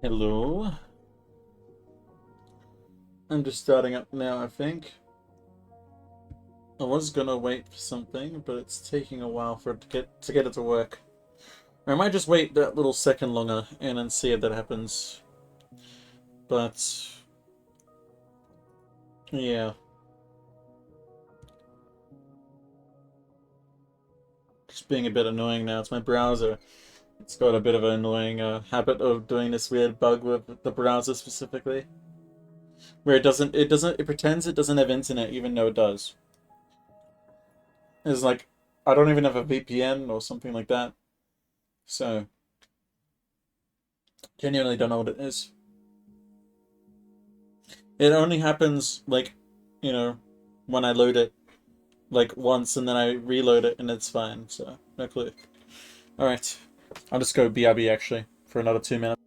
Hello. I'm just starting up now, I think. I was gonna wait for something, but it's taking a while for it to get it to work. Or I might just wait that little second longer and then see if that happens. But yeah. Just being a bit annoying now. It's my browser. It's got a bit of an annoying habit of doing this weird bug with the browser specifically. Where it pretends it doesn't have internet even though it does. It's like, I don't even have a VPN or something like that. So, genuinely don't know what it is. It only happens, like, you know, when I load it, like, once and then I reload it and it's fine, so, no clue. Alright. I'll just go BRB actually, for another 2 minutes.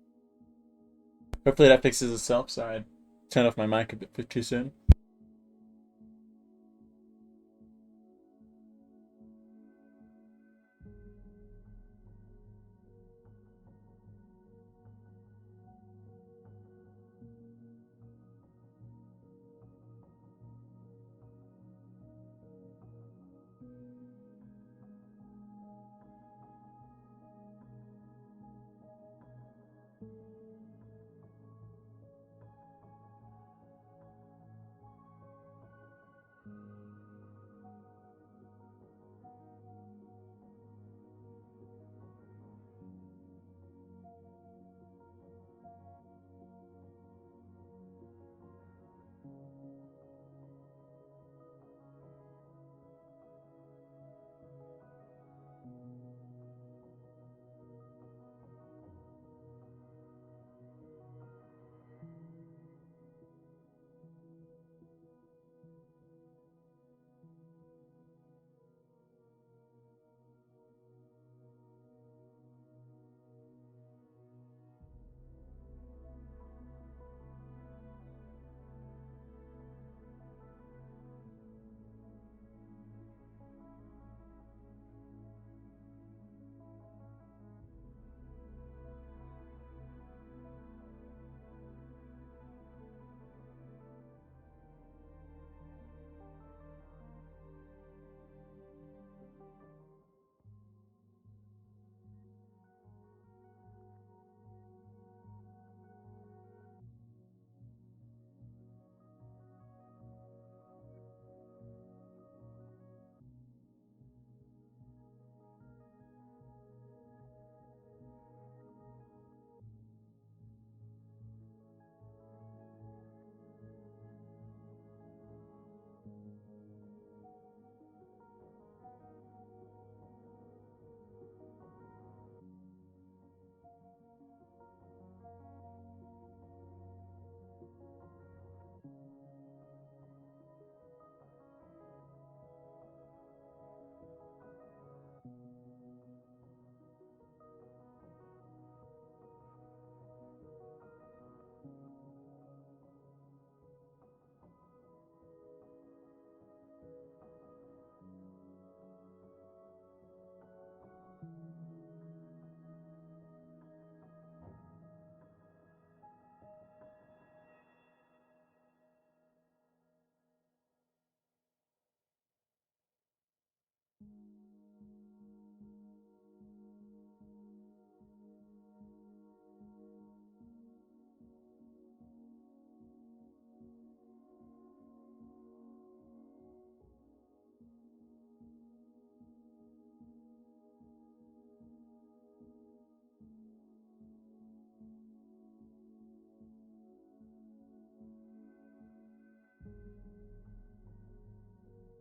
Hopefully that fixes itself. Sorry, I turned off my mic a bit too soon.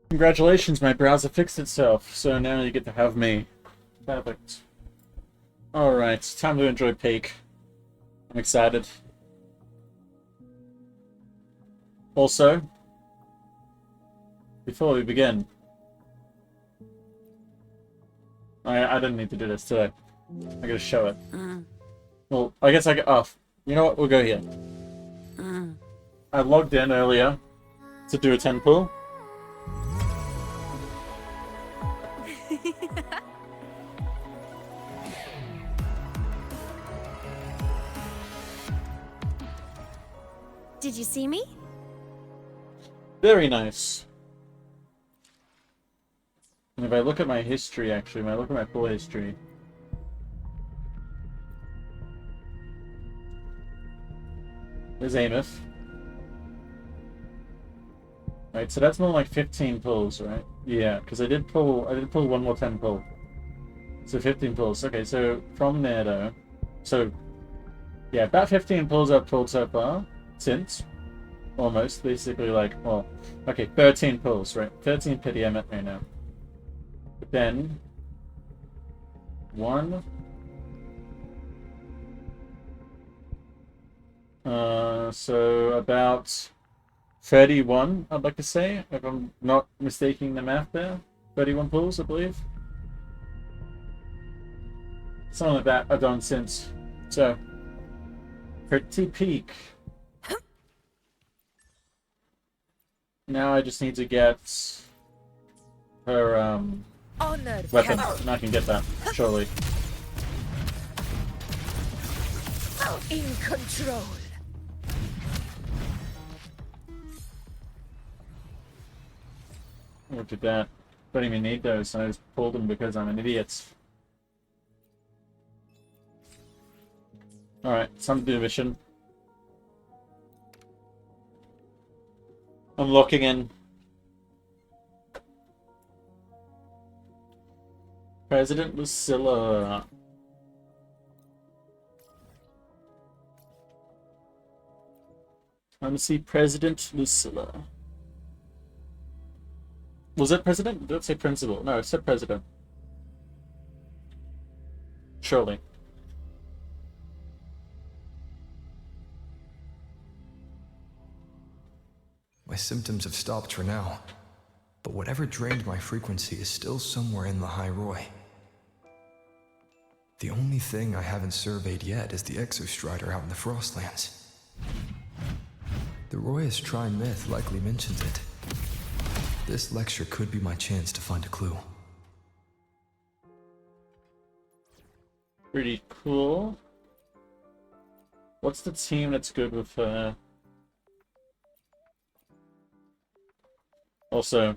Congratulations, my browser fixed itself, so now you get to have me. Perfect. Alright, time to enjoy Peak. I'm excited. Also, before we begin, I didn't need to do this today. I gotta show it. Well, I guess I get off. You know what? We'll go here. I logged in earlier to do a 10 pull. Did you see me? Very nice. And if I look at my history, actually, when I look at my full history, there's Ameth. Right, so that's more like 15 pulls, right? Yeah, because I did pull one more 10 pull. So 15 pulls. Okay, so from there though. So yeah, about 15 pulls I've pulled so far. Since. Almost. Basically like, well, okay, 13 pulls, right? 13 pity I'm at right now. But then one. So about 31, I'd like to say, if I'm not mistaking the math there. 31 pulls, I believe. Something like that I've done since. So, pretty peak. Now I just need to get her Honor weapon, and I can get that, surely. in control. Look at that. Don't even need those, I just pulled them because I'm an idiot. Alright, time to do the mission. I'm locking in. President Lucilla. Let me see President Lucilla. Was it president? Did it say principal? No, it said president. Surely. My symptoms have stopped for now, but whatever drained my frequency is still somewhere in the High Roy. The only thing I haven't surveyed yet is the Exostrider out in the Frostlands. The Roy's Tri-Myth likely mentions it. This lecture could be my chance to find a clue. Pretty cool. What's the team that's good with her? Also,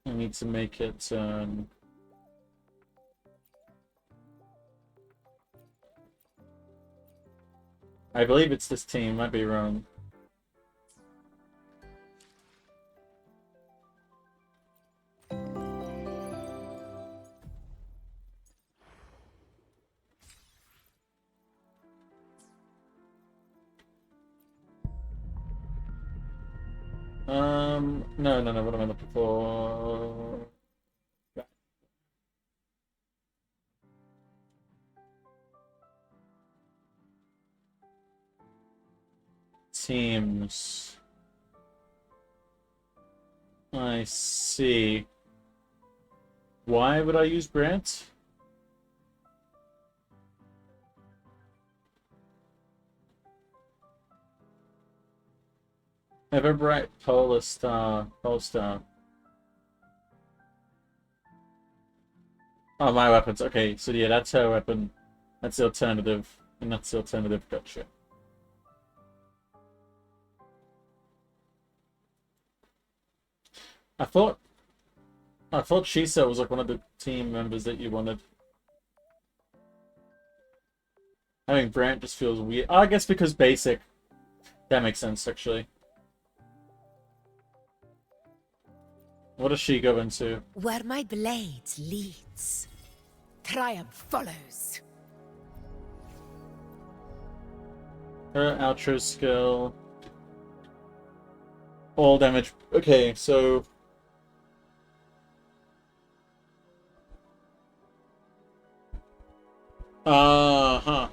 I need to make it, I believe it's this team, might be wrong. No, what am I looking for? Teams. I see. Why would I use Brant? Everbright Polestar. Oh, my weapons. Okay, so yeah, that's her weapon. That's the alternative. And that's the alternative. Gotcha. I thought Shisa was like one of the team members that you wanted. Having Brant just feels weird. Oh, I guess because basic. That makes sense, actually. What does she go into? Where my blade leads, triumph follows. Her outro skill. All damage. Okay, so... Uh-huh.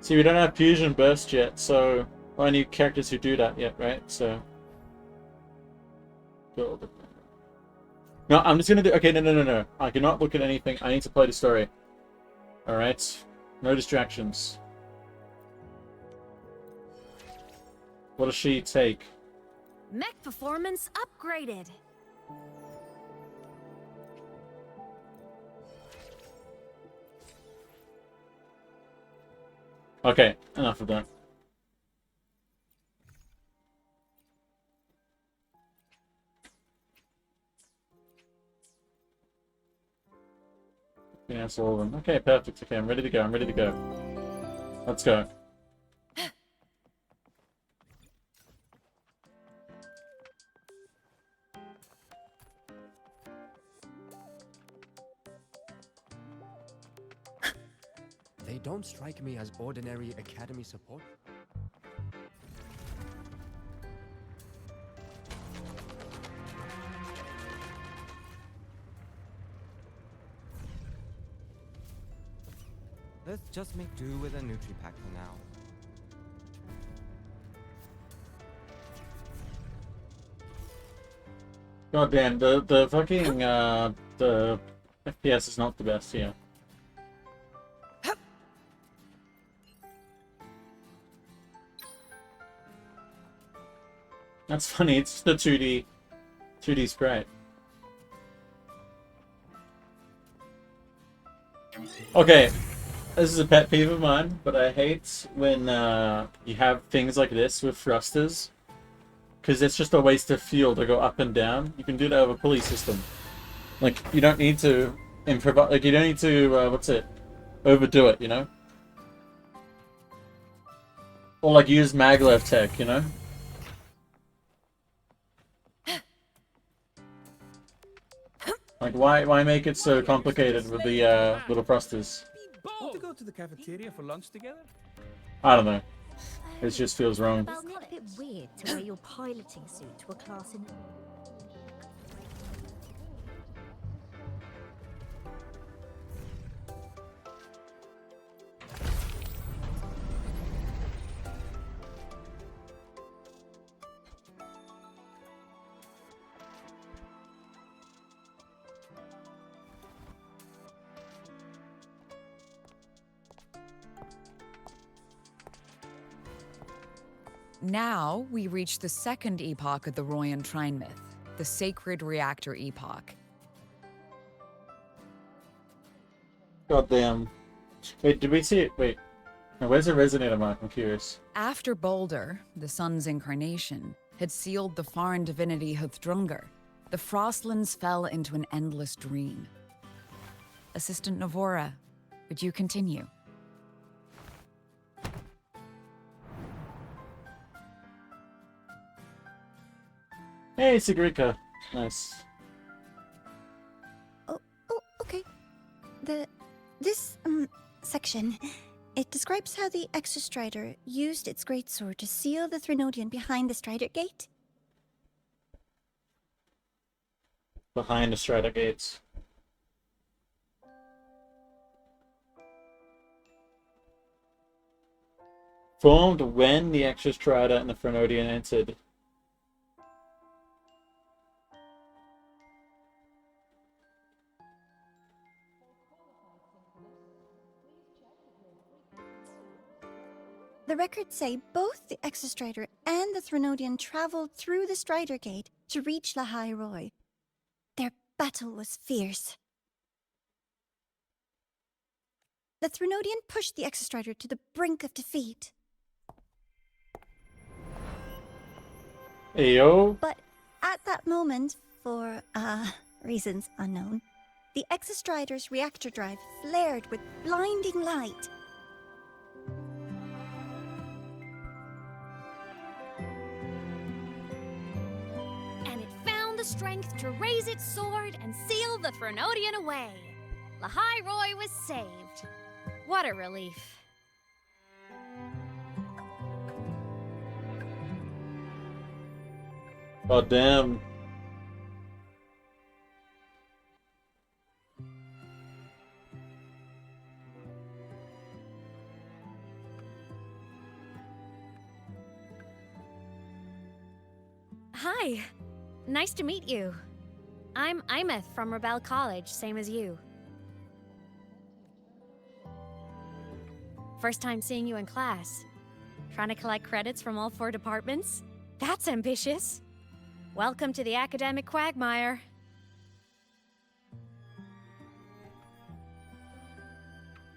See, we don't have fusion burst yet, so or any characters who do that yet, right? So build. No, I'm just gonna do. Okay, no. I cannot look at anything. I need to play the story. All right, no distractions. What does she take? Mech performance upgraded. Okay, enough of that. Yeah, that's all of them. Okay, perfect. Okay, I'm ready to go. I'm ready to go. Let's go. They don't strike me as ordinary Academy support. Let's just make do with a Nutri-Pack for now. God damn, the fucking the FPS is not the best here. That's funny. It's just a 2D sprite. Okay, this is a pet peeve of mine, but I hate when you have things like this with thrusters, because it's just a waste of fuel to go up and down. You can do that with a pulley system. Like, you don't need to improvise. Like, you don't need to overdo it, you know? Or like use maglev tech, you know? Like, why make it so complicated with the little thrusters? Want to go to the cafeteria for lunch together? I don't know. It just feels wrong. Isn't it a bit weird to wear your piloting suit to a class in... Now, we reach the second epoch of the Royan Trine myth, the Sacred Reactor Epoch. Goddamn. Wait, did we see it? Wait. Now, where's the resonator mark? I'm curious. After Balder, the sun's incarnation, had sealed the foreign divinity Huthrungur, the Frostlands fell into an endless dream. Assistant Navora, would you continue? Hey, Sigrika. Nice. Oh, okay. This section, it describes how the Exostrider used its greatsword to seal the Threnodian behind the Strider Gate. Behind the Strata gates. Formed when the Exostrata and the Threnodian entered. The records say both the Exostrider and the Threnodian traveled through the Strider Gate to reach Lahai Roy. Their battle was fierce. The Threnodian pushed the Exostrider to the brink of defeat. Ayo. But at that moment, for, reasons unknown, the Exostrider's reactor drive flared with blinding light. And it found the strength to raise its sword and seal the Threnodian away. Lahai Roy was saved. What a relief. God damn. Hi. Nice to meet you. I'm Imeth from Rebel College, same as you. First time seeing you in class. Trying to collect credits from all 4 departments? That's ambitious. Welcome to the academic quagmire.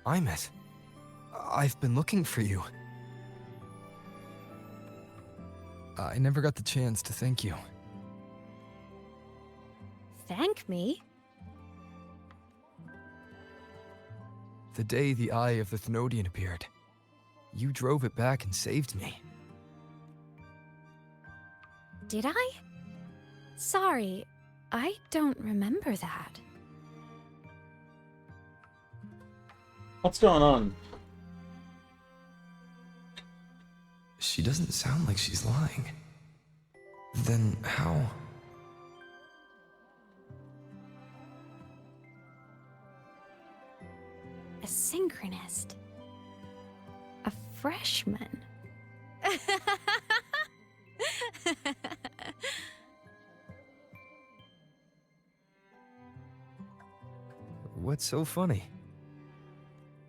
Imeth, I've been looking for you. I never got the chance to thank you. Thank me? The day the Eye of the Thenodian appeared, you drove it back and saved me. Did I? Sorry, I don't remember that. What's going on? She doesn't sound like she's lying. Then how? A synchronist. A freshman. What's so funny?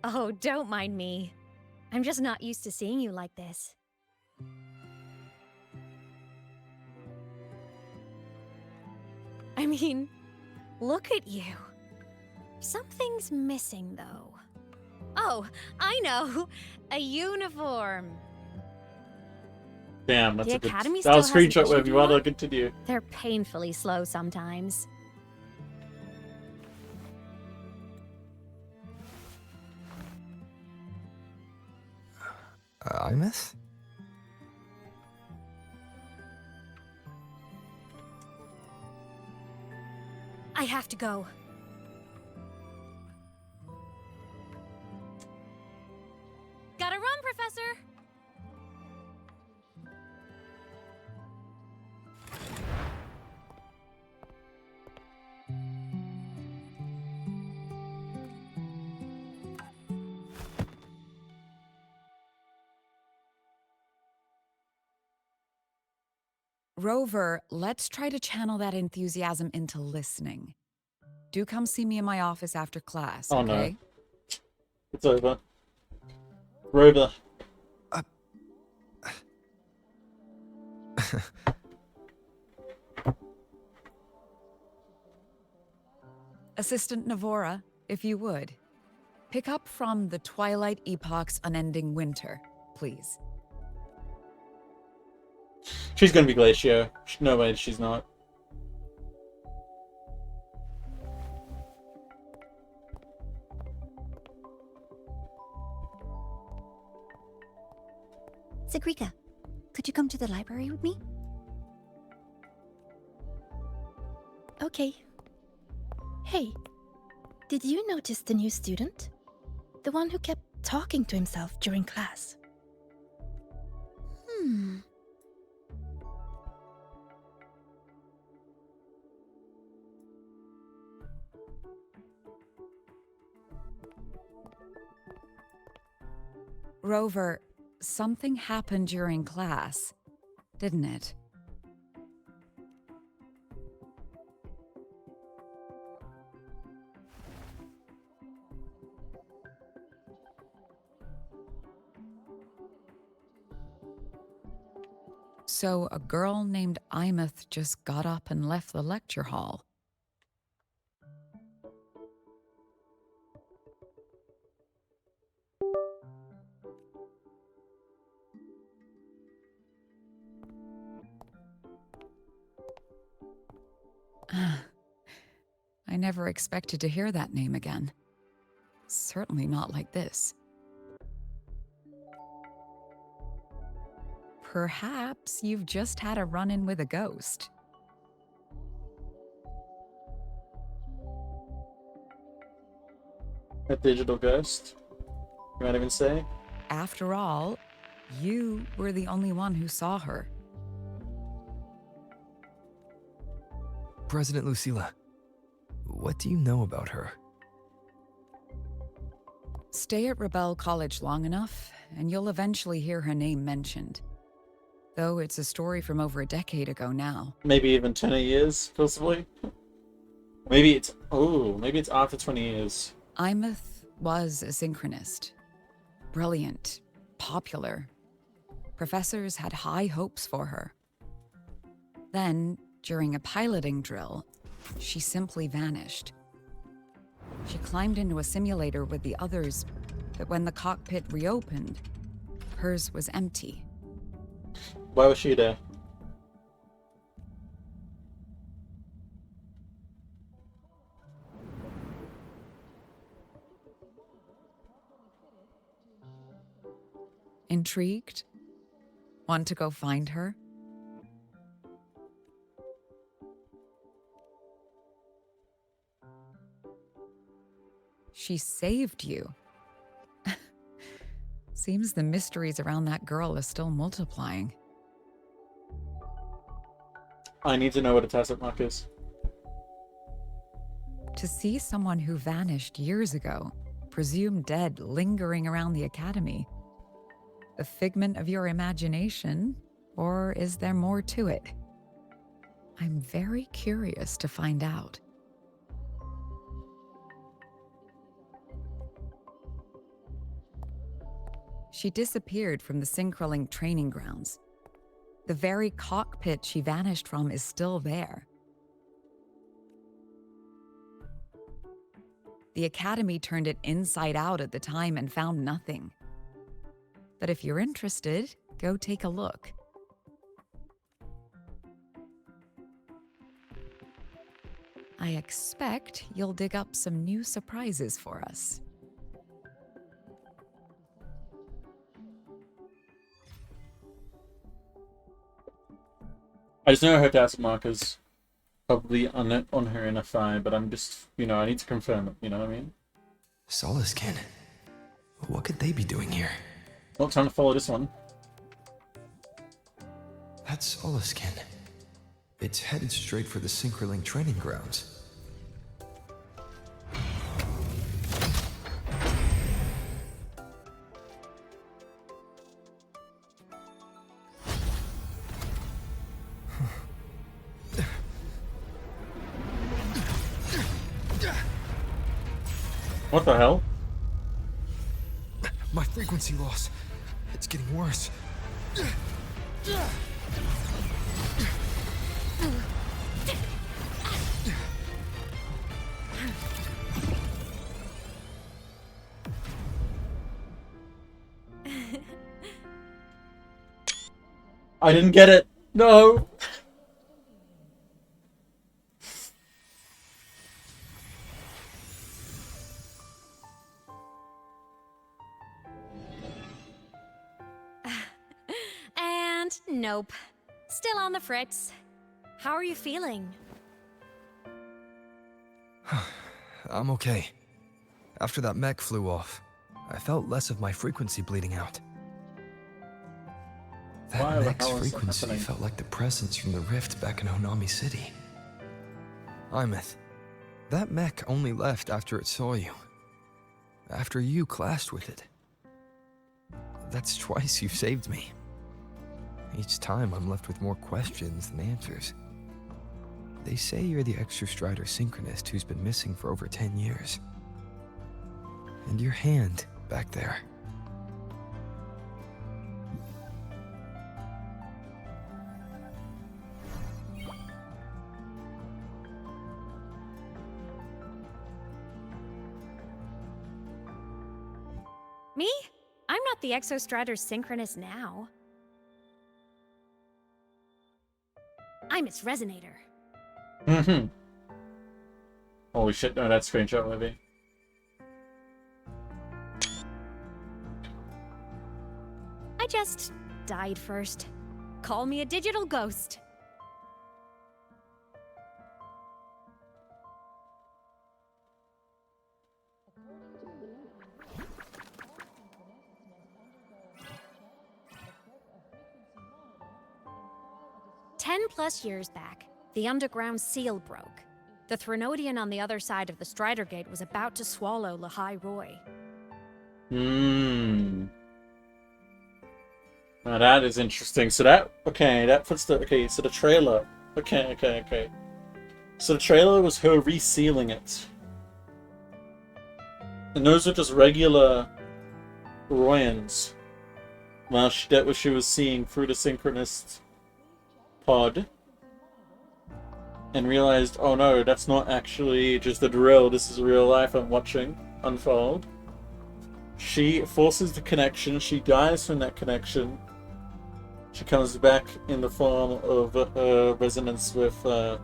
Oh, don't mind me. I'm just not used to seeing you like this. I mean, look at you. Something's missing, though. Oh, I know! A uniform! Damn, that's The a good... Academy That was still hasn't screenshot issued with you you want to one? continue. They're painfully slow sometimes. Imeth? I have to go. Gotta run, Professor! Rover, let's try to channel that enthusiasm into listening. Do come see me in my office after class, Oh, okay? no. It's over. Rover. Assistant Navora, if you would. Pick up from the Twilight Epoch's Unending Winter, please. She's gonna be Glacio. No way, she's not. Sigrika, could you come to the library with me? Okay. Hey, did you notice the new student? The one who kept talking to himself during class. Rover, something happened during class, didn't it? So a girl named Imeth just got up and left the lecture hall. I never expected to hear that name again. Certainly not like this. Perhaps you've just had a run-in with a ghost. A digital ghost? You might even say? After all, you were the only one who saw her. President Lucilla, what do you know about her? Stay at Rebel College long enough, and you'll eventually hear her name mentioned. though it's a story from over a decade ago now. Maybe even 20 years, possibly. Maybe it's after 20 years. Imeth was a synchronist. Brilliant, popular. Professors had high hopes for her. Then, during a piloting drill, she simply vanished. She climbed into a simulator with the others, but when the cockpit reopened, hers was empty. Why was she there? Intrigued? Want to go find her? She saved you. Seems the mysteries around that girl are still multiplying. I need to know what a tacit mark is. To see someone who vanished years ago, presumed dead, lingering around the academy. A figment of your imagination, or is there more to it? I'm very curious to find out. She disappeared from the Synchroling training grounds. The very cockpit she vanished from is still there. The Academy turned it inside out at the time and found nothing. But if you're interested, go take a look. I expect you'll dig up some new surprises for us. I just know her tacit mark is probably on her inner thigh, but I'm just, I need to confirm it, you know what I mean? Solaskin. What could they be doing here? Well, time to follow this one. That's Solaskin. It's headed straight for the Synchroling training grounds. What the hell? My frequency loss. It's getting worse. I didn't get it. No. And nope. Still on the fritz. How are you feeling? I'm okay. After that mech flew off, I felt less of my frequency bleeding out. Why That the mech's hell is that frequency happening? felt like the presence from the rift back in Onami City. Imeth, that mech only left after it saw you. After you clashed with it. That's twice you've saved me. Each time I'm left with more questions than answers. They say you're the Extra Strider synchronist who's been missing for over 10 years. And your hand back there. Me? I'm not the Exostrator synchronist now. I'm its resonator. Mm-hmm. Holy shit, no, that's screenshot maybe. I just died first. Call me a digital ghost. +10 years back, the underground seal broke. The Threnodian on the other side of the Strider Gate was about to swallow Lahai Roy. Now that is interesting. So that puts so the trailer. Okay. So the trailer was her resealing it. And those are just regular Royans. Well, that was she was seeing through the synchronous pod. And realized, oh no, that's not actually just a drill, this is real life I'm watching unfold. She forces the connection, she dies from that connection. She comes back in the form of resonance with the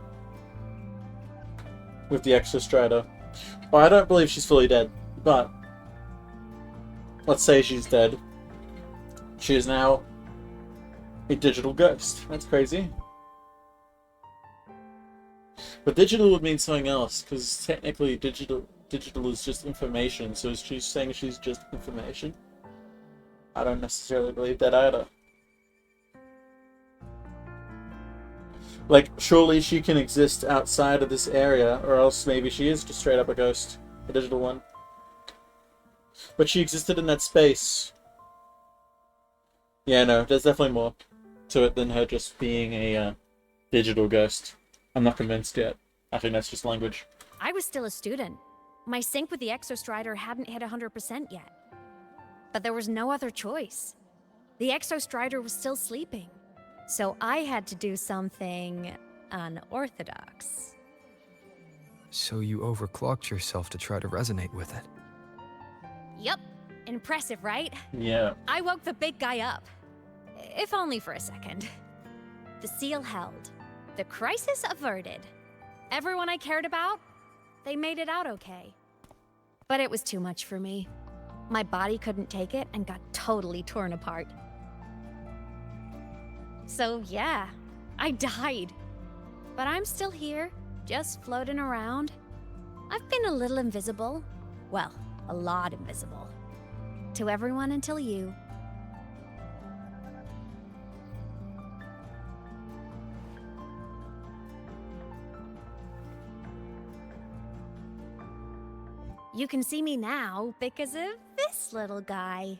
Exostrider. Oh, I don't believe she's fully dead, but let's say she's dead. She is now a digital ghost. That's crazy. But digital would mean something else, because technically digital is just information, so is she saying she's just information? I don't necessarily believe that either. Like, surely she can exist outside of this area, or else maybe she is just straight up a ghost, a digital one. But she existed in that space. Yeah, no, there's definitely more to it than her just being a digital ghost. I'm not convinced yet. I think that's just language. I was still a student. My sync with the Exostrider hadn't hit 100% yet. But there was no other choice. The Exostrider was still sleeping. So I had to do something unorthodox. So you overclocked yourself to try to resonate with it. Yup. Impressive, right? Yeah. I woke the big guy up. If only for a second. The seal held. The crisis averted. Everyone I cared about, they made it out okay. But it was too much for me. My body couldn't take it and got totally torn apart. So yeah, I died. But I'm still here, just floating around. I've been a little invisible. Well, a lot invisible. To everyone until you. You can see me now because of this little guy.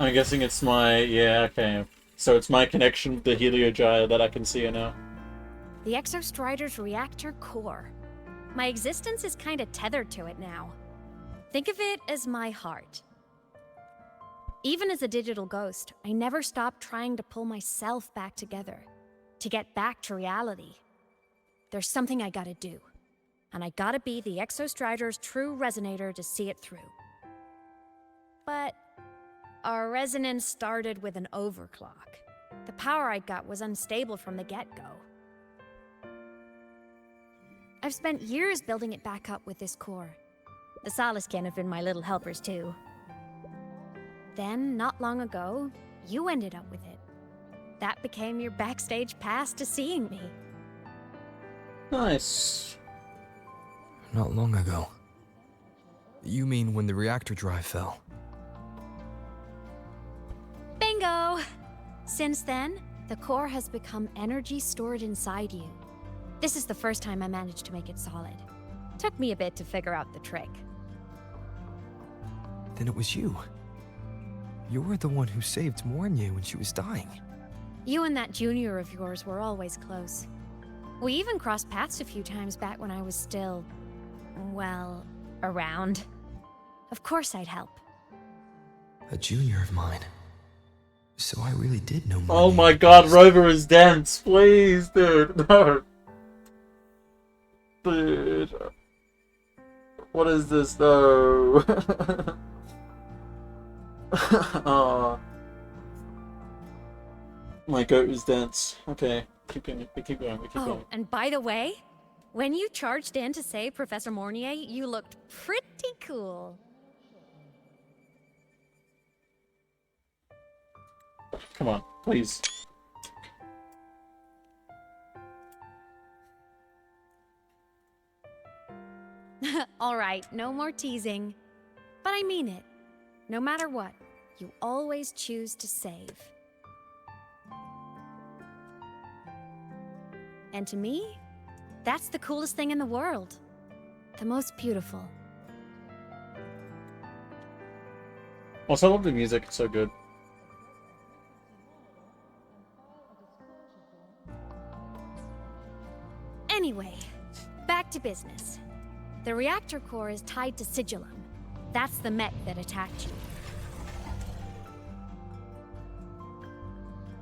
I'm guessing it's my... yeah, okay. So it's my connection with the Heliogyre that I can see it now. The Exostrider's reactor core. My existence is kinda tethered to it now. Think of it as my heart. Even as a digital ghost, I never stopped trying to pull myself back together. To get back to reality. There's something I gotta do. And I gotta be the Exostrider's true resonator to see it through. But our resonance started with an overclock. The power I got was unstable from the get-go. I've spent years building it back up with this core. The Soliskin have been my little helpers too. Then, not long ago, you ended up with it. That became your backstage pass to seeing me. Nice. Not long ago. You mean when the reactor drive fell? Bingo! Since then, the core has become energy stored inside you. This is the first time I managed to make it solid. Took me a bit to figure out the trick. Then it was you. You were the one who saved Mornye when she was dying. You and that junior of yours were always close. We even crossed paths a few times back when I was still, well, around. Of course I'd help. A junior of mine. So I really did know Mornye. Oh my god, Rover is dense. Please, dude. No. Dude. What is this, though? Aw. My goat is dense. Okay, keep going, we keep going. Oh, and by the way, when you charged in to save Professor Mornye, you looked pretty cool. Come on, please. Alright, no more teasing. But I mean it. No matter what, you always choose to save. And to me, that's the coolest thing in the world. The most beautiful. Also, I love the music. It's so good. Anyway, back to business. The reactor core is tied to Sigillum. That's the mech that attacked you.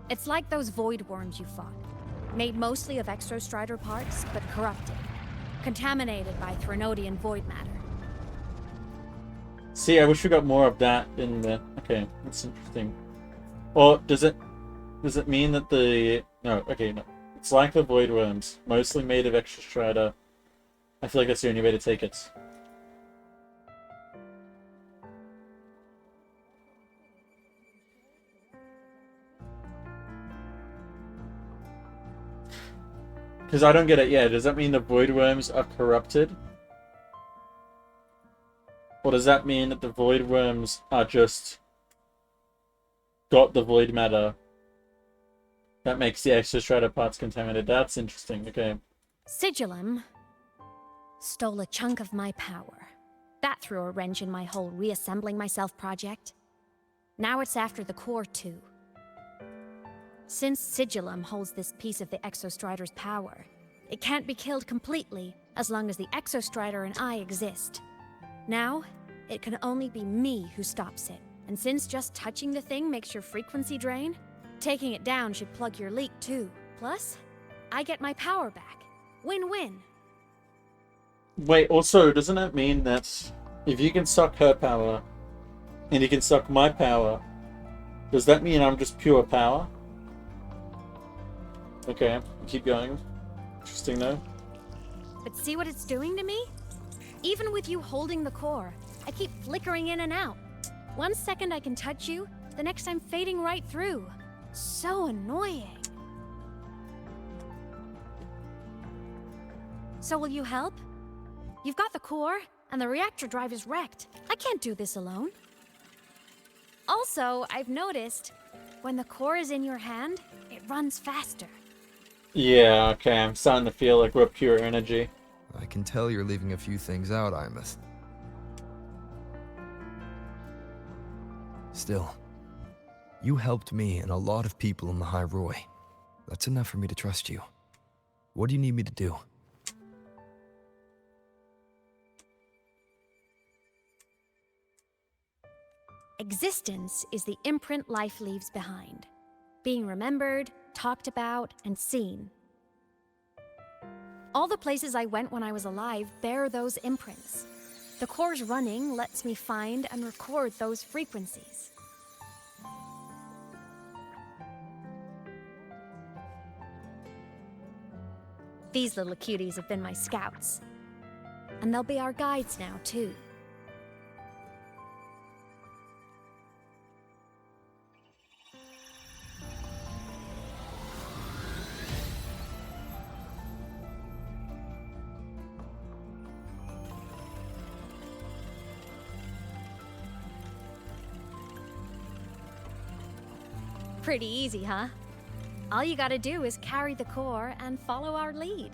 It's like those void worms you fought. Made mostly of Exostrider parts, but corrupted. Contaminated by Threnodian void matter. See, I wish we got more of that in the... Okay, that's interesting. Or does it mean that the... No, okay, no. It's like the void worms, mostly made of Exostrider. I feel like that's the only way to take it. Because I don't get it, yeah. Does that mean the void worms are corrupted? Or does that mean that the void worms are just got the void matter that makes the Exostrider parts contaminated? That's interesting, okay. Sigillum stole a chunk of my power. That threw a wrench in my whole reassembling myself project. Now it's after the core too. Since Sigillum holds this piece of the Exostrider's power, it can't be killed completely as long as the Exostrider and I exist. Now, it can only be me who stops it. And since just touching the thing makes your frequency drain, taking it down should plug your leak too. Plus, I get my power back. Win-win. Wait, also, doesn't that mean that if you can suck her power, and you can suck my power, does that mean I'm just pure power? Okay, keep going. Interesting though. But see what it's doing to me? Even with you holding the core, I keep flickering in and out. 1 second I can touch you, the next I'm fading right through. So annoying. So will you help? You've got the core, and the reactor drive is wrecked. I can't do this alone. Also, I've noticed, when the core is in your hand, it runs faster. Yeah, okay, I'm starting to feel like we're pure energy. I can tell you're leaving a few things out, Imeth. Still, you helped me and a lot of people in the High Roy. That's enough for me to trust you. What do you need me to do? Existence is the imprint life leaves behind. Being remembered, talked about, and seen. All the places I went when I was alive bear those imprints. The core's running lets me find and record those frequencies. These little cuties have been my scouts. And they'll be our guides now, too. Pretty easy, huh? All you gotta do is carry the core and follow our lead.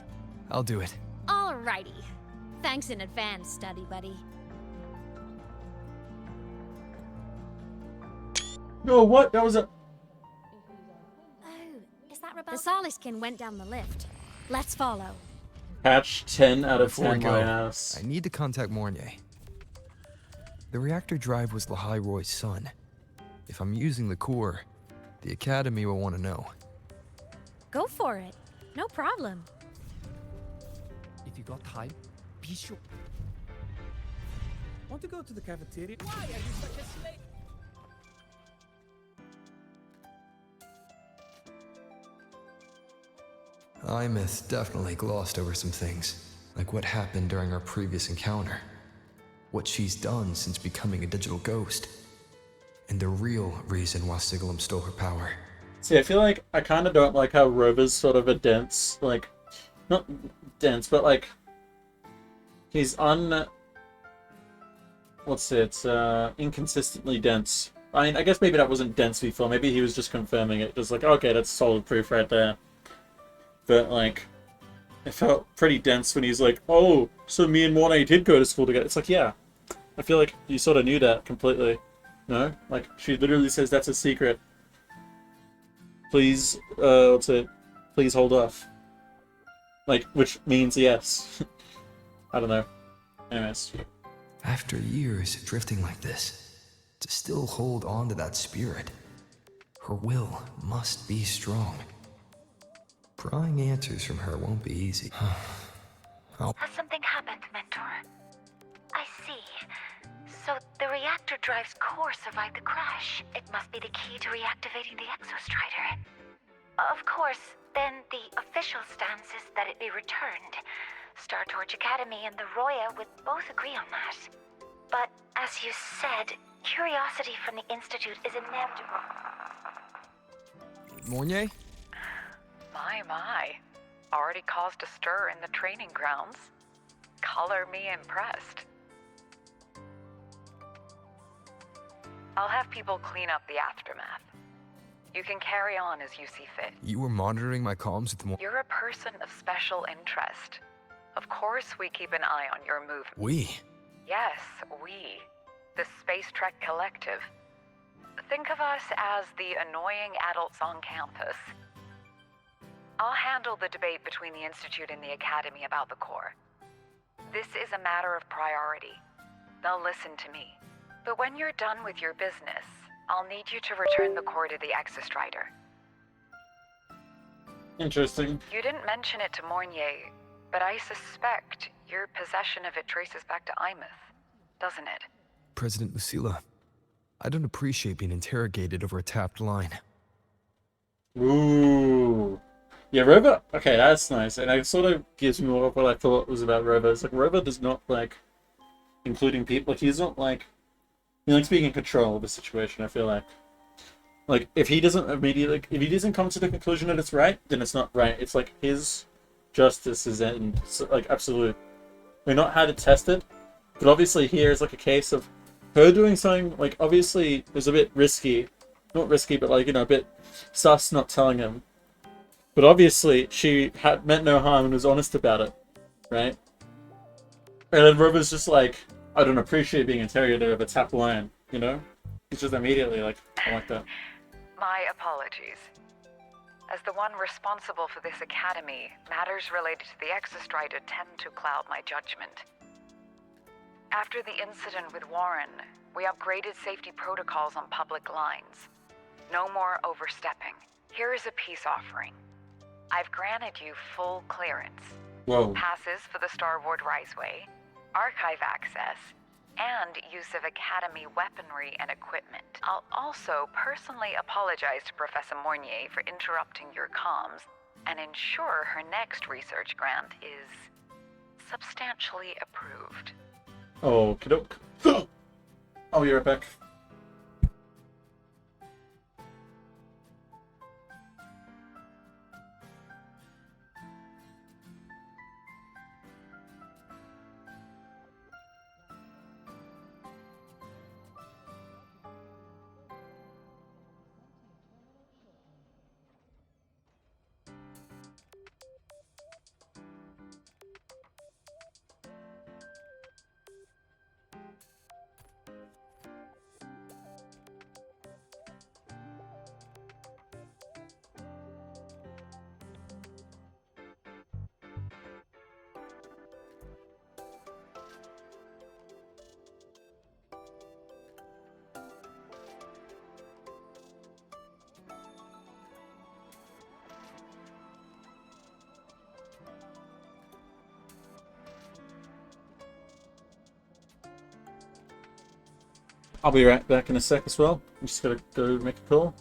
I'll do it. Alrighty. Thanks in advance, study buddy. No, what? That was a... Oh, is that Rebel? The Soliskin went down the lift. Let's follow. Patch 10 out of Before 10, we my go, ass. I need to contact Mornier. The reactor drive was Lahai Roy's son. If I'm using the core, the Academy will want to know. Go for it. No problem. If you got time, be sure. Want to go to the cafeteria? Why are you such a slave? Imeth definitely glossed over some things, like what happened during our previous encounter, what she's done since becoming a digital ghost, and the real reason why Sigillum stole her power. See, I feel like I kind of don't like how Rover's sort of a dense, like, not dense, but like, he's inconsistently dense. I mean, I guess maybe that wasn't dense before, maybe he was just confirming it, just like, okay, that's solid proof right there. But, like, it felt pretty dense when he's like, oh, so me and Mornay did go to school together. It's like, yeah, I feel like you sort of knew that completely. No? Like, she literally says that's a secret. Please, please hold off. Like, which means yes. I don't know. Anyways. After years drifting like this, to still hold on to that spirit, her will must be strong. Prying answers from her won't be easy. Has something happened, Mentor? I see. So the reactor drive's core survived the crash. It must be the key to reactivating the Exostrider. Of course, then the official stance is that it be returned. Star Torch Academy and the Roya would both agree on that. But as you said, curiosity from the Institute is inevitable. Mornier? My. Already caused a stir in the training grounds. Color me impressed. I'll have people clean up the aftermath. You can carry on as you see fit. You were monitoring my comms with more. You're a person of special interest. Of course we keep an eye on your movement. We? Yes, we. The Space Trek Collective. Think of us as the annoying adults on campus. I'll handle the debate between the Institute and the Academy about the core. This is a matter of priority. They'll listen to me. But when you're done with your business, I'll need you to return the core to the Exostrider. Interesting. You didn't mention it to Mornier, but I suspect your possession of it traces back to Imeth, doesn't it? President Lucilla, I don't appreciate being interrogated over a tapped line. Ooh. Yeah, Rover, okay, that's nice. And it sort of gives me more of what I thought was about Rover. It's like, Rover does not like including people. Like, he's not like, he likes being in control of the situation, I feel like. Like, if he doesn't immediately, if he doesn't come to the conclusion that it's right, then it's not right. It's like his justice is like absolute. We're not how to test it, but obviously here is like a case of her doing something, like, obviously it was a bit risky. Not risky, but like, you know, a bit sus not telling him. But obviously, she had meant no harm and was honest about it, right? And then Rover's just like, I don't appreciate being interrogated over tap line, you know? He's just immediately like, I like that. My apologies. As the one responsible for this academy, matters related to the Exostrider tend to cloud my judgment. After the incident with Warren, we upgraded safety protocols on public lines. No more overstepping. Here is a peace offering. I've granted you full clearance. Whoa. Passes for the Starboard Riseway, archive access, and use of Academy weaponry and equipment. I'll also personally apologize to Professor Mornier for interrupting your comms and ensure her next research grant is substantially approved. Oh, kidok. I'll be right back. I'll be right back in a sec as well. I'm just gonna go make a call.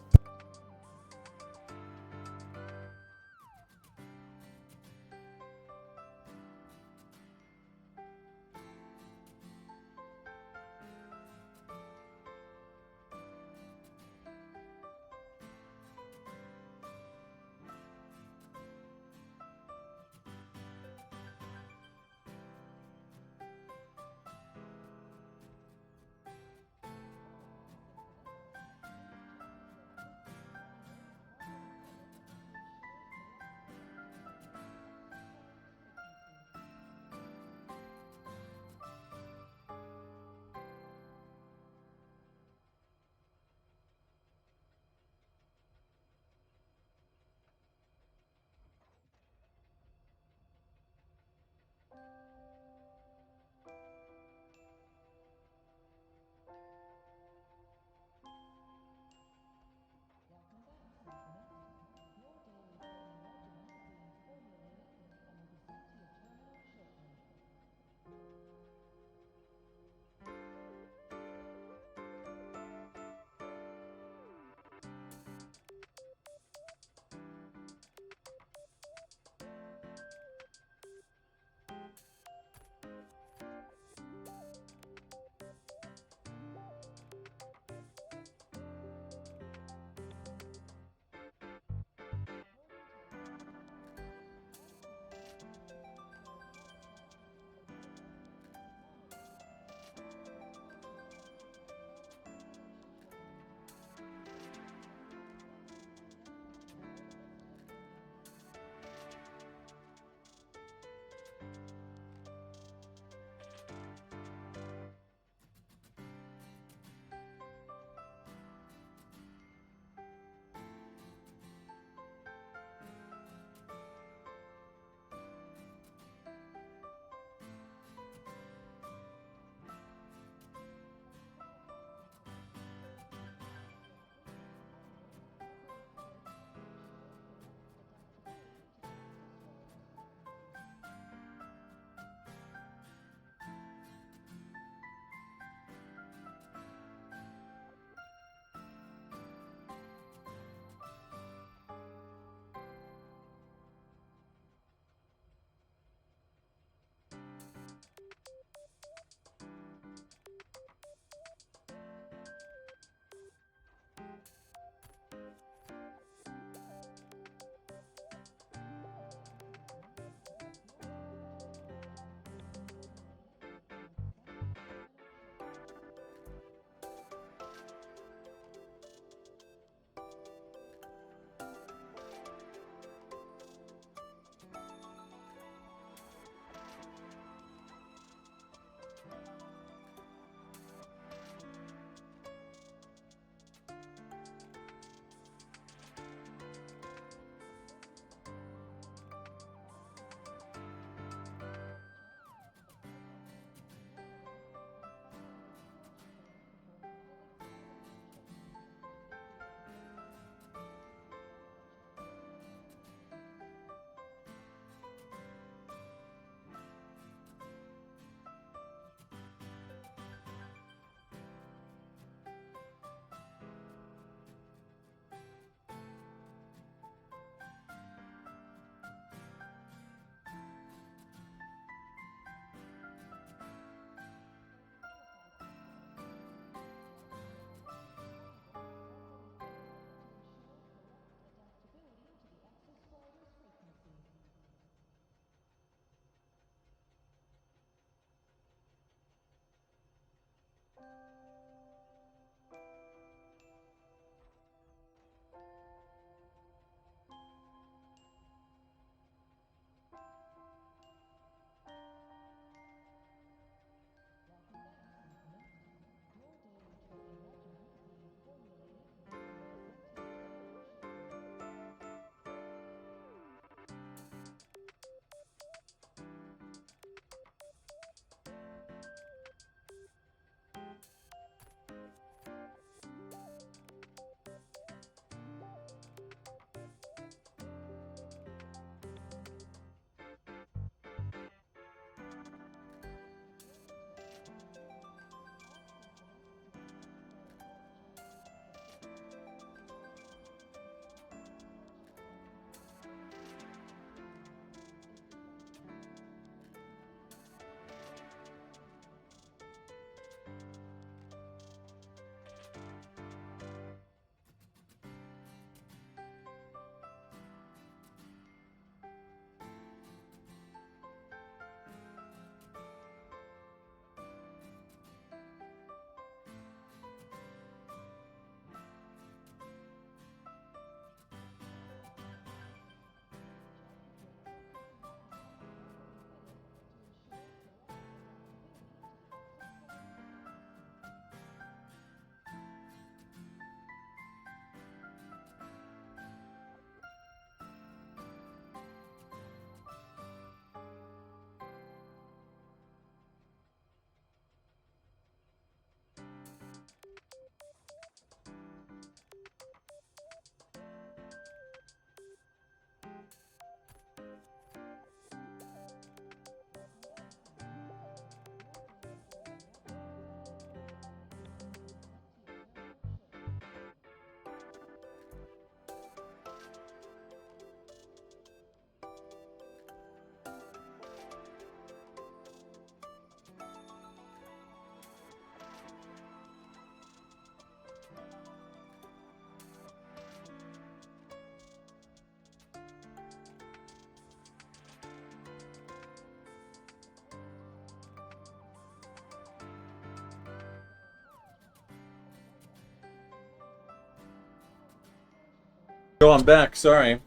Oh, I'm back. Sorry.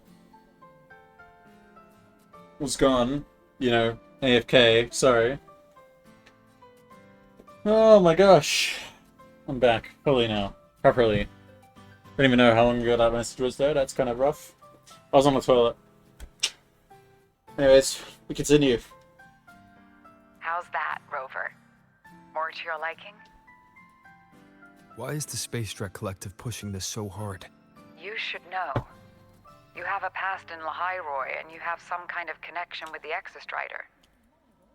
Was gone. You know, AFK. Sorry. Oh my gosh. I'm back. Fully now. Properly. I don't even know how long ago that message was though. That's kind of rough. I was on the toilet. Anyways, we continue. How's that, Rover? More to your liking? Why is the Space Trek Collective pushing this so hard? You should know. You have a past in Lahairoi, and you have some kind of connection with the Exostrider.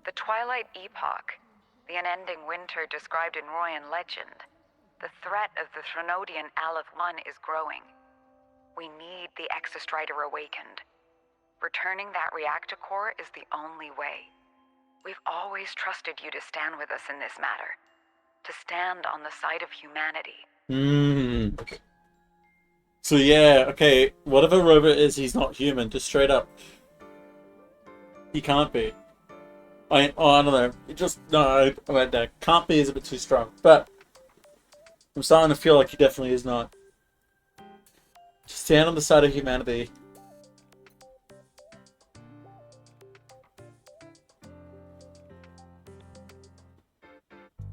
The Twilight Epoch, the unending winter described in Royan legend. The threat of the Threnodian Aleph I is growing. We need the Exostrider awakened. Returning that reactor core is the only way. We've always trusted you to stand with us in this matter. To stand on the side of humanity. So yeah, okay, whatever Rover is, he's not human, just straight up. He can't be. I don't know. It just, no, I went there. Can't be is a bit too strong, but I'm starting to feel like he definitely is not. Just stand on the side of humanity.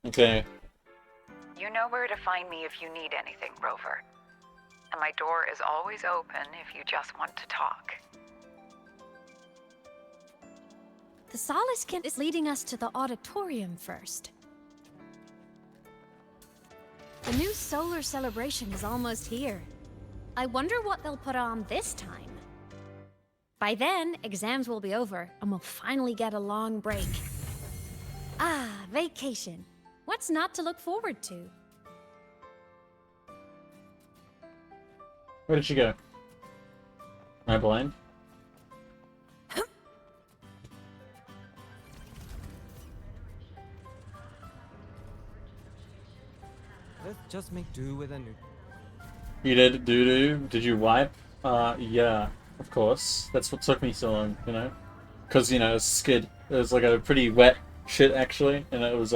Okay. You know where to find me if you need anything, Rover. And my door is always open if you just want to talk. The Soliskin is leading us to the auditorium first. The new solar celebration is almost here. I wonder what they'll put on this time. By then, exams will be over, and we'll finally get a long break. Ah, vacation. What's not to look forward to? Where did she go? Am I blind? Let's just make do with a new. You did doo-doo? Did you wipe? Yeah, of course. That's what took me so long, you know? Because, you know, it's skid. It was like a pretty wet shit, actually, and it was,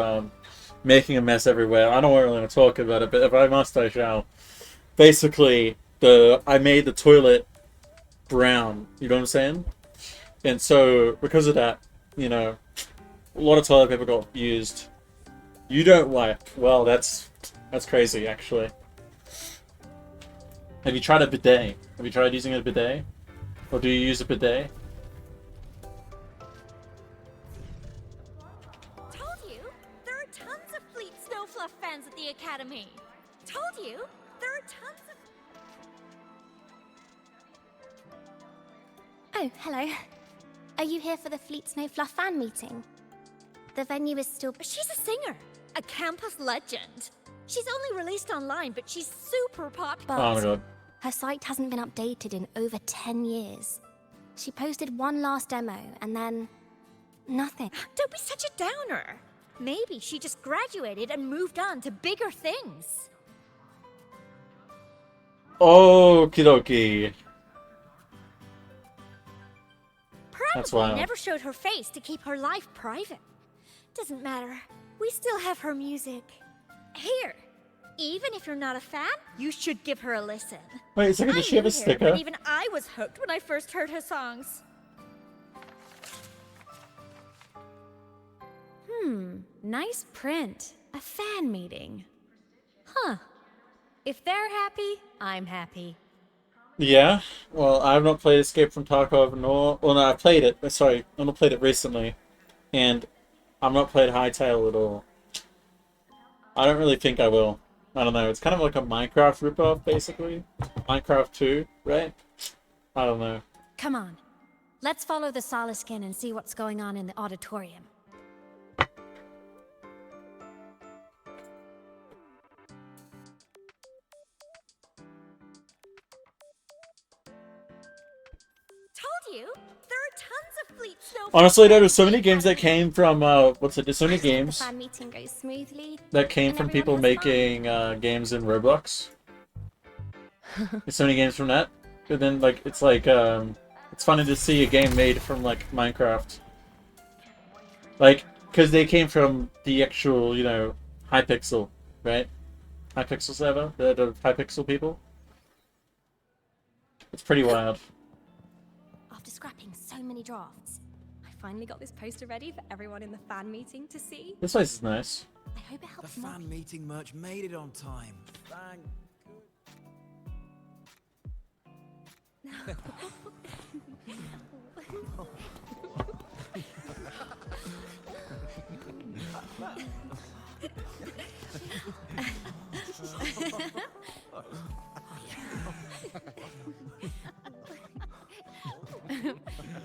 making a mess everywhere. I don't really want to talk about it, but if I must, I shall. Basically, I made the toilet brown, you know what I'm saying? And so, because of that, you know, a lot of toilet paper got used. You don't wipe. Well, that's crazy, actually. Have you tried a bidet? Have you tried using a bidet? Or do you use a bidet? Told you, there are tons of Fleet Snowfluff fans at the Academy. Told you, there are tons of... Oh, hello. Are you here for the Fleet Snowfluff fan meeting? The venue is still... She's a singer, a campus legend. She's only released online, but she's super popular. Oh my god. Her site hasn't been updated in over 10 years. She posted one last demo, and then... nothing. Don't be such a downer. Maybe she just graduated and moved on to bigger things. Okie dokie. That's Probably wild. never showed her face to keep her life private. Doesn't matter. We still have her music. Here. Even if you're not a fan, you should give her a listen. Wait a second, does she have a knew her, sticker? But even I was hooked when I first heard her songs. Nice print. A fan meeting. Huh. If they're happy, I'm happy. Yeah, well, I've not played Escape from Tarkov, nor... Well, no, I played it. Sorry, I've not played it recently. And I've not played Hightail at all. I don't really think I will. I don't know, it's kind of like a Minecraft ripoff, basically. Minecraft 2, right? I don't know. Come on. Let's follow the Soliskin and see what's going on in the auditorium. Told you, there are tons of Fleet Snowfluff. Honestly, though, there's so many games that came from, what's it? There's so many The games fan meeting goes smoothly. that came and from everyone people has making, games in Roblox. There's so many games from that. And then, like, it's like, it's funny to see a game made from, like, Minecraft. Like, because they came from the actual, you know, Hypixel, right? Hypixel server? The Hypixel people? It's pretty wild. After scrapping so many drafts, I finally got this poster ready for everyone in the fan meeting to see. This place is nice. I hope it The helps more. fan meeting merch made it on time. Thank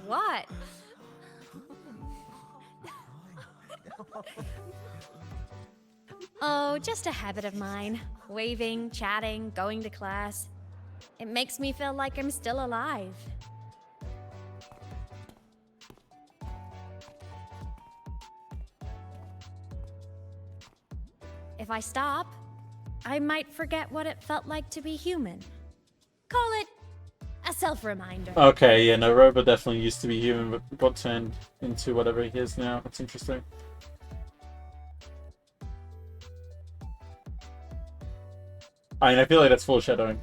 What? Oh, just a habit of mine. Waving, chatting, going to class. It makes me feel like I'm still alive. If I stop, I might forget what it felt like to be human. Call it a self-reminder. Okay, yeah, no, Robo definitely used to be human, but got turned into whatever he is now. That's interesting. I mean, I feel like that's foreshadowing.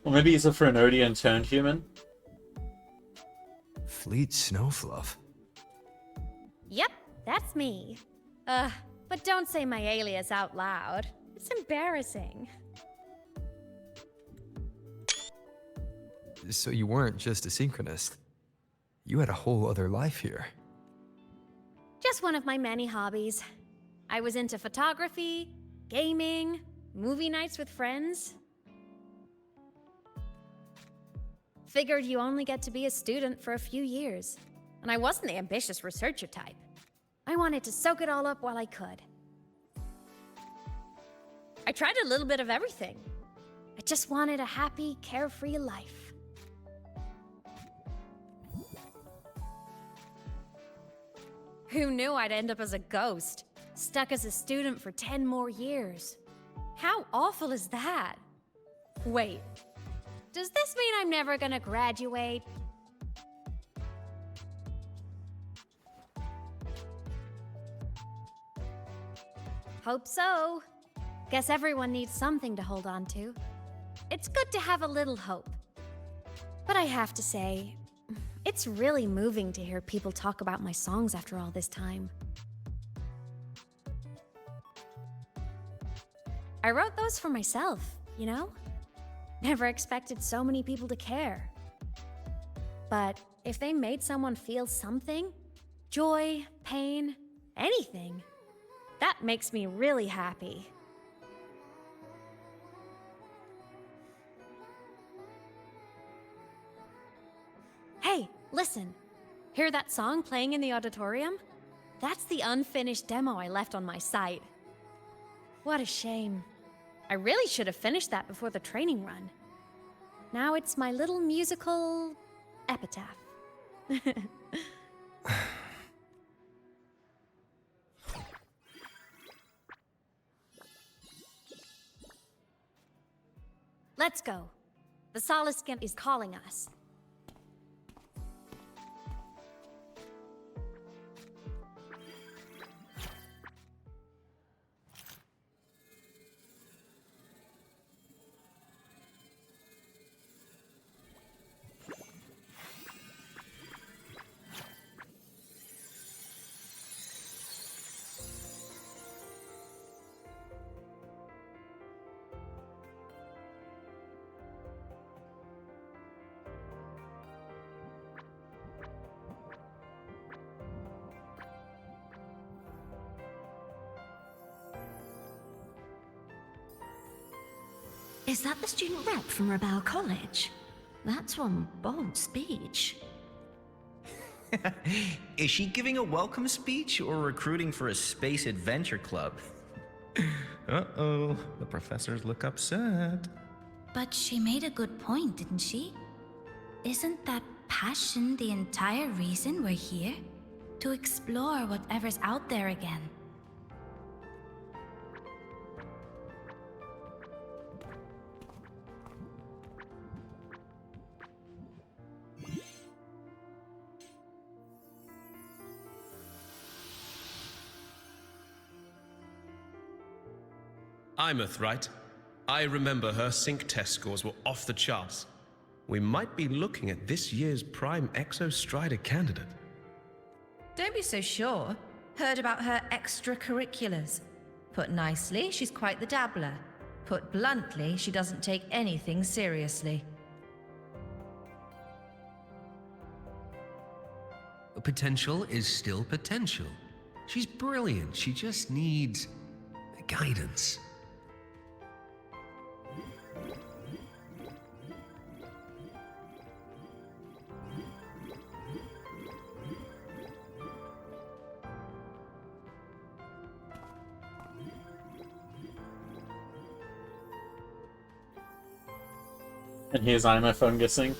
Or maybe he's a Frenodian turned human. Fleet Snowfluff. Yep, that's me. But don't say my alias out loud. It's embarrassing. So you weren't just a synchronist. You had a whole other life here. Just one of my many hobbies. I was into photography, gaming, movie nights with friends. Figured you only get to be a student for a few years. And I wasn't the ambitious researcher type. I wanted to soak it all up while I could. I tried a little bit of everything. I just wanted a happy, carefree life. Who knew I'd end up as a ghost, stuck as a student for 10 more years? How awful is that? Wait, does this mean I'm never gonna graduate? Hope so. Guess everyone needs something to hold on to. It's good to have a little hope. But I have to say, it's really moving to hear people talk about my songs after all this time. I wrote those for myself, you know? Never expected so many people to care. But if they made someone feel something, joy, pain, anything, that makes me really happy. Hey, listen. Hear that song playing in the auditorium? That's the unfinished demo I left on my site. What a shame. I really should have finished that before the training run. Now it's my little musical epitaph. Let's go. The Solace Skimp is calling us. Is that the student rep from Rebel College? That's one bold speech. Is she giving a welcome speech or recruiting for a space adventure club? Uh-oh, the professors look upset. But she made a good point, didn't she? Isn't that passion the entire reason we're here? To explore whatever's out there again. Imeth, right? I remember her sync test scores were off the charts. We might be looking at this year's prime Exo Strider candidate. Don't be so sure. Heard about her extracurriculars. Put nicely, she's quite the dabbler. Put bluntly, she doesn't take anything seriously. Potential is still potential. She's brilliant. She just needs guidance. And here's iMaphone guessing.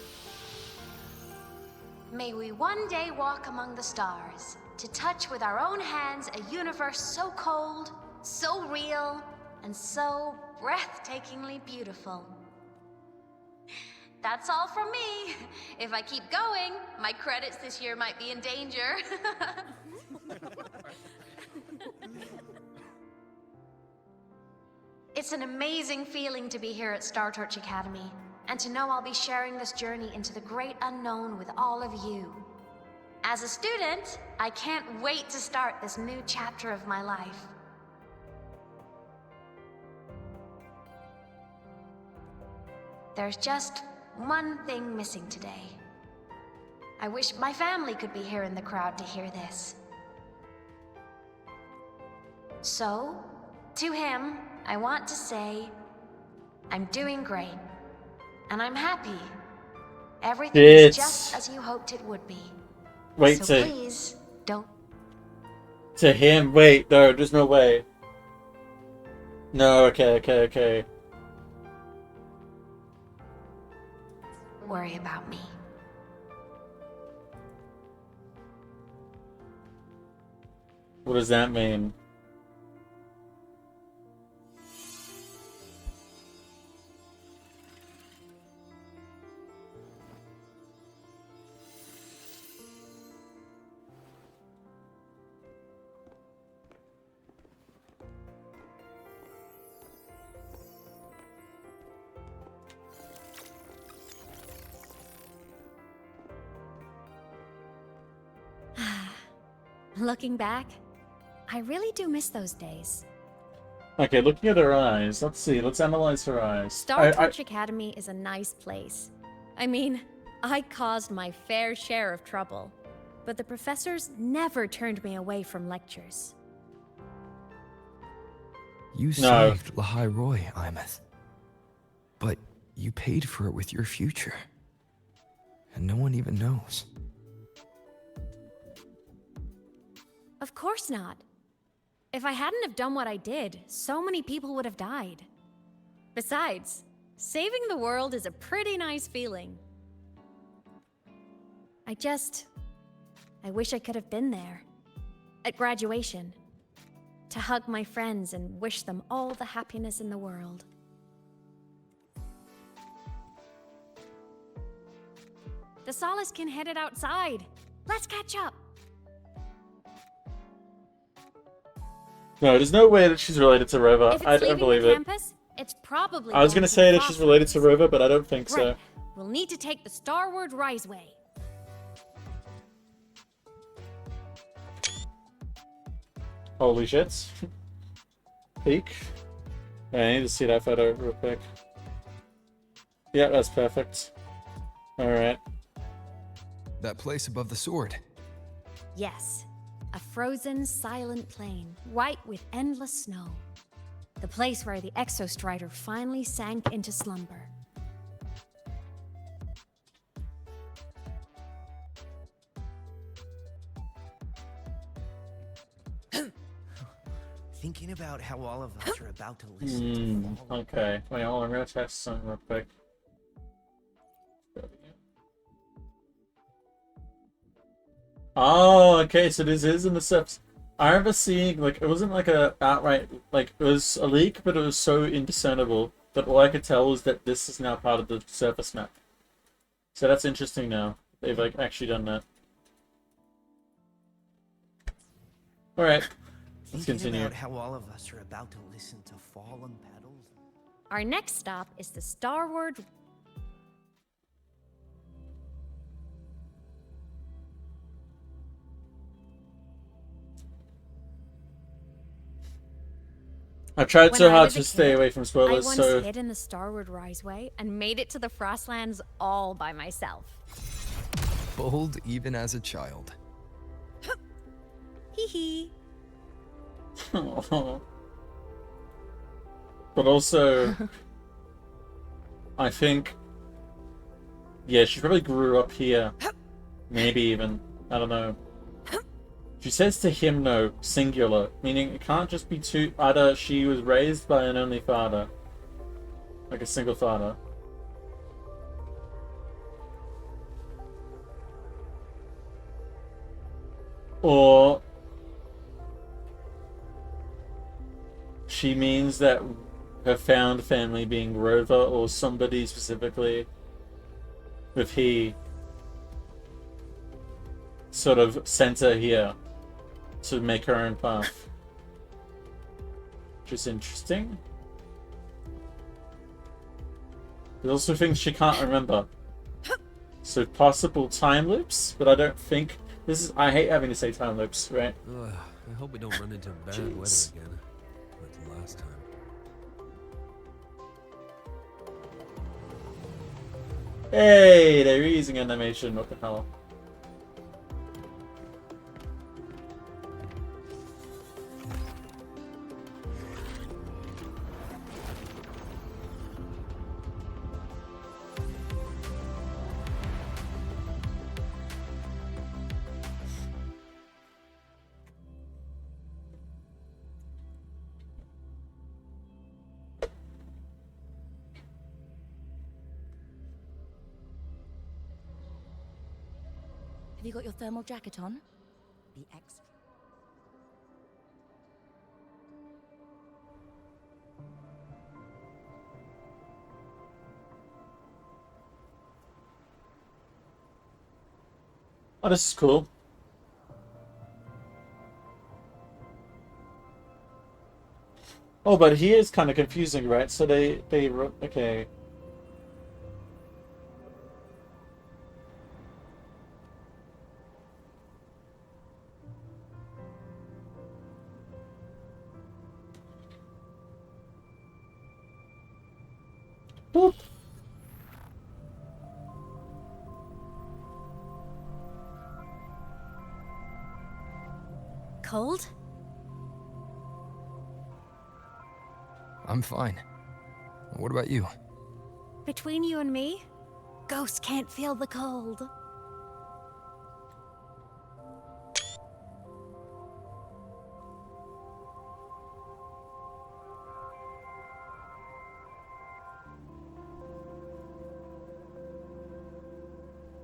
May we one day walk among the stars, to touch with our own hands a universe so cold, so real, and so breathtakingly beautiful. That's all from me. If I keep going, my credits this year might be in danger. It's an amazing feeling to be here at Star Torch Academy, and to know I'll be sharing this journey into the great unknown with all of you. As a student, I can't wait to start this new chapter of my life. There's just one thing missing today. I wish my family could be here in the crowd to hear this. So, to him, I want to say, I'm doing great. And I'm happy. Everything is just as you hoped it would be. Wait, so please, don't... To him? Wait, no, there's no way. No, okay. Worry about me. What does that mean? Looking back, I really do miss those days. Okay, looking at her eyes. Let's see. Let's analyze her eyes. Star Torch Academy is a nice place. I mean, I caused my fair share of trouble, but the professors never turned me away from lectures. You saved Lahai Roy, Imeth. But you paid for it with your future. And no one even knows. Of course not. If I hadn't have done what I did, so many people would have died. Besides, saving the world is a pretty nice feeling. I wish I could have been there. At graduation. To hug my friends and wish them all the happiness in the world. The Solace can headed outside. Let's catch up. No, there's no way that she's related to Rover. If it's I don't believe it. Campus, it's probably I was going gonna say that she's related to Rover, but I don't think right. so. We'll need to take the Starward Riseway. Holy shit. Peek. I need to see that photo real quick. Yeah, that's perfect. Alright. That place above the sword. Yes. A frozen, silent plain, white with endless snow. The place where the Exostrider finally sank into slumber. Thinking about how all of us are about to listen to okay. Wait, hold on. I'm gonna test something real quick. Oh, okay, so this is in the steps. I remember seeing, like, it wasn't like a outright, like, it was a leak, but it was so indiscernible that all I could tell was that this is now part of the surface map. So that's interesting now. They've, like, actually done that. Alright, let's continue. About how all of us are about to listen to fallen petals. Our next stop is the Starward. I tried When so I hard was to a stay kid, away from I spoilers, once so hid in the Starward Riseway and made it to the Frostlands all by myself. Bold even as a child. Hee hee. but also, I think, yeah, she probably grew up here. Maybe even, I don't know. She says to him, no, singular, meaning it can't just be two. Either she was raised by an only father, like a single father. Or she means that her found family, being Rover or somebody specifically with he, sort of sent her here to make her own path. Which is interesting. There's also things she can't remember. So possible time loops, but I don't think this is. I hate having to say time loops, right? Ugh, I hope we don't run into bad weather again, like the last time. Hey, they're using animation. What the hell? Have you got your thermal jacket on? The X. Oh, this is cool. Oh, but he is kind of confusing, right? So they wrote, okay. Boop. Cold? I'm fine. What about you? Between you and me, ghosts can't feel the cold.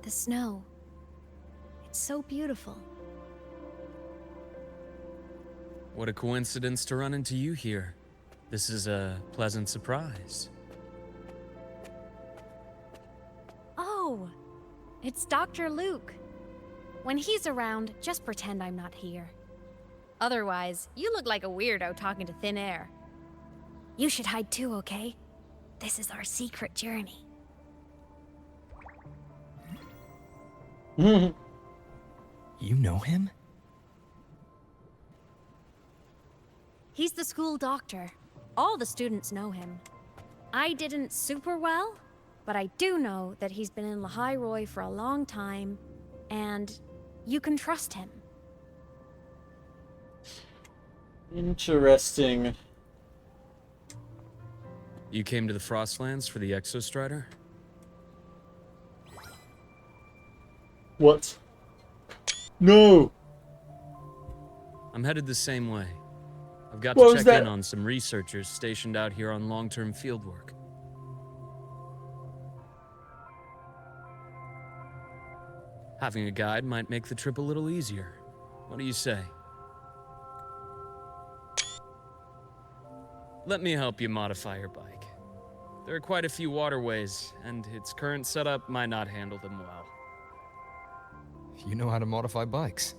The snow. It's so beautiful. What a coincidence to run into you here. This is a pleasant surprise. Oh, it's Dr. Luke. When he's around, just pretend I'm not here. Otherwise, you look like a weirdo talking to thin air. You should hide too, okay? This is our secret journey. You know him? He's the school doctor. All the students know him. I didn't super well, but I do know that he's been in Lehigh Roy for a long time, and you can trust him. Interesting. You came to the Frostlands for the Exostrider? What? No! I'm headed the same way. I've got What to was check that? in on some researchers stationed out here on long-term fieldwork. Having a guide might make the trip a little easier. What do you say? Let me help you modify your bike. There are quite a few waterways, and its current setup might not handle them well. You know how to modify bikes.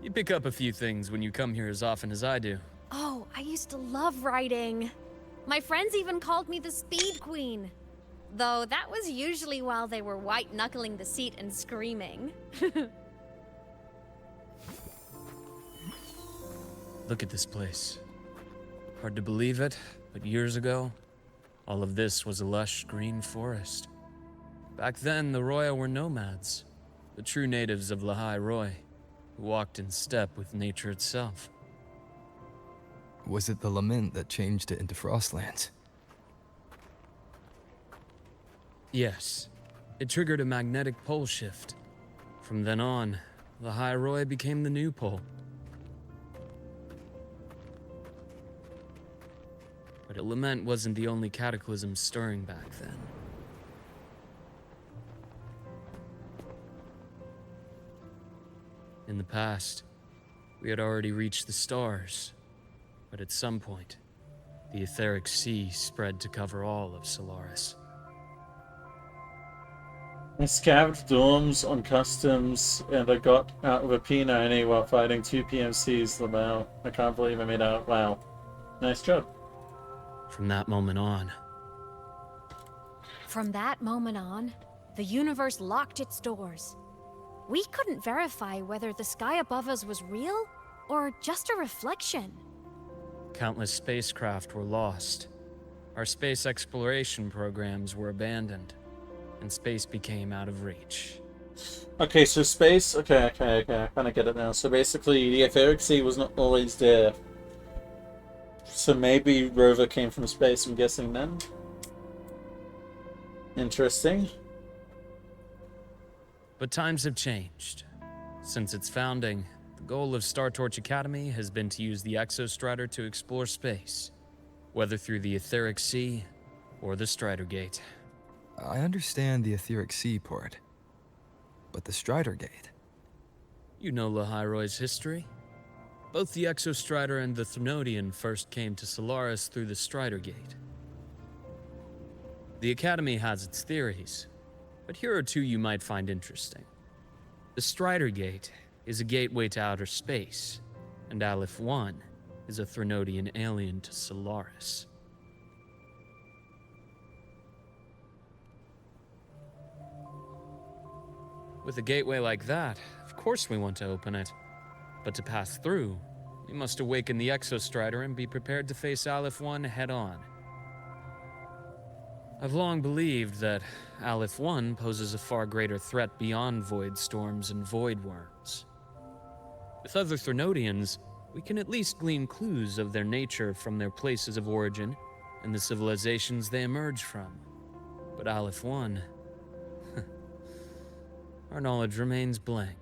You pick up a few things when you come here as often as I do. Oh, I used to love riding. My friends even called me the Speed Queen. Though that was usually while they were white-knuckling the seat and screaming. Look at this place. Hard to believe it, but years ago, all of this was a lush green forest. Back then, the Roya were nomads, the true natives of Lahai Roy, who walked in step with nature itself. Was it the lament that changed it into Frostlands? Yes, it triggered a magnetic pole shift. From then on, Lahai Roy became the new pole. But a lament wasn't the only cataclysm stirring back then. In the past, we had already reached the stars, but at some point, the etheric sea spread to cover all of Solaris. I scavenged dorms on customs, and I got out of a P90 while fighting 2 PMCs, Lamau. I can't believe I made out. Wow. Nice job. From that moment on, the universe locked its doors. We couldn't verify whether the sky above us was real or just a reflection. countless spacecraft were lost. Our space exploration programs were abandoned, and space became out of reach. Okay, so space... Okay, I kind of get it now. So basically, the etheric sea was not always there. So maybe rover came from space, I'm guessing then. Interesting. But times have changed. Since its founding, the goal of Star Torch Academy has been to use the Exostrider to explore space, whether through the etheric sea or the Strider Gate. I understand the etheric sea part, but the Strider Gate? You know Lahai Roy's history? Both the Exostrider and the Thrunodian first came to Solaris through the Strider Gate. The Academy has its theories, but here are two you might find interesting. The Strider Gate is a gateway to outer space, and Aleph 1 is a Thrunodian alien to Solaris. With a gateway like that, of course we want to open it. But to pass through, we must awaken the Exostrider and be prepared to face Aleph 1 head-on. I've long believed that Aleph 1 poses a far greater threat beyond void storms and void worms. With other Thrunodians, we can at least glean clues of their nature from their places of origin and the civilizations they emerge from. But Aleph 1... our knowledge remains blank.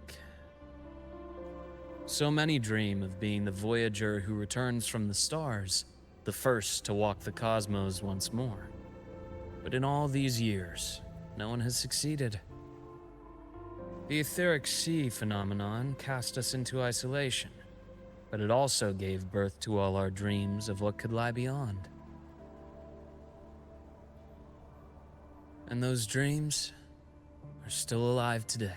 So many dream of being the Voyager who returns from the stars, the first to walk the cosmos once more. But in all these years, no one has succeeded. The etheric sea phenomenon cast us into isolation, but it also gave birth to all our dreams of what could lie beyond. And those dreams are still alive today.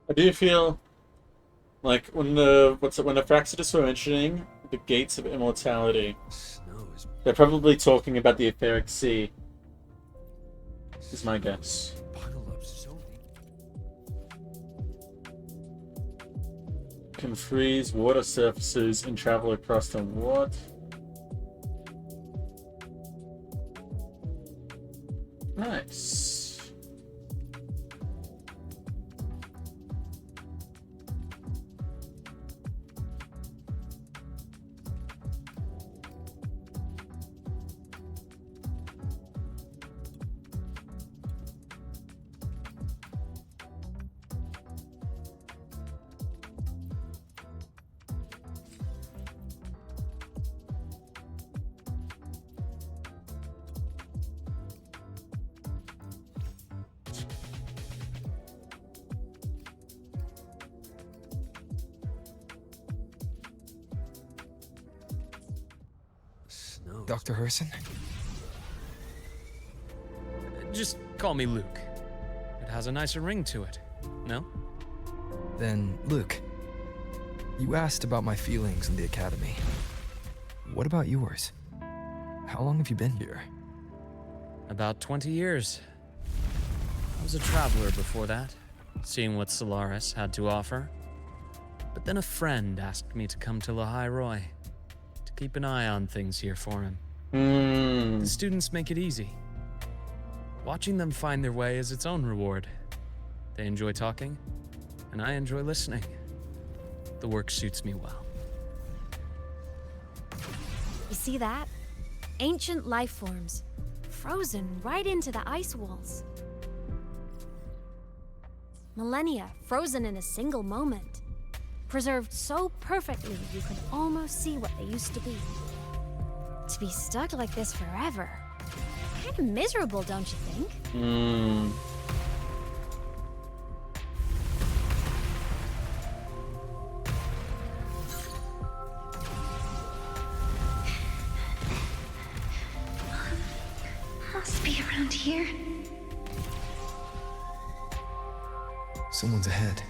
I do feel like when the Fraxidus were mentioning the gates of immortality, they're probably talking about the etheric sea. Is my guess. Can freeze water surfaces and travel across them. What? Nice. Dr. Herson? Just call me Luke. It has a nicer ring to it, no? Then, Luke, You asked about my feelings in the academy. What about yours? How long have you been here? About 20 years. I was a traveler before that, seeing what Solaris had to offer. But then a friend asked me to come to Lahai Roy, to keep an eye on things here for him. The students make it easy. Watching them find their way is its own reward. They enjoy talking, and I enjoy listening. The work suits me well. You see that? Ancient life forms, frozen right into the ice walls. Millennia frozen in a single moment. Preserved so perfectly you could almost see what they used to be. To be stuck like this forever. Kinda miserable, don't you think? Must be around here. Someone's ahead.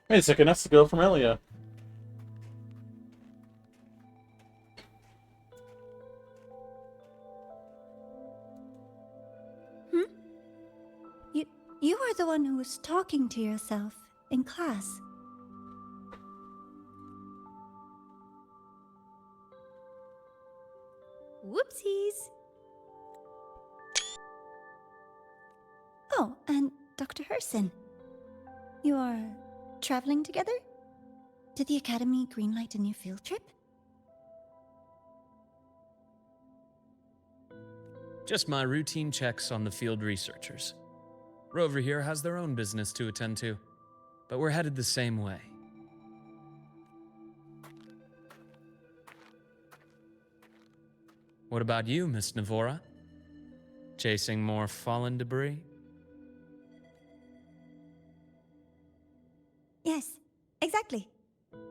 Wait a second, that's the girl from earlier. You are the one who was talking to yourself in class. Whoopsies. Oh, and Dr. Herson. You are traveling together? Did the Academy greenlight a new field trip? Just my routine checks on the field researchers. Rover here has their own business to attend to, but we're headed the same way. What about you, Miss Navora? Chasing more fallen debris? Yes, exactly.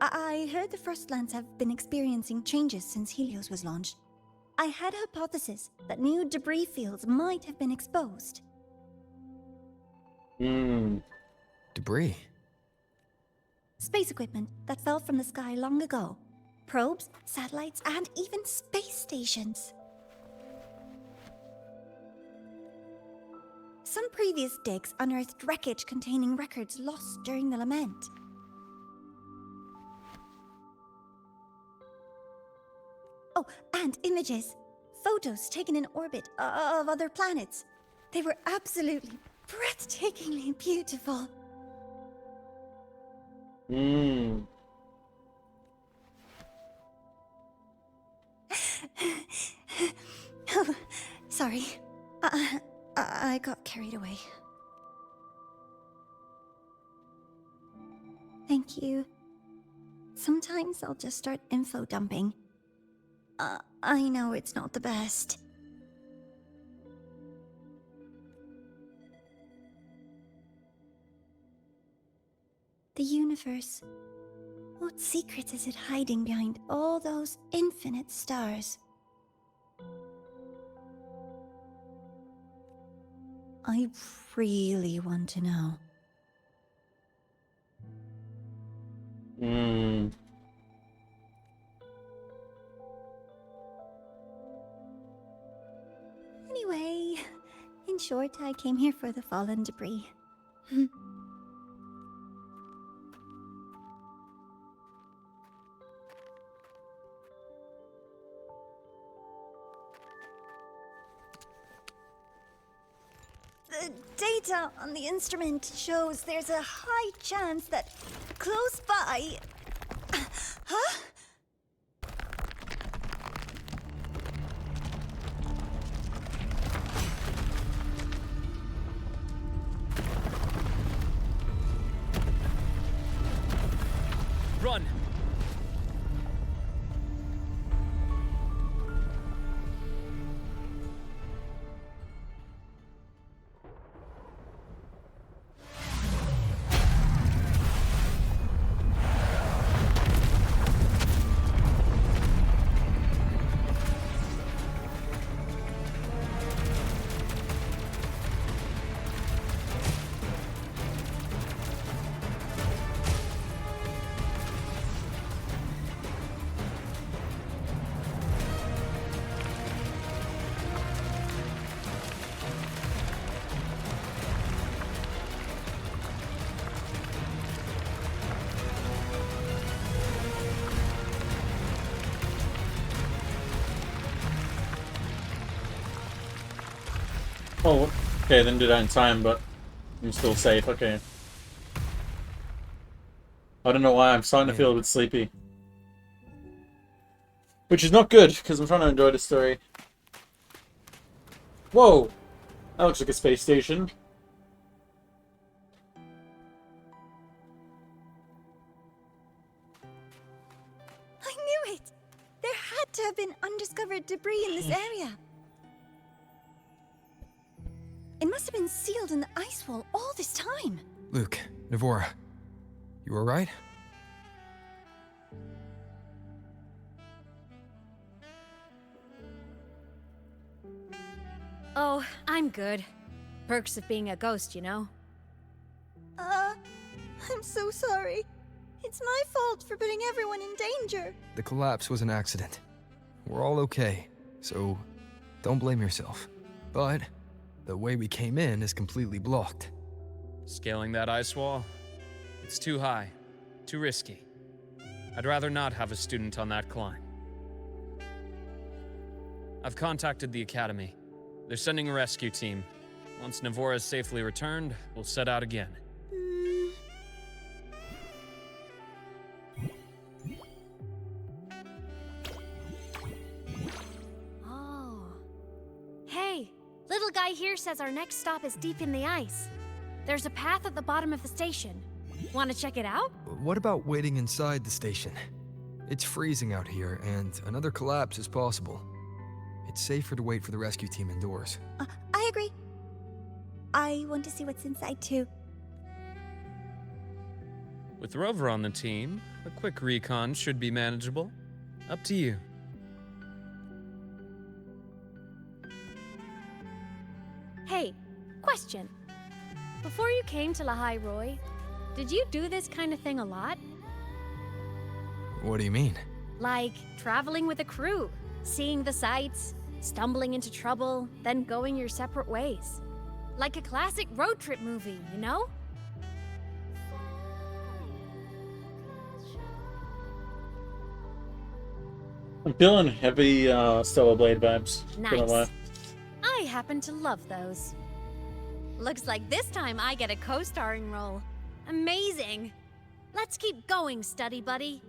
I heard the Frostlands have been experiencing changes since Helios was launched. I had a hypothesis that new debris fields might have been exposed. Debris? Space equipment that fell from the sky long ago. Probes, satellites, and even space stations. Some previous digs unearthed wreckage containing records lost during the lament. Oh, and images. Photos taken in orbit of other planets. They were absolutely breathtakingly beautiful. Oh, sorry. I got carried away. Thank you. Sometimes I'll just start info dumping. I know it's not the best. The universe. What secrets is it hiding behind all those infinite stars? I really want to know. Anyway, in short, I came here for the fallen debris. The data on the instrument shows there's a high chance that close by... Huh? Run! Oh, okay, I didn't do that in time, but I'm still safe. Okay. I don't know why, I'm starting to feel a bit sleepy. Which is not good, because I'm trying to enjoy the story. Whoa! That looks like a space station. I knew it! There had to have been undiscovered debris in this area. It must have been sealed in the ice wall all this time. Luke, Navora, you alright? Oh, I'm good. Perks of being a ghost, you know? I'm so sorry. It's my fault for putting everyone in danger. The collapse was an accident. We're all okay, so don't blame yourself. But the way we came in is completely blocked. Scaling that ice wall? It's too high. Too risky. I'd rather not have a student on that climb. I've contacted the Academy. They're sending a rescue team. Once Navora is safely returned, we'll set out again. Oh. Hey, little guy here says our next stop is deep in the ice. There's a path at the bottom of the station. Want to check it out? What about waiting inside the station? It's freezing out here, and another collapse is possible. It's safer to wait for the rescue team indoors. I agree. I want to see what's inside too. With Rover on the team, a quick recon should be manageable. Up to you. Hey, question. Before you came to Lahai Roy, did you do this kind of thing a lot? What do you mean? Like traveling with a crew, seeing the sights, stumbling into trouble, then going your separate ways. Like a classic road trip movie, you know? I'm feeling heavy Stellar Blade vibes. Gonna lie. Nice. I happen to love those. Looks like this time I get a co-starring role. Amazing! Let's keep going, study buddy.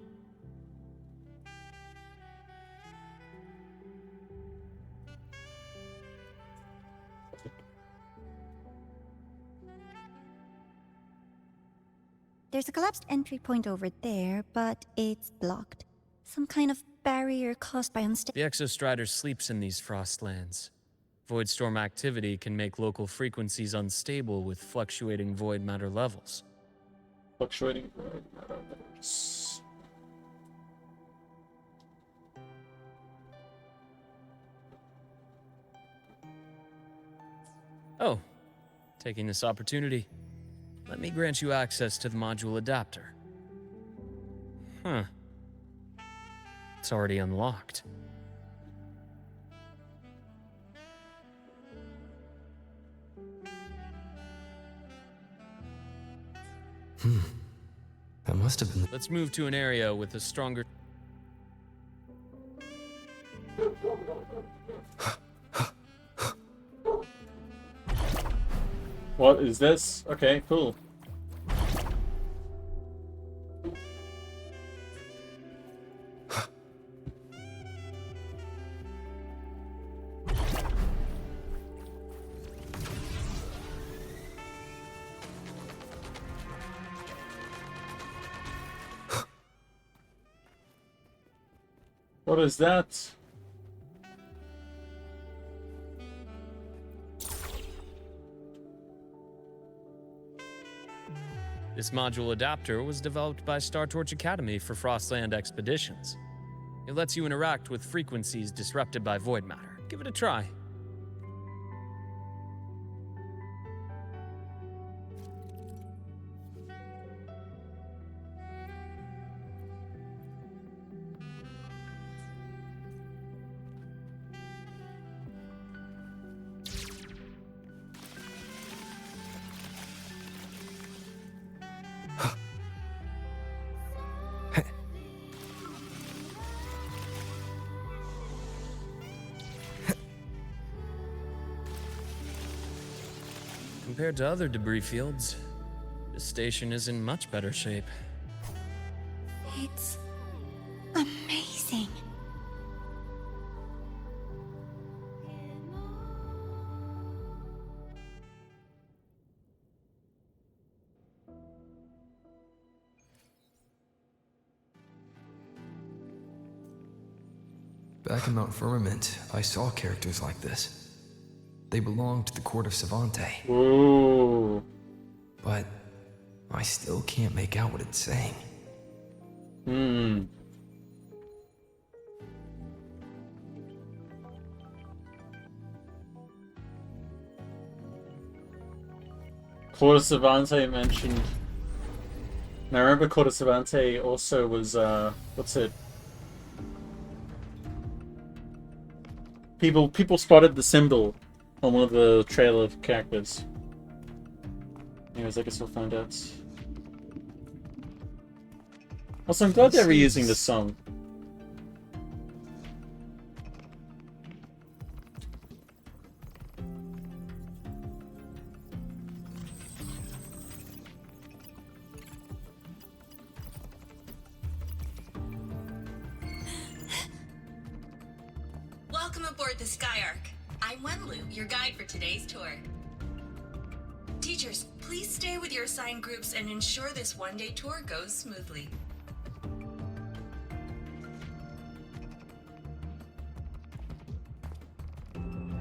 There's a collapsed entry point over there, but it's blocked. Some kind of barrier caused by unstable. The Exostrider sleeps in these frostlands. Void storm activity can make local frequencies unstable with fluctuating void matter levels. Fluctuating void matter levels. Oh, taking this opportunity, let me grant you access to the module adapter. Huh. It's already unlocked. That must have been... Let's move to an area with a stronger... What is this? Okay, cool. What is that? This module adapter was developed by Star Torch Academy for Frostland expeditions. It lets you interact with frequencies disrupted by void matter. Give it a try. compared to other debris fields, this station is in much better shape. It's amazing. Back in Mount Firmament, I saw characters like this. They belonged to the court of Savante. Ooh. But I still can't make out what it's saying. Court of Savante mentioned. Now I remember Court of Savante also was what's it? People spotted the symbol on one of the trailer characters. Anyways, I guess we'll find out. Also, I'm glad they're reusing this song. Welcome aboard the Skyark. I'm Wenlu, your guide for today's tour. Teachers, please stay with your assigned groups and ensure this one-day tour goes smoothly.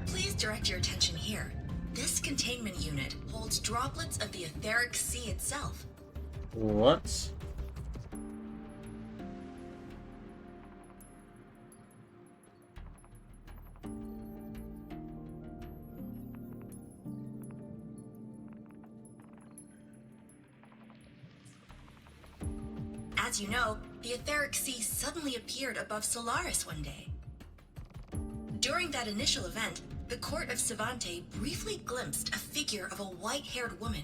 Please direct your attention here. This containment unit holds droplets of the etheric sea itself. What? As you know, the etheric sea suddenly appeared above Solaris one day. During that initial event, the court of Savante briefly glimpsed a figure of a white-haired woman.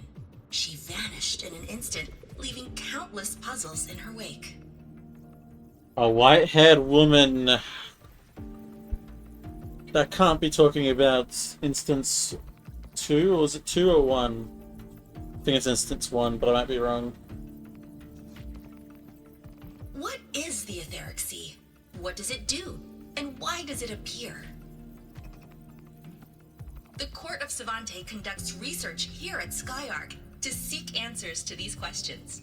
She vanished in an instant, leaving countless puzzles in her wake. A white-haired woman. That can't be talking about instance 2, or is it 2 or 1? I think it's instance 1, but I might be wrong. What is the etheric sea? What does it do? And why does it appear? The Court of Savante conducts research here at Skyark to seek answers to these questions.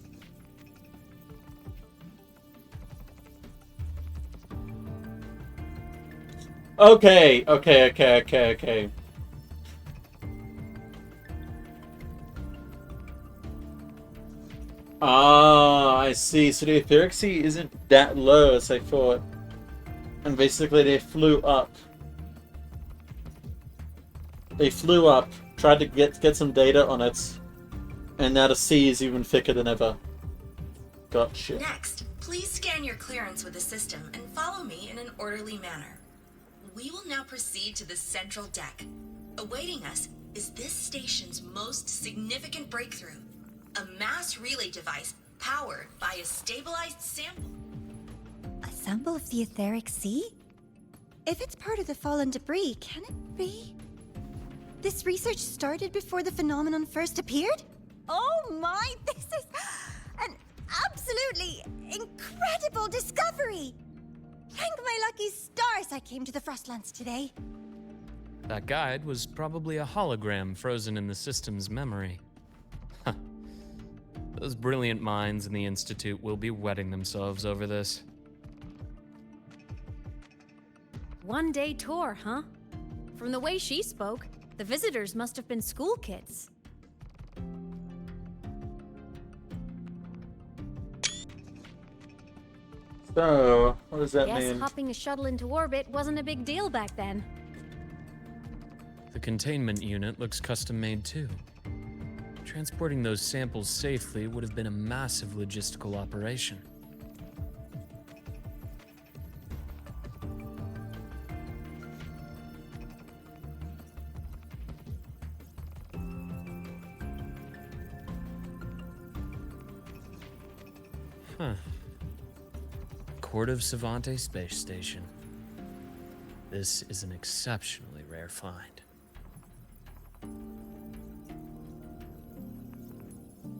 Okay. Ah, I see. So the etheric sea isn't that low as I thought. And basically they flew up. They flew up, tried to get some data on it, and now the sea is even thicker than ever. Gotcha. Next, please scan your clearance with the system and follow me in an orderly manner. We will now proceed to the central deck. Awaiting us is this station's most significant breakthrough. A mass relay device powered by a stabilized sample. A sample of the etheric sea? If it's part of the fallen debris, can it be? This research started before the phenomenon first appeared? Oh my, this is an absolutely incredible discovery! Thank my lucky stars I came to the Frostlands today. That guide was probably a hologram frozen in the system's memory. Huh. Those brilliant minds in the Institute will be wetting themselves over this. One-day tour, huh? From the way she spoke, the visitors must have been school kids. So, what does that Guess mean? hopping a shuttle into orbit wasn't a big deal back then. The containment unit looks custom-made too. Transporting those samples safely would have been a massive logistical operation. Huh. Court of Savante Space Station. This is an exceptionally rare find.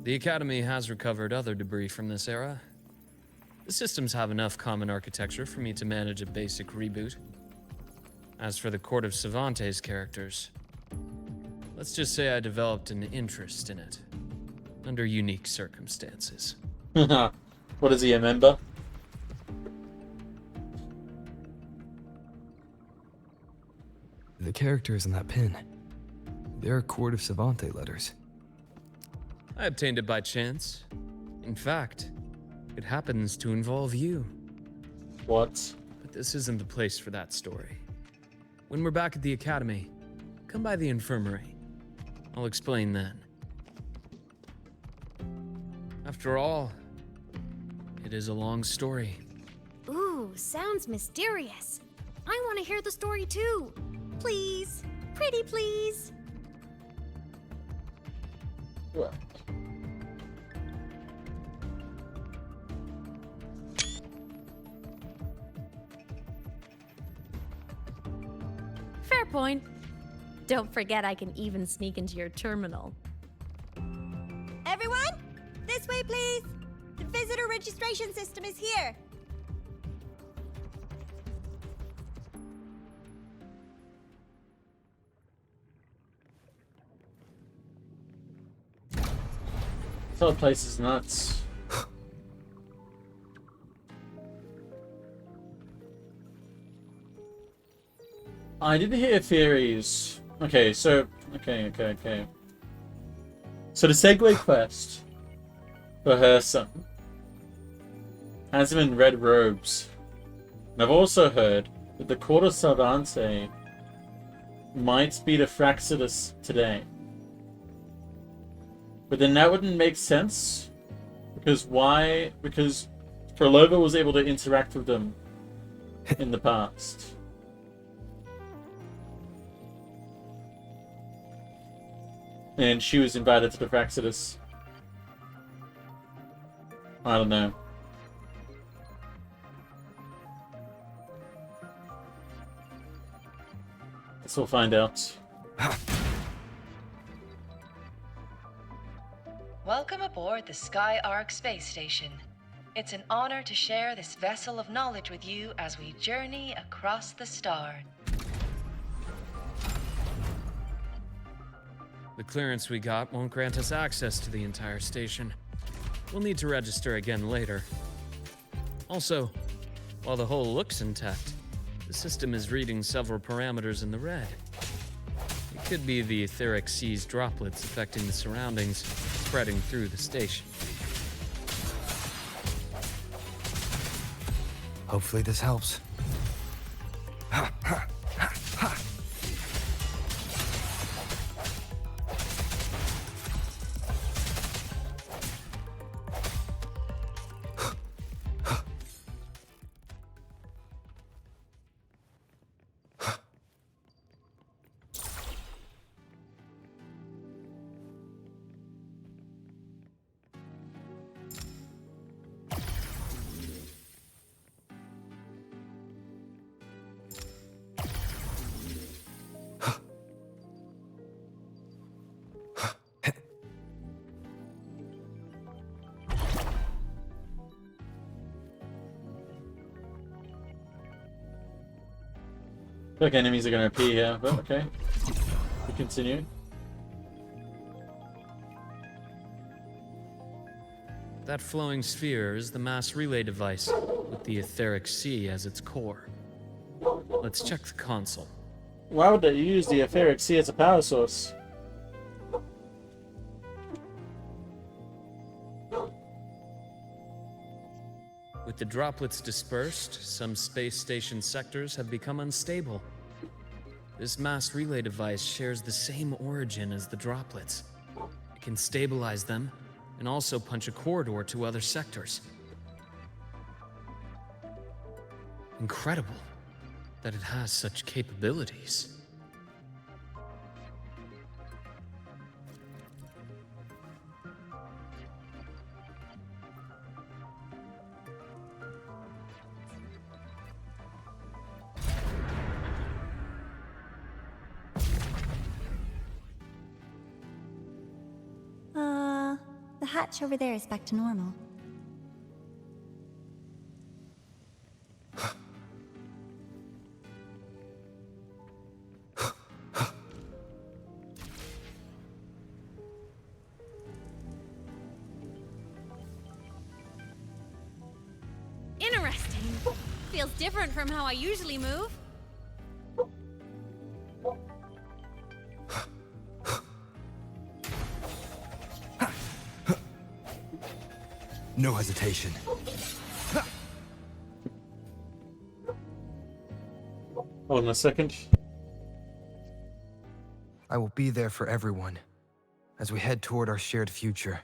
The Academy has recovered other debris from this era. The systems have enough common architecture for me to manage a basic reboot. As for the Court of Cervantes characters, let's just say I developed an interest in it, under unique circumstances. What is he, a member? The characters in that pin, they're Court of Cervantes letters. I obtained it by chance. In fact, it happens to involve you. What? But this isn't the place for that story. When we're back at the Academy, come by the infirmary. I'll explain then. After all, it is a long story. Ooh, sounds mysterious. I want to hear the story too. Please. Pretty please. What? Fair point. Don't forget I can even sneak into your terminal. Everyone, this way, please. The visitor registration system is here. This whole place is nuts. I did hear theories. Okay. So the Segway quest for her son has him in red robes. And I've also heard that the Court of Cervantes might be the Fraxidus today. But then that wouldn't make sense. Because why? Because Prolova was able to interact with them in the past. And she was invited to the Fraxidus. I don't know. Guess we'll find out. Welcome aboard the Sky Ark space station. It's an honor to share this vessel of knowledge with you as we journey across the star. The clearance we got won't grant us access to the entire station. We'll need to register again later. Also, while the hull looks intact, the system is reading several parameters in the red. It could be the etheric sea's droplets affecting the surroundings, spreading through the station. Hopefully this helps. Like enemies are going to appear here, but okay. We continue. That flowing sphere is the mass relay device, with the etheric sea as its core. Let's check the console. Why would they use the etheric sea as a power source? With the droplets dispersed, some space station sectors have become unstable. This mass relay device shares the same origin as the droplets. It can stabilize them, and also punch a corridor to other sectors. Incredible that it has such capabilities. The hatch over there is back to normal. Interesting. Feels different from how I usually move. No hesitation. Hold on a second. I will be there for everyone as we head toward our shared future,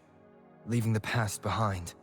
leaving the past behind.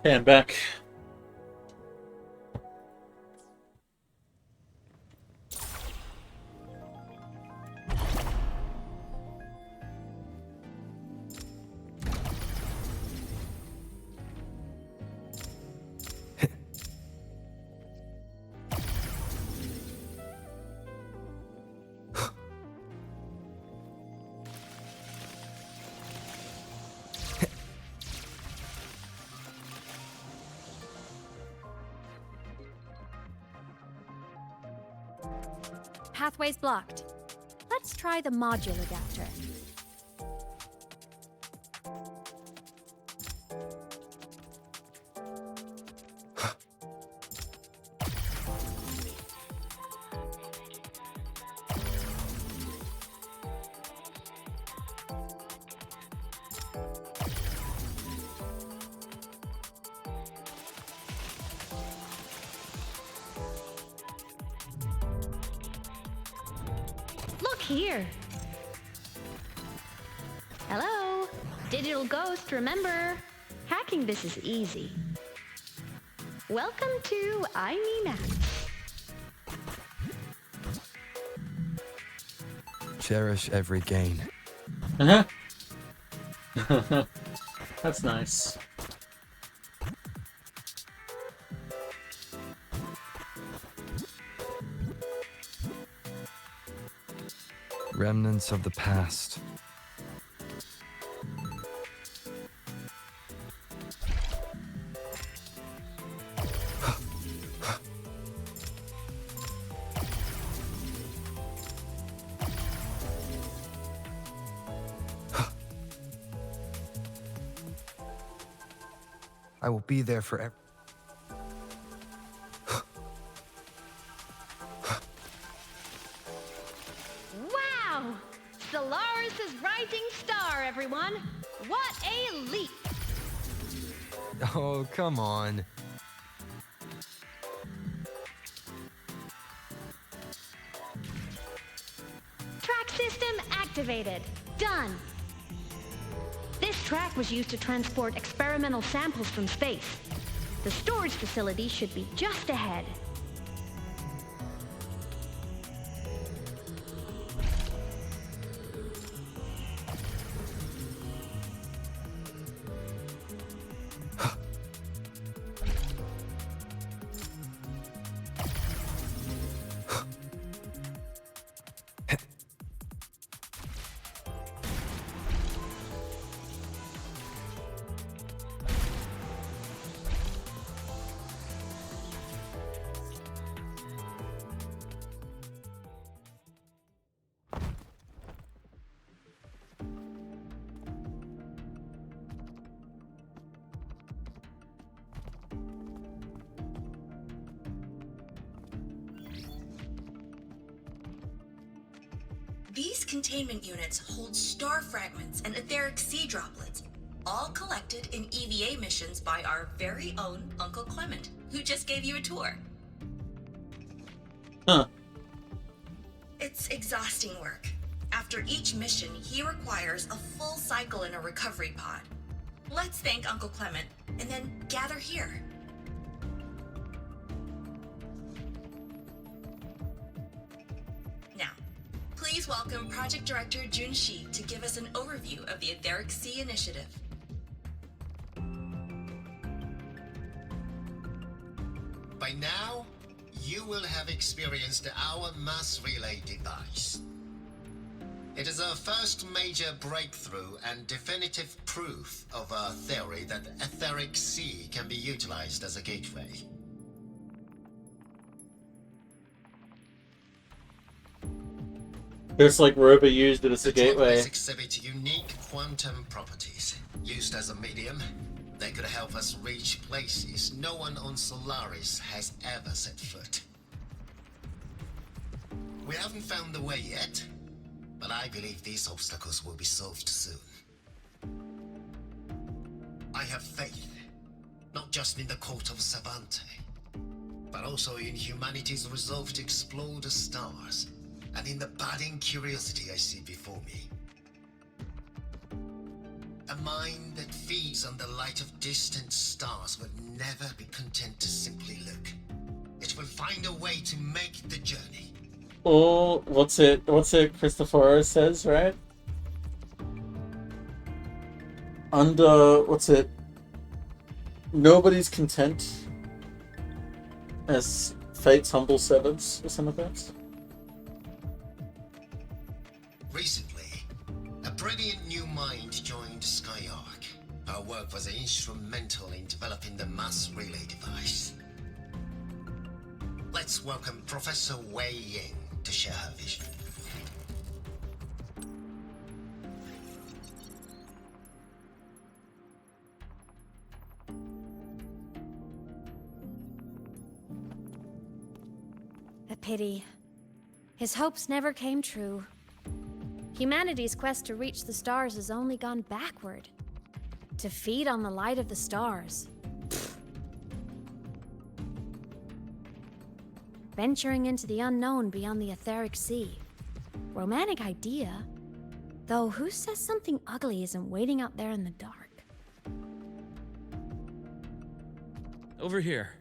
Okay, I'm back. Pathway's blocked. Let's try the module adapter. Here. Hello? Digital Ghost, remember? Hacking this is easy. Welcome to IME Cherish every gain. That's nice. Remnants of the past. I will be there forever. Wow! Solaris' rising star, everyone! What a leap! Oh, come on. Track system activated. Done. This track was used to transport experimental samples from space. The storage facility should be just ahead. These containment units hold star fragments and etheric sea droplets, all collected in EVA missions by our very own Uncle Clement, who just gave you a tour. Huh. It's exhausting work. After each mission, he requires a full cycle in a recovery pod. Let's thank Uncle Clement, and then gather here. Now, please welcome Project Director Junshi to give us an overview of the Etheric Sea Initiative. By now, you will have experienced our mass relay device. It is our first major breakthrough and definitive proof of our theory that the Etheric Sea can be utilized as a gateway. It's like Rover used it as a gateway. Device exhibit unique quantum properties. Used as a medium, they could help us reach places no one on Solaris has ever set foot. We haven't found the way yet, but I believe these obstacles will be solved soon. I have faith, not just in the Court of Savante, but also in humanity's resolve to explore the stars, and in the budding curiosity I see before me. A mind that feeds on the light of distant stars will never be content to simply look. It will find a way to make the journey. Oh, what's it Christopher says, right? Nobody's content as fate's humble servants, or something like that. Recently, a brilliant new mind joined Skyark. Her work was instrumental in developing the mass relay device. Let's welcome Professor Wei Ying to share her vision. A pity. His hopes never came true. Humanity's quest to reach the stars has only gone backward. To feed on the light of the stars. Venturing into the unknown beyond the Etheric Sea. Romantic idea. Though who says something ugly isn't waiting out there in the dark? Over here.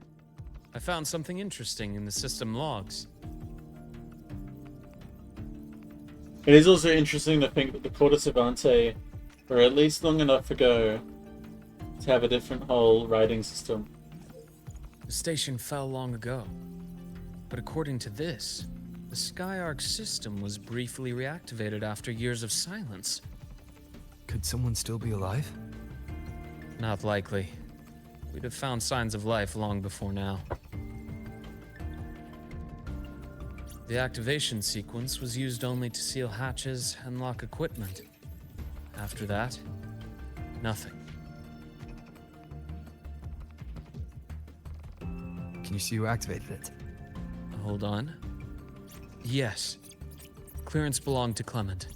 I found something interesting in the system logs. It is also interesting to think that the Court of Savante were at least long enough ago to have a different whole writing system. The station fell long ago. But according to this, the Skyark system was briefly reactivated after years of silence. Could someone still be alive? Not likely. We'd have found signs of life long before now. The activation sequence was used only to seal hatches and lock equipment. After that, nothing. Can you see who activated it? Hold on. Yes. Clearance belonged to Clement.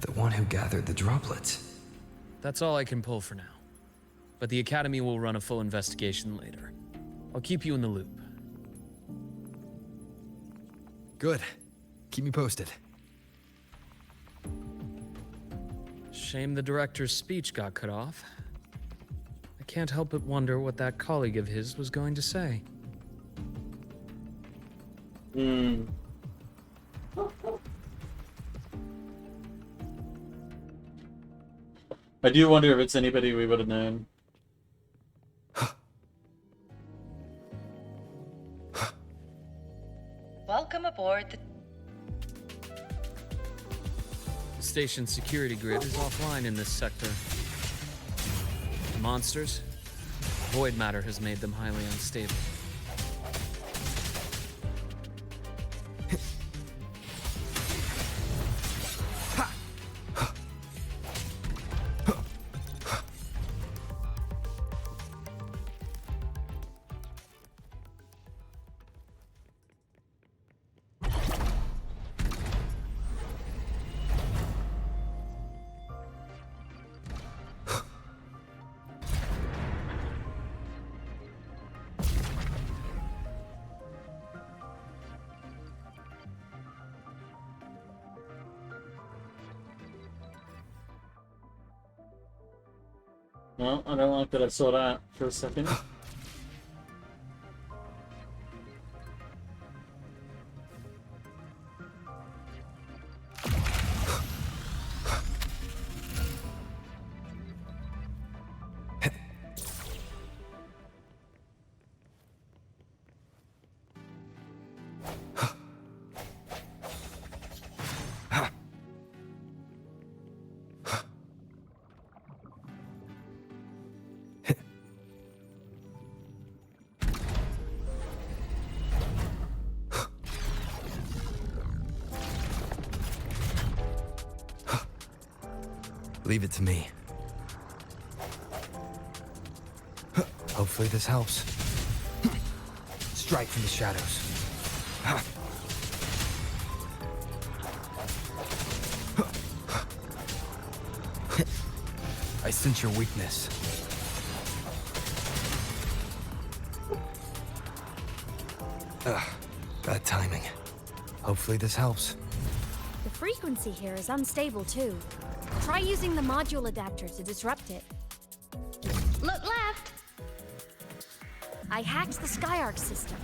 The one who gathered the droplets. That's all I can pull for now. But the Academy will run a full investigation later. I'll keep you in the loop. Good. Keep me posted. Shame the director's speech got cut off. I can't help but wonder what that colleague of his was going to say. I do wonder if it's anybody we would have known. Welcome aboard the... The station's security grid is offline in this sector. The monsters? Void matter has made them highly unstable. Well, I don't like that I saw that for a second. Leave it to me. Hopefully this helps. Strike from the shadows. I sense your weakness. Bad timing. Hopefully this helps. The frequency here is unstable too. Try using the module adapter to disrupt it. Look left! I hacked the Skyarc system.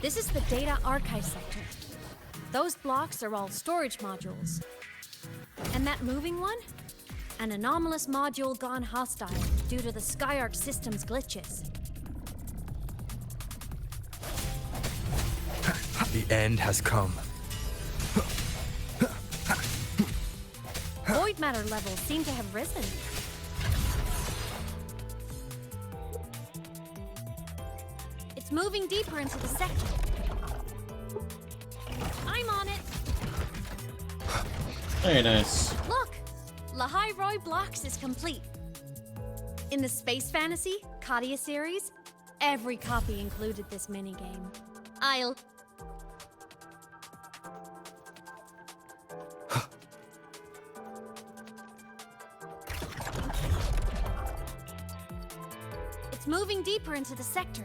This is the data archive sector. Those blocks are all storage modules. And that moving one? An anomalous module gone hostile due to the Skyarc system's glitches. The end has come. Void matter levels seem to have risen. It's moving deeper into the sector. I'm on it. Very nice. Look! Lahai Roy Blocks is complete. In the Space Fantasy Katia series, every copy included this minigame. I'll... It's moving deeper into the sector.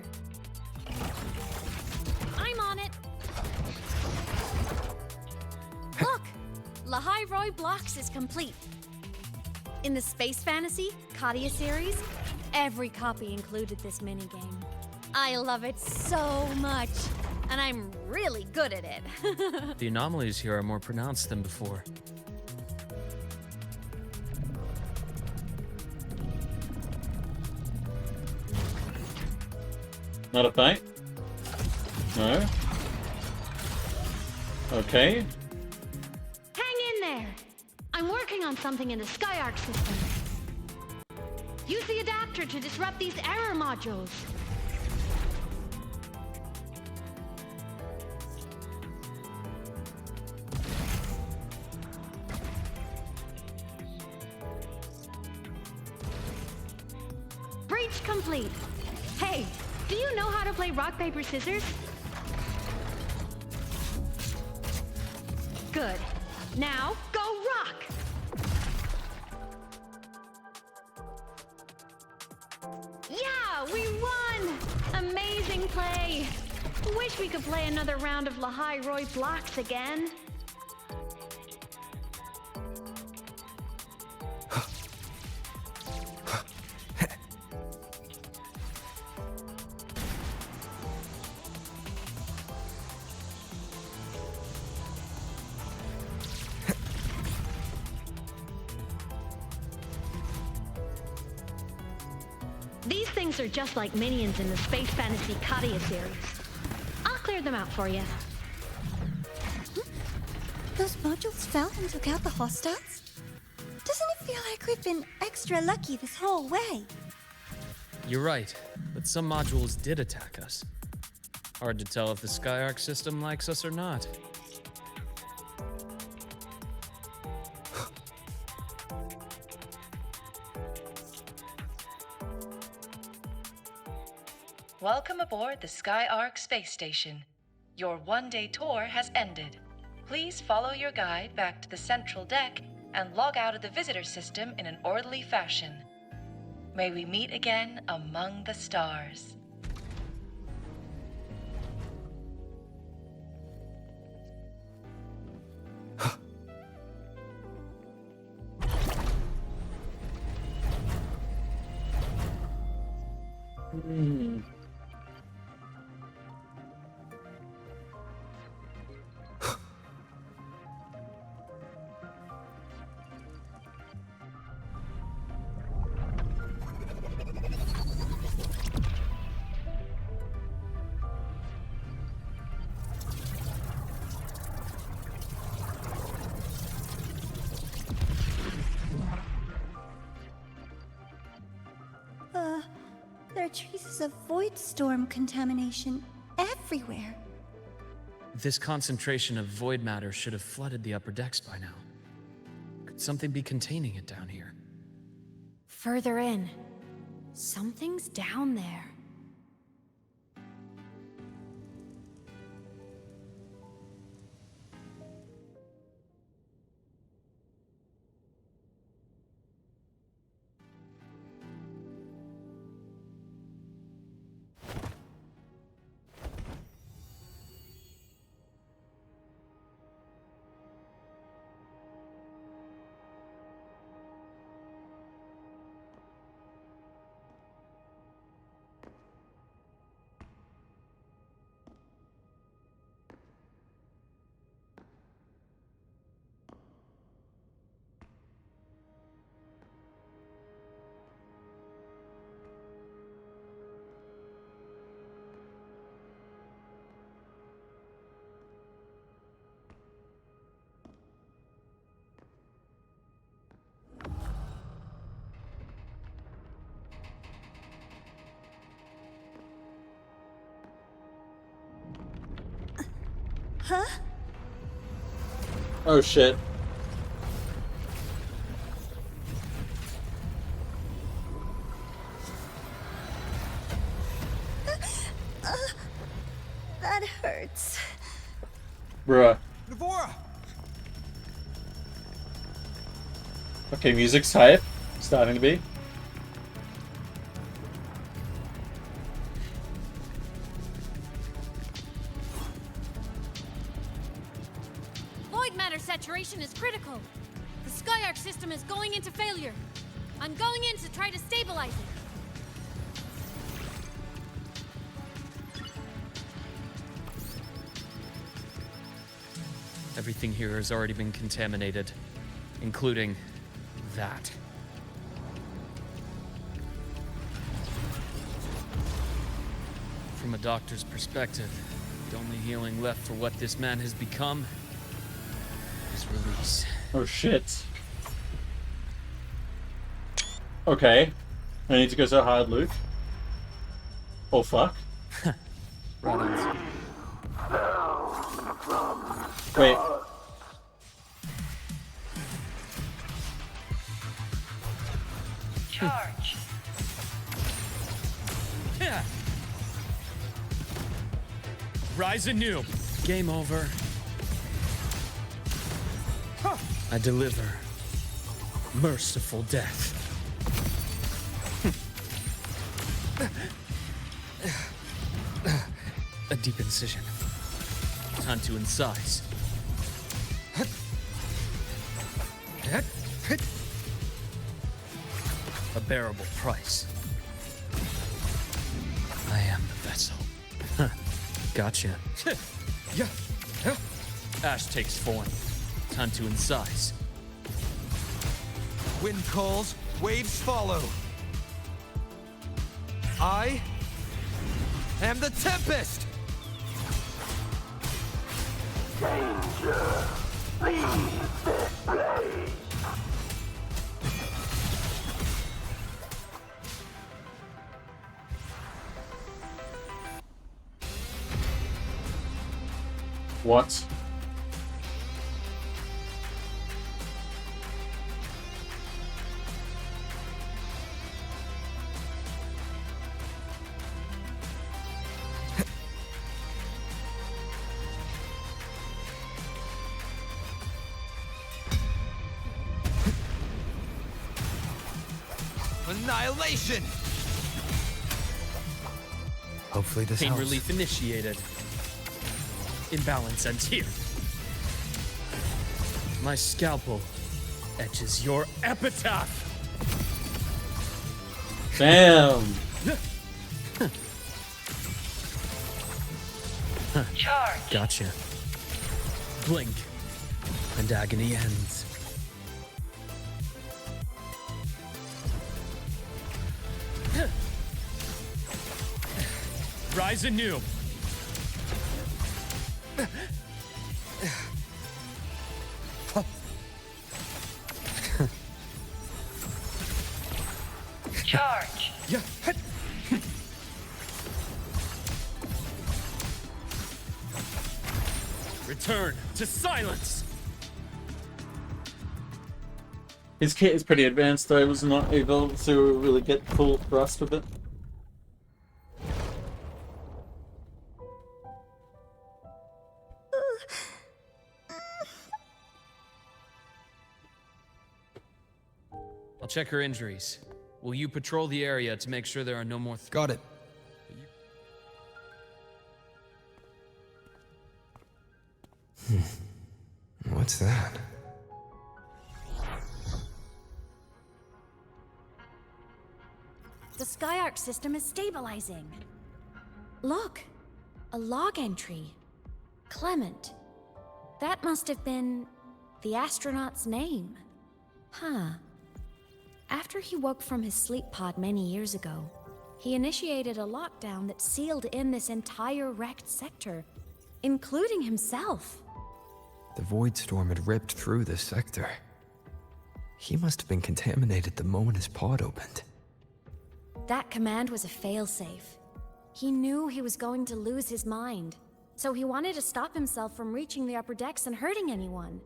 I'm on it. Look! Lahai Roy Blocks is complete. In the Space Fantasy Katia series, every copy included this minigame. I love it so much, and I'm really good at it. The anomalies here are more pronounced than before. Not a fight? No? Okay. Hang in there! I'm working on something in the Skyarc system. Use the adapter to disrupt these error modules. Breach complete. Hey, do you know how to play rock, paper, scissors? Good. Now, go rock! Yeah, we won! Amazing play! Wish we could play another round of Lahai Roy Blocks again. These things are just like minions in the Space Fantasy Katia series. I'll clear them out for you. Those modules fell and took out the hostiles? Doesn't it feel like we've been extra lucky this whole way? You're right, but some modules did attack us. Hard to tell if the Skyarc system likes us or not. Welcome aboard the Skyarc space station. Your one-day tour has ended. Please follow your guide back to the central deck and log out of the visitor system in an orderly fashion. May we meet again among the stars. There are traces of void storm contamination everywhere. This concentration of void matter should have flooded the upper decks by now. Could something be containing it down here? Further in. Something's down there. Huh? Oh shit. That hurts. Bruh. Navora! Okay, music's hype. Starting to be. Void matter saturation is critical. The Skyark system is going into failure. I'm going in to try to stabilize it. Everything here has already been contaminated, including that. From a doctor's perspective, the only healing left for what this man has become is release. Oh shit. Okay. I need to go so hard, Luke. Oh fuck. Right on. Wait. Charge. Yeah. Rise anew. Game over. I deliver merciful death. A deep incision. Time to incise. A bearable price. I am the vessel. Gotcha. Ash takes form. Time to incise. Wind calls, waves follow. I am the Tempest! Danger! Leave this place! What? Annihilation! Hopefully this Pain helps. relief initiated. Imbalance ends here. My scalpel etches your epitaph. Damn. Charge. Gotcha. Blink, and agony ends. Rise anew. Charge. Yeah. Return to silence. His kit is pretty advanced, though. I was not able to really get full thrust with it. I'll check her injuries. Will you patrol the area to make sure there are no more... Got it. What's that? The Skyark system is stabilizing. Look, a log entry. Clement. That must have been the astronaut's name. Huh. After he woke from his sleep pod many years ago, he initiated a lockdown that sealed in this entire wrecked sector, including himself. The void storm had ripped through this sector. He must have been contaminated the moment his pod opened. That command was a failsafe. He knew he was going to lose his mind, so he wanted to stop himself from reaching the upper decks and hurting anyone.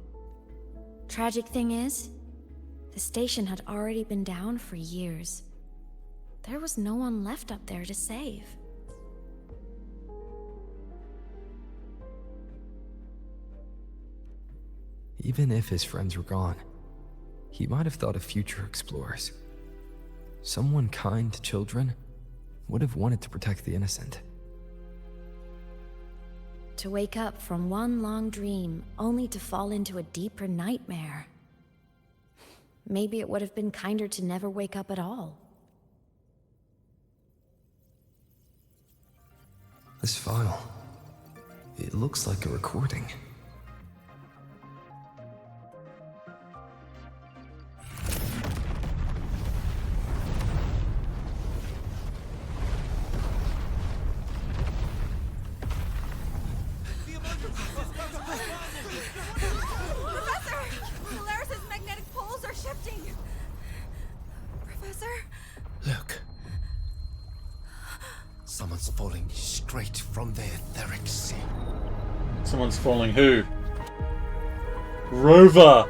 Tragic thing is, the station had already been down for years. There was no one left up there to save. Even if his friends were gone, he might have thought of future explorers. Someone kind to children would have wanted to protect the innocent. To wake up from one long dream, only to fall into a deeper nightmare. Maybe it would have been kinder to never wake up at all. This file, it looks like a recording. Professor! Solaris's magnetic poles are shifting! Professor? Look. Someone's falling straight from the etheric sea. Someone's falling who? Rover!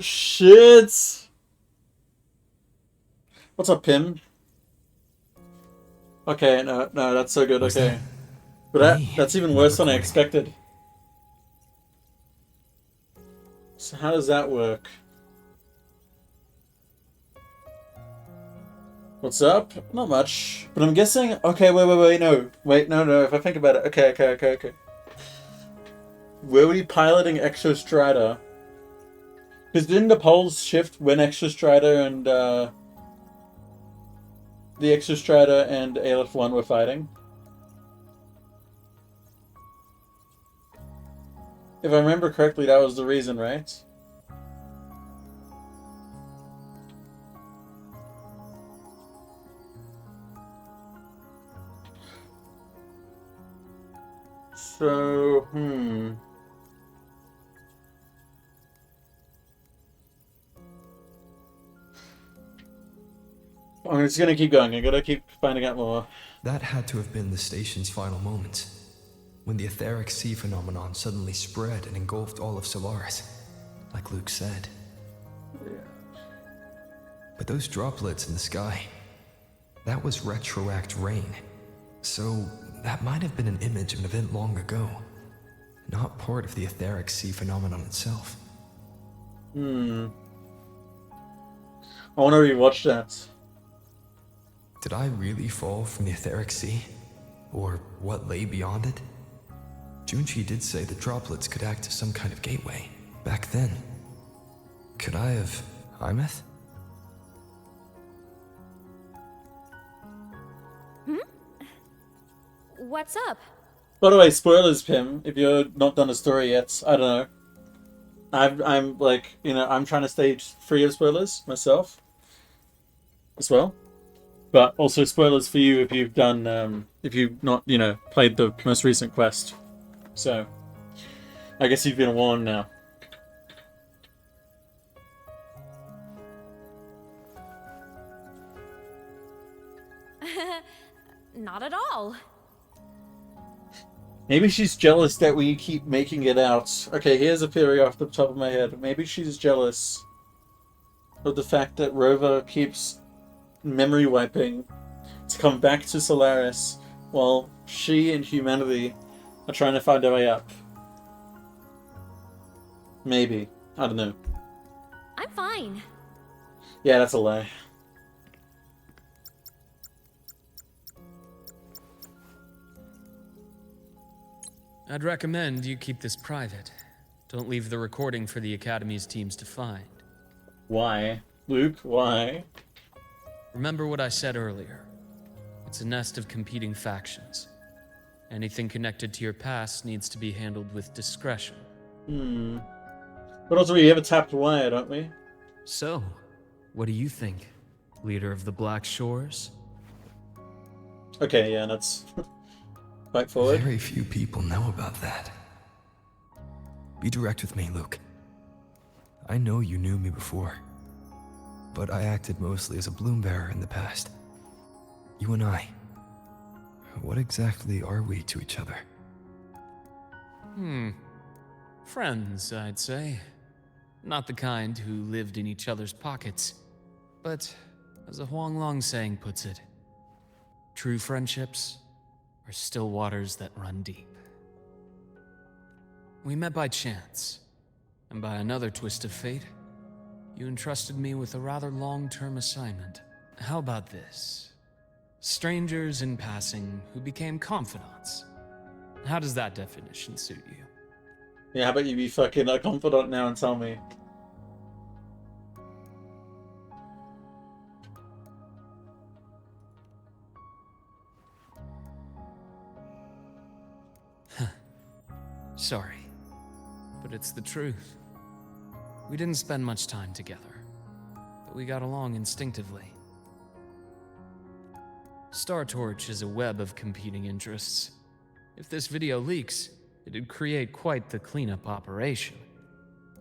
Shit! What's up, Pim? Okay, no, that's so good, okay. But that's even worse than I expected. So how does that work? What's up? Not much. But I'm guessing... Okay, wait, no. Wait, no, if I think about it. Okay. Where were you piloting Exostrider? Because didn't the poles shift when Exostrider and, the Exostrider and ALF-1 were fighting? If I remember correctly, that was the reason, right? So, I'm just gonna keep going. I gotta keep finding out more. That had to have been the station's final moments, when the etheric sea phenomenon suddenly spread and engulfed all of Solaris, like Luke said. Yeah. But those droplets in the sky, that was retroact rain. So that might have been an image of an event long ago, not part of the etheric sea phenomenon itself. I wanna rewatch that. Did I really fall from the etheric sea? Or what lay beyond it? Junchi did say the droplets could act as some kind of gateway, back then. Could I have Imeth? What's up? By the way, spoilers, Pim. If you're not done the story yet, I don't know. I'm like, I'm trying to stay free of spoilers myself as well. But also spoilers for you if you've done, if you've not, played the most recent quest. So, I guess you've been warned now. Not at all. Maybe she's jealous that we keep making it out. Okay, here's a theory off the top of my head. Maybe she's jealous of the fact that Rover keeps memory wiping to come back to Solaris while she and humanity are trying to find a way up. Maybe. I don't know. I'm fine. Yeah, that's a lie. I'd recommend you keep this private. Don't leave the recording for the Academy's teams to find. Why? Luke, why? Remember what I said earlier. It's a nest of competing factions. Anything connected to your past needs to be handled with discretion. But also we have a tapped wire, don't we? So, what do you think, leader of the Black Shores? Okay, yeah, that's quite forward. Very few people know about that. Be direct with me, Luke. I know you knew me before, but I acted mostly as a bloom bearer in the past. You and I, what exactly are we to each other? Friends, I'd say. Not the kind who lived in each other's pockets, but as a Huanglong saying puts it, true friendships are still waters that run deep. We met by chance, and by another twist of fate, you entrusted me with a rather long-term assignment. How about this? Strangers in passing who became confidants. How does that definition suit you? Yeah, how about you be fucking a confidant now and tell me? Sorry, but it's the truth. We didn't spend much time together, but we got along instinctively. Star Torch is a web of competing interests. If this video leaks, it'd create quite the cleanup operation.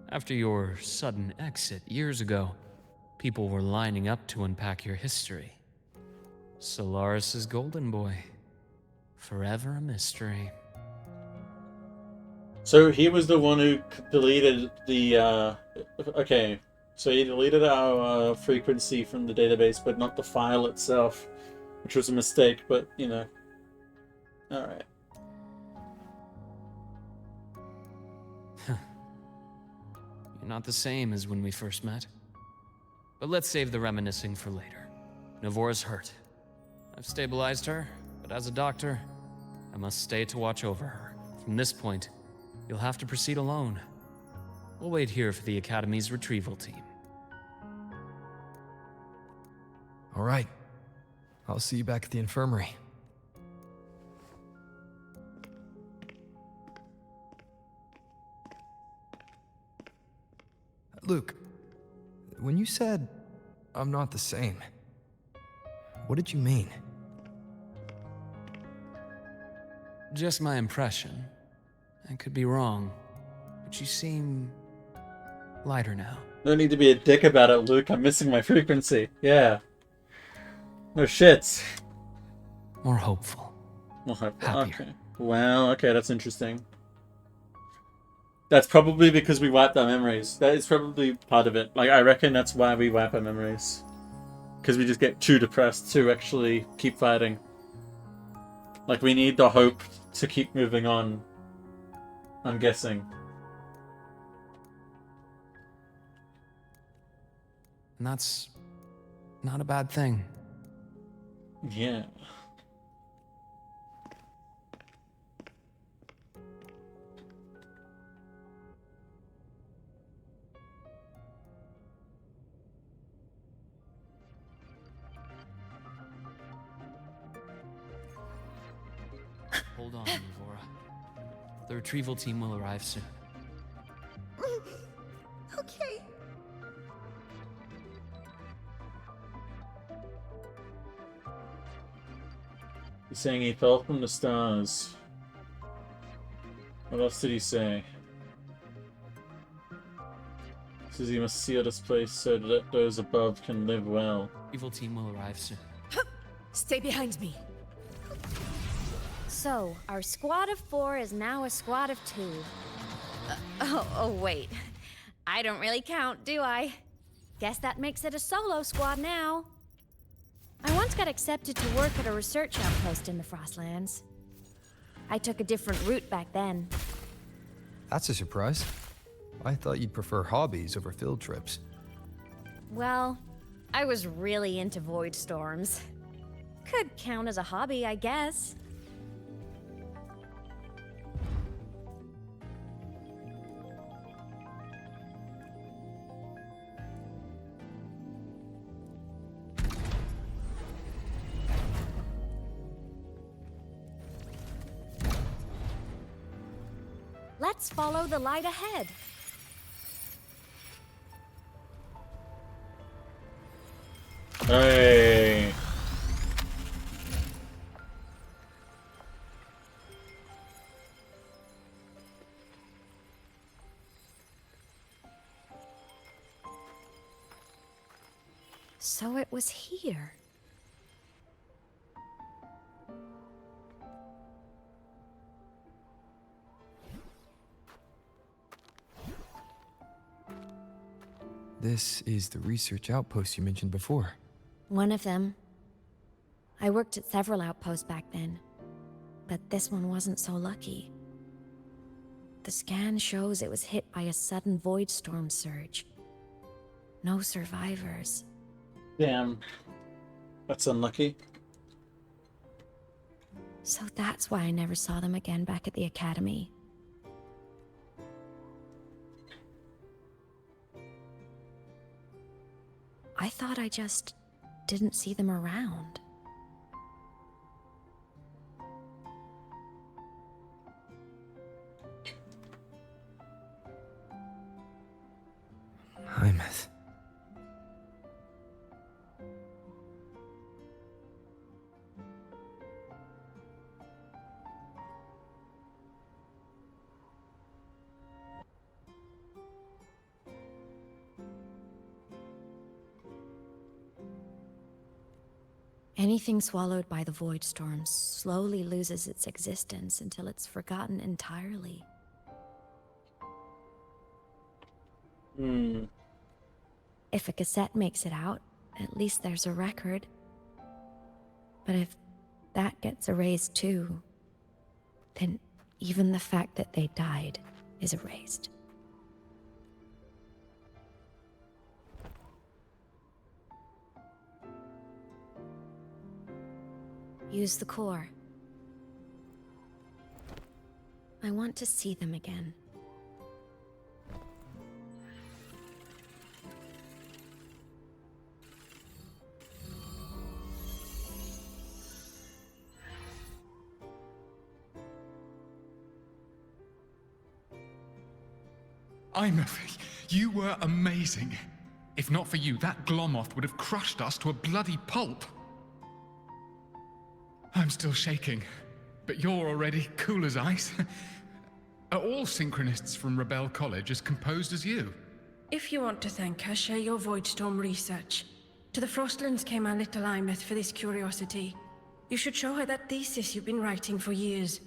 After your sudden exit years ago, people were lining up to unpack your history. Solaris's golden boy. Forever a mystery. So he was the one who deleted the, okay. So he deleted our frequency from the database, but not the file itself, which was a mistake, but, Alright. You're not the same as when we first met. But let's save the reminiscing for later. Navora's hurt. I've stabilized her, but as a doctor, I must stay to watch over her. From this point, you'll have to proceed alone. We'll wait here for the Academy's retrieval team. All right. I'll see you back at the infirmary. Luke, when you said, I'm not the same, what did you mean? Just my impression. I could be wrong, but you seem lighter now. No need to be a dick about it, Luke. I'm missing my frequency. Yeah. No shit. More hopeful. More hopeful. Happier. Okay. Well, okay, that's interesting. That's probably because we wiped our memories. That is probably part of it. Like, I reckon that's why we wipe our memories. Because we just get too depressed to actually keep fighting. Like, we need the hope to keep moving on. I'm guessing. And that's not a bad thing. Yeah. Hold on, Evora. The retrieval team will arrive soon. Okay. He's saying he fell from the stars. What else did he say? He says he must seal this place so that those above can live well. Evil team will arrive soon. Stay behind me. So, our squad of 4 is now a squad of 2. Oh, wait. I don't really count, do I? Guess that makes it a solo squad now. I once got accepted to work at a research outpost in the Frostlands. I took a different route back then. That's a surprise. I thought you'd prefer hobbies over field trips. Well, I was really into void storms. Could count as a hobby, I guess. Let's follow the light ahead. Hey. So it was here. This is the research outpost you mentioned before. One of them. I worked at several outposts back then, but this one wasn't so lucky. The scan shows it was hit by a sudden void storm surge. No survivors. Damn. That's unlucky. So that's why I never saw them again back at the academy. I thought I just didn't see them around. Hymuth. Anything swallowed by the void storm slowly loses its existence until it's forgotten entirely. If a cassette makes it out, at least there's a record. But if that gets erased too, then even the fact that they died is erased. Use the core. I want to see them again. Hymuth, you were amazing. If not for you, that Glomoth would have crushed us to a bloody pulp. I'm still shaking, but you're already cool as ice. Are all synchronists from Rebel College as composed as you? If you want to thank her, share your Voidstorm research. To the Frostlands came our little Hymuth for this curiosity. You should show her that thesis you've been writing for years.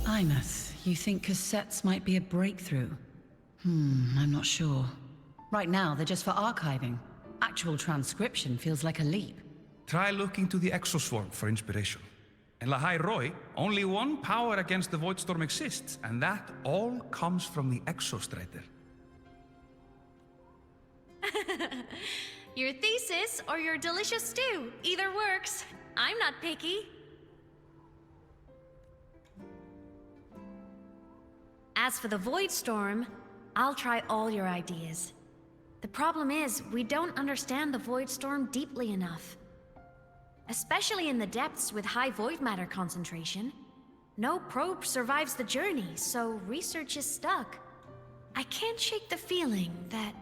Hymuth, you think cassettes might be a breakthrough? I'm not sure. Right now, they're just for archiving. Actual transcription feels like a leap. Try looking to the Exoswarm for inspiration. In Lahai Roi, only one power against the Voidstorm exists, and that all comes from the Exostrider. Your thesis or your delicious stew, either works. I'm not picky. As for the Void Storm, I'll try all your ideas. The problem is, we don't understand the Void Storm deeply enough. Especially in the depths with high void matter concentration. No probe survives the journey, so research is stuck. I can't shake the feeling that...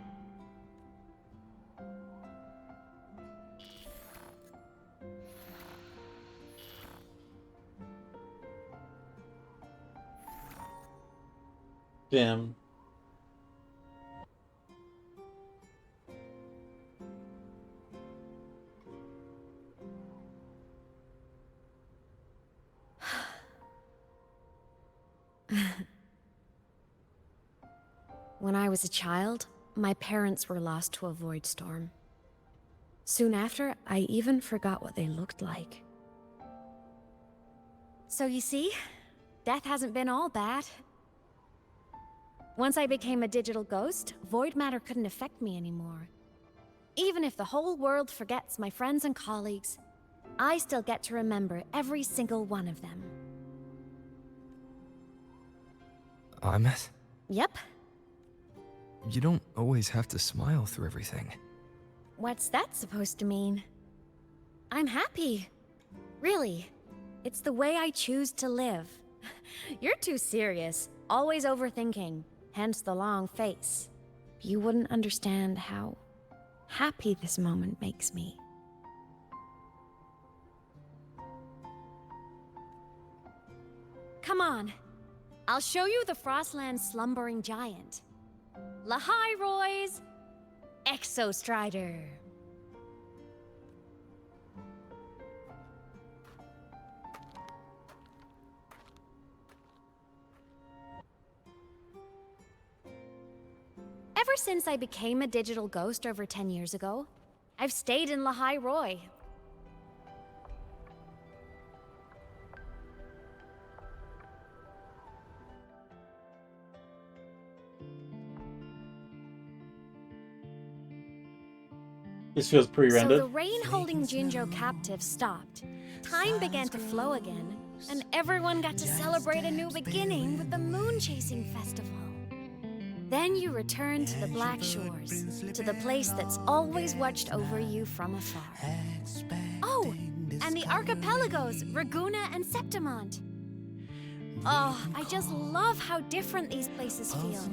Damn. When I was a child, my parents were lost to a void storm. Soon after, I even forgot what they looked like. So you see, death hasn't been all bad. Once I became a digital ghost, void matter couldn't affect me anymore. Even if the whole world forgets my friends and colleagues, I still get to remember every single one of them. Imeth? Yep. You don't always have to smile through everything. What's that supposed to mean? I'm happy. Really. It's the way I choose to live. You're too serious, always overthinking, hence the long face. You wouldn't understand how happy this moment makes me. Come on. I'll show you the Frostland's slumbering giant. Lahai Roy's Exostrider. Ever since I became a digital ghost over 10 years ago, I've stayed in Lahai Roy. This feels pre-rendered. So the rain holding Jinjo captive stopped. Time began to flow again, and everyone got to celebrate a new beginning with the Moon Chasing Festival. Then you returned to the Black Shores, to the place that's always watched over you from afar. Oh, and the archipelagos, Raguna and Septimont. Oh, I just love how different these places feel.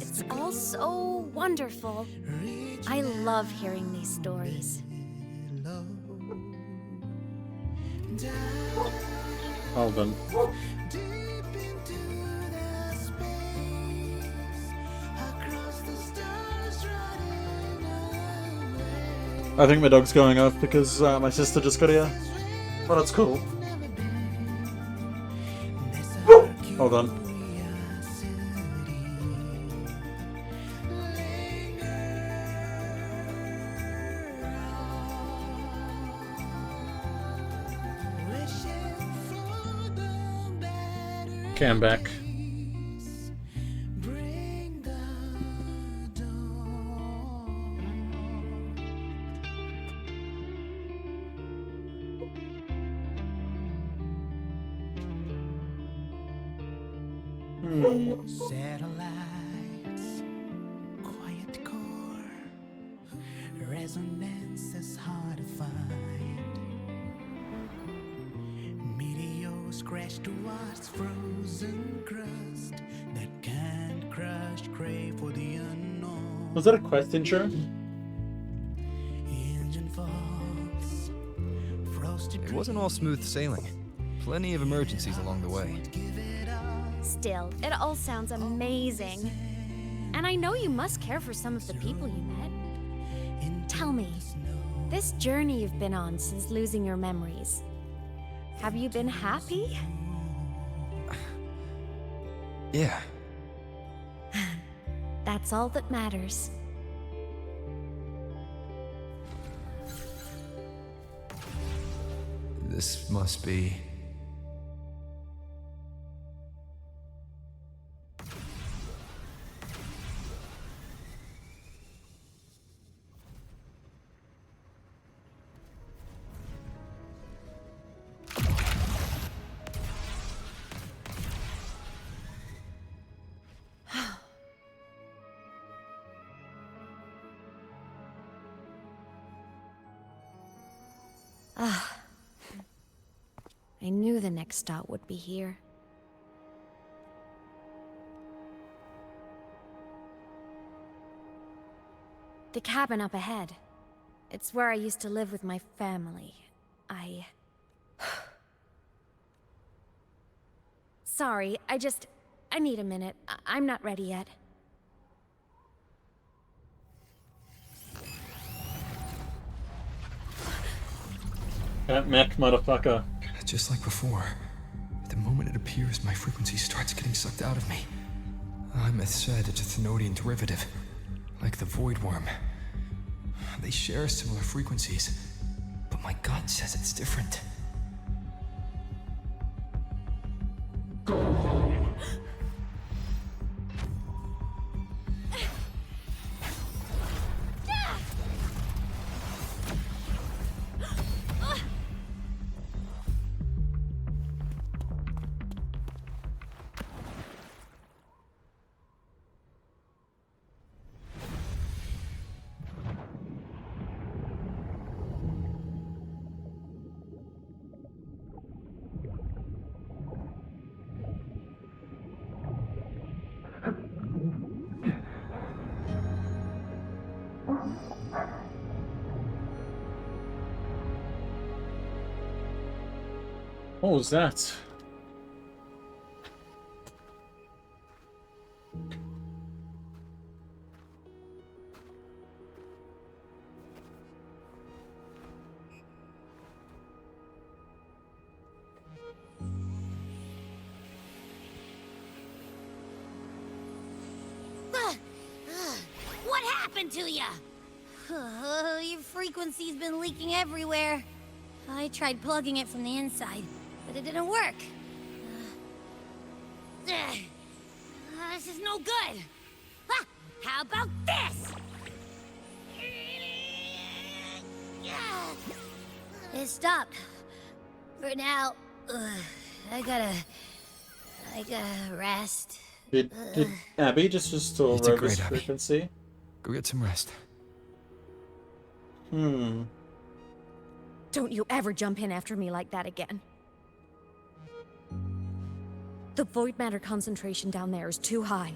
It's all so wonderful. I love hearing these stories. Hold on. I think my dog's going off because my sister just got here. Well, that's cool. Hold on. Okay, I'm back. Satellites, quiet core, resonance is hard to find. Meteors crash towards frozen crust that can't crush, crave for the unknown. Was that a quest intro? Engine faults, frosted. It wasn't all smooth sailing. Plenty of emergencies along the way. Still, it all sounds amazing. And I know you must care for some of the people you met. Tell me, this journey you've been on since losing your memories, have you been happy? Yeah. That's all that matters. This must be... Ah. I knew the next stop would be here. The cabin up ahead. It's where I used to live with my family. Sorry, I need a minute. I'm not ready yet. That mech motherfucker. Just like before, the moment it appears, my frequency starts getting sucked out of me. Imeth said it's a Thenodian derivative, like the Void Worm. They share similar frequencies, but my gut says it's different. What was that? What happened to ya? Your frequency's been leaking everywhere. I tried plugging it from the inside, but it didn't work. This is no good. How about this? It stopped. For now, I gotta rest. Did Abby just restore You did Rover's great, Abby. frequency? Go get some rest. Don't you ever jump in after me like that again. The void matter concentration down there is too high.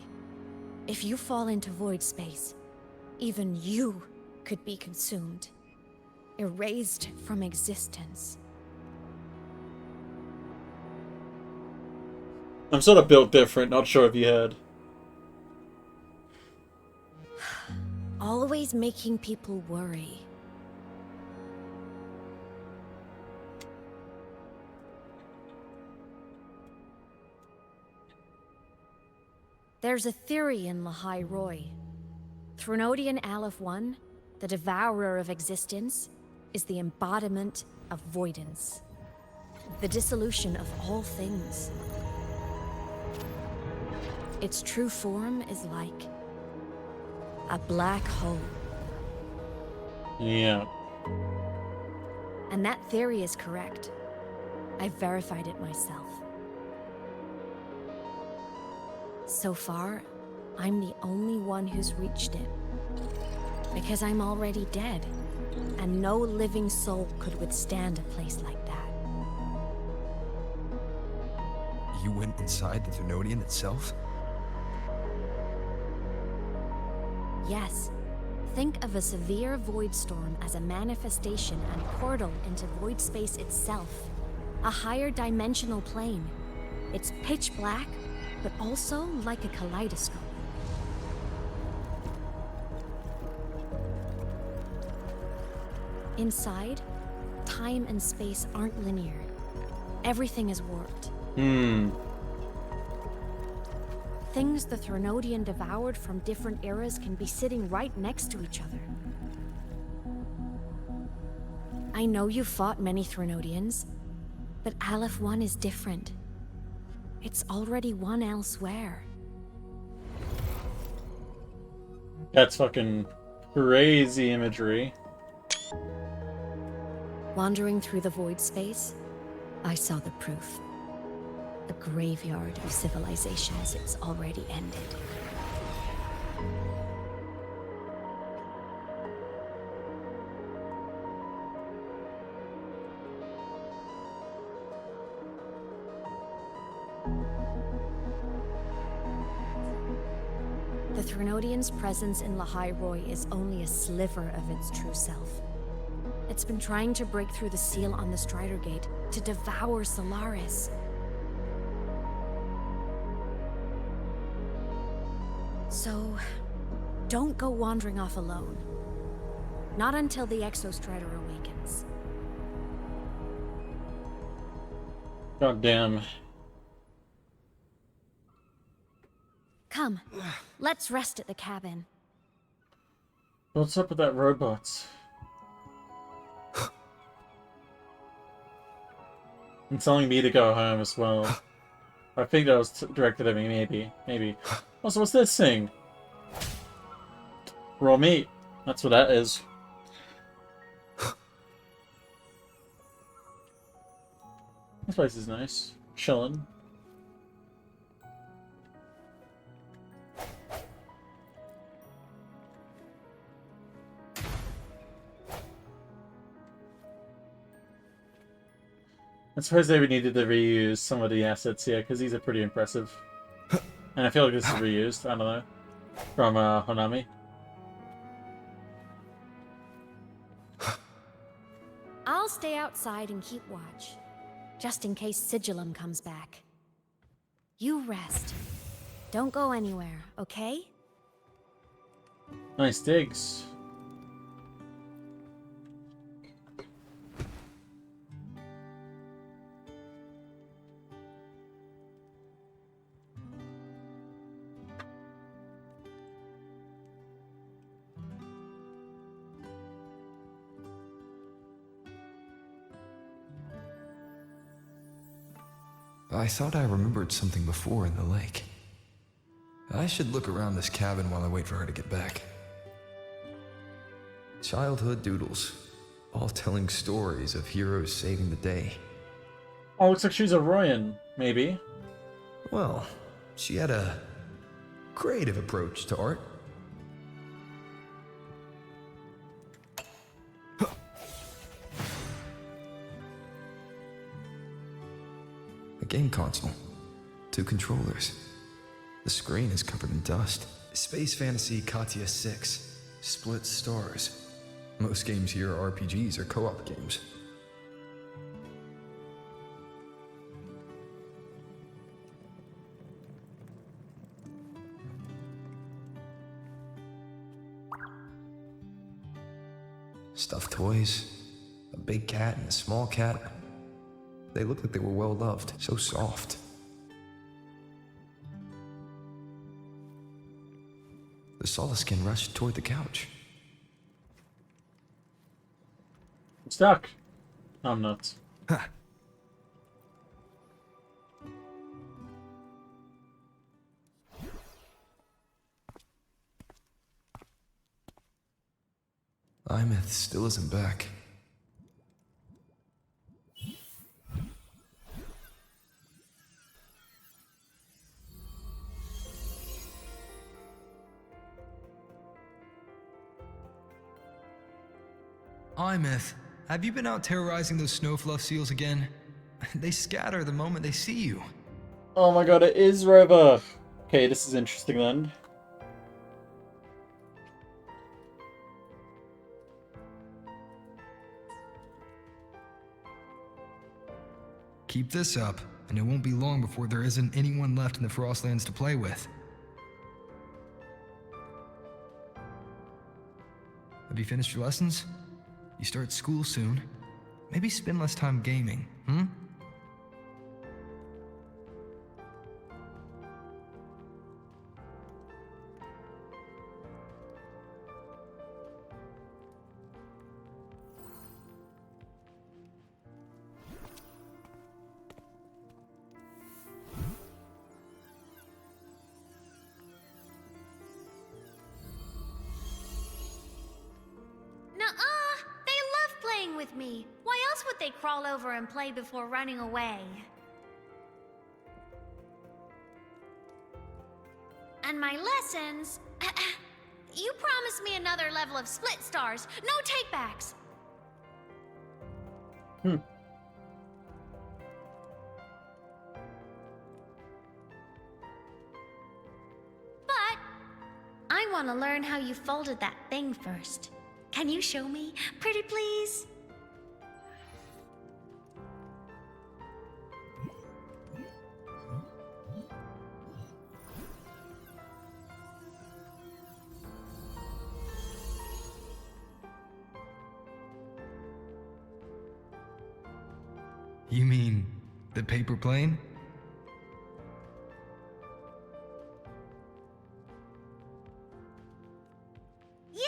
If you fall into void space, even you could be consumed. Erased from existence. I'm sort of built different, not sure if you heard. Always making people worry. There's a theory in Lahai Roy. Threnodian Aleph 1, the devourer of existence, is the embodiment of voidance. The dissolution of all things. Its true form is like a black hole. Yeah. And that theory is correct. I've verified it myself. So far, I'm the only one who's reached it. Because I'm already dead, and no living soul could withstand a place like that. You went inside the Thenodian itself? Yes. Think of a severe void storm as a manifestation and portal into void space itself. A higher dimensional plane. It's pitch black, but also like a kaleidoscope. Inside, time and space aren't linear. Everything is warped. Things the Threnodian devoured from different eras can be sitting right next to each other. I know you fought many Threnodians, but Aleph 1 is different. It's already won elsewhere. That's fucking crazy imagery. Wandering through the void space, I saw the proof. A graveyard of civilizations it's already ended. Trinodian's presence in Lahai Roy is only a sliver of its true self. It's been trying to break through the seal on the Strider Gate to devour Solaris. So, don't go wandering off alone. Not until the Exostrider awakens. God damn. Come, let's rest at the cabin. What's up with that robot? And telling me to go home as well. I think that was directed at me, maybe. Also, what's this thing? Raw meat. That's what that is. This place is nice. Chillin'. I suppose they needed to reuse some of the assets here, because these are pretty impressive. And I feel like this is reused, I don't know, from Honami. I'll stay outside and keep watch, just in case Sigillum comes back. You rest. Don't go anywhere, okay? Nice digs. I thought I remembered something before in the lake. I should look around this cabin while I wait for her to get back. Childhood doodles, all telling stories of heroes saving the day. Oh, looks like she's a Royan, maybe. Well, she had a creative approach to art. A game console. 2 controllers. The screen is covered in dust. Space Fantasy Katya 6. Split stars. Most games here are RPGs or co-op games. Stuffed toys. A big cat and a small cat. They look like they were well loved, so soft. The Solaskin rushed toward the couch. I'm stuck. I'm not. Imeth still isn't back. Imeth, have you been out terrorizing those snowfluff seals again? They scatter the moment they see you. Oh my god, it is Rover! Okay, this is interesting then. Keep this up, and it won't be long before there isn't anyone left in the Frostlands to play with. Have you finished your lessons? You start school soon. Maybe spend less time gaming, hmm? Nuh-uh! They love playing with me. Why else would they crawl over and play before running away? And my lessons... You promised me another level of split stars. No takebacks. But want to learn how you folded that thing first. Can you show me? Pretty please? You mean the paper plane? Yeah!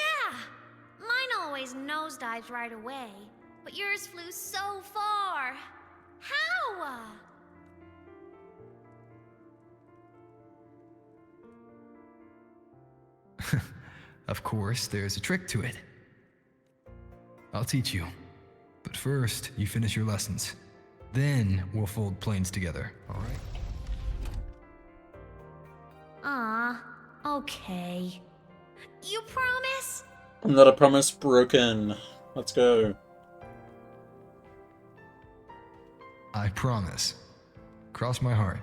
Mine always nosedives right away, but yours flew so far. How? Of course, there's a trick to it. I'll teach you. But first, you finish your lessons. Then we'll fold planes together, alright? Aw, okay. You promise? Another promise broken. Let's go. I promise. Cross my heart.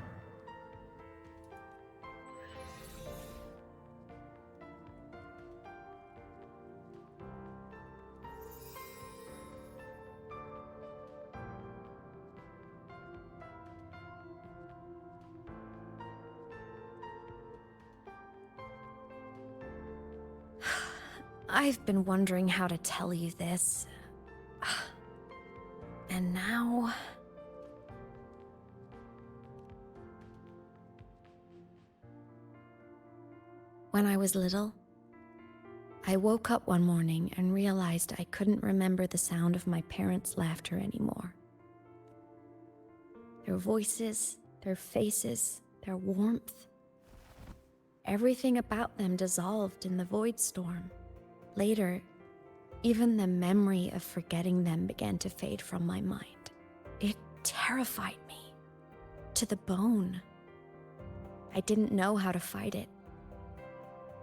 I've been wondering how to tell you this. And now... When I was little, I woke up one morning and realized I couldn't remember the sound of my parents' laughter anymore. Their voices, their faces, their warmth. Everything about them dissolved in the void storm. Later, even the memory of forgetting them began to fade from my mind. It terrified me to the bone. I didn't know how to fight it.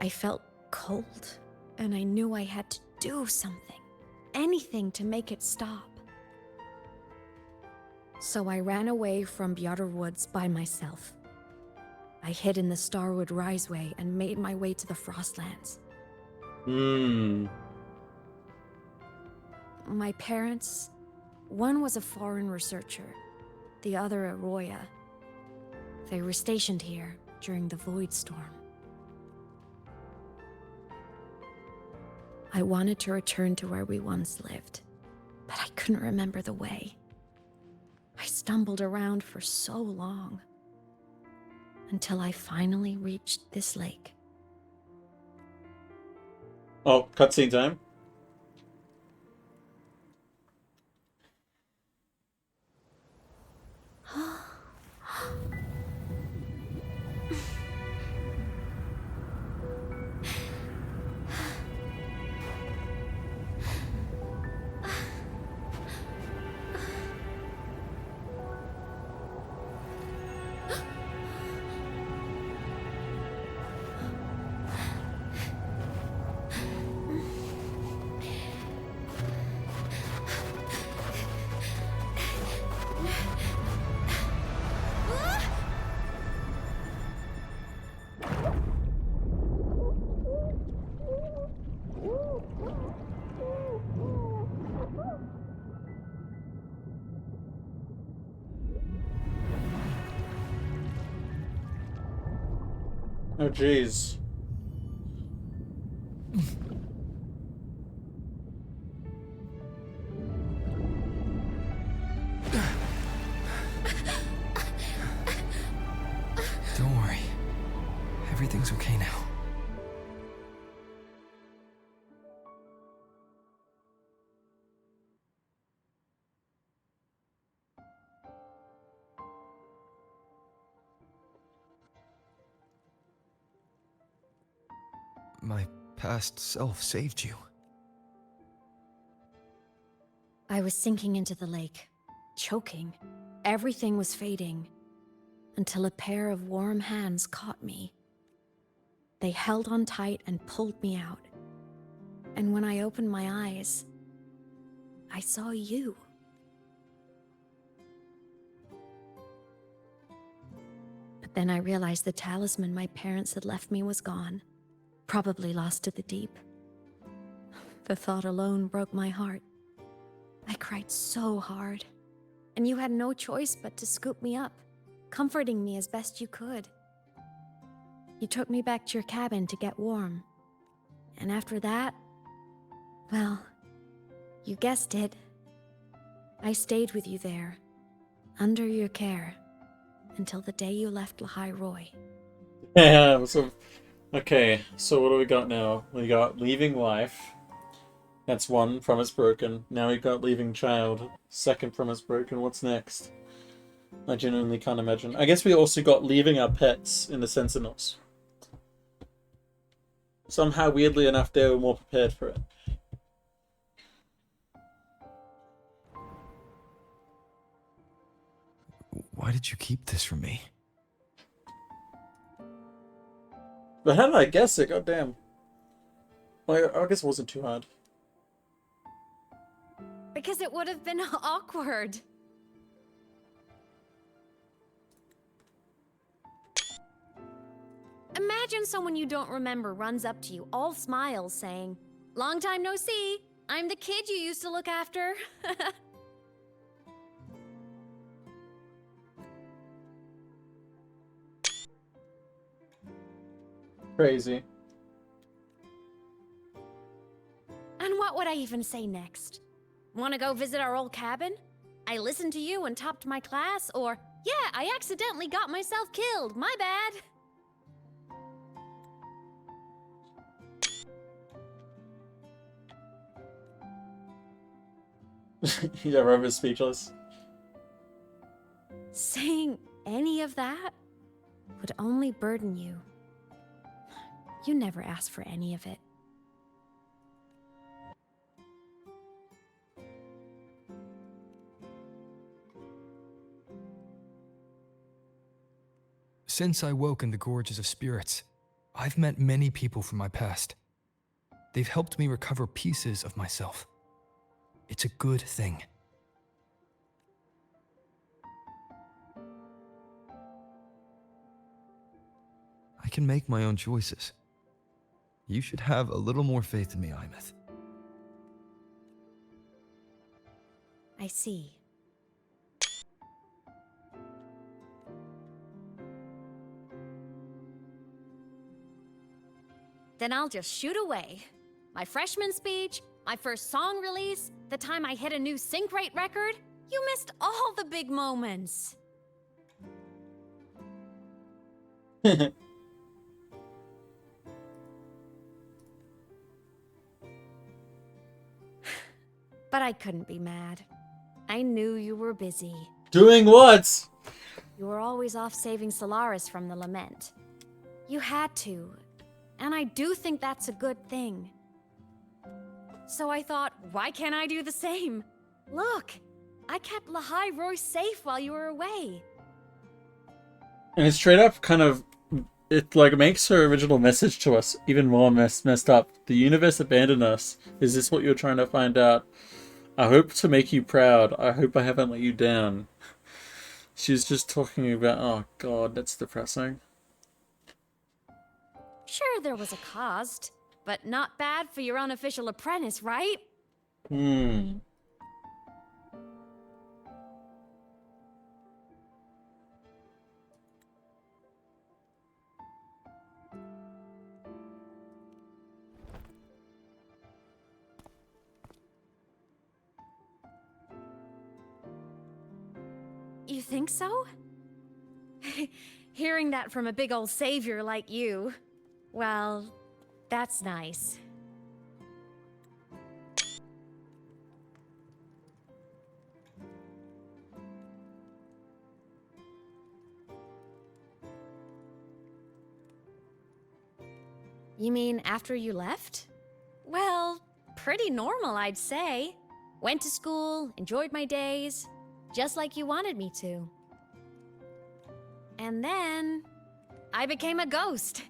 I felt cold, and I knew I had to do something, anything to make it stop. So I ran away from Bjotr Woods by myself. I hid in the Starwood Riseway and made my way to the Frostlands. My parents, one was a foreign researcher, the other a Roya. They were stationed here during the Void Storm. I wanted to return to where we once lived, but I couldn't remember the way. I stumbled around for so long, until I finally reached this lake. Oh, cutscene time. Oh, jeez. Don't worry. Everything's okay now. My past self saved you. I was sinking into the lake, choking. Everything was fading, until a pair of warm hands caught me. They held on tight and pulled me out. And when I opened my eyes, I saw you. But then I realized the talisman my parents had left me was gone. Probably lost to the deep. The thought alone broke my heart. I cried so hard, and you had no choice but to scoop me up, comforting me as best you could. You took me back to your cabin to get warm. And after that, well, you guessed it. I stayed with you there, under your care, until the day you left Lahai Roy. Yeah, so... Okay, so what do we got now? We got Leaving Life. That's one, Promise Broken. Now we've got Leaving Child. Second, Promise Broken. What's next? I genuinely can't imagine. I guess we also got Leaving Our Pets in the Sentinels. Somehow, weirdly enough, they were more prepared for it. Why did you keep this from me? But how did I guess it? God damn. Well, I guess it wasn't too hard. Because it would have been awkward. Imagine someone you don't remember runs up to you, all smiles, saying, "Long time no see. I'm the kid you used to look after." Crazy. And what would I even say next? Want to go visit our old cabin? I listened to you and topped my class? Or, yeah, I accidentally got myself killed. My bad. Yeah, Rover's speechless. Saying any of that would only burden you. You never asked for any of it. Since I woke in the Gorges of Spirits, I've met many people from my past. They've helped me recover pieces of myself. It's a good thing. I can make my own choices. You should have a little more faith in me, Imeth. I see. Then I'll just shoot away. My freshman speech, my first song release, the time I hit a new sync rate record. You missed all the big moments. But I couldn't be mad. I knew you were busy. Doing what? You were always off saving Solaris from the lament. You had to, and I do think that's a good thing. So I thought, why can't I do the same? Look, I kept Lahai Roy safe while you were away. And it's straight up kind of... It, like, makes her original message to us even more messed up. The universe abandoned us. Is this what you're trying to find out? I hope to make you proud. I hope I haven't let you down. She's just talking about... Oh, God, that's depressing. Sure, there was a cost, but not bad for your unofficial apprentice, right? You think so? Hearing that from a big old savior like you, well, that's nice. You mean after you left? Well, pretty normal, I'd say. Went to school, enjoyed my days, just like you wanted me to. And then I became a ghost.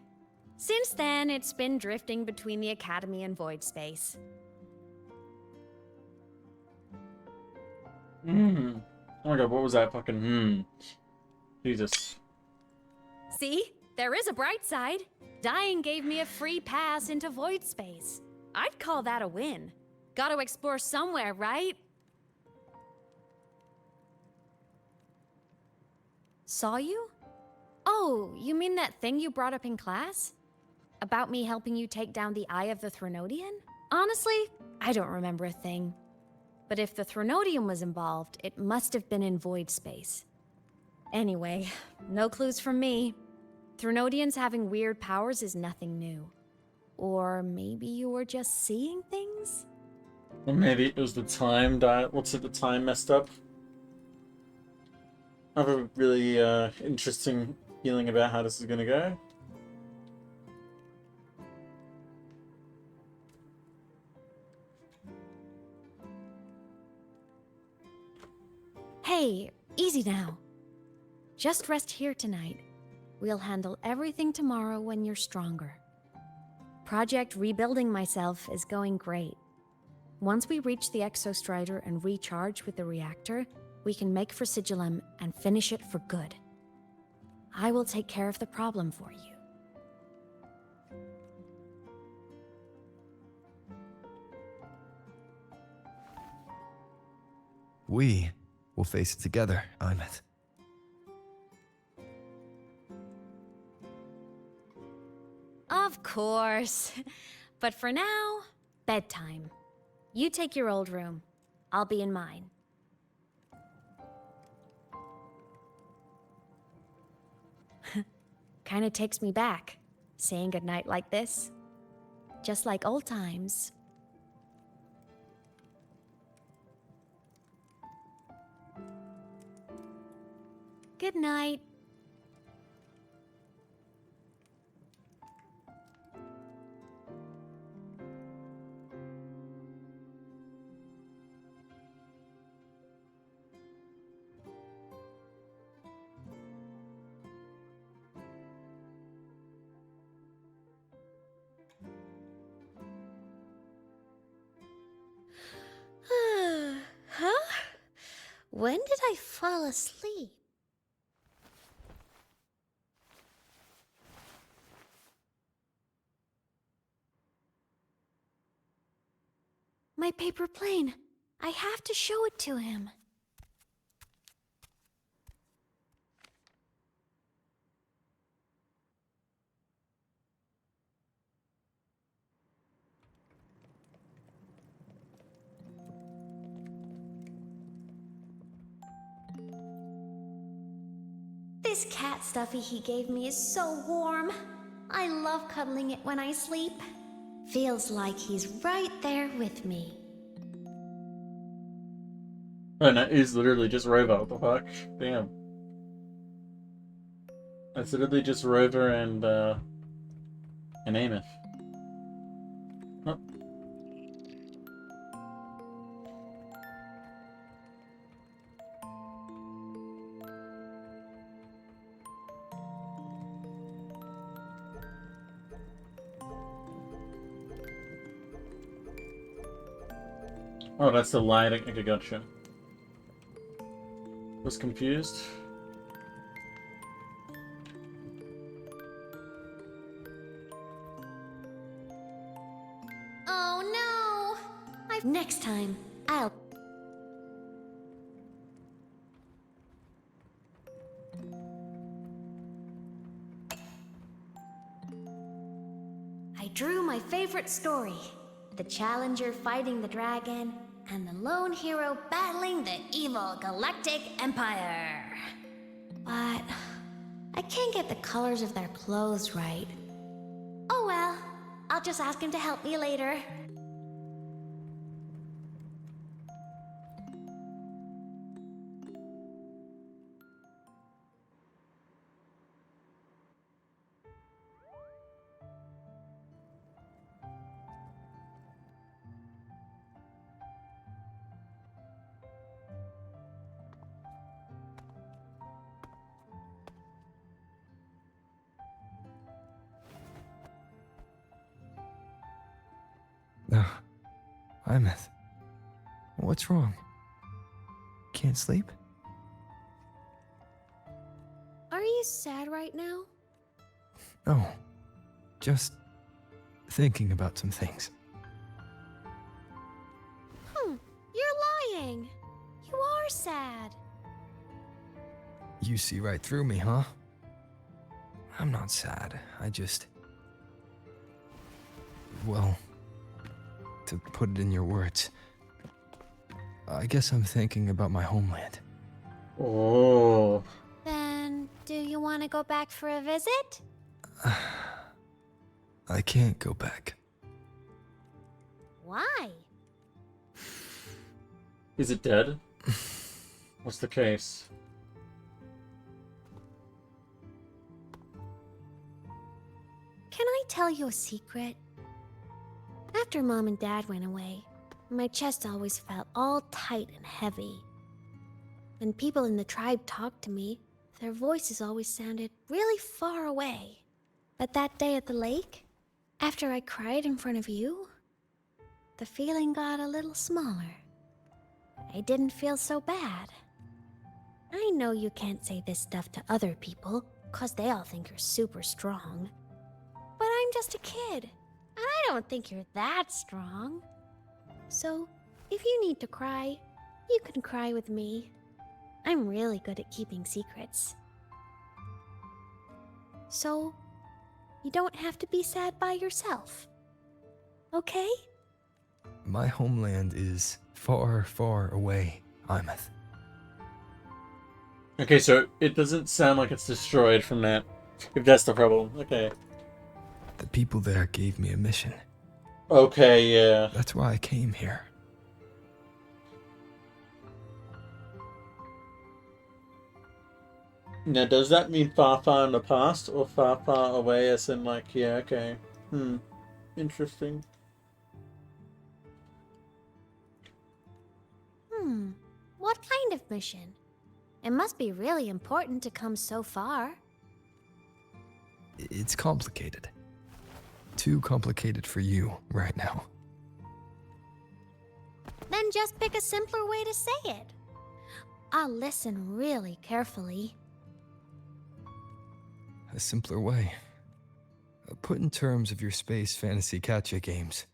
Since then, it's been drifting between the Academy and Void Space. Oh my god, what was that fucking Jesus. See? there is a bright side. Dying gave me a free pass into void space. I'd call that a win. Gotta explore somewhere, right? Saw you? Oh, you mean that thing you brought up in class? About me helping you take down the Eye of the Threnodian? Honestly, I don't remember a thing. But if the Threnodian was involved, it must have been in void space. Anyway, no clues from me. Threnodians having weird powers is nothing new. Or maybe you were just seeing things? Or maybe it was the time looks like the time messed up. I have a really interesting feeling about how this is gonna go. Hey, easy now. Just rest here tonight. We'll handle everything tomorrow when you're stronger. Project Rebuilding Myself is going great. Once we reach the Exostrider and recharge with the reactor, we can make for Sigilum and finish it for good. I will take care of the problem for you. We will face it together, Imeth. Of course. But for now, bedtime. You take your old room. I'll be in mine. Kinda takes me back, saying goodnight like this. Just like old times. Good night. Huh? When did I fall asleep? My paper plane. I have to show it to him. This cat stuffy he gave me is so warm. I love cuddling it when I sleep. Feels like he's right there with me. Oh no, he's literally just Rover, what the fuck? Damn. It's literally just Rover and Ameth. Oh. Oh, that's the light. Okay, gotcha. Was confused. Oh no! Next time, I'll... I drew my favorite story. The Challenger fighting the dragon, and the lone hero battling the evil Galactic Empire. But I can't get the colors of their clothes right. Oh well, I'll just ask him to help me later. No. Imeth. What's wrong? Can't sleep? Are you sad right now? No. Just thinking about some things. You're lying. You are sad. You see right through me, huh? I'm not sad. I just... Well, to put it in your words, I guess I'm thinking about my homeland. Oh. Then, do you want to go back for a visit? I can't go back. Why? Is it dead? What's the case? Can I tell you a secret? After Mom and Dad went away, my chest always felt all tight and heavy. When people in the tribe talked to me, their voices always sounded really far away. But that day at the lake, after I cried in front of you, the feeling got a little smaller. I didn't feel so bad. I know you can't say this stuff to other people, 'cause they all think you're super strong. But I'm just a kid, and I don't think you're that strong. So, if you need to cry, you can cry with me. I'm really good at keeping secrets. So, you don't have to be sad by yourself. Okay? My homeland is far, far away, Imeth. Okay, so it doesn't sound like it's destroyed from that. If that's the problem. Okay. The people there gave me a mission. Okay, yeah. That's why I came here. Now, does that mean far, far in the past, or far, far away as in, like, yeah, okay. Interesting. What kind of mission? It must be really important to come so far. It's complicated. Too complicated for you right now. Then just pick a simpler way to say it. I'll listen really carefully. A simpler way. Put in terms of your space fantasy gacha games.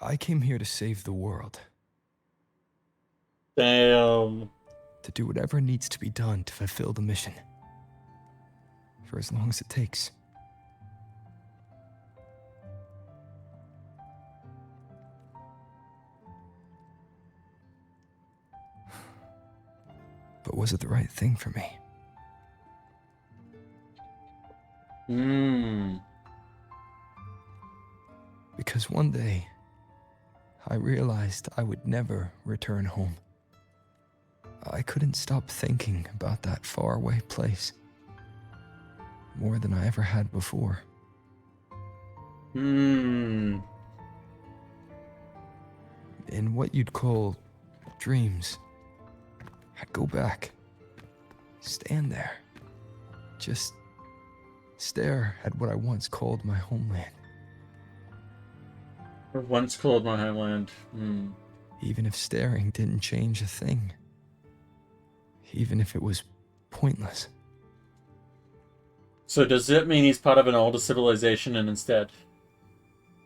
I came here to save the world. Damn. To do whatever needs to be done to fulfill the mission. For as long as it takes. But was it the right thing for me? Because one day, I realized I would never return home. I couldn't stop thinking about that faraway place. More than I ever had before. In what you'd call dreams, I'd go back, stand there, just stare at what I once called my homeland. Or once called my homeland. Even if staring didn't change a thing. Even if it was pointless. So does that mean he's part of an older civilization and instead?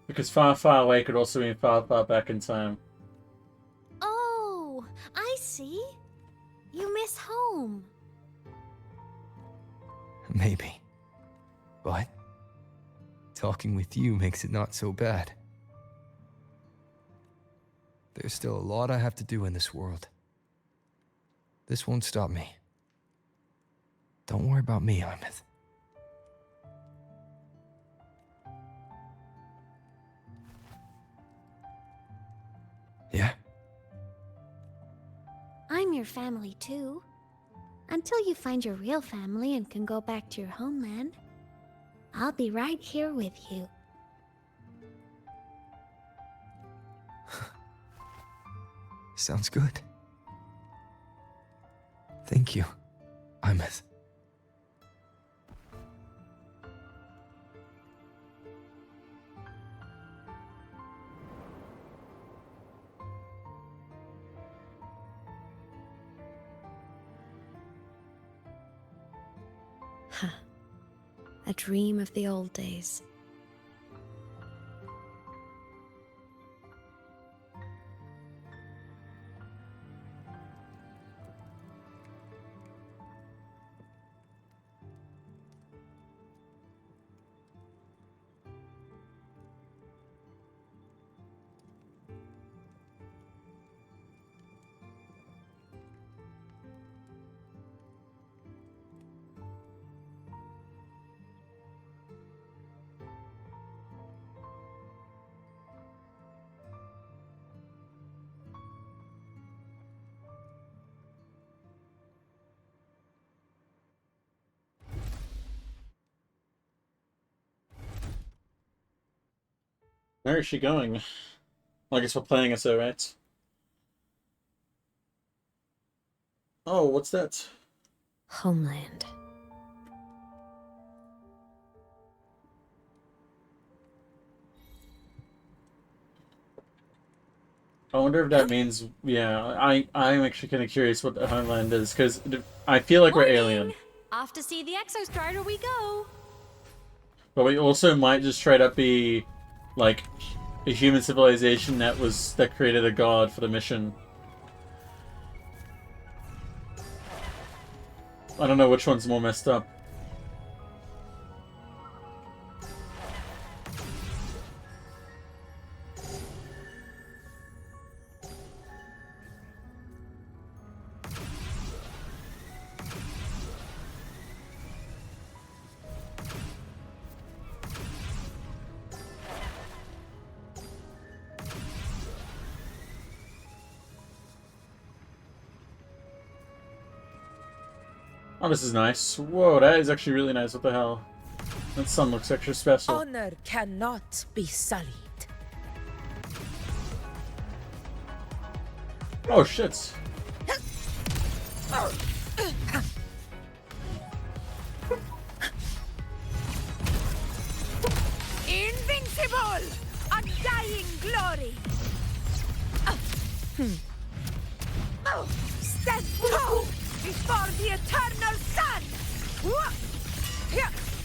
Because far, far away could also mean far, far back in time. Oh, I see. You miss home. Maybe. But talking with you makes it not so bad. There's still a lot I have to do in this world. This won't stop me. Don't worry about me, Imeth. Yeah? I'm your family too. Until you find your real family and can go back to your homeland, I'll be right here with you. Sounds good. Thank you, Imeth. A dream of the old days. Where is she going? Well, I guess we're playing as her, right? Oh, what's that? Homeland. I wonder if that means, yeah, I'm actually kind of curious what the Homeland is, because I feel like we're alien. Off to see the Exostrider we go! But we also might just straight up be, like, a human civilization that created a god for the mission. I don't know which one's more messed up. Oh, this is nice. Whoa, that is actually really nice. What the hell? That sun looks extra special. Honor cannot be sullied. Oh, shit. Invincible! Undying glory! Stand tall before the eternal sun!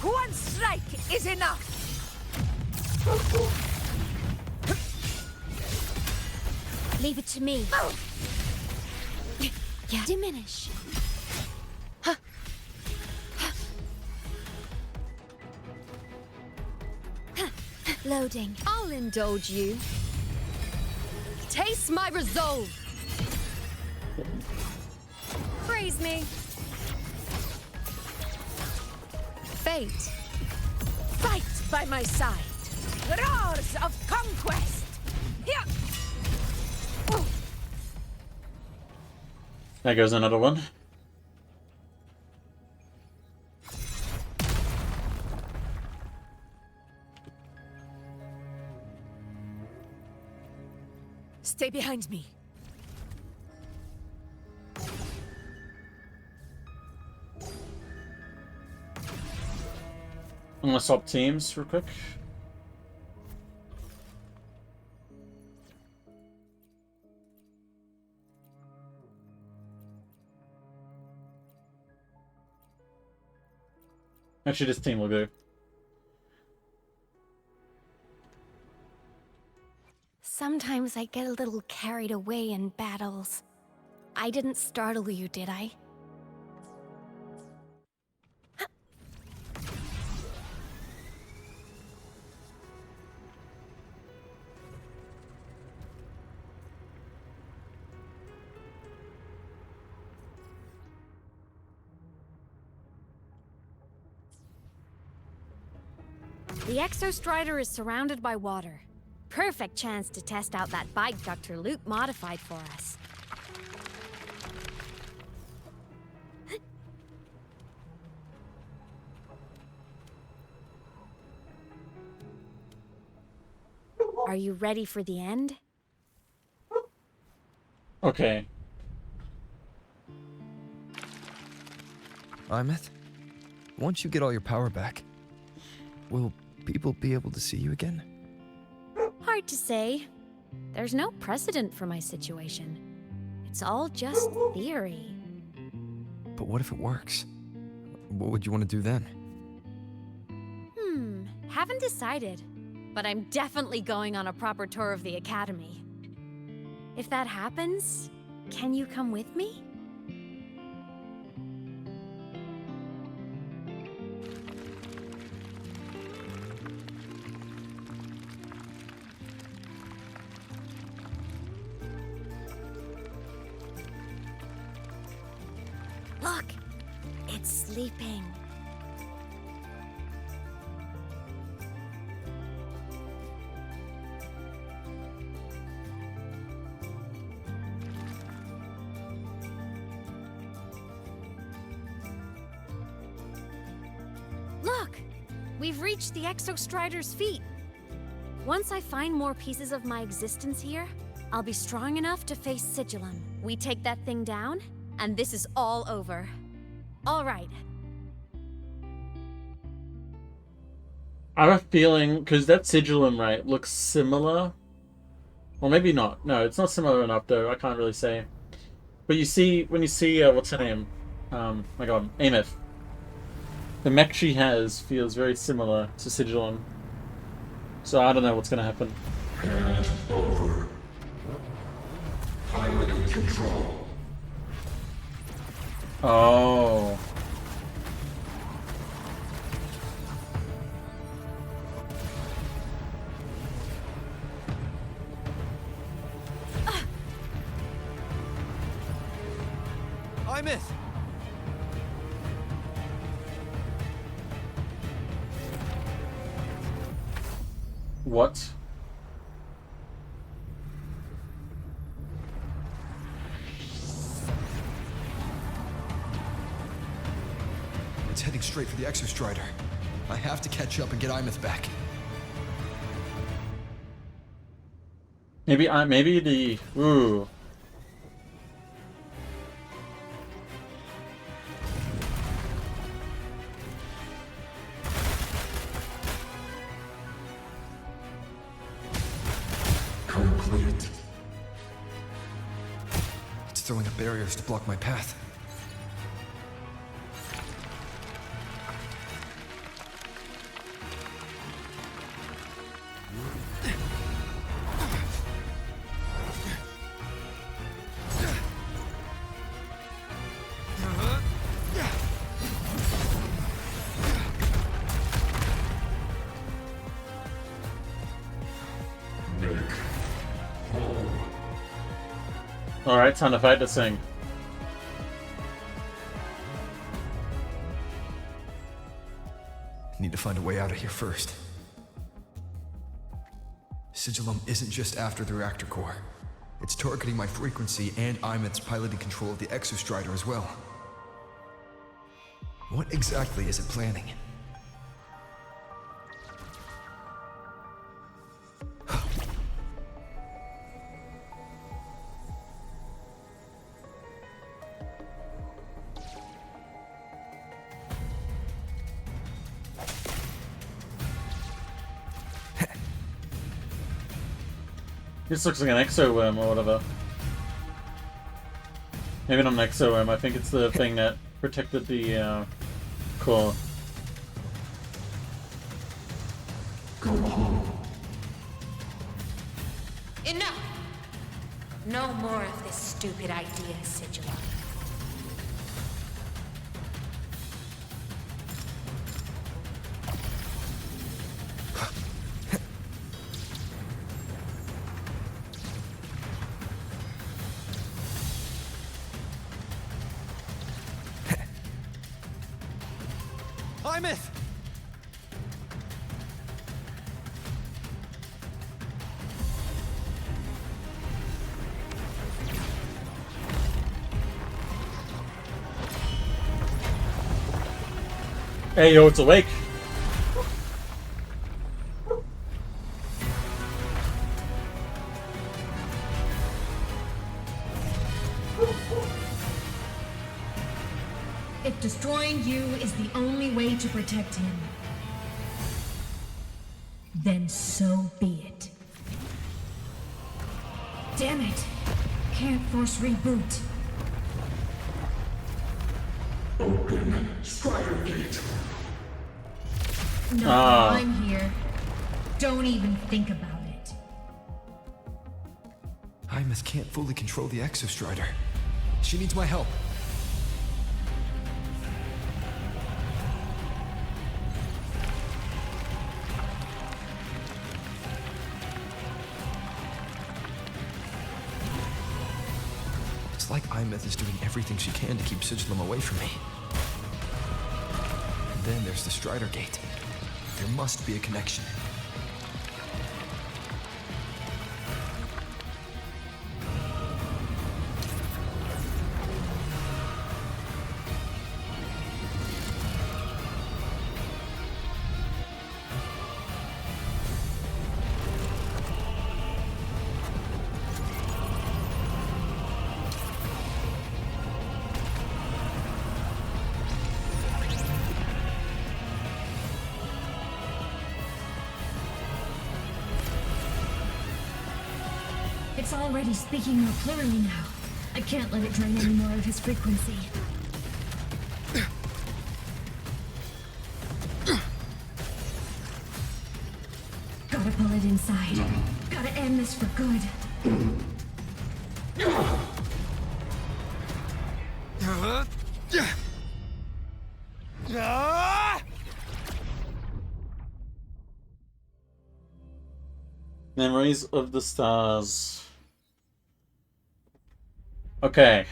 One strike is enough! Leave it to me. Yeah. Diminish. Loading. I'll indulge you. Taste my resolve. Praise me. Fate. Fight by my side. Roars of conquest. Here. There goes another one. Stay behind me. I'm gonna swap teams real quick. Actually, this team will go. Sometimes I get a little carried away in battles. I didn't startle you, did I? The Exostrider is surrounded by water. Perfect chance to test out that bike Dr. Luke modified for us. Are you ready for the end? Okay. Imeth, once you get all your power back, will people be able to see you again? Hard to say. There's no precedent for my situation. It's all just theory. But what if it works? What would you want to do then? Haven't decided. But I'm definitely going on a proper tour of the Academy. If that happens, can you come with me? Look! It's sleeping. Look! We've reached the Exostrider's feet. Once I find more pieces of my existence here, I'll be strong enough to face Sigillum. We take that thing down, and this is all over. All right. I have a feeling, because that Sigillum, right, looks similar. Or maybe not. No, it's not similar enough, though. I can't really say. But you see, when you see, what's her name? My god, Amith. The mech she has feels very similar to Sigillum. So I don't know what's gonna happen. Hand over. Pilot control. Oh. Imith! What? It's heading straight for the Exostrider. I have to catch up and get Imith back. Maybe the... Ooh. Complete. It's throwing up barriers to block my path. Alright, time to fight this thing. Need to find a way out of here first. Sigillum isn't just after the reactor core. It's targeting my frequency and Imith's piloting control of the Exostrider as well. What exactly is it planning? This looks like an exo-worm or whatever. Maybe not an exo-worm, I think it's the thing that protected the core. Go home. Enough! No more of this stupid idea, Sigillum. Imith! Hey yo, it's awake! If destroying you is the only way to protect him, then so be it. Damn it! Can't force reboot. Open Strider Gate. Not Ah. while I'm here. Don't even think about it. Hymus can't fully control the Exostrider. She needs my help. It's like Imeth is doing everything she can to keep Sigilum away from me. And then there's the Strider Gate. There must be a connection. It's already speaking more clearly now. I can't let it drain any more of his frequency. Gotta pull it inside. Gotta end this for good. Memories of the stars. Okay.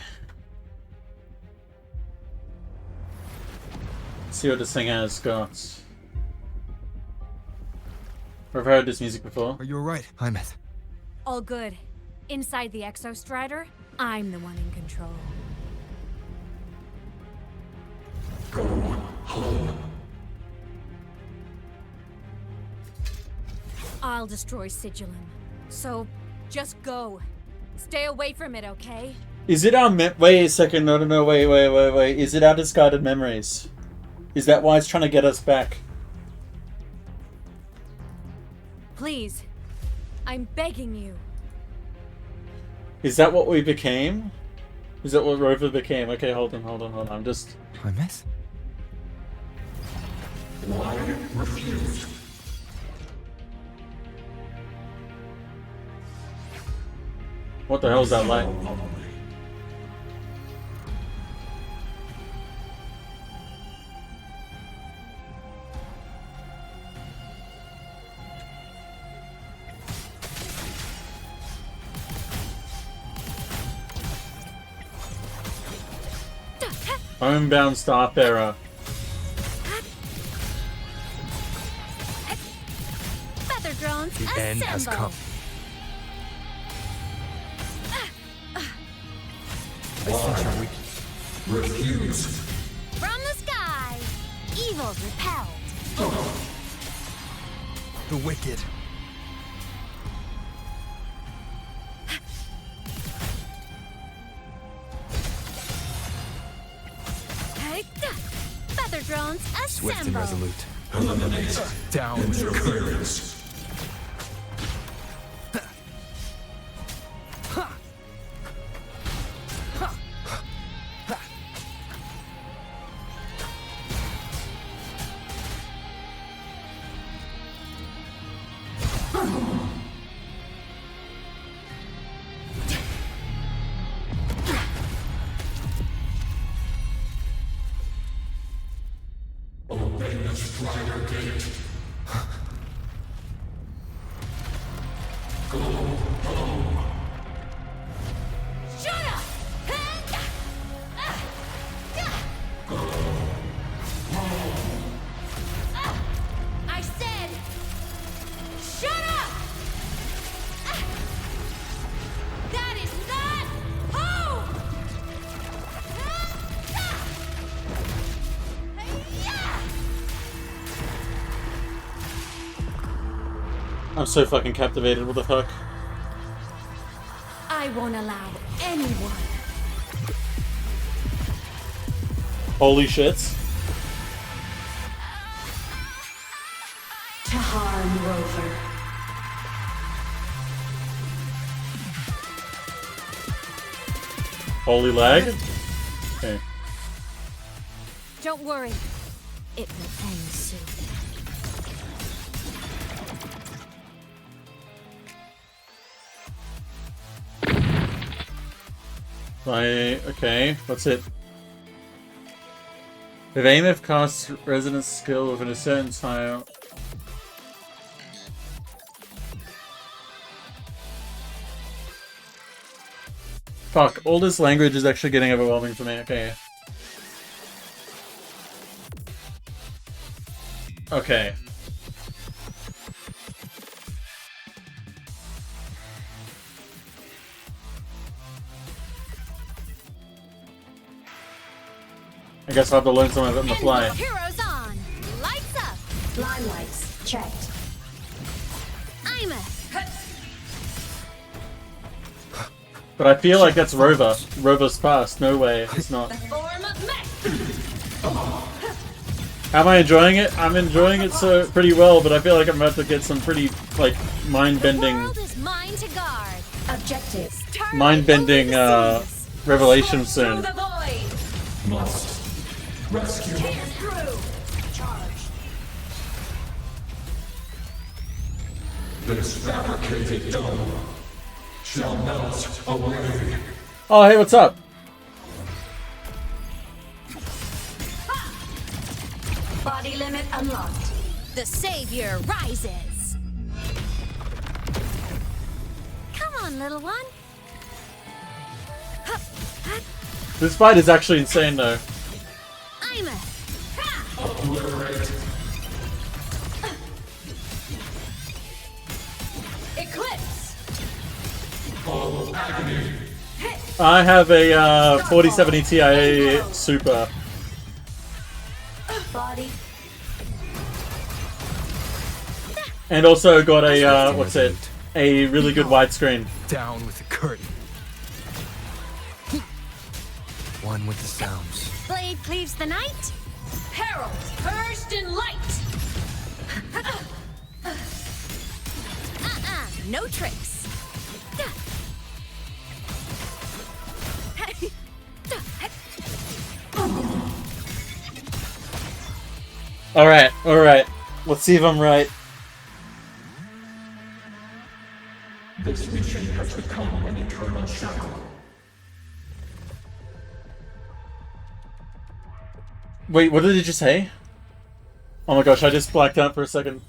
Let's see what this thing has got. I've heard this music before. Are you alright, Hymus? All good. Inside the Exostrider, I'm the one in control. Go home. I'll destroy Sigilum. So, just go. Stay away from it, okay? Is it our wait a second, no, wait. Is it our discarded memories? Is that why it's trying to get us back? Please. I'm begging you. Is that what we became? Is that what Rover became? Okay, hold on. I'm just... Hymus? Why refuse? What the hell is that light? Homebound Starfarer. Feather drones, The end has come. Refuse. From the sky, evil repelled. The wicked. Feather drones, assemble. Swift and resolute. Eliminate. Down with the current. Interference. Obey the Strider Gate. Go home. Shut up! Go home. I said, shut up! That is not home! I'm so fucking captivated, what the fuck? I won't allow anyone. Holy shits. To harm Rover. Holy lag? Okay. Don't worry. It will end soon. Okay, what's it? If AMF casts resonance skill within a certain tile. Fuck, all this language is actually getting overwhelming for me, okay. Okay. I guess I'll have to learn some of it on the fly. Heroes on! Lights up! Limelights checked. I'm a... But I feel like that's Rover. Rover's past. No way, it's not. Am I enjoying it? I'm enjoying it so pretty well, but I feel like I'm about to get some pretty, like, mind-bending... mind-bending, revelation soon. Must rescue. This fabricated dome shall melt away. Oh, hey, what's up? Body limit unlocked. The savior rises! Come on, little one. This fight is actually insane, though. I'm a... Obliterate. Eclipse. Full agony. I have a 4070 Ti Super. Body. And also got a, what's it? A really good widescreen. Down with the curtain. One with the sounds. Blade cleaves the night. Herald, purged in light. No tricks. Alright, alright. Let's see if I'm right. This mission has become an eternal shackle. Wait, what did it just say? Oh my gosh, I just blacked out for a second.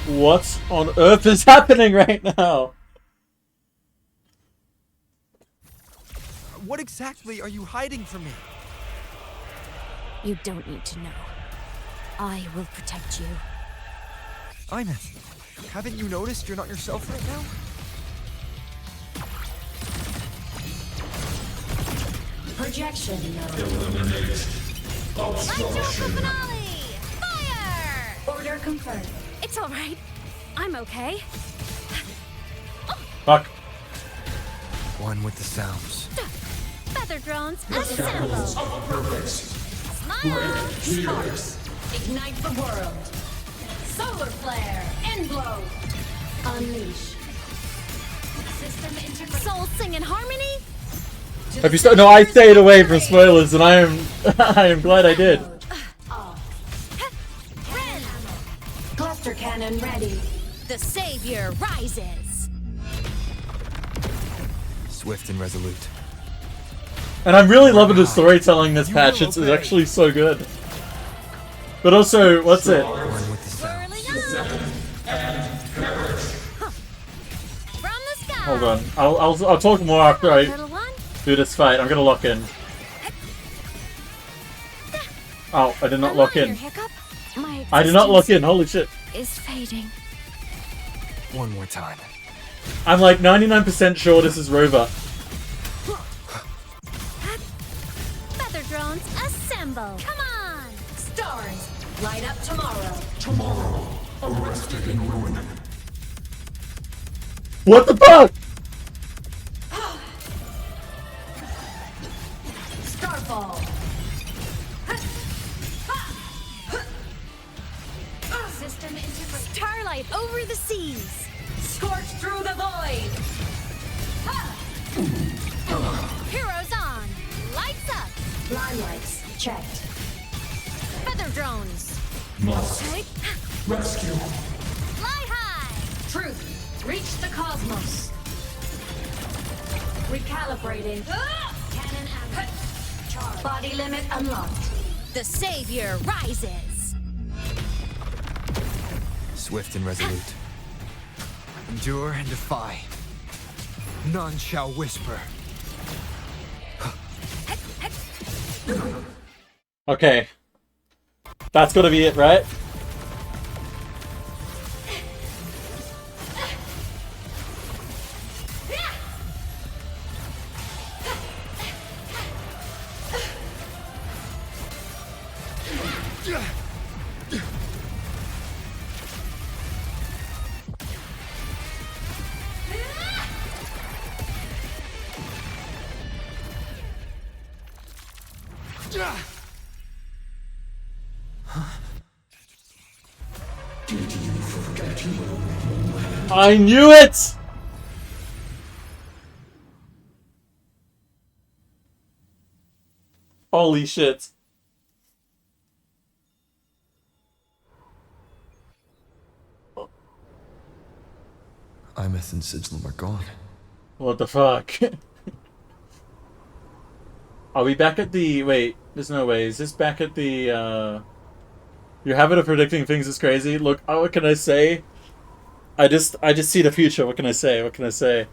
What on earth is happening right now? What exactly are you hiding from me? You don't need to know. I will protect you. Imeth, haven't you noticed you're not yourself right now? Projection mode. Eliminate. Obstruction. Fire! Order confirmed. It's alright. I'm okay. Fuck. One with the sounds. Feather drones assemble. Smile. Sparks. Ignite the world. Solar flare. End blow. Unleash. System integrate. Soul sing in harmony. Have you no, I stayed away from spoilers, and I am I am glad I did. Cluster cannon ready. The savior rises. Swift and resolute. And I'm really loving the storytelling this patch. It's actually so good. But also, what's it? One with the sounds. From the sky. Hold on. I'll talk more after I do this fight. I'm gonna lock in. Oh, I did not lock in. I did not lock in. Holy shit. Is fading. One more time. I'm like 99% sure this is Rover. Feather drones assemble. Come on. Stars, light up tomorrow. Tomorrow, arrested in ruin. What the fuck? Starfall. System integrate. Starlight over the seas. Scorch through the void. Heroes on. Lights up. Limelights Checked. Feather drones. Must Take. rescue. Fly high. Truth. Reach the cosmos. Recalibrating. Cannon active. Charge. Body limit unlocked. The savior rises. Swift and resolute. Endure and defy. None shall whisper. Okay. That's gotta be it, right? I knew it! Holy shit. Imeth and Sigilum are gone. What the fuck? Are we back at the... Wait, there's no way. Is this back at the, Your habit of predicting things is crazy. Look, what can I say? I just see the future. What can I say? What can I say?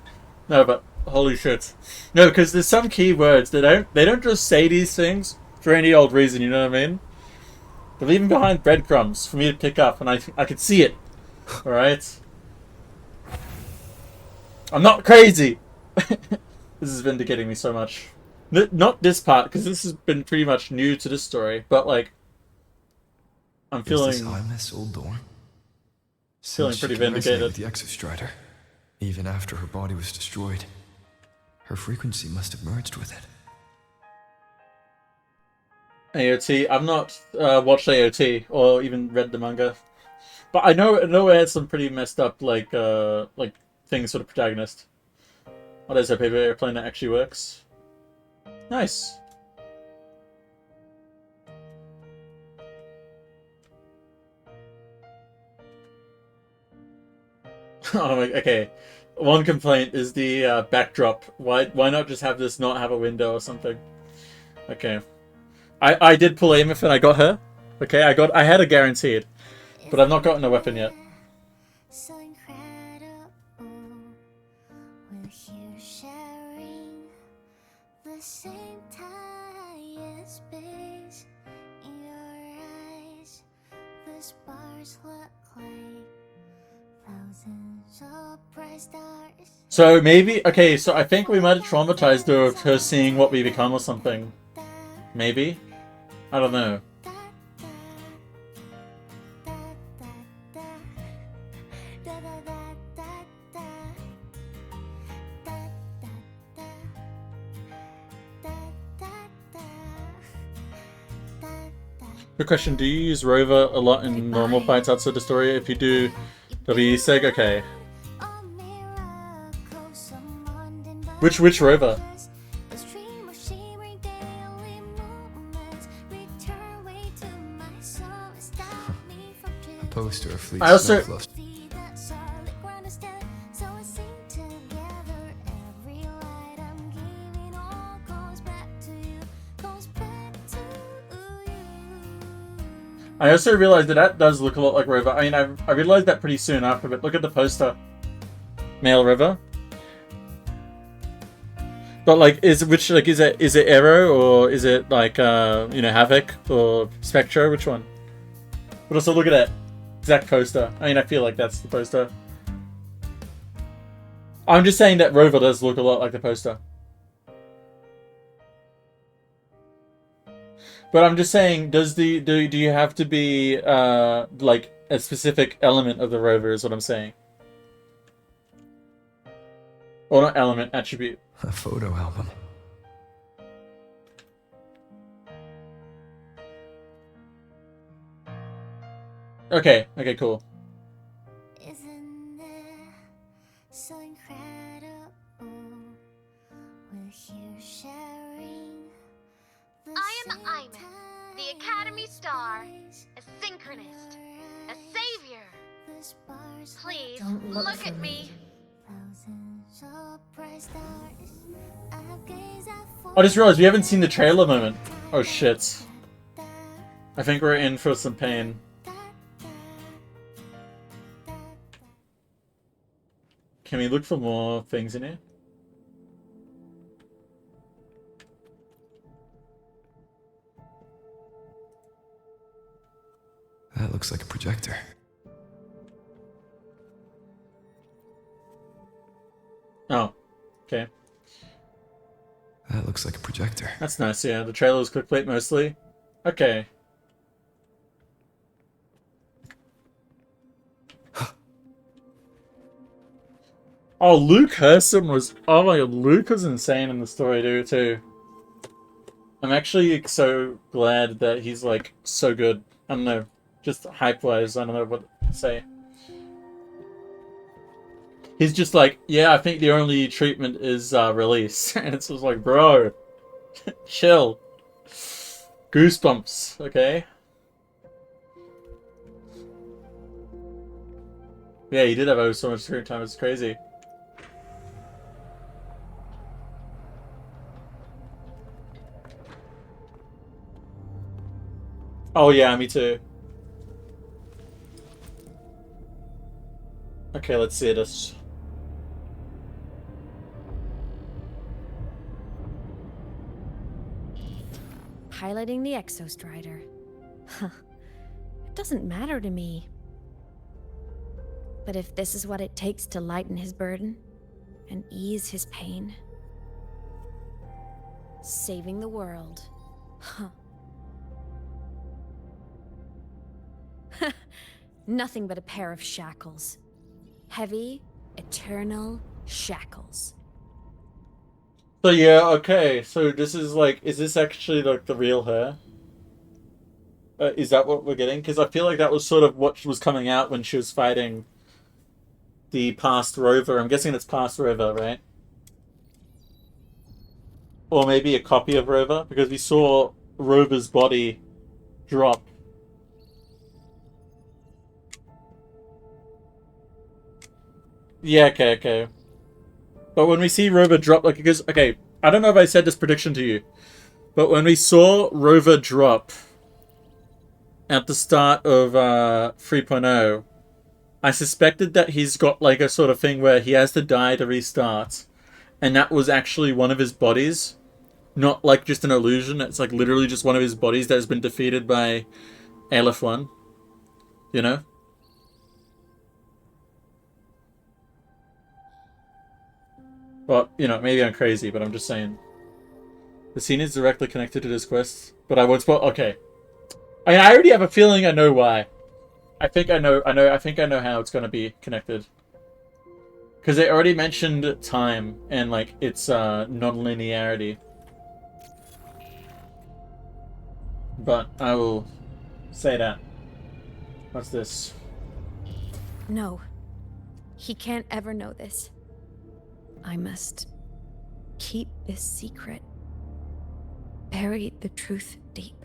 No, but holy shit. No, because there's some key words that they don't just say these things for any old reason, you know what I mean? They're leaving behind breadcrumbs for me to pick up, and I could see it. Alright? I'm not crazy! This is vindicating me so much. Not this part, because this has been pretty much new to this story, but like... I'm feeling... Is this Imeth's old dorm? Feeling pretty vindicated. With the Exostrider, even after her body was destroyed. Her frequency must have merged with it. AOT. I've not watched AOT or even read the manga, but I know it has some pretty messed up like things for the protagonist. Oh, there's a paper airplane that actually works. Nice. Oh my, okay. One complaint is the backdrop. Why not just have this not have a window or something? Okay. I did pull Ameth and I got her. Okay, I had a guaranteed. But I've not gotten a weapon yet. So incredible. We're here sharing the same time and space. In your eyes, the stars look like thousands of bright stars. So maybe, okay, so I think we might have traumatized her of her seeing what we become or something. Maybe? I don't know. Good question, do you use Rover a lot in normal fights outside the story? If you do, WSEG? Okay. Which Rover? A poster of Fleet's I also... Snowfluff. I also realized that does look a lot like Rover. I mean, I realized that pretty soon after, but look at the poster. Male Rover. But like, is it Arrow or is it like Havoc or Spectre? Which one? But also look at that exact poster. I mean, I feel like that's the poster. I'm just saying that Rover does look a lot like the poster. But I'm just saying, do you have to be like a specific element of the Rover? Is what I'm saying. Or not element, attribute. A photo album. Okay, cool. Isn't it so incredible? We're here sharing I am Imeth, the Academy Star, a synchronist, a savior. Please, Don't look at me. I just realized we haven't seen the trailer moment. Oh shit. I think we're in for some pain. Can we look for more things in here? That looks like a projector. Oh, okay. That looks like a projector. That's nice, yeah. The trailer was clickbait mostly. Okay. Oh, Luke Herson was... Oh my god, Luke was insane in the story, dude, too. I'm actually so glad that he's, like, so good. I don't know. Just hype-wise, I don't know what to say. He's just like, yeah, I think the only treatment is release. And it's just like, bro, chill. Goosebumps, okay? Yeah, he did have so much screen time, it's crazy. Oh yeah, me too. Okay, let's see this. Piloting the Exostrider. Huh. It doesn't matter to me. But if this is what it takes to lighten his burden and ease his pain, saving the world. Huh. Nothing but a pair of shackles. Heavy, eternal shackles. So yeah, okay, so this is like, is this actually like the real her? Is that what we're getting? Because I feel like that was sort of what was coming out when she was fighting the past rover. I'm guessing it's past rover, right? Or maybe a copy of Rover, because we saw Rover's body drop. Yeah, okay. But when we see Rover drop, like, because, okay, I don't know if I said this prediction to you, but when we saw Rover drop at the start of 3.0, I suspected that he's got, like, a sort of thing where he has to die to restart, and that was actually one of his bodies, not, like, just an illusion. It's, like, literally just one of his bodies that has been defeated by Aleph 1, you know? Well, you know, maybe I'm crazy, but I'm just saying. The scene is directly connected to this quest, but I won't spoil. Okay. I mean, I already have a feeling I know why. I think I know how it's going to be connected. Because they already mentioned time and, like, its non-linearity. But I will say that. What's this? No. He can't ever know this. I must keep this secret. Bury the truth deep.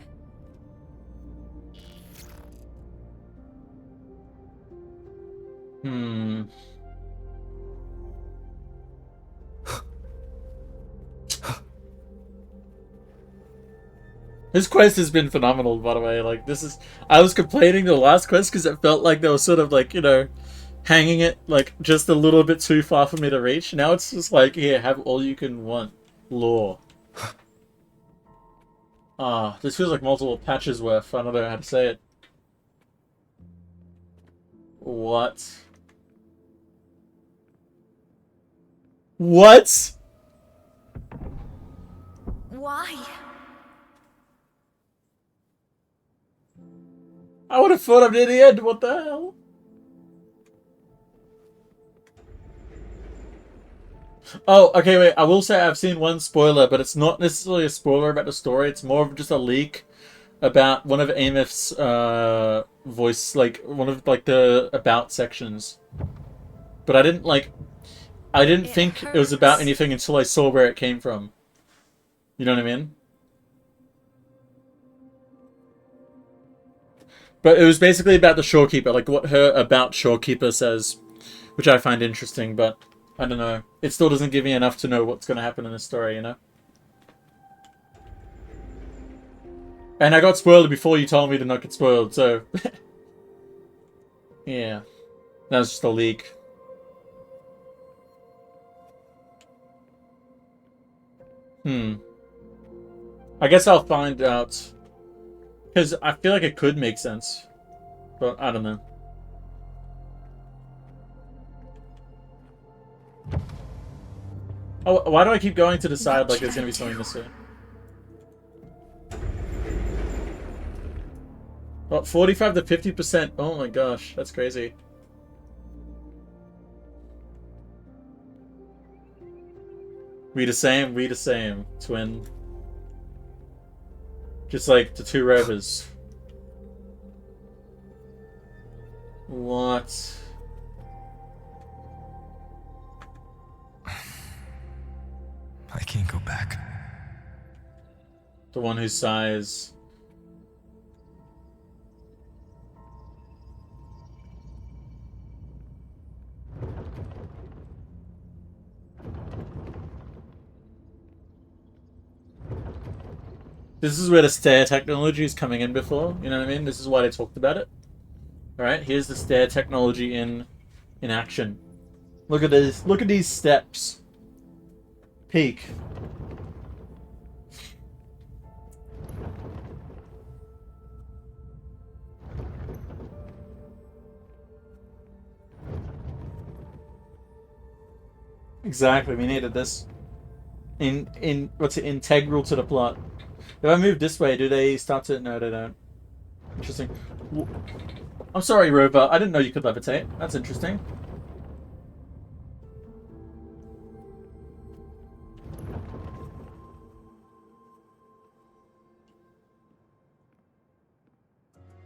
This quest has been phenomenal, by the way. Like, this is... I was complaining the last quest because it felt like they were sort of, like, you know, hanging it, like, just a little bit too far for me to reach. Now it's just like, here, have all you can want. Lore. This feels like multiple patches worth. I don't know how to say it. What? What? Why? I would have thought I'm near the end. What the hell? Oh, okay, wait. I will say I've seen one spoiler, but it's not necessarily a spoiler about the story. It's more of just a leak about one of Ameth's voice, like one of like the about sections. But I didn't think it was about anything until I saw where it came from. You know what I mean? But it was basically about the Shorekeeper, like what her about Shorekeeper says, which I find interesting, but I don't know. It still doesn't give me enough to know what's going to happen in the story, you know? And I got spoiled before you told me to not get spoiled, so... yeah. That was just a leak. I guess I'll find out. Because I feel like it could make sense. But I don't know. Oh, why do I keep going to the side like there's going to be something missing? Well, 45 to 50%. Oh my gosh, that's crazy. We the same, twin. Just like the two rovers. What? I can't go back. The one who sighs. This is where the stair technology is coming in before, you know what I mean? This is why they talked about it. Alright, here's the stair technology in action. Look at this. Look at these steps. Peak. Exactly, we needed this. What's it, integral to the plot. If I move this way, do they start to... No, they don't. Interesting. I'm sorry, Rover. I didn't know you could levitate. That's interesting.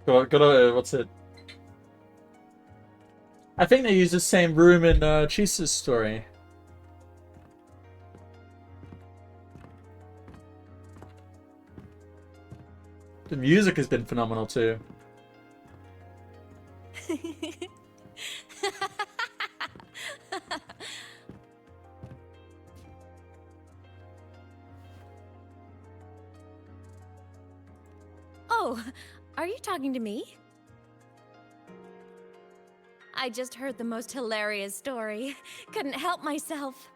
Gotta, what's it? I think they use the same room in Chisa's story. The music has been phenomenal too. Oh, are you talking to me? I just heard the most hilarious story. Couldn't help myself.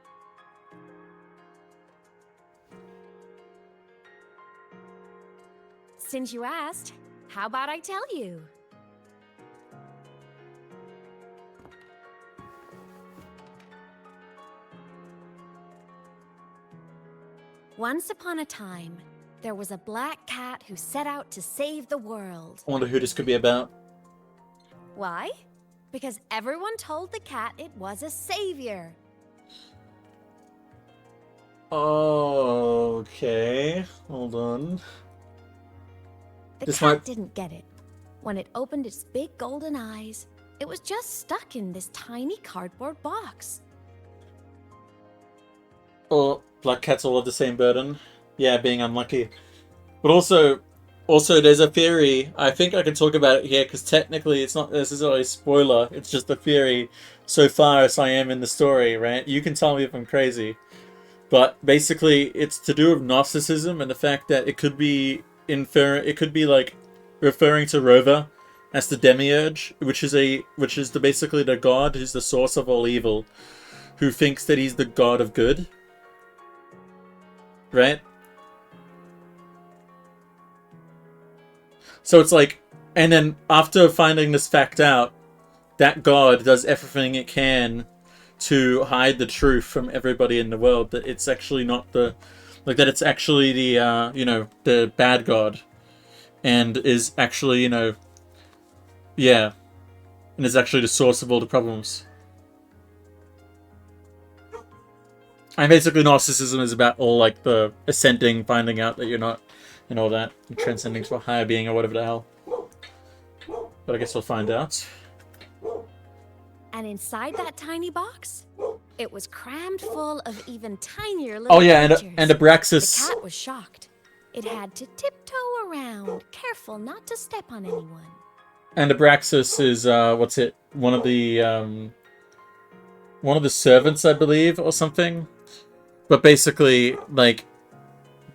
Since you asked, how about I tell you? Once upon a time, there was a black cat who set out to save the world. I wonder who this could be about. Why? Because everyone told the cat it was a savior. Okay, hold on. The cat didn't get it. When it opened its big golden eyes, it was just stuck in this tiny cardboard box. Oh, black cats all have the same burden. Yeah, being unlucky. But also there's a theory. I think I can talk about it here because technically it's not necessarily a spoiler. It's just a theory so far as I am in the story, right? You can tell me if I'm crazy. But basically it's to do with Gnosticism and the fact that it could be like referring to Rover as the demiurge, which is basically the god who's the source of all evil, who thinks that he's the god of good. Right? So it's like, and then after finding this fact out, that god does everything it can to hide the truth from everybody in the world, that it's actually not the, like, that it's actually the, the bad god, and is actually, and is actually the source of all the problems. And basically Gnosticism is about all, like, the ascending, finding out that you're not, and all that, and transcending to a higher being or whatever the hell. But I guess we'll find out. And inside that tiny box, it was crammed full of even tinier little creatures. and Abraxas. The cat was shocked. It had to tiptoe around, careful not to step on anyone. And Abraxas is what's it? One of the servants, I believe, or something. But basically, like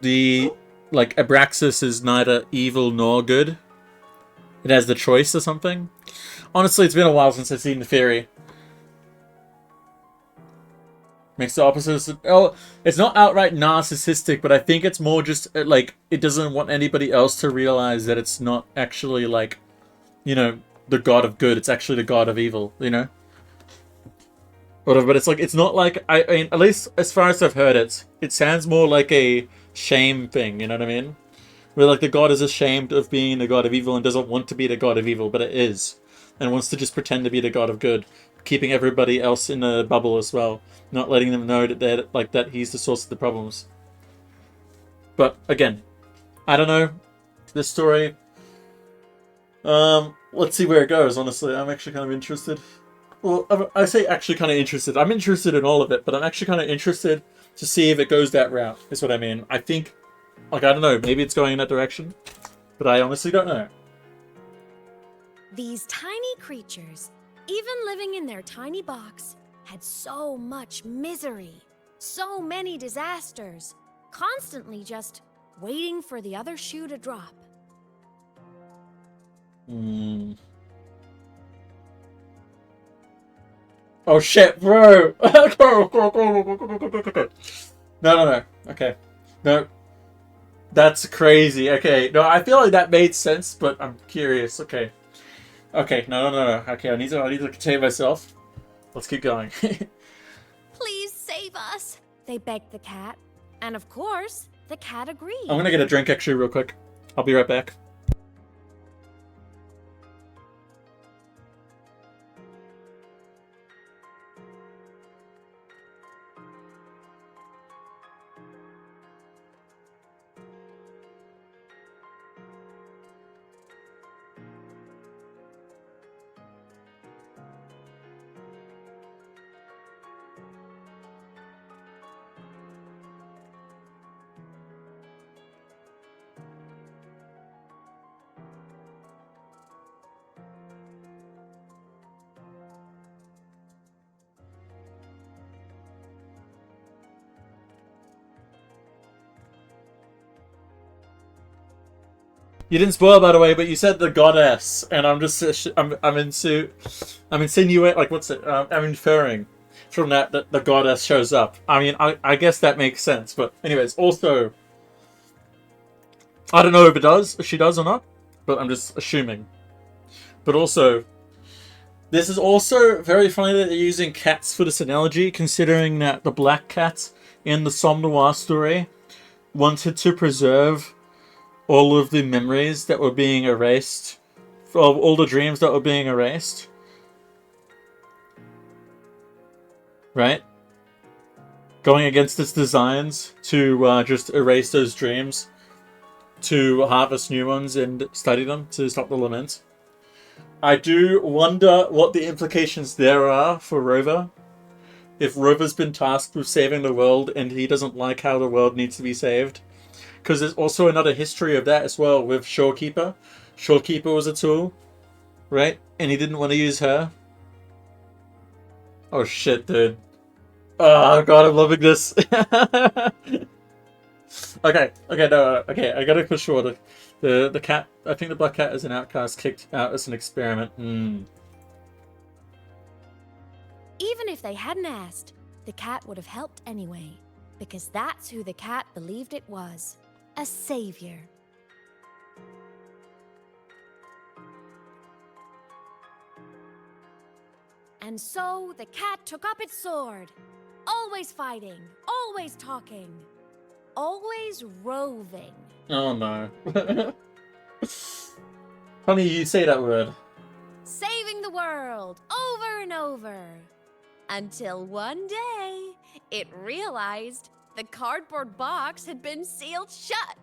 Abraxas is neither evil nor good. It has the choice or something. Honestly, it's been a while since I've seen the theory. Makes the opposite. Oh, it's not outright narcissistic, but I think it's more just like it doesn't want anybody else to realize that it's not actually like, you know, the god of good. It's actually the god of evil. You know. Whatever, but it's like it's not like I mean, at least as far as I've heard it, it sounds more like a shame thing. You know what I mean? Where like the god is ashamed of being the god of evil and doesn't want to be the god of evil, but it is, and wants to just pretend to be the god of good, keeping everybody else in a bubble as well, not letting them know that they're like that he's the source of the problems. But again, I don't know this story. Let's see where it goes. Honestly, I'm actually kind of interested. Well, I say actually kind of interested. I'm interested in all of it, but I'm actually kind of interested to see if it goes that route. Is what I mean. I think, like, I don't know. Maybe it's going in that direction, but I honestly don't know. These tiny creatures, even living in their tiny box, had so much misery, so many disasters, constantly just waiting for the other shoe to drop. Hmm. Oh shit, bro! No. Okay. No. That's crazy. Okay. No, I feel like that made sense, but I'm curious. Okay. Okay. No. Okay, I need to contain myself. Let's keep going. Please save us, they begged the cat. And of course, the cat agreed. I'm gonna get a drink actually real quick. I'll be right back. You didn't spoil, by the way, but you said the goddess, and I'm just I'm insinuating, like, what's it? I'm inferring from that the goddess shows up. I mean, I guess that makes sense, but anyways, also I don't know if she does or not, but I'm just assuming. But also, this is also very funny that they're using cats for this analogy, considering that the black cat in the Somme Noir story wanted to preserve all of the memories that were being erased, of all the dreams that were being erased. Right? Going against its designs to just erase those dreams, to harvest new ones and study them to stop the lament. I do wonder what the implications there are for Rover. If Rover's been tasked with saving the world and he doesn't like how the world needs to be saved. Because there's also another history of that as well with Shorekeeper. Shorekeeper was a tool, right? And he didn't want to use her. Oh shit, dude. Oh god, I'm loving this. Okay, I gotta push forward. The cat, I think the black cat is an outcast kicked out as an experiment. Even if they hadn't asked, the cat would have helped anyway, because that's who the cat believed it was. A savior. And so the cat took up its sword. Always fighting, always talking, always roving. Oh no. Honey, you say that word. Saving the world over and over. Until one day, it realized the cardboard box had been sealed shut.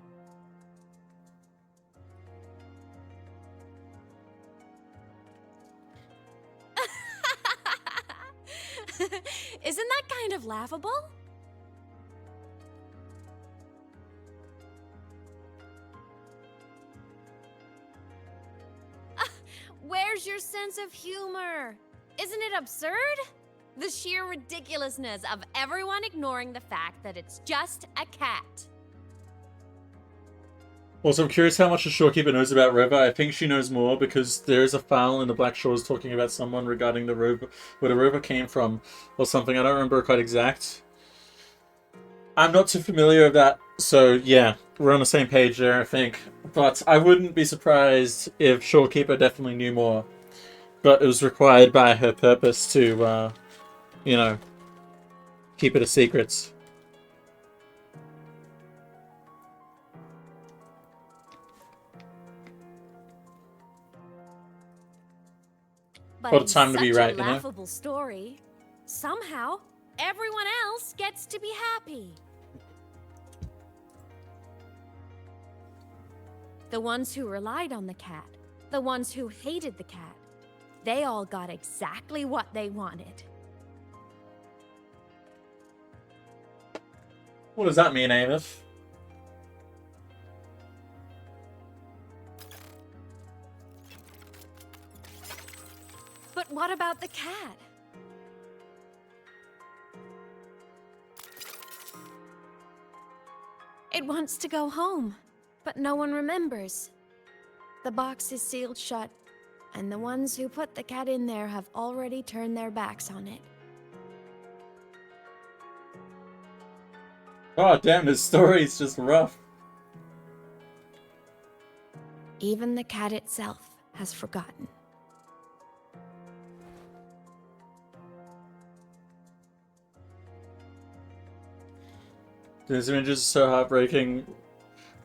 Isn't that kind of laughable? Where's your sense of humor? Isn't it absurd? The sheer ridiculousness of everyone ignoring the fact that it's just a cat. Also, I'm curious how much the Shorekeeper knows about River. I think she knows more because there is a file in the Black Shores talking about someone regarding the river, where the river came from, or something. I don't remember quite exact. I'm not too familiar with that, so yeah, we're on the same page there, I think. But I wouldn't be surprised if Shorekeeper definitely knew more. But it was required by her purpose to, you know, keep it a secret. But Well, in it's time to be such right, a you know? laughable story, somehow everyone else gets to be happy. The ones who relied on the cat, the ones who hated the cat, they all got exactly what they wanted. What does that mean, Amos? But what about the cat? It wants to go home, but no one remembers. The box is sealed shut, and the ones who put the cat in there have already turned their backs on it. Oh, damn, this story is just rough. Even the cat itself has forgotten. This image is so heartbreaking.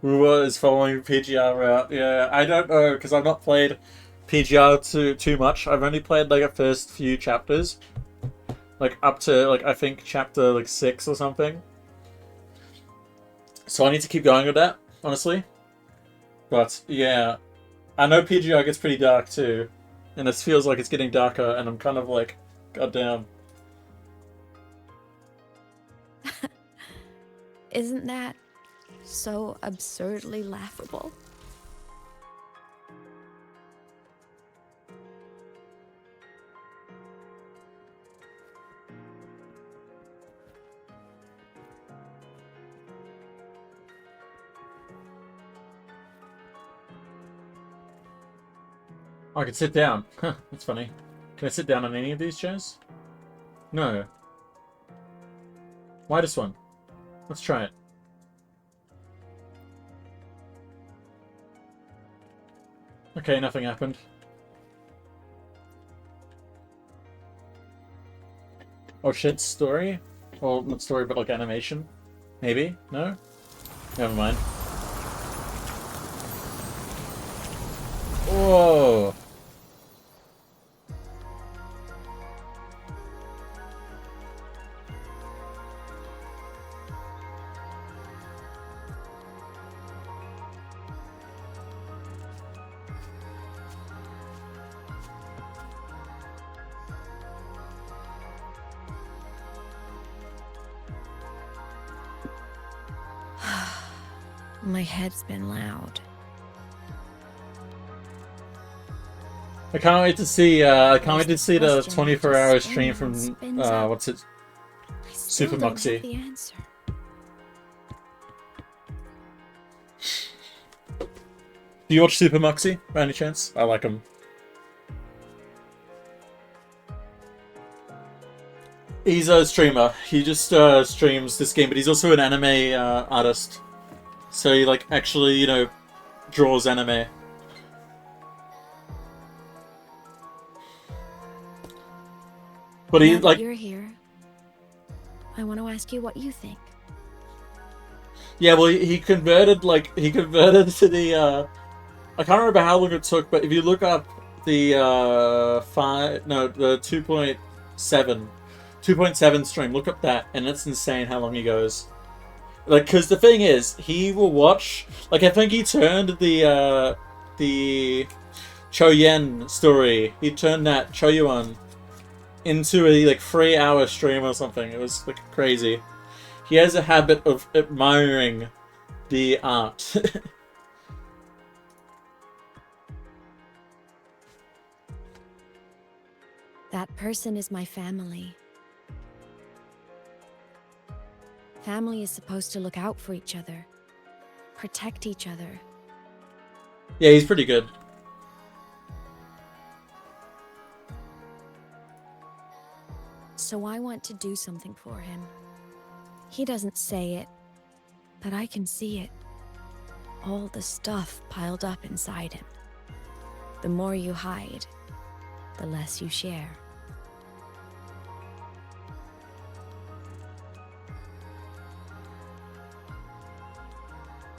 wuwa is following PGR route. Yeah, I don't know, because I've not played PGR too much. I've only played, like, the first few chapters. Like, up to, like, I think chapter, like, 6 or something. So I need to keep going with that, honestly. But, yeah. I know PGR gets pretty dark, too. And it feels like it's getting darker, and I'm kind of like, goddamn. Isn't that so absurdly laughable? Oh, I can sit down. Huh, that's funny. Can I sit down on any of these chairs? No. Why this one? Let's try it. Okay, nothing happened. Oh shit, story? Well, not story, but like animation? Maybe? No? Never mind. Whoa! My head's been loud. I can't wait to see. I can't wait to see the Question 24-hour just stream spins from and spins out. what's it? Still Super don't have Moxie. the answer. Do you watch Super Moxie by any chance? I like him. He's a streamer. He just streams this game, but he's also an anime artist. So he like actually, you know, draws anime. But he Now that like you're here, I want to ask you what you think. yeah, well he converted to the I can't remember how long it took, but if you look up the the 2.7 stream, look up that, and it's insane how long he goes. Like, because the thing is, he will watch, like, I think he turned the Choyen story, he turned that Choyuan into a, like, 3-hour stream or something. It was, like, crazy. He has a habit of admiring the art. That person is my family. Family is supposed to look out for each other, protect each other. Yeah, he's pretty good. So I want to do something for him. He doesn't say it, but I can see it. All the stuff piled up inside him. The more you hide, the less you share.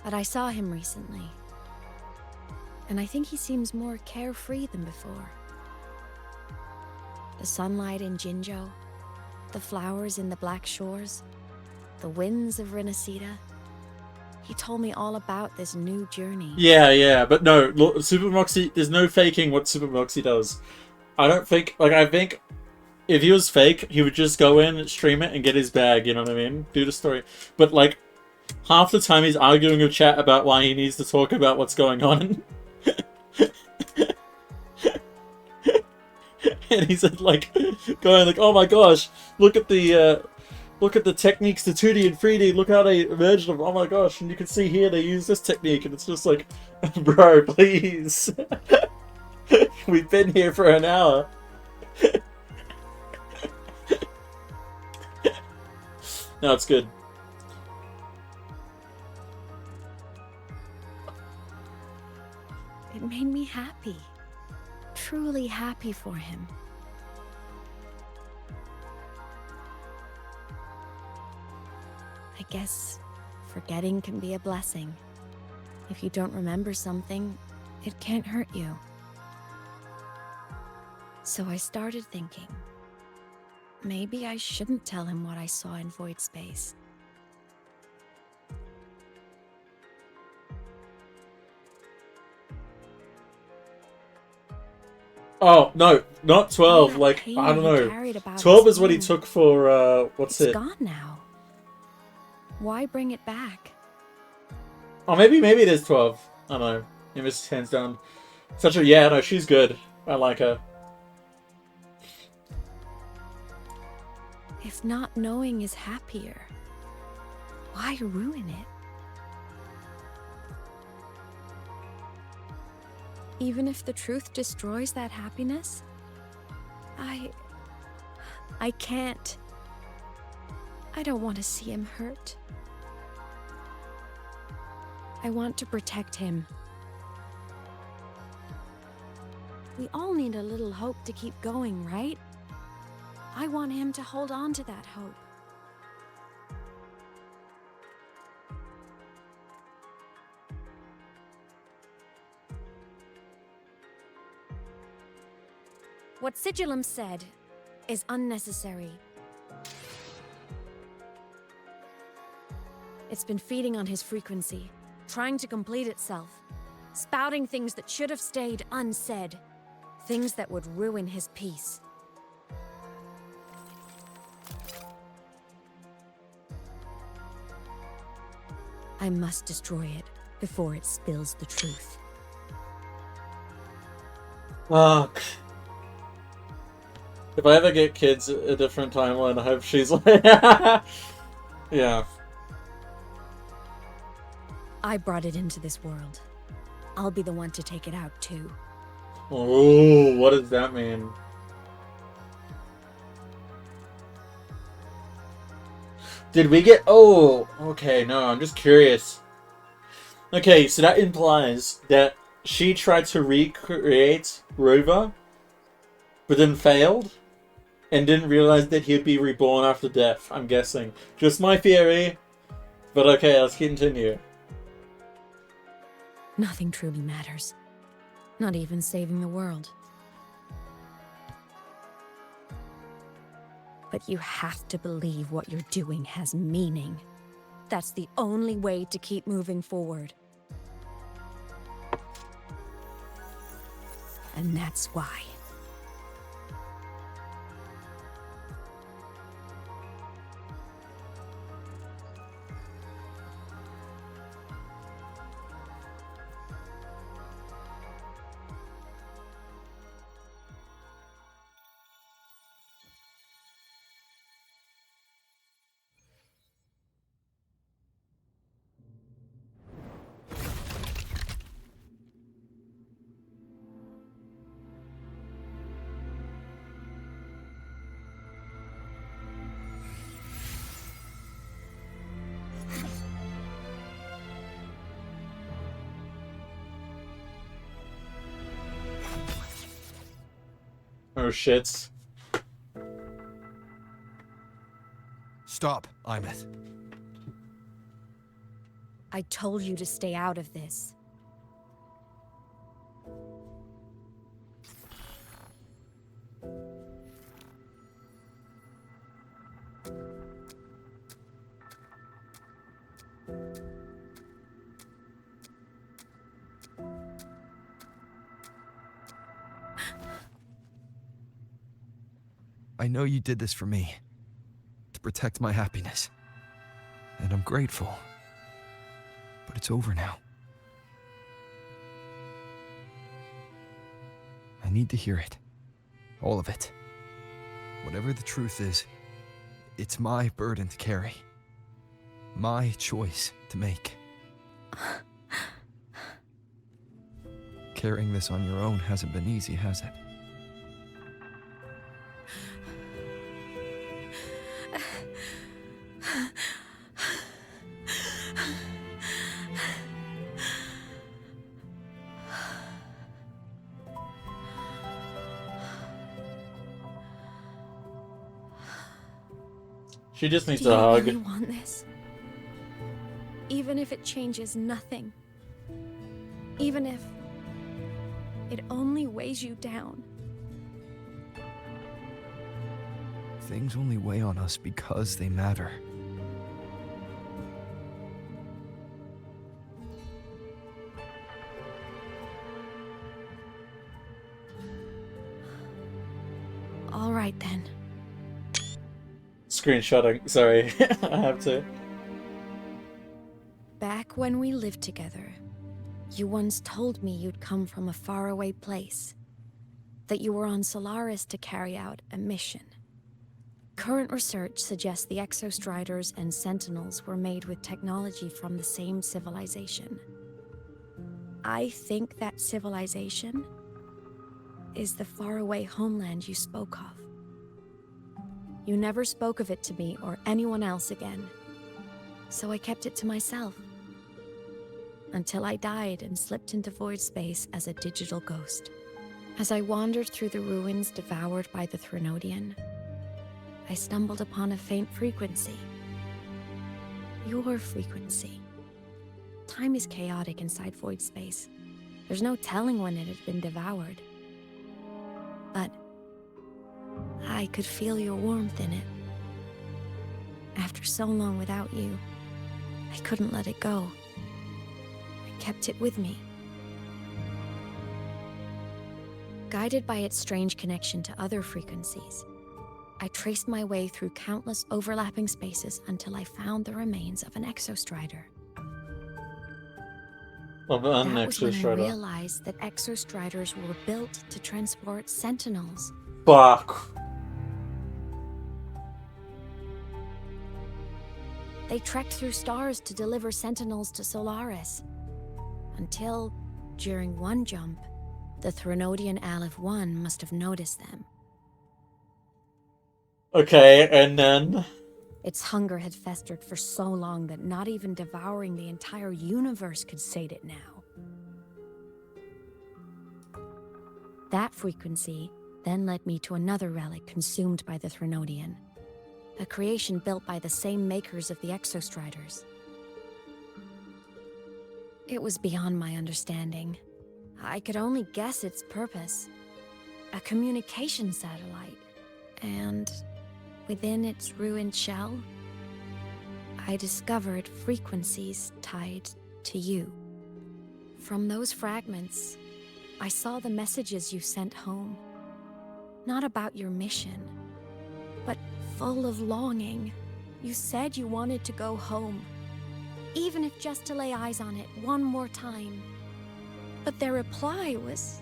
But I saw him recently, and I think he seems more carefree than before. The sunlight in Jinzhou, the flowers in the Black Shores, the winds of Renacida. He told me all about this new journey. Yeah, but no, look, Super Moxie, there's no faking what Super Moxie does. I don't think, like, I think if he was fake, he would just go in, stream it, and get his bag, you know what I mean? Do the story. But, like, half the time he's arguing with chat about why he needs to talk about what's going on. And he's like, going like, oh my gosh, look at the techniques to 2D and 3D, look how they merged them, oh my gosh, and you can see here they use this technique, and it's just like, bro, please. We've been here for an hour. No, it's good. It made me happy. Truly happy for him. I guess forgetting can be a blessing. If you don't remember something, it can't hurt you. So I started thinking, maybe I shouldn't tell him what I saw in void space. Oh, no, not 12, like, I don't know. 12 is what he took for, what's it? It's gone now. Why bring it back? Oh, maybe it is 12. I don't know. Maybe it's hands down. Such a, yeah, no, she's good. I like her. If not knowing is happier, why ruin it? Even if the truth destroys that happiness, I can't. I don't want to see him hurt. I want to protect him. We all need a little hope to keep going, right? I want him to hold on to that hope. What Sigillum said is unnecessary. It's been feeding on his frequency, trying to complete itself, spouting things that should have stayed unsaid, things that would ruin his peace. I must destroy it before it spills the truth. Fuck. If I ever get kids a different timeline, I hope she's like... Yeah. I brought it into this world. I'll be the one to take it out, too. Oh, what does that mean? Did we get... Oh, okay, no, I'm just curious. Okay, so that implies that she tried to recreate Rover, but then failed, and didn't realize that he'd be reborn after death, I'm guessing. Just my theory, but okay, let's continue. Nothing truly matters. Not even saving the world. But you have to believe what you're doing has meaning. That's the only way to keep moving forward. And that's why. Oh shit. Stop, Imeth. I told you to stay out of this. I know you did this for me, to protect my happiness. And I'm grateful. But it's over now. I need to hear it. All of it. Whatever the truth is, it's my burden to carry. My choice to make. Carrying this on your own hasn't been easy, has it? She just needs Do a you hug. really want this? Even if it changes nothing. Even if it only weighs you down. Things only weigh on us because they matter. All right then. Screenshotting. Sorry, I have to. Back when we lived together, you once told me you'd come from a faraway place. That you were on Solaris to carry out a mission. Current research suggests the Exostriders and Sentinels were made with technology from the same civilization. I think that civilization is the faraway homeland you spoke of. You never spoke of it to me or anyone else again, so I kept it to myself. Until I died and slipped into void space as a digital ghost. As I wandered through the ruins devoured by the Threnodian, I stumbled upon a faint frequency. Your frequency. Time is chaotic inside void space. There's no telling when it had been devoured. But I could feel your warmth in it. After so long without you, I couldn't let it go. I kept it with me. Guided by its strange connection to other frequencies, I traced my way through countless overlapping spaces until I found the remains of an Exostrider. Of an That was when I Exostrider. realized that Exostriders were built to transport Sentinels. Fuck. They trekked through stars to deliver Sentinels to Solaris. Until, during one jump, the Threnodian Aleph 1 must have noticed them. Okay, and then... Its hunger had festered for so long that not even devouring the entire universe could sate it now. That frequency then led me to another relic consumed by the Threnodian. A creation built by the same makers of the Exostriders. It was beyond my understanding. I could only guess its purpose. A communication satellite. And within its ruined shell, I discovered frequencies tied to you. From those fragments, I saw the messages you sent home. Not about your mission, but full of longing. You said you wanted to go home, even if just to lay eyes on it one more time. But their reply was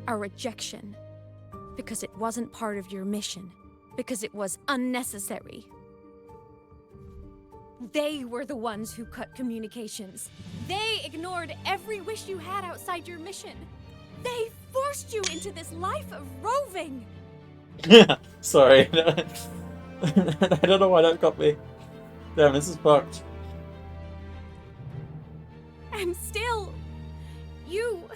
a rejection, because it wasn't part of your mission, because it was unnecessary. They were the ones who cut communications. They ignored every wish you had outside your mission. They forced you into this life of roving. Sorry. I don't know why that got me. Damn, this is fucked. And still, you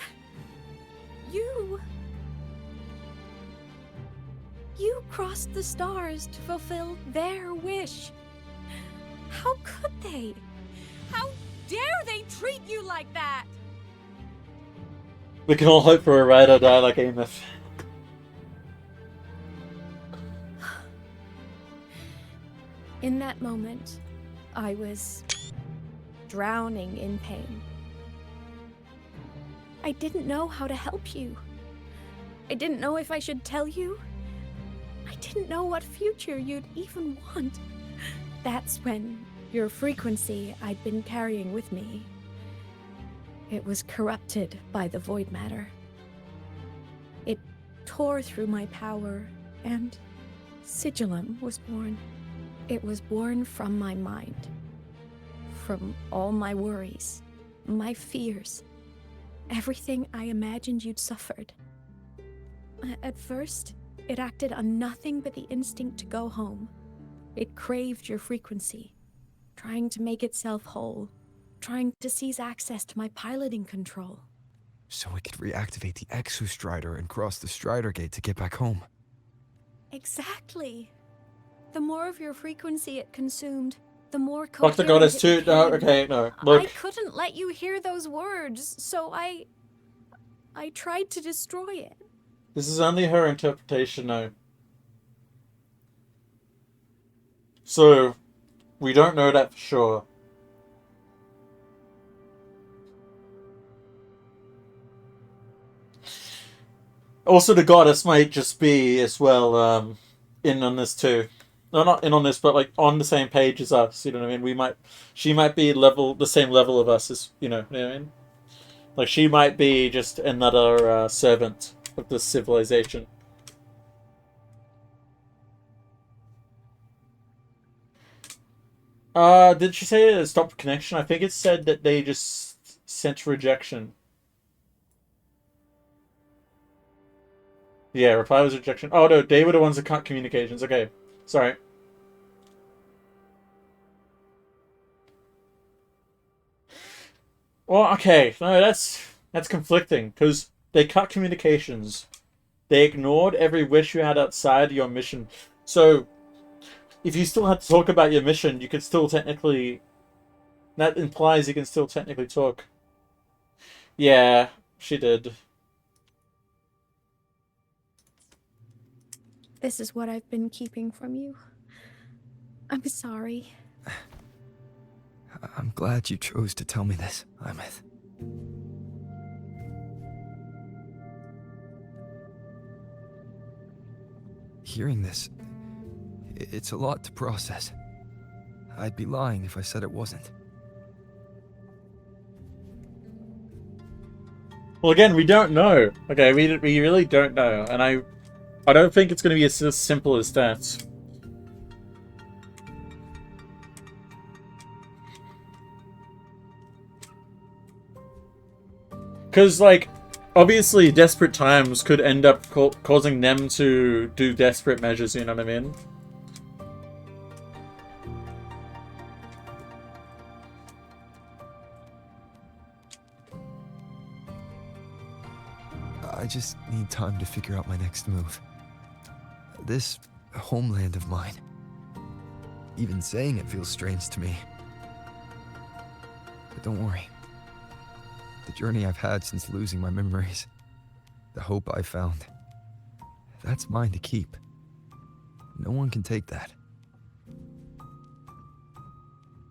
You crossed the stars to fulfill their wish. How could they? How dare they treat you like that? We can all hope for a ride or die like Ameth. In that moment, I was drowning in pain. I didn't know how to help you. I didn't know if I should tell you. I didn't know what future you'd even want. That's when your frequency I'd been carrying with me, it was corrupted by the void matter. It tore through my power, and Sigillum was born. It was born from my mind, from all my worries, my fears, everything I imagined you'd suffered. At first, it acted on nothing but the instinct to go home. It craved your frequency, trying to make itself whole, trying to seize access to my piloting control. So it could reactivate the Exostrider and cross the Strider Gate to get back home. Exactly. The more of your frequency it consumed, the more Fuck the goddess too. coherent it No, became. okay, no. Look. I couldn't let you hear those words, so I tried to destroy it. This is only her interpretation, though. So, we don't know that for sure. Also, the goddess might just be, as well, in on this too. No, not in on this, but, like, on the same page as us, you know what I mean? She might be the same level of us as, you know what I mean? Like, she might be just another servant of this civilization. Did she say it stopped connection? I think it said that they just sent rejection. Yeah, reply was rejection. Oh no, they were the ones that cut communications. Okay, sorry. Well, okay, no, that's conflicting, because they cut communications. They ignored every wish you had outside your mission. So, if you still had to talk about your mission, you could still technically... That implies you can still technically talk. Yeah, she did. This is what I've been keeping from you. I'm sorry. I'm glad you chose to tell me this, Imeth. Hearing this, it's a lot to process. I'd be lying if I said it wasn't. Well, again, we don't know. Okay, we really don't know, and I don't think it's going to be as simple as that. Because, like, obviously desperate times could end up causing them to do desperate measures, you know what I mean? I just need time to figure out my next move. This homeland of mine. Even saying it feels strange to me. But don't worry. The journey I've had since losing my memories, the hope I found, that's mine to keep. No one can take that.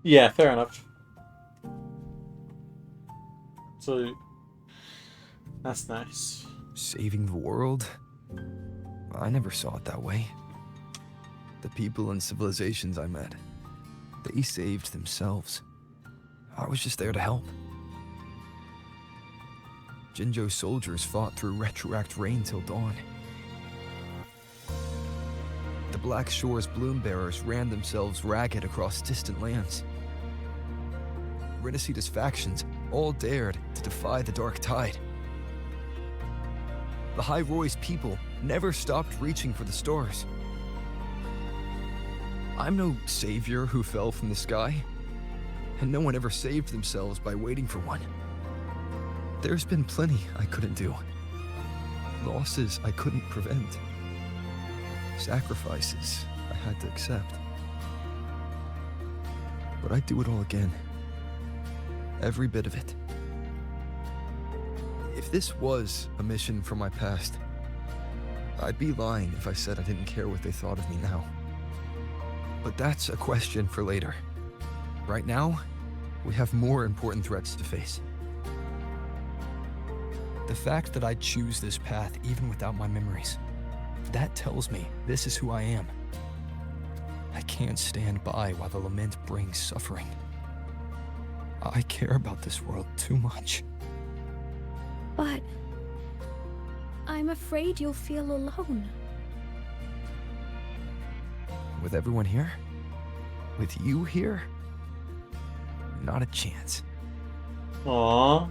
Yeah, fair enough. So, that's nice. Saving the world? I never saw it that way. The people and civilizations I met, they saved themselves. I was just there to help. Jinjo's soldiers fought through retroact rain till dawn. The Black Shore's bloom bearers ran themselves ragged across distant lands. Renacita's factions all dared to defy the dark tide. The High Roy's people never stopped reaching for the stars. I'm no savior who fell from the sky, and no one ever saved themselves by waiting for one. There's been plenty I couldn't do. Losses I couldn't prevent. sacrifices I had to accept. But I'd do it all again. Every bit of it. If this was a mission from my past, I'd be lying if I said I didn't care what they thought of me now. But that's a question for later. Right now, we have more important threats to face. The fact that I choose this path even without my memories, that tells me this is who I am. I can't stand by while the lament brings suffering. I care about this world too much. But I'm afraid you'll feel alone. With everyone here? With you here? Not a chance. Aww.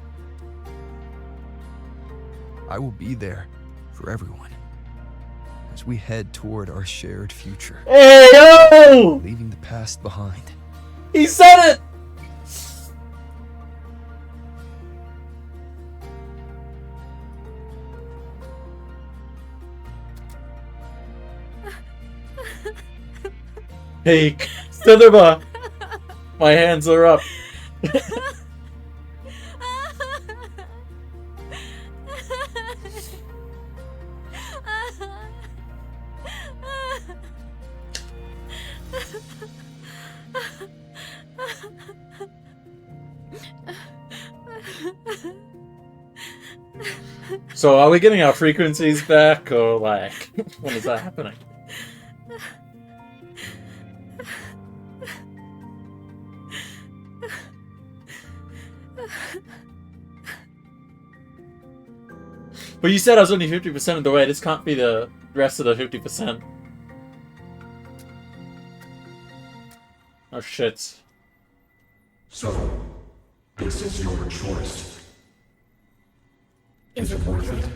I will be there for everyone as we head toward our shared future. Hey, yo! Leaving the past behind. He said it! Hey, Cinema! My hands are up. So are we getting our frequencies back, or like, when is that happening? But you said I was only 50% of the way. This can't be the rest of the 50%. Oh shit. So, this is your choice. Is it worth it?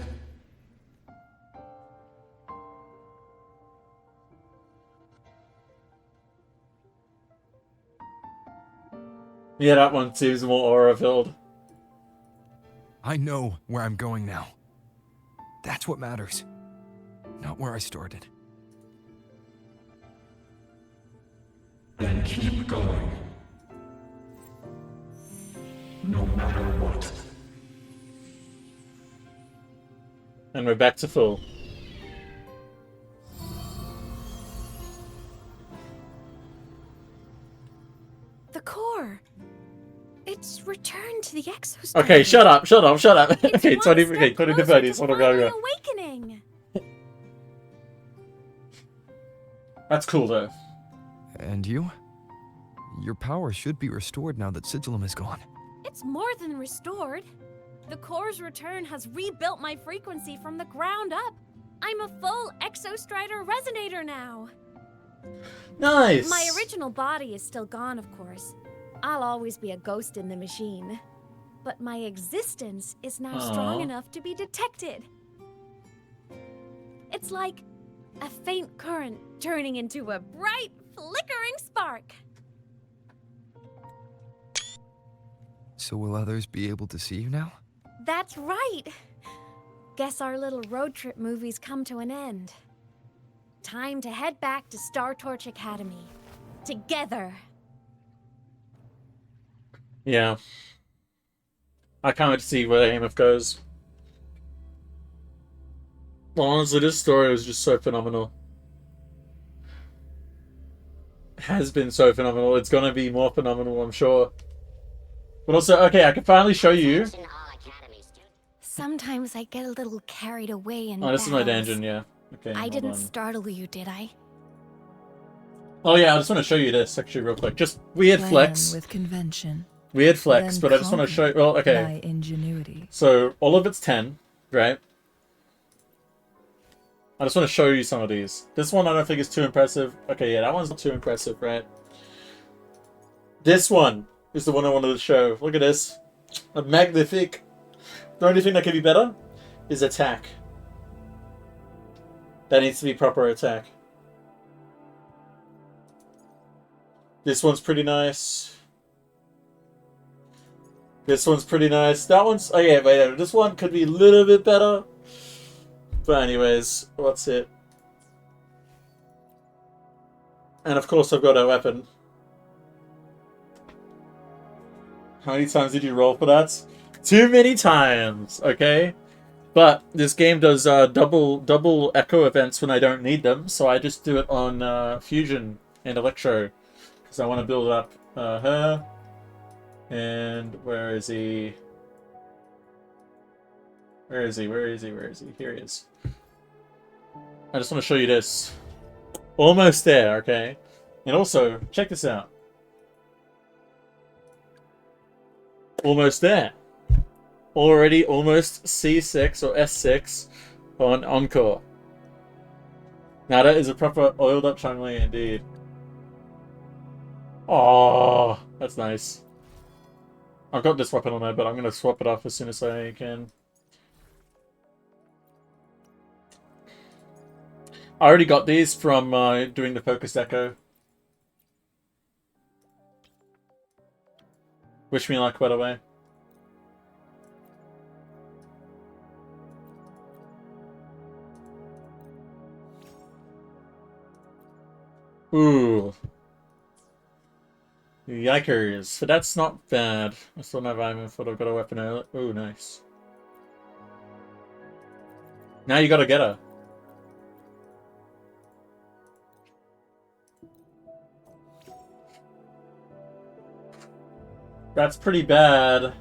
Yeah, that one seems more aura-filled. I know where I'm going now. That's what matters. Not where I started. Then keep going. No matter what. And we're back to full. The core. It's returned to the exoskeleton. Okay, shut up. It's Okay, one 20, step okay, 20 closer devotees. to Hold on, go. finally awakening. That's cool, though. And you? Your power should be restored now that Sigillum is gone. It's more than restored. The core's return has rebuilt my frequency from the ground up. I'm a full Exostrider Resonator now. Nice! My original body is still gone, of course. I'll always be a ghost in the machine. But my existence is now strong enough to be detected. It's like a faint current turning into a bright, flickering spark. So will others be able to see you now? That's right. Guess our little road trip movie's come to an end. Time to head back to Star Torch Academy. Together. Yeah. I can't wait to see where Amoth goes. Honestly, this story was just so phenomenal. Has been so phenomenal. It's gonna be more phenomenal, I'm sure. But also, okay, I can finally show you. Sometimes I get a little carried away in Oh, this is my battles. dungeon, yeah. Okay, I hold didn't on. startle you, did I? Oh yeah, I just want to show you this actually real quick. Just weird Plan flex. with convention. Weird flex, Then but I just want to show you. Well, by okay. ingenuity. So all of it's 10, right? I just want to show you some of these. This one I don't think is too impressive. Okay, yeah, that one's not too impressive, right? This one is the one I wanted to show. Look at this. A magnifique. The only thing that could be better is attack. That needs to be proper attack. This one's pretty nice. This one's pretty nice. That one's... Oh yeah, wait, this one could be a little bit better. But anyways, what's it? And of course I've got a weapon. How many times did you roll for that? Too many times, okay? But this game does double echo events when I don't need them, so I just do it on Fusion and Electro. Because I want to build up her. And where is he? Where is he? Where is he? Where is he? Here he is. I just want to show you this. Almost there, okay? And also, check this out. Almost there. Already almost C6 or S6 on Encore. Now that is a proper oiled up Chun-Li indeed. Oh, that's nice. I've got this weapon on there, but I'm going to swap it off as soon as I can. I already got these from doing the Focus Echo. Wish me luck, by the way. Ooh. Yikers. But that's not bad. I still never even thought I've got a weapon earlier. Ooh, nice. Now you gotta get her. That's pretty bad,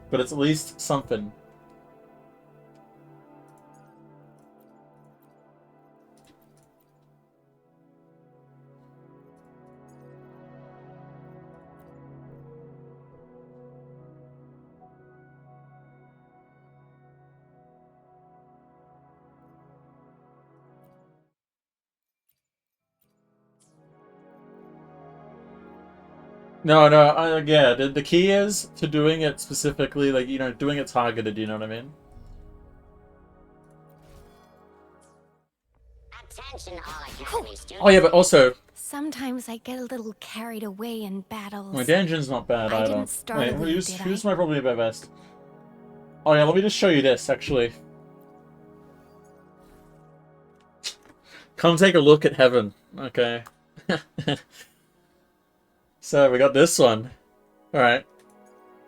but it's at least something. No, yeah, the key is to doing it specifically, like, you know, doing it targeted, you know what I mean? Oh yeah, but also... Sometimes I get a little carried away in battles. My dungeon's not bad I either. didn't start Wait, alone, who's my probably my best? Oh yeah, let me just show you this, actually. Come take a look at heaven, okay? So, we got this one. Alright.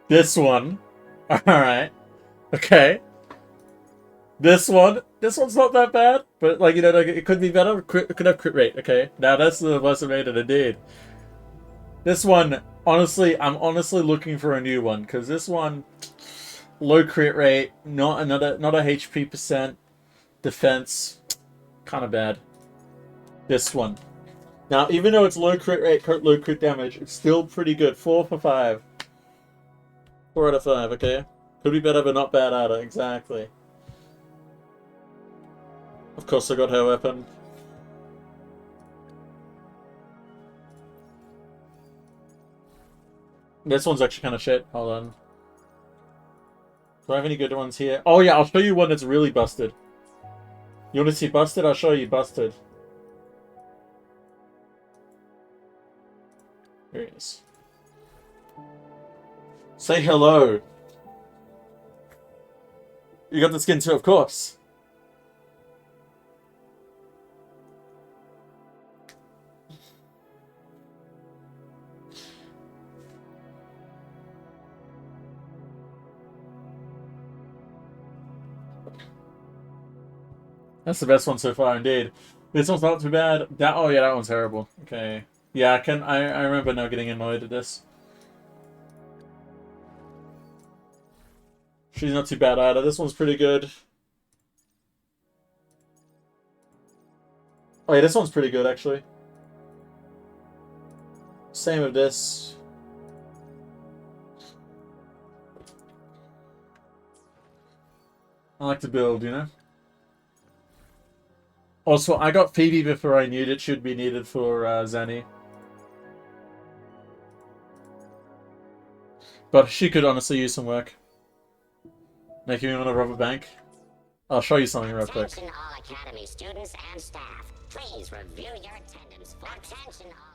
This one. Alright. Okay. This one's not that bad, but, like, you know, like, it could be better. It could have crit rate, okay? Now, that's the most I made it, indeed. This one, honestly, I'm honestly looking for a new one, because this one, low crit rate, not a HP percent, defense, kind of bad. This one. Now, even though it's low crit rate, low crit damage, it's still pretty good. 4 for 5. 4 out of 5, okay? Could be better, but not bad either. Exactly. Of course, I got her weapon. This one's actually kind of shit. Hold on. Do I have any good ones here? Oh yeah, I'll show you one that's really busted. You want to see busted? I'll show you busted. Here he is. Say hello. You got the skin too, of course. That's the best one so far, indeed. This one's not too bad. Oh yeah, that one's terrible. Okay. Yeah, I remember now getting annoyed at this. She's not too bad either. This one's pretty good. Oh yeah, this one's pretty good, actually. Same with this. I like to build, you know? Also, I got Phoebe before I knew it should be needed for Zanny. But she could honestly use some work. Making me want to rob a bank. I'll show you something real quick. Attention all Academy students and staff. Please review your attendance for attention all.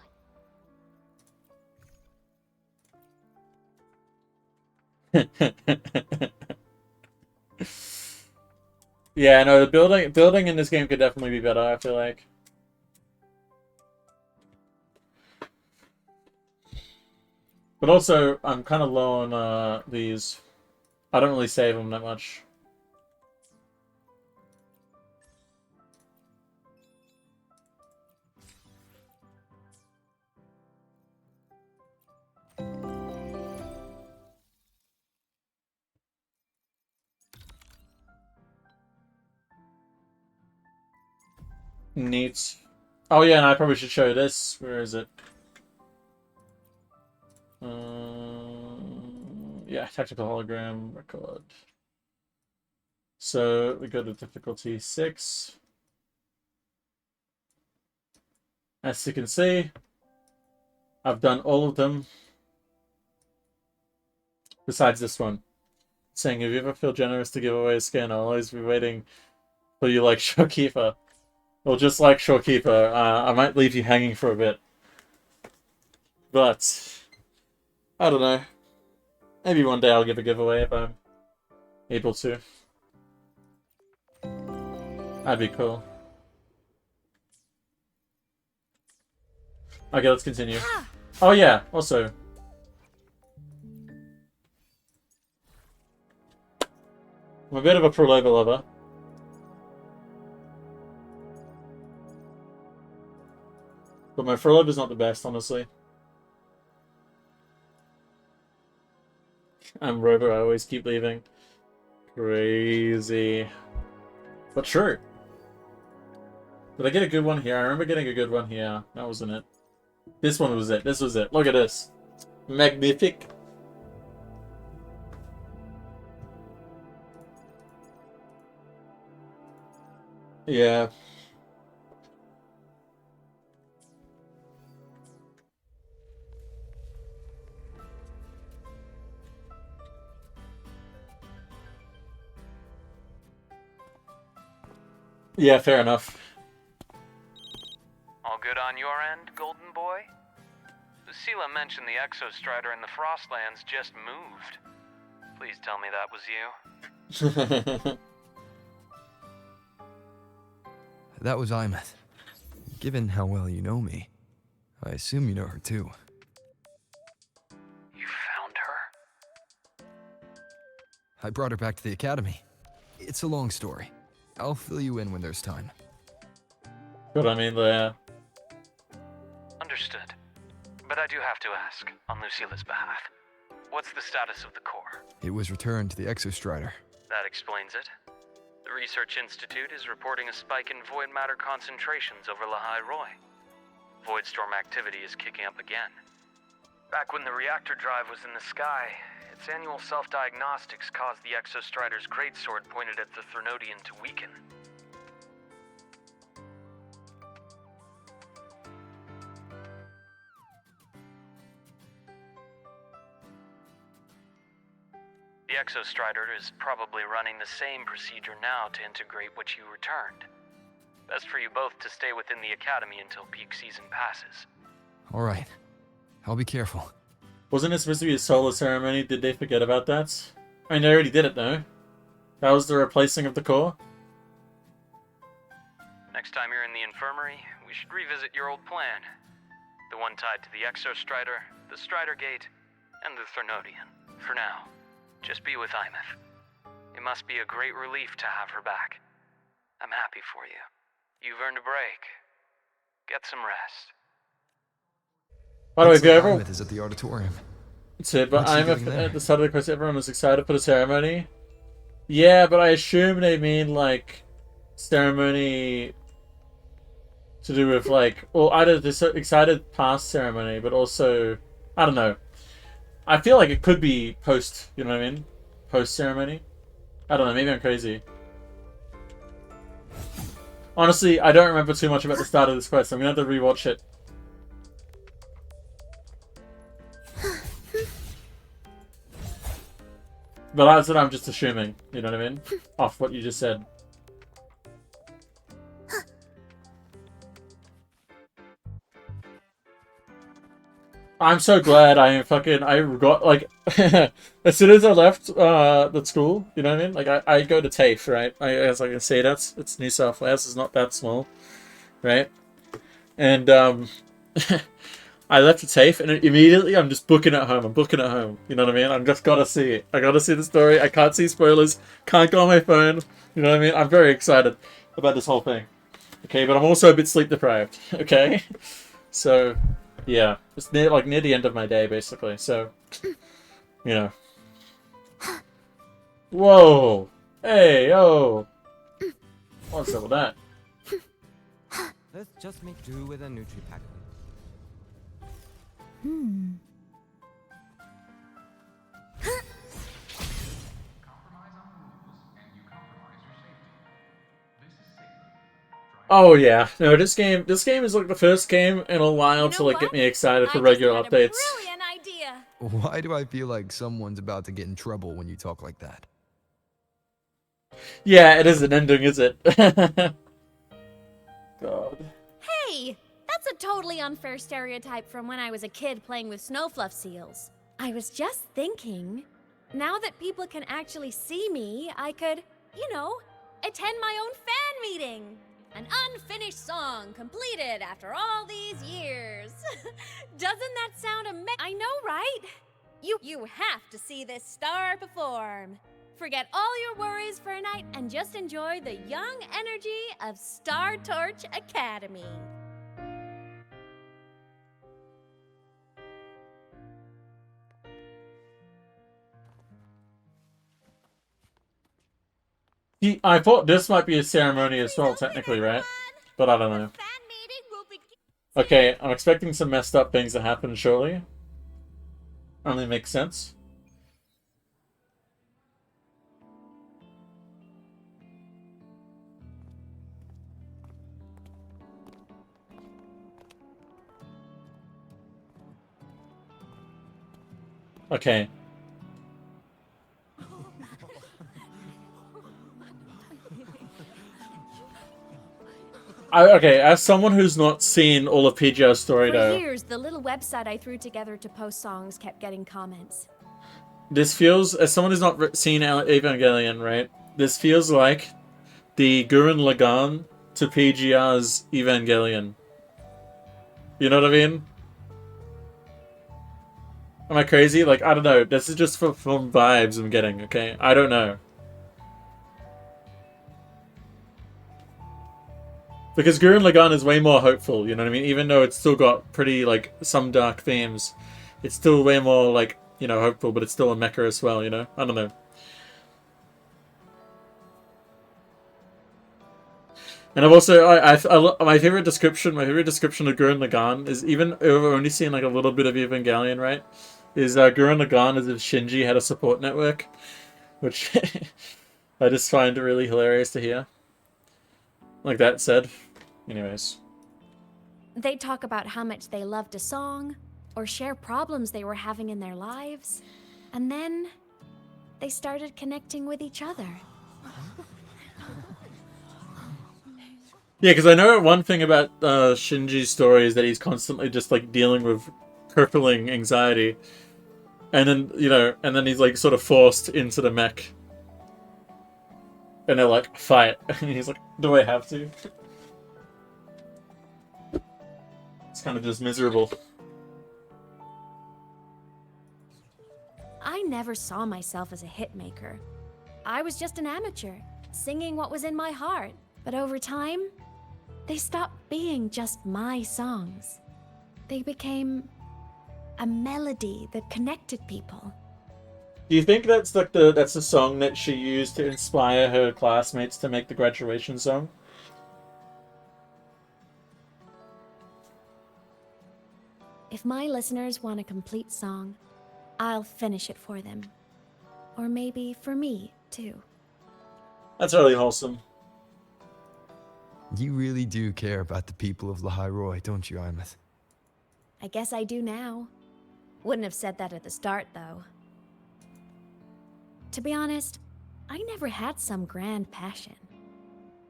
Yeah, no, the building in this game could definitely be better, I feel like. But also, I'm kind of low on these. I don't really save them that much. Neat. Oh yeah, and I probably should show this. Where is it? Yeah, tactical hologram record. So we go to difficulty 6. As you can see, I've done all of them. Besides this one. Saying, if you ever feel generous to give away a skin, I'll always be waiting for you like Shopkeeper. Or just like Shopkeeper. I might leave you hanging for a bit. But I don't know. Maybe one day I'll give a giveaway if I'm able to. That'd be cool. Okay, let's continue. Oh yeah, also. I'm a bit of a pro-level lover. But my furlough is not the best, honestly. I'm Rover, I always keep leaving. Crazy. But sure. Did I get a good one here? I remember getting a good one here. That wasn't it. This one was it. This was it. Look at this. Magnific. Yeah. Yeah, fair enough. All good on your end, Golden Boy? Lucila mentioned the Exostrider in the Frostlands just moved. Please tell me that was you. That was Imeth. Given how well you know me, I assume you know her too. You found her? I brought her back to the academy. It's a long story. I'll fill you in when there's time. But I mean, yeah. Understood. But I do have to ask, on Lucila's behalf, what's the status of the core? It was returned to the Exostrider. That explains it. The Research Institute is reporting a spike in void matter concentrations over Lahai Roy. Voidstorm activity is kicking up again. Back when the reactor drive was in the sky, its annual self-diagnostics caused the Exostrider's greatsword pointed at the Thernodian to weaken. The Exostrider is probably running the same procedure now to integrate what you returned. Best for you both to stay within the academy until peak season passes. All right. I'll be careful. Wasn't it supposed to be a solo ceremony? Did they forget about that? I mean, they already did it, though. That was the replacing of the core. Next time you're in the infirmary, we should revisit your old plan. The one tied to the Exostrider, the Strider Gate, and the Thernodian. For now, just be with Imeth. It must be a great relief to have her back. I'm happy for you. You've earned a break. Get some rest. By the way, if you ever... Imeth is at the auditorium. That's it, but What's she doing Imeth, there? at the start of the quest, everyone was excited for the ceremony. Yeah, but I assume they mean, like, ceremony to do with, like, or either this excited past ceremony, but also, I don't know. I feel like it could be post, you know what I mean? Post ceremony. I don't know, maybe I'm crazy. Honestly, I don't remember too much about the start of this quest. I'm gonna have to rewatch it. But that's what I'm just assuming, you know what I mean? Off what you just said. I'm so glad I got, like, as soon as I left the school, you know what I mean? Like, I go to TAFE, right? As I can say, it's New South Wales, it's not that small, right? And, I left a TAFE, and immediately I'm just booking it home. I'm booking it home. You know what I mean? I'm just gotta see it. I gotta see the story. I can't see spoilers. Can't go on my phone. You know what I mean? I'm very excited about this whole thing. Okay, but I'm also a bit sleep deprived. Okay, so yeah, it's near the end of my day basically. So you know. Whoa! Hey, yo! What's up with that? Let's just make do with a Nutri-Pack. Oh yeah, no, this game is like the first game in a while to like get me excited for regular updates. Brilliant idea. Why do I feel like someone's about to get in trouble when you talk like that? Yeah, it isn't ending, is it? God. Hey, that's a totally unfair stereotype from when I was a kid playing with snowfluff seals. I was just thinking, now that people can actually see me, I could, you know, attend my own fan meeting. An unfinished song completed after all these years. Doesn't that sound amazing? I know, right? You have to see this star perform. Forget all your worries for a night and just enjoy the young energy of Star Torch Academy. I thought this might be a ceremony as well, technically, right? But I don't know. Okay, I'm expecting some messed up things to happen shortly. Only makes sense. Okay. Okay, as someone who's not seen all of PGR's story, For though, years, the little website I threw together to post songs kept getting comments. this feels, as someone who's not seen Evangelion, right? This feels like the Gurren Lagann to PGR's Evangelion. You know what I mean? Am I crazy? Like, I don't know. This is just from vibes I'm getting, okay? I don't know. Because Gurren Lagann is way more hopeful, you know what I mean? Even though it's still got pretty, like, some dark themes. It's still way more, like, you know, hopeful, but it's still a mecha as well, you know? I don't know. And I've also, my favorite description of Gurren Lagann is, even though I've only seen, like, a little bit of Evangelion, right? Is Gurren Lagann as if Shinji had a support network. Which I just find it really hilarious to hear. Like that said. Anyways. They talk about how much they loved a song, or share problems they were having in their lives, and then they started connecting with each other. Yeah, because I know one thing about Shinji's story is that he's constantly just like dealing with crippling anxiety. And then, you know, and then he's like sort of forced into the mech. And they're like, fight. And he's like, do I have to? It's kind of just miserable. I never saw myself as a hitmaker. I was just an amateur, singing what was in my heart. But over time, they stopped being just my songs. They became a melody that connected people. Do you think that's like the song that she used to inspire her classmates to make the graduation song? If my listeners want a complete song, I'll finish it for them. Or maybe for me, too. That's really wholesome. You really do care about the people of Lahai Roi, don't you, Imeth? I guess I do now. Wouldn't have said that at the start, though. To be honest, I never had some grand passion.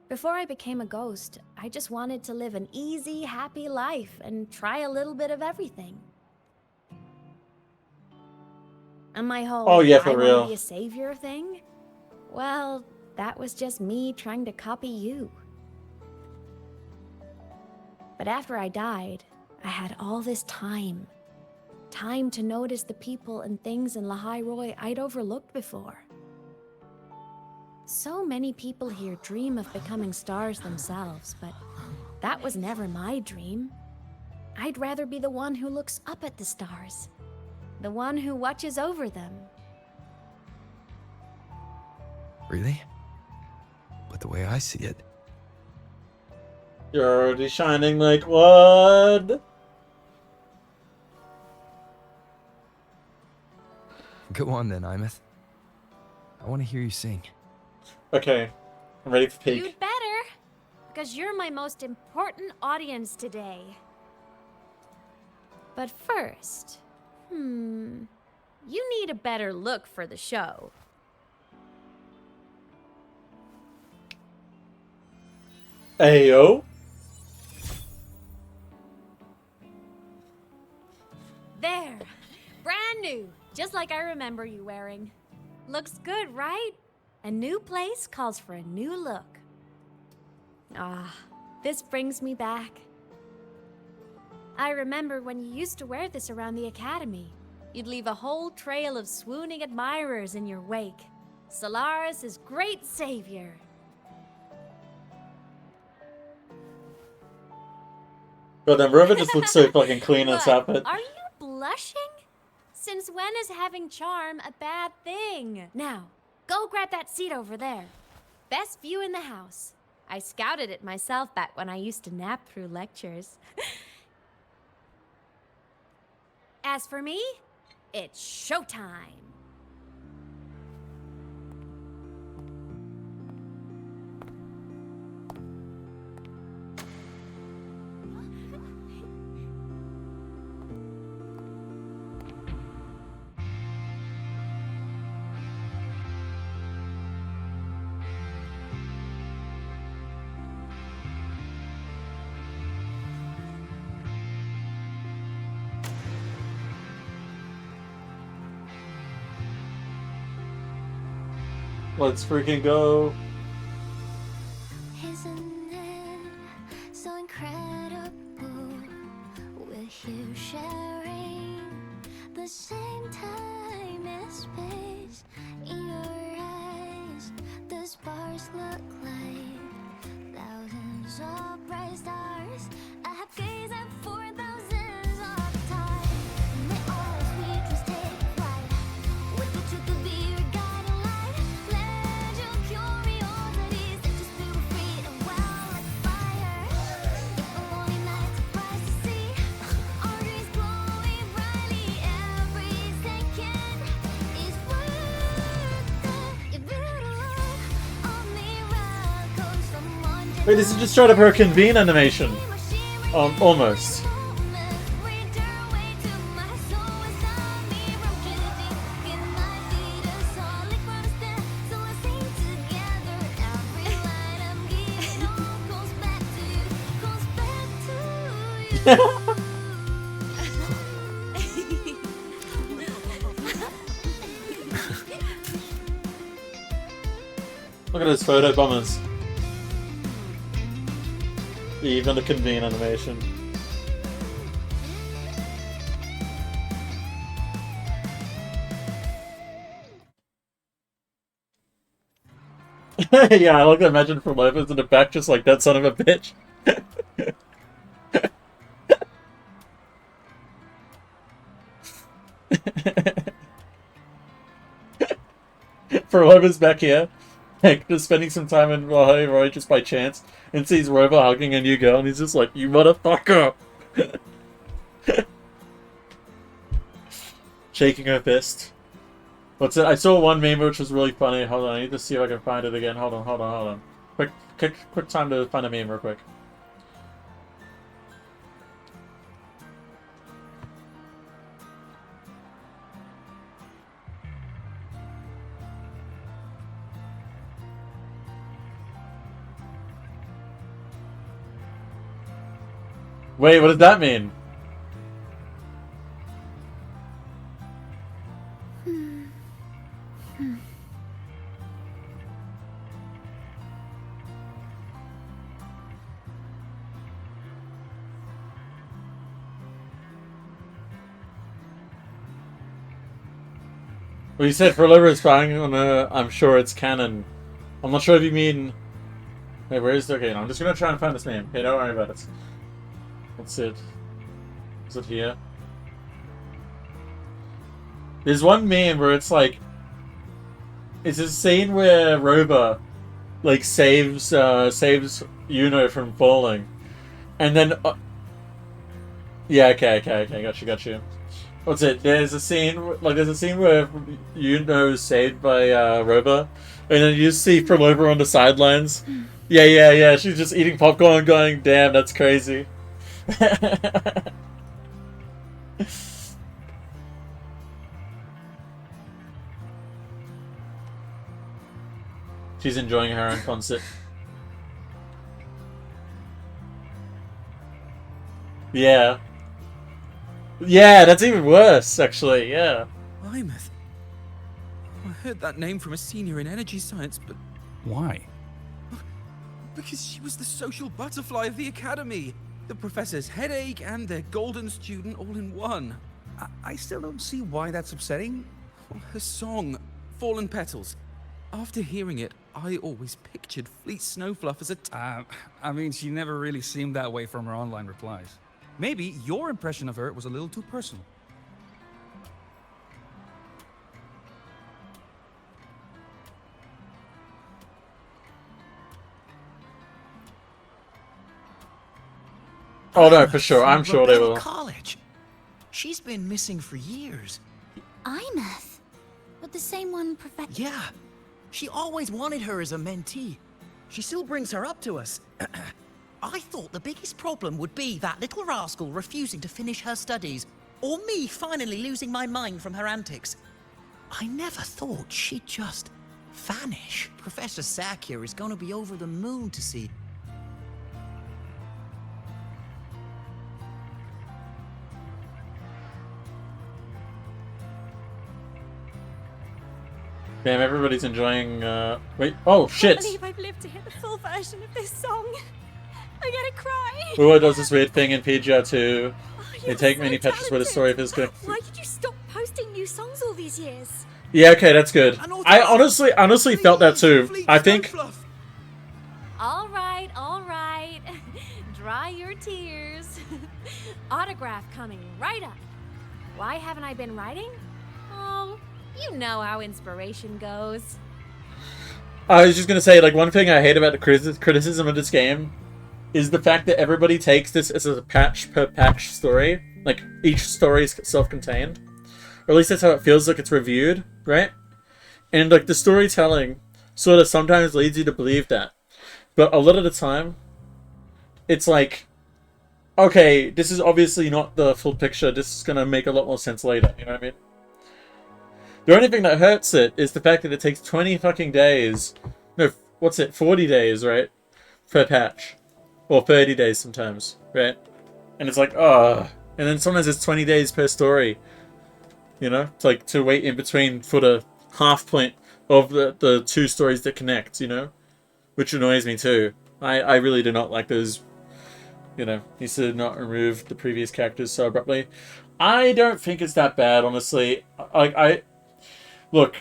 Before I became a ghost, I just wanted to live an easy, happy life and try a little bit of everything. And my whole oh, yeah, for I real. want to be a savior thing? Well, that was just me trying to copy you. But after I died, I had all this time. Time to notice the people and things in Lahai Roi I'd overlooked before. So many people here dream of becoming stars themselves, but that was never my dream. I'd rather be the one who looks up at the stars, the one who watches over them. Really? But the way I see it... You're already shining like what? Go on then, Imeth. I want to hear you sing. Okay, I'm ready for peak. You'd better, because you're my most important audience today. But first, you need a better look for the show. Ayo. There, brand new, just like I remember you wearing. Looks good, right? A new place calls for a new look. Ah, this brings me back. I remember when you used to wear this around the academy. You'd leave a whole trail of swooning admirers in your wake. Solaris' great savior. God, then Rover just looks so fucking clean in this outfit. Are you blushing? Since when is having charm a bad thing? Now, go grab that seat over there. Best view in the house. I scouted it myself back when I used to nap through lectures. As for me, it's showtime. Let's freaking go. Isn't it so incredible? We're here sharing the same time and space. In your eyes, the sparks look like thousands of bright stars. I have gazed at for thousands of time. May all sweetness take flight. With the truth to be your guiding light. Let your curiosity set your spirit free and wild like fire. If a lonely night surprised to see our dreams glowing brightly, every second is worth it. If you look on miracles from one Wait, this is just straight up her convene animation. Almost. Look at those photo bombers. Even the convene animation. Yeah, I like to imagine for Lopez in the back just like that son of a bitch. For Lopez back here, like, just spending some time in Lahai Roi just by chance, and sees Rover hugging a new girl, and he's just like, you motherfucker! Shaking her fist. What's it? I saw one meme which was really funny. Hold on, I need to see if I can find it again. Hold on. Quick time to find a meme real quick. Wait, what does that mean? Well, you said Furlover is spying on I'm sure it's canon. I'm not sure if you mean... Wait, where is it? Okay, no, I'm just gonna try and find this name. Okay, don't worry about it. What's it? Is it here? There's one meme where it's like... It's a scene where Roba, like, saves Yuno from falling. And then... yeah, okay, got you. What's it? There's a scene where Yuno is saved by Roba, and then you see Furlover on the sidelines. Yeah. She's just eating popcorn, going, "Damn, that's crazy." She's enjoying her own concert. Yeah. Yeah, that's even worse, actually, yeah. Imeth. I heard that name from a senior in energy science, but... Why? Because she was the social butterfly of the academy. The professor's headache and their golden student all in one. I still don't see why that's upsetting. Her song, Fallen Petals. After hearing it, I always pictured Fleet Snowfluff as a... I mean, she never really seemed that way from her online replies. Maybe your impression of her was a little too personal. Oh no, for sure. I'm sure they will. College. She's been missing for years. Imeth? But the same one Professor... Yeah. She always wanted her as a mentee. She still brings her up to us. I thought the biggest problem would be that little rascal refusing to finish her studies, or me finally losing my mind from her antics. I never thought she'd just vanish. Professor Sakir is gonna be over the moon to see. Damn, everybody's enjoying, wait, oh shit! I can't believe I've lived to hear the full version of this song. I'm gonna cry. wuwa does this weird thing in PGR2. They You're take so many patches where the story feels good. Why did you stop posting new songs all these years? Yeah, okay, that's good. I honestly felt that too. I think... All right. Dry your tears. Autograph coming right up. Why haven't I been writing? Oh, you know how inspiration goes. I was just gonna say, like, one thing I hate about the criticism of this game is the fact that everybody takes this as a patch per patch story. Like, each story is self-contained. Or at least that's how it feels like it's reviewed, right? And, like, the storytelling sort of sometimes leads you to believe that. But a lot of the time, it's like, okay, this is obviously not the full picture. This is gonna make a lot more sense later, you know what I mean? The only thing that hurts it is the fact that it takes 20 fucking days. No, what's it? 40 days, right? Per patch. Or 30 days sometimes, right? And it's like, oh. And then sometimes it's 20 days per story. You know? It's like to wait in between for the half point of the two stories that connect, you know? Which annoys me too. I really do not like those, you know, needs to not remove the previous characters so abruptly. I don't think it's that bad, honestly. Look,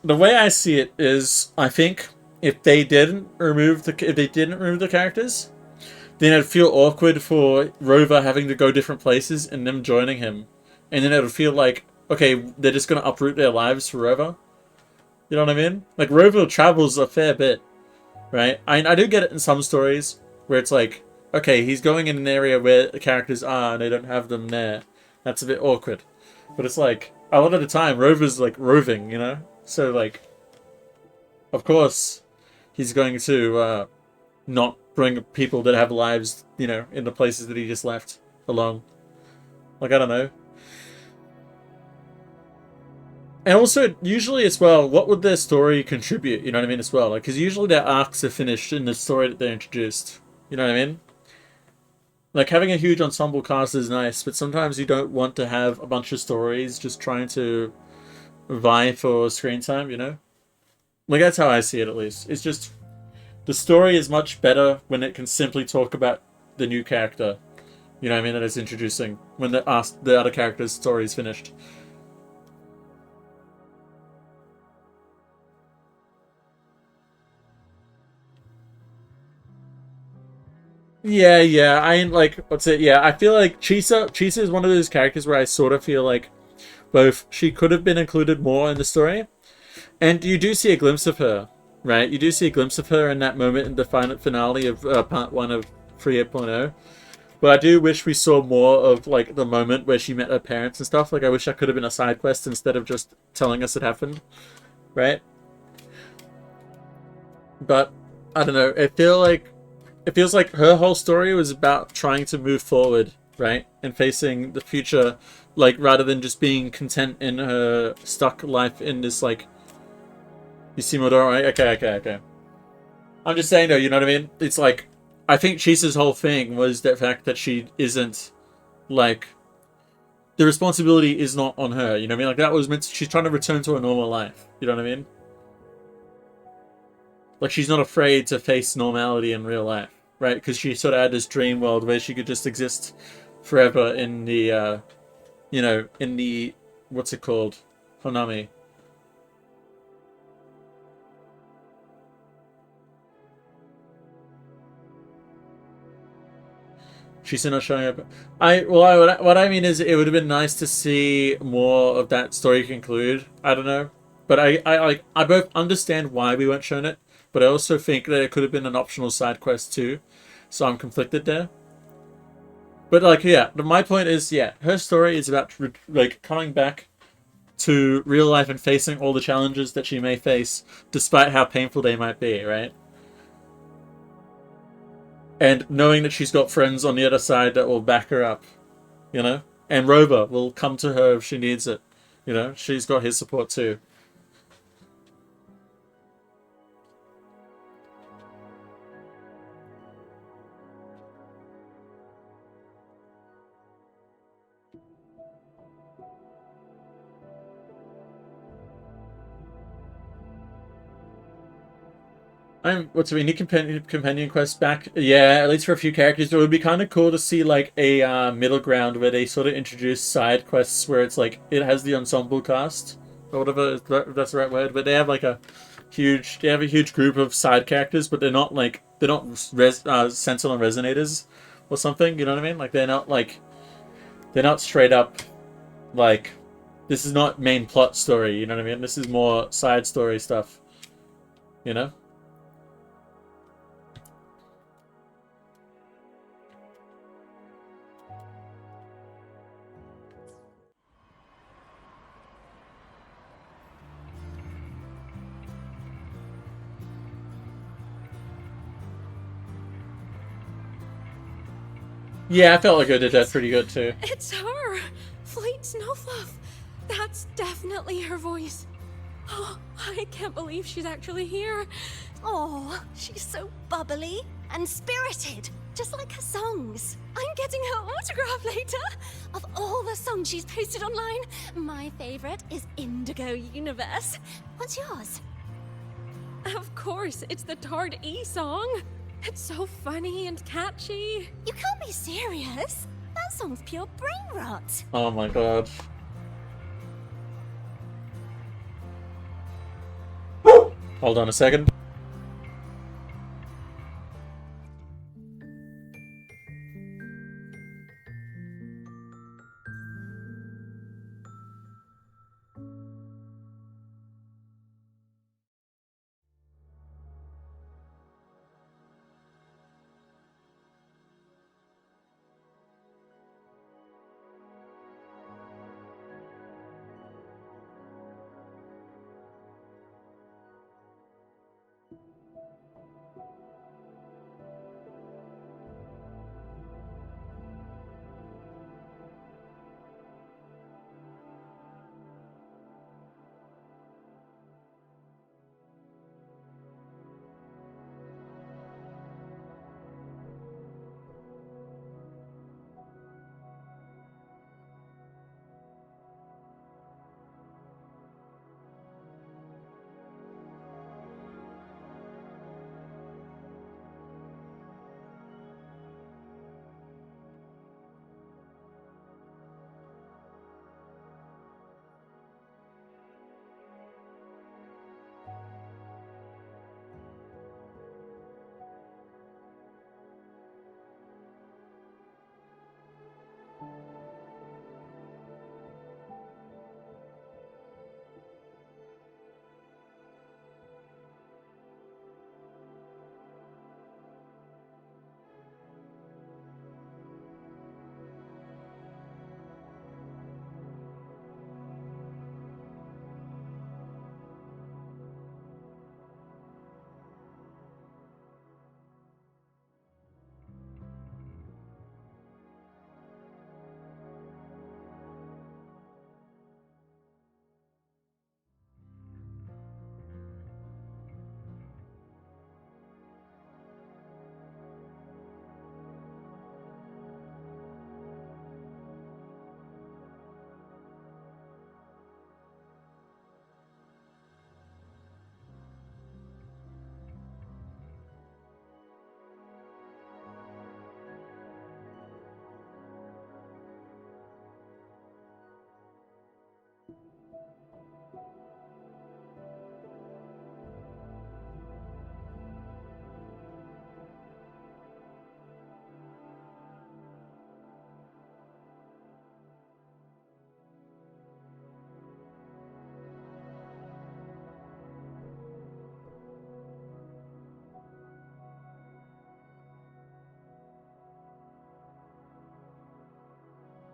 the way I see it is, I think if they didn't remove the characters, then it'd feel awkward for Rover having to go different places and them joining him, and then it would feel like, okay, they're just gonna uproot their lives for Rover. You know what I mean? Like, Rover travels a fair bit, right? I do get it in some stories where it's like, okay, he's going in an area where the characters are and they don't have them there. That's a bit awkward. But it's like, a lot of the time, Rover's like roving, you know? So, like, of course, he's going to not bring people that have lives, you know, in the places that he just left along. Like, I don't know. And also, usually as well, what would their story contribute, you know what I mean, as well? Like, because usually their arcs are finished in the story that they're introduced. You know what I mean? Like, having a huge ensemble cast is nice, but sometimes you don't want to have a bunch of stories just trying to vie for screen time, you know? Like, that's how I see it, at least. It's just, the story is much better when it can simply talk about the new character, you know what I mean, that it's introducing, when the other character's story is finished. Yeah. I ain't like, what's it? Yeah, I feel like Chisa is one of those characters where I sort of feel like both she could have been included more in the story, and you do see a glimpse of her, right? You do see a glimpse of her in that moment in the final finale of part 1 of 3.8.0. But I do wish we saw more of like the moment where she met her parents and stuff. Like I wish that could have been a side quest instead of just telling us it happened, right? But I don't know. It feels like her whole story was about trying to move forward, right? And facing the future, like rather than just being content in her stuck life in this like you see Modoro, right? Okay. I'm just saying though, you know what I mean? It's like I think Chisa's whole thing was the fact that she isn't like the responsibility is not on her, you know what I mean? Like that was meant to, she's trying to return to a normal life, you know what I mean? Like she's not afraid to face normality in real life, right? Because she sort of had this dream world where she could just exist forever in the, you know, in the, what's it called? Honami. She's still not showing up. What I mean is it would have been nice to see more of that story conclude. I don't know. But I both understand why we weren't shown it, but I also think that it could have been an optional side quest too. So I'm conflicted there. But like, yeah, my point is, yeah, her story is about like coming back to real life and facing all the challenges that she may face, despite how painful they might be, right? And knowing that she's got friends on the other side that will back her up, you know? And Rover will come to her if she needs it. You know, she's got his support too. What's the new companion quest back? Yeah, at least for a few characters. It would be kind of cool to see like a middle ground where they sort of introduce side quests where it's like it has the ensemble cast or whatever if that's the right word. But they have like a huge group of side characters, but they're not Sentinel Resonators or something. You know what I mean? Like they're not straight up like this is not main plot story. You know what I mean? This is more side story stuff. You know. Yeah, I felt like I did that pretty good too. It's her! Fleet Snowfluff! That's definitely her voice. Oh, I can't believe she's actually here. Oh, she's so bubbly and spirited, just like her songs. I'm getting her autograph later. Of all the songs she's posted online, my favorite is Indigo Universe. What's yours? Of course, it's the Tard E song. It's so funny and catchy. You can't be serious. That song's pure brain rot. Oh my god. Hold on a second.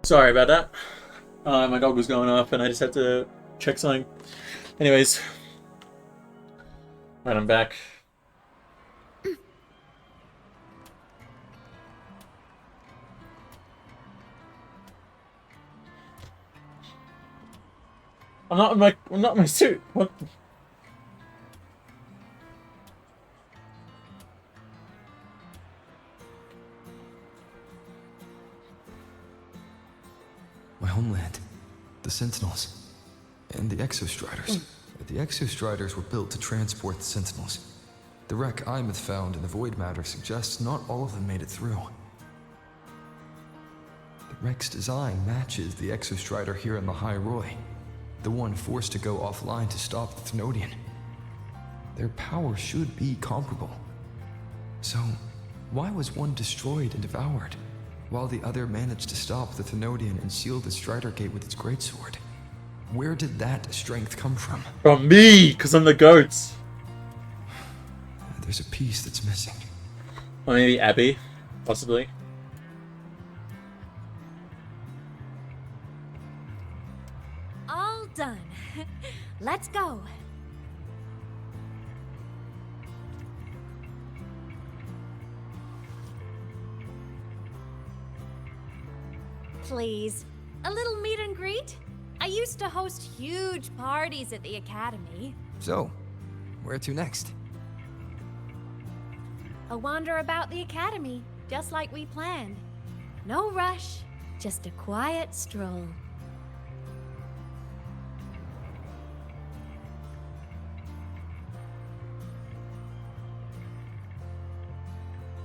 Sorry about that. My dog was going off and I just had to check something. Anyways. Right, I'm back. I'm not in my suit. What? My homeland, the Sentinels, and the Exostriders. The Exostriders were built to transport the Sentinels. The wreck Imeth found in the void matter suggests not all of them made it through. The wreck's design matches the Exostrider here in the High Roy, the one forced to go offline to stop the Thenodian. Their power should be comparable. So, why was one destroyed and devoured, while the other managed to stop the Thenodian and seal the Strider Gate with its greatsword? Where did that strength come from? From me, because I'm the goats. There's a piece that's missing. Or maybe Abby, possibly. All done. Let's go. Please, a little meet and greet? I used to host huge parties at the academy. So, where to next? A wander about the academy, just like we planned. No rush, just a quiet stroll.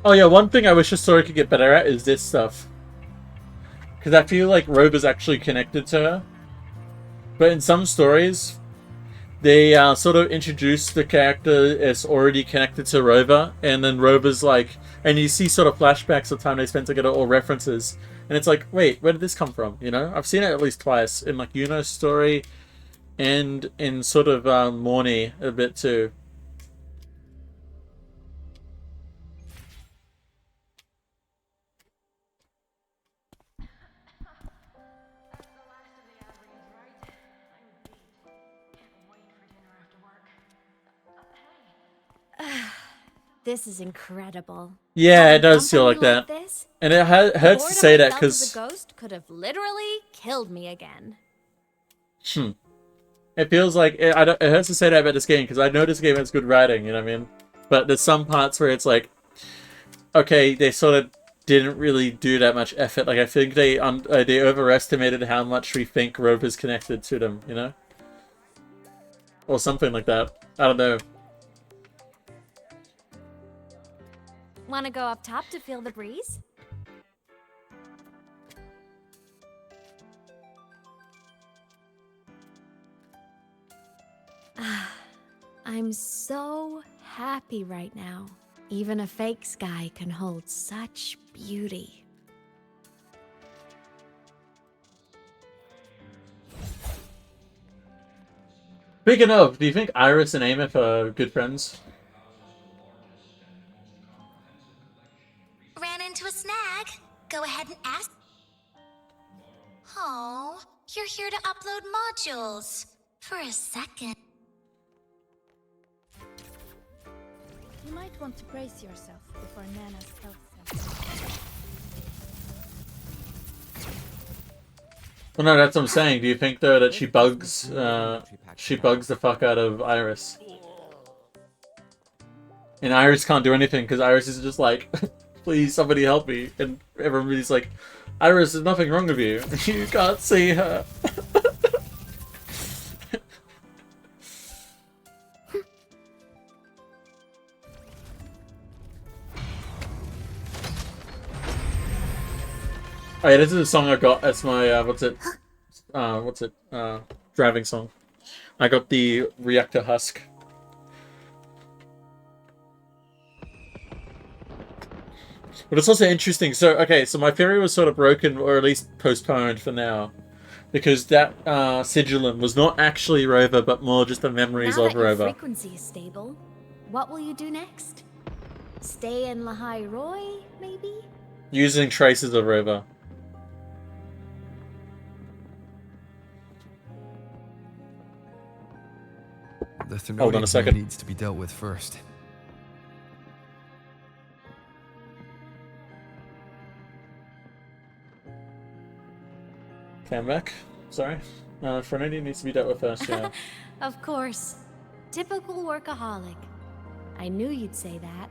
Oh yeah, one thing I wish the story could get better at is this stuff. Because I feel like Rover's actually connected to her. But in some stories, they sort of introduce the character as already connected to Rover, and then Rover's like, and you see sort of flashbacks of time they spent together or references, and it's like, wait, where did this come from? You know, I've seen it at least twice in like Yuno's story, and in sort of Morny a bit too. This is incredible. Yeah, it does feel like that. This? And it hurts to say that because the ghost could have literally killed me again. It feels like it hurts to say that about this game because I know this game has good writing, you know what I mean? But there's some parts where it's like, okay, they sort of didn't really do that much effort. Like I think they overestimated how much we think Rover's connected to them, you know, or something like that. I don't know. Want to go up top to feel the breeze? I'm so happy right now. Even a fake sky can hold such beauty. Speaking of, do you think Iris and Ameth are good friends? Ran into a snag. Go ahead and ask. Oh, you're here to upload modules. For a second. You might want to brace yourself before Nana's health center. Well, no, that's what I'm saying. Do you think though that she bugs the fuck out of Iris? And Iris can't do anything because Iris is just like, please, somebody help me. And everybody's like, Iris, there's nothing wrong with you. You can't see her. Oh yeah, this is a song I got as my, driving song. I got the Reactor Husk. But it's also interesting. So, okay, so my theory was sort of broken, or at least postponed for now. Because that Sigillum was not actually Rover, but more just the memories of Rover. Now that your frequency is stable, what will you do next? Stay in Lahai Roy, maybe? Using traces of Rover. The Hold on a Thernoidic second. needs to be dealt with first. Okay, I'm back. Sorry. Frenity needs to be dealt with first, yeah. Of course. Typical workaholic. I knew you'd say that.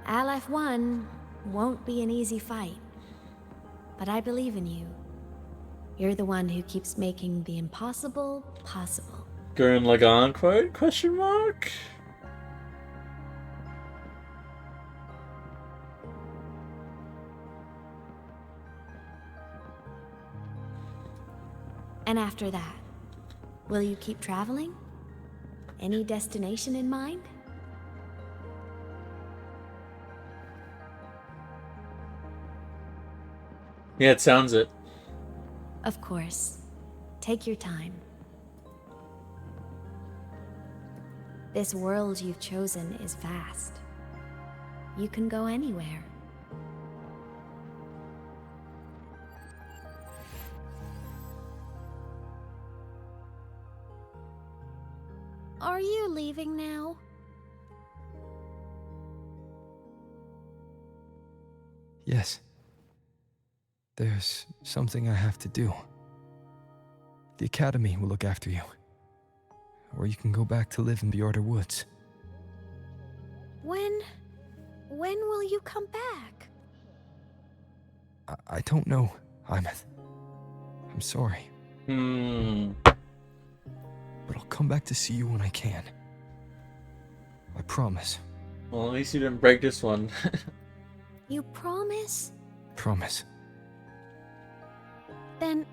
Aleph 1 won't be an easy fight. But I believe in you. You're the one who keeps making the impossible possible. Gurren Lagann quote? Question mark? And after that, will you keep traveling? Any destination in mind? Yeah, it sounds it. Of course. Take your time. This world you've chosen is vast. You can go anywhere. Are you leaving now? Yes. There's something I have to do. The Academy will look after you. Or you can go back to live in Bjorder Woods. When will you come back? I don't know, Imeth. I'm sorry. But I'll come back to see you when I can. I promise. Well, at least you didn't break this one. You promise? Promise. Then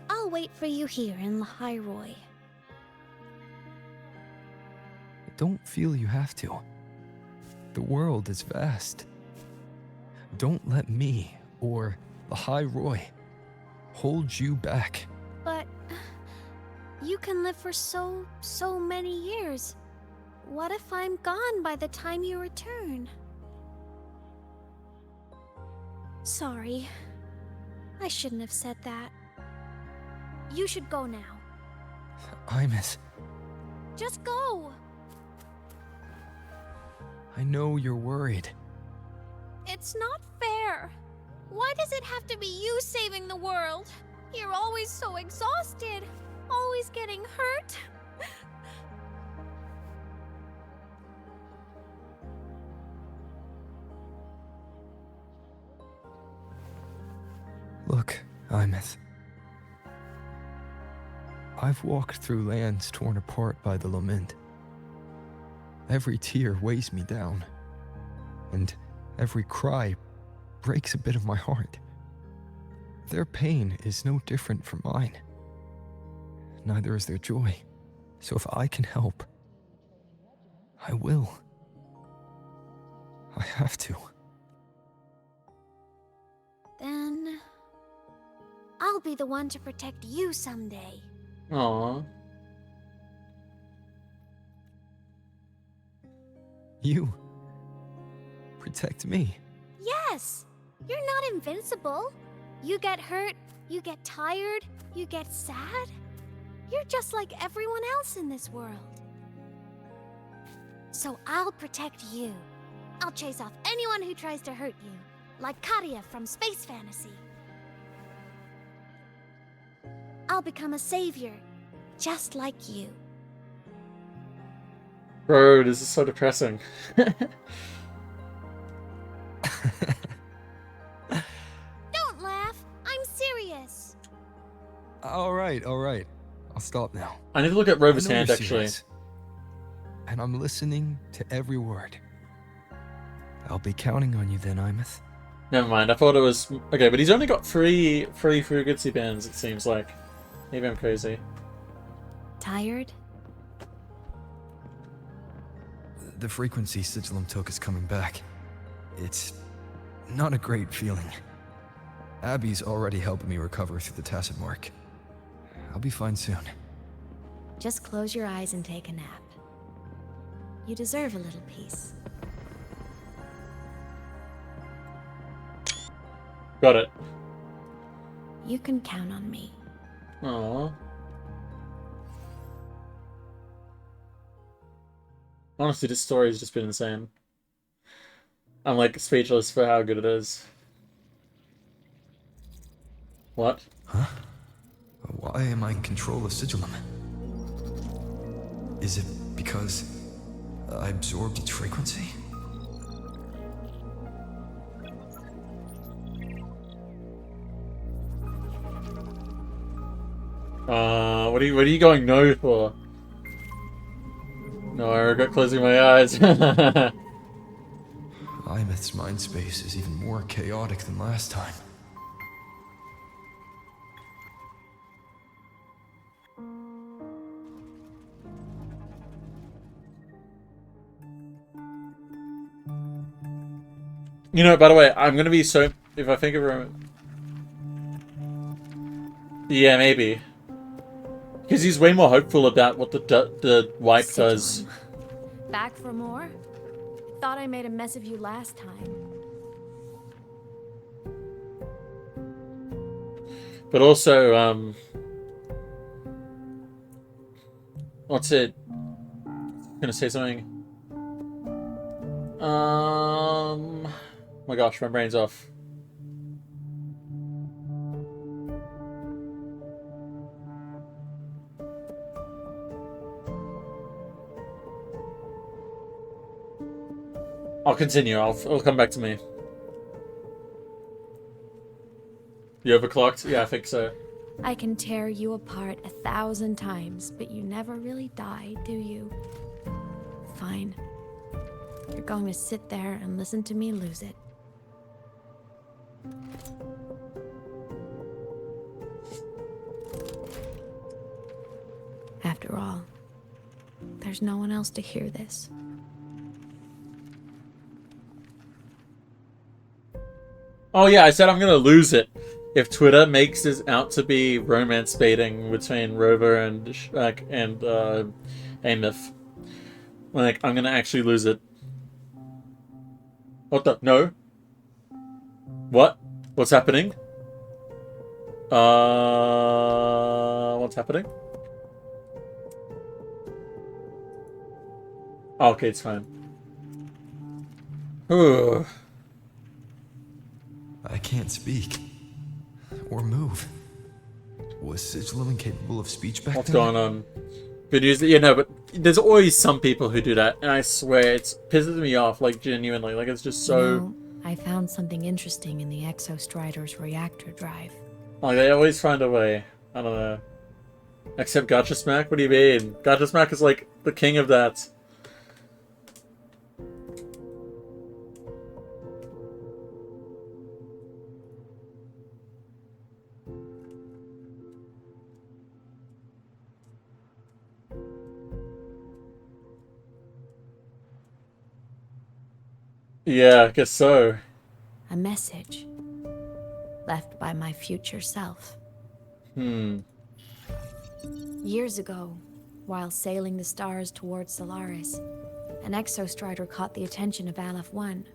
I'll wait for you here in Lahairoi. Don't feel you have to. The world is vast. Don't let me or Lahairoi hold you back. But you can live for so many years. What if I'm gone by the time you return? Sorry. I shouldn't have said that. You should go now. Imeth, Just go! I know you're worried. It's not fair. Why does it have to be you saving the world? You're always so exhausted. Always getting hurt. Look, Imeth. I've walked through lands torn apart by the lament. Every tear weighs me down, and every cry breaks a bit of my heart. Their pain is no different from mine. Neither is their joy. So if I can help, I will. I have to. Then I'll be the one to protect you someday. Aww. You protect me. Yes! You're not invincible. You get hurt, you get tired, you get sad. You're just like everyone else in this world. So I'll protect you. I'll chase off anyone who tries to hurt you, like Karia from Space Fantasy. I'll become a savior, just like you. Bro, this is so depressing. Don't laugh. I'm serious. All right. I'll stop now. I need to look at Rover's I know hand, you're actually. serious. And I'm listening to every word. I'll be counting on you then, Imeth. Never mind, I thought it was... Okay, but he's only got three Frugatsi bands, it seems like. Maybe I'm crazy. Tired? The frequency Sigillum took is coming back. It's not a great feeling. Abby's already helping me recover through the tacit mark. I'll be fine soon. Just close your eyes and take a nap. You deserve a little peace. Got it. You can count on me. Aww. Honestly, this story has just been insane. I'm like speechless for how good it is. What? Huh? Why am I in control of Sigillum? Is it because I absorbed its frequency? What are you going no for? No, I regret closing my eyes. Imeth's mind space is even more chaotic than last time. You know, by the way, I'm gonna be so... If I think of it... Yeah, maybe. Because he's way more hopeful about what the wipe does. Back for more? Thought I made a mess of you last time. But also, what's it? I'm gonna say something. Oh my gosh, my brain's off. I'll continue. It'll come back to me. You overclocked? Yeah, I think so. I can tear you apart 1,000 times, but you never really die, do you? Fine. You're going to sit there and listen to me lose it. After all, there's no one else to hear this. Oh yeah, I said I'm gonna lose it if Twitter makes this out to be romance baiting between Rover and Amith. Like, I'm gonna actually lose it. What the? No? What? What's happening? What's happening? Oh, okay, it's fine. Ooh. I can't speak. Or move. Was Sigillum incapable of speech back What's then? going on? Videos, yeah, no, but there's always some people who do that, and I swear it pisses me off, like, genuinely. Like, it's just so... You know, I found something interesting in the Exostrider's reactor drive. Like, they always find a way. I don't know. Except Gotcha Smack? What do you mean? Gotcha Smack is, like, the king of that. Yeah, I guess so. A message left by my future self. Years ago, while sailing the stars towards Solaris, an Exostrider caught the attention of Aleph 1.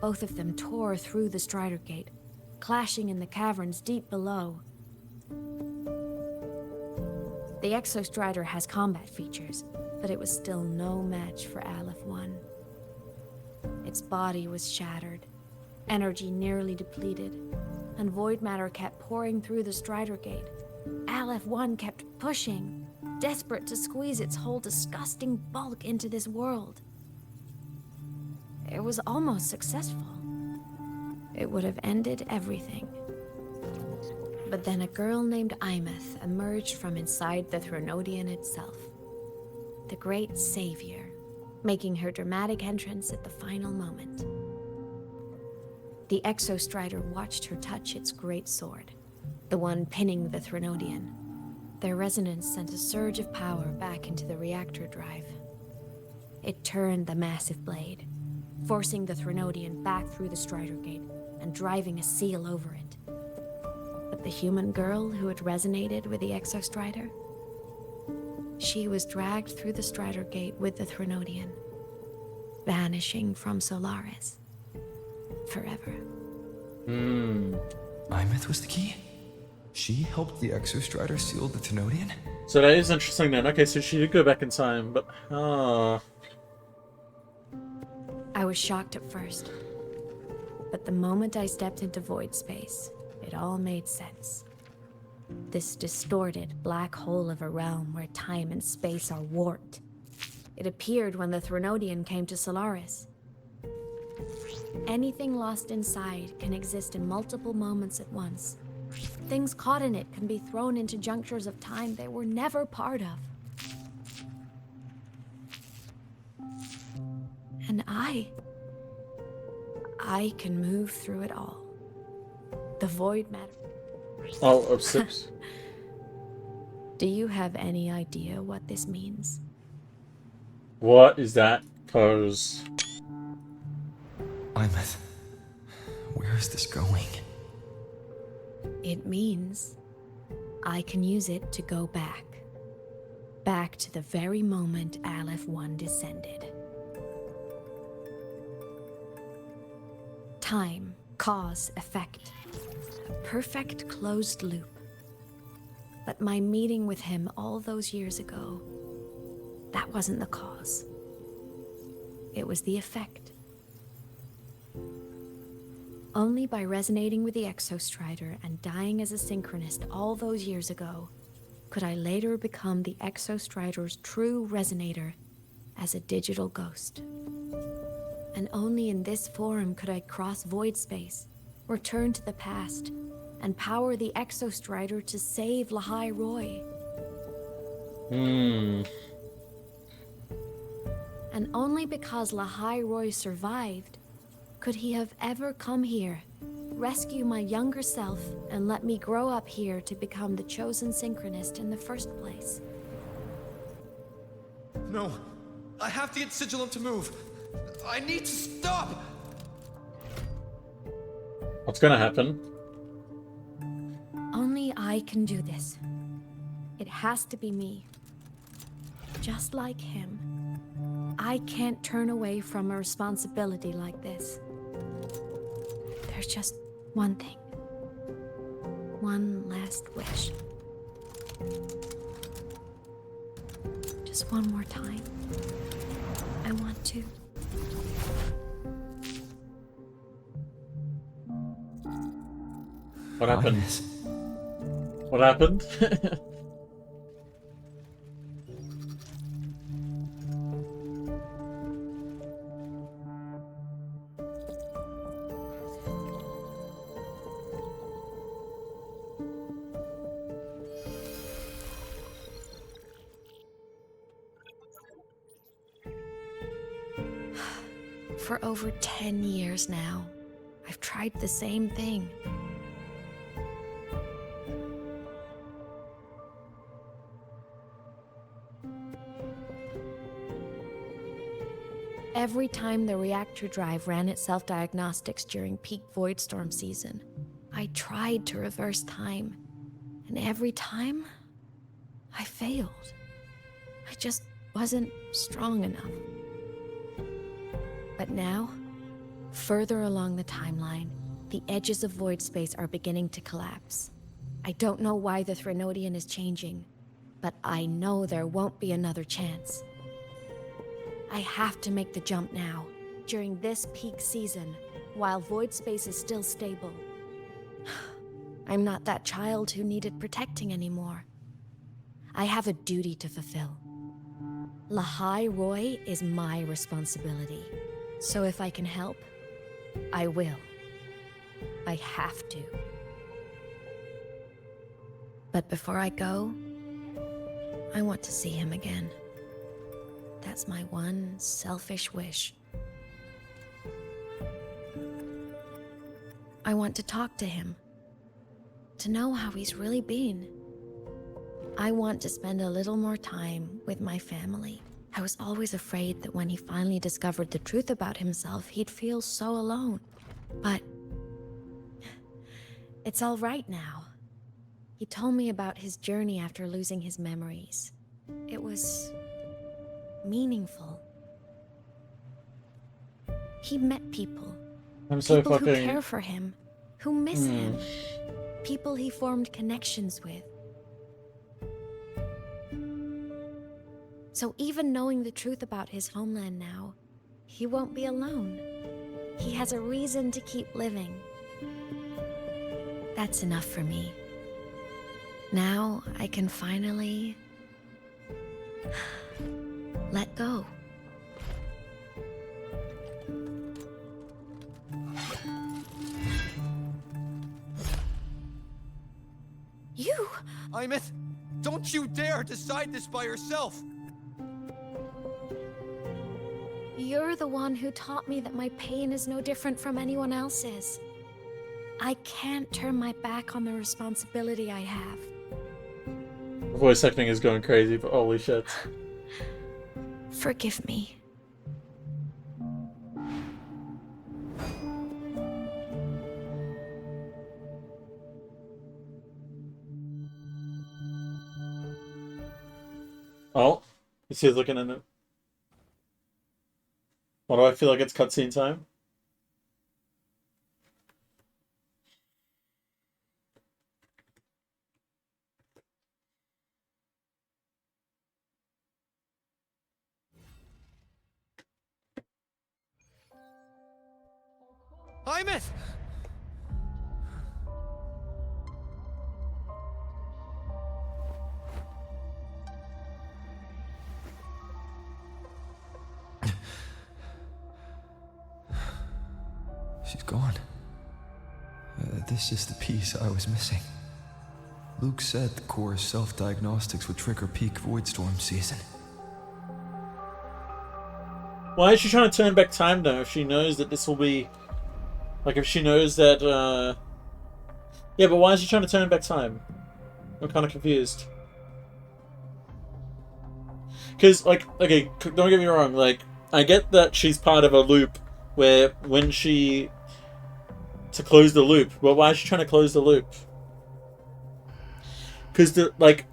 Both of them tore through the Strider Gate, clashing in the caverns deep below. The Exostrider has combat features, but it was still no match for Aleph 1. Its body was shattered, energy nearly depleted, and void matter kept pouring through the Strider Gate. Aleph 1 kept pushing, desperate to squeeze its whole disgusting bulk into this world. It was almost successful. It would have ended everything. But then a girl named Imeth emerged from inside the Threnodian itself. The great savior, making her dramatic entrance at the final moment. The Exostrider watched her touch its great sword, the one pinning the Threnodian. Their resonance sent a surge of power back into the reactor drive. It turned the massive blade, forcing the Threnodian back through the Strider Gate and driving a seal over it. But the human girl who had resonated with the Exostrider, she was dragged through the Strider Gate with the Threnodian, vanishing from Solaris forever. Imeth was the key? She helped the Exostrider seal the Threnodian? So that is interesting then. Okay, so she did go back in time, but I was shocked at first. But the moment I stepped into void space, it all made sense. This distorted black hole of a realm where time and space are warped. It appeared when the Threnodian came to Solaris. Anything lost inside can exist in multiple moments at once. Things caught in it can be thrown into junctures of time they were never part of. And I can move through it all. The void matter. Oh, of 6. Do you have any idea what this means? What is that? Cause Imeth, where is this going? It means I can use it to go back. Back to the very moment Aleph 1 descended. Time, cause, effect. A perfect closed loop. But my meeting with him all those years ago, that wasn't the cause. It was the effect. Only by resonating with the Exostrider and dying as a synchronist all those years ago, could I later become the Exostrider's true resonator as a digital ghost. And only in this form could I cross void space, return to the past, and power the Exostrider to save Lahai Roy. And only because Lahai Roy survived could he have ever come here, rescue my younger self, and let me grow up here to become the chosen synchronist in the first place. No, I have to get Sigilum to move. I need to stop! What's gonna happen? Only I can do this. It has to be me. Just like him. I can't turn away from a responsibility like this. There's just one thing. One last wish. Just one more time. I want to. What happened? What happened? For over 10 years now, I've tried the same thing. Every time the reactor drive ran its self-diagnostics during peak void storm season, I tried to reverse time. And every time, I failed. I just wasn't strong enough. But now, further along the timeline, the edges of void space are beginning to collapse. I don't know why the Threnodian is changing, but I know there won't be another chance. I have to make the jump now, during this peak season, while void space is still stable. I'm not that child who needed protecting anymore. I have a duty to fulfill. Lahai Roy is my responsibility. So if I can help, I will. I have to. But before I go, I want to see him again. That's my one selfish wish. I want to talk to him. To know how he's really been. I want to spend a little more time with my family. I was always afraid that when he finally discovered the truth about himself, he'd feel so alone. But it's all right now. He told me about his journey after losing his memories. It was meaningful. He met people. I'm so people fucking... who care for him, who miss him. People he formed connections with. So even knowing the truth about his homeland now, he won't be alone. He has a reason to keep living. That's enough for me. Now I can finally let go. You! Imeth, don't you dare decide this by yourself! You're the one who taught me that my pain is no different from anyone else's. I can't turn my back on the responsibility I have. Voice acting is going crazy, but holy shit. Forgive me. Oh, you see, he's looking in it. Why do I feel like it's cutscene time? Imeth! She's gone. This is the piece I was missing. Luke said the core's self-diagnostics would trigger peak Voidstorm season. Why is she trying to turn back time though, if she knows that this will be... Like, if she knows that, Yeah, but why is she trying to turn back time? I'm kind of confused. Because, like, okay, don't get me wrong, like, I get that she's part of a loop where when she... To close the loop. Well, why is she trying to close the loop? Because, like,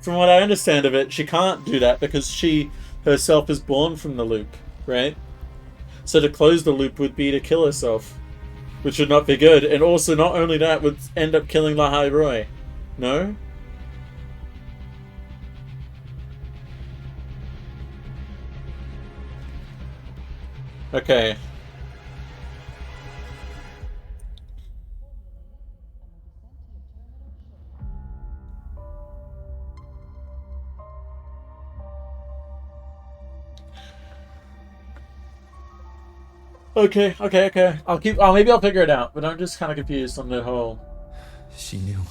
from what I understand of it, she can't do that because she herself is born from the loop, right? So to close the loop would be to kill herself, which would not be good. And also, not only that, would end up killing Lahai Roy. No? Okay. Okay. Maybe I'll figure it out, but I'm just kind of confused on the whole... She knew.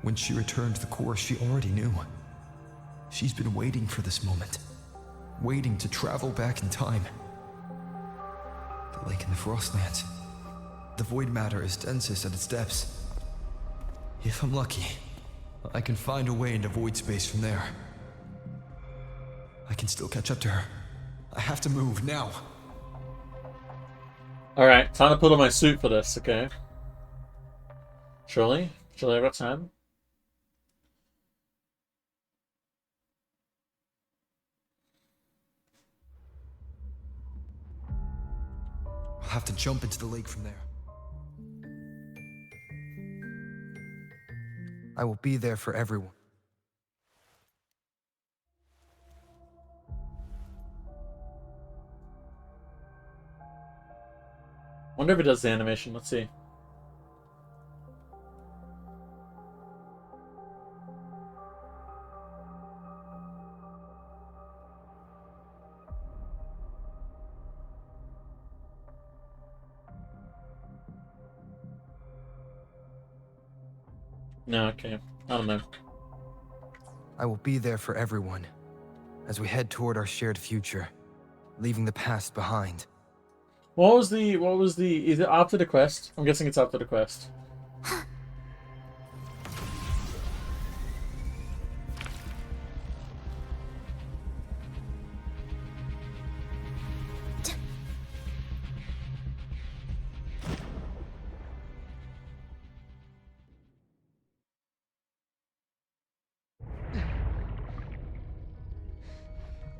When she returned to the core, she already knew. She's been waiting for this moment. Waiting to travel back in time. The lake in the Frostlands. The void matter is densest at its depths. If I'm lucky, I can find a way into void space from there. I can still catch up to her. I have to move now. Alright, time to put on my suit for this, okay? Surely I've got time? I'll have to jump into the lake from there. I will be there for everyone. Wonder if it does the animation. Let's see. No, okay. I don't know. I will be there for everyone as we head toward our shared future, leaving the past behind. What was the, is it after the quest? I'm guessing it's after the quest.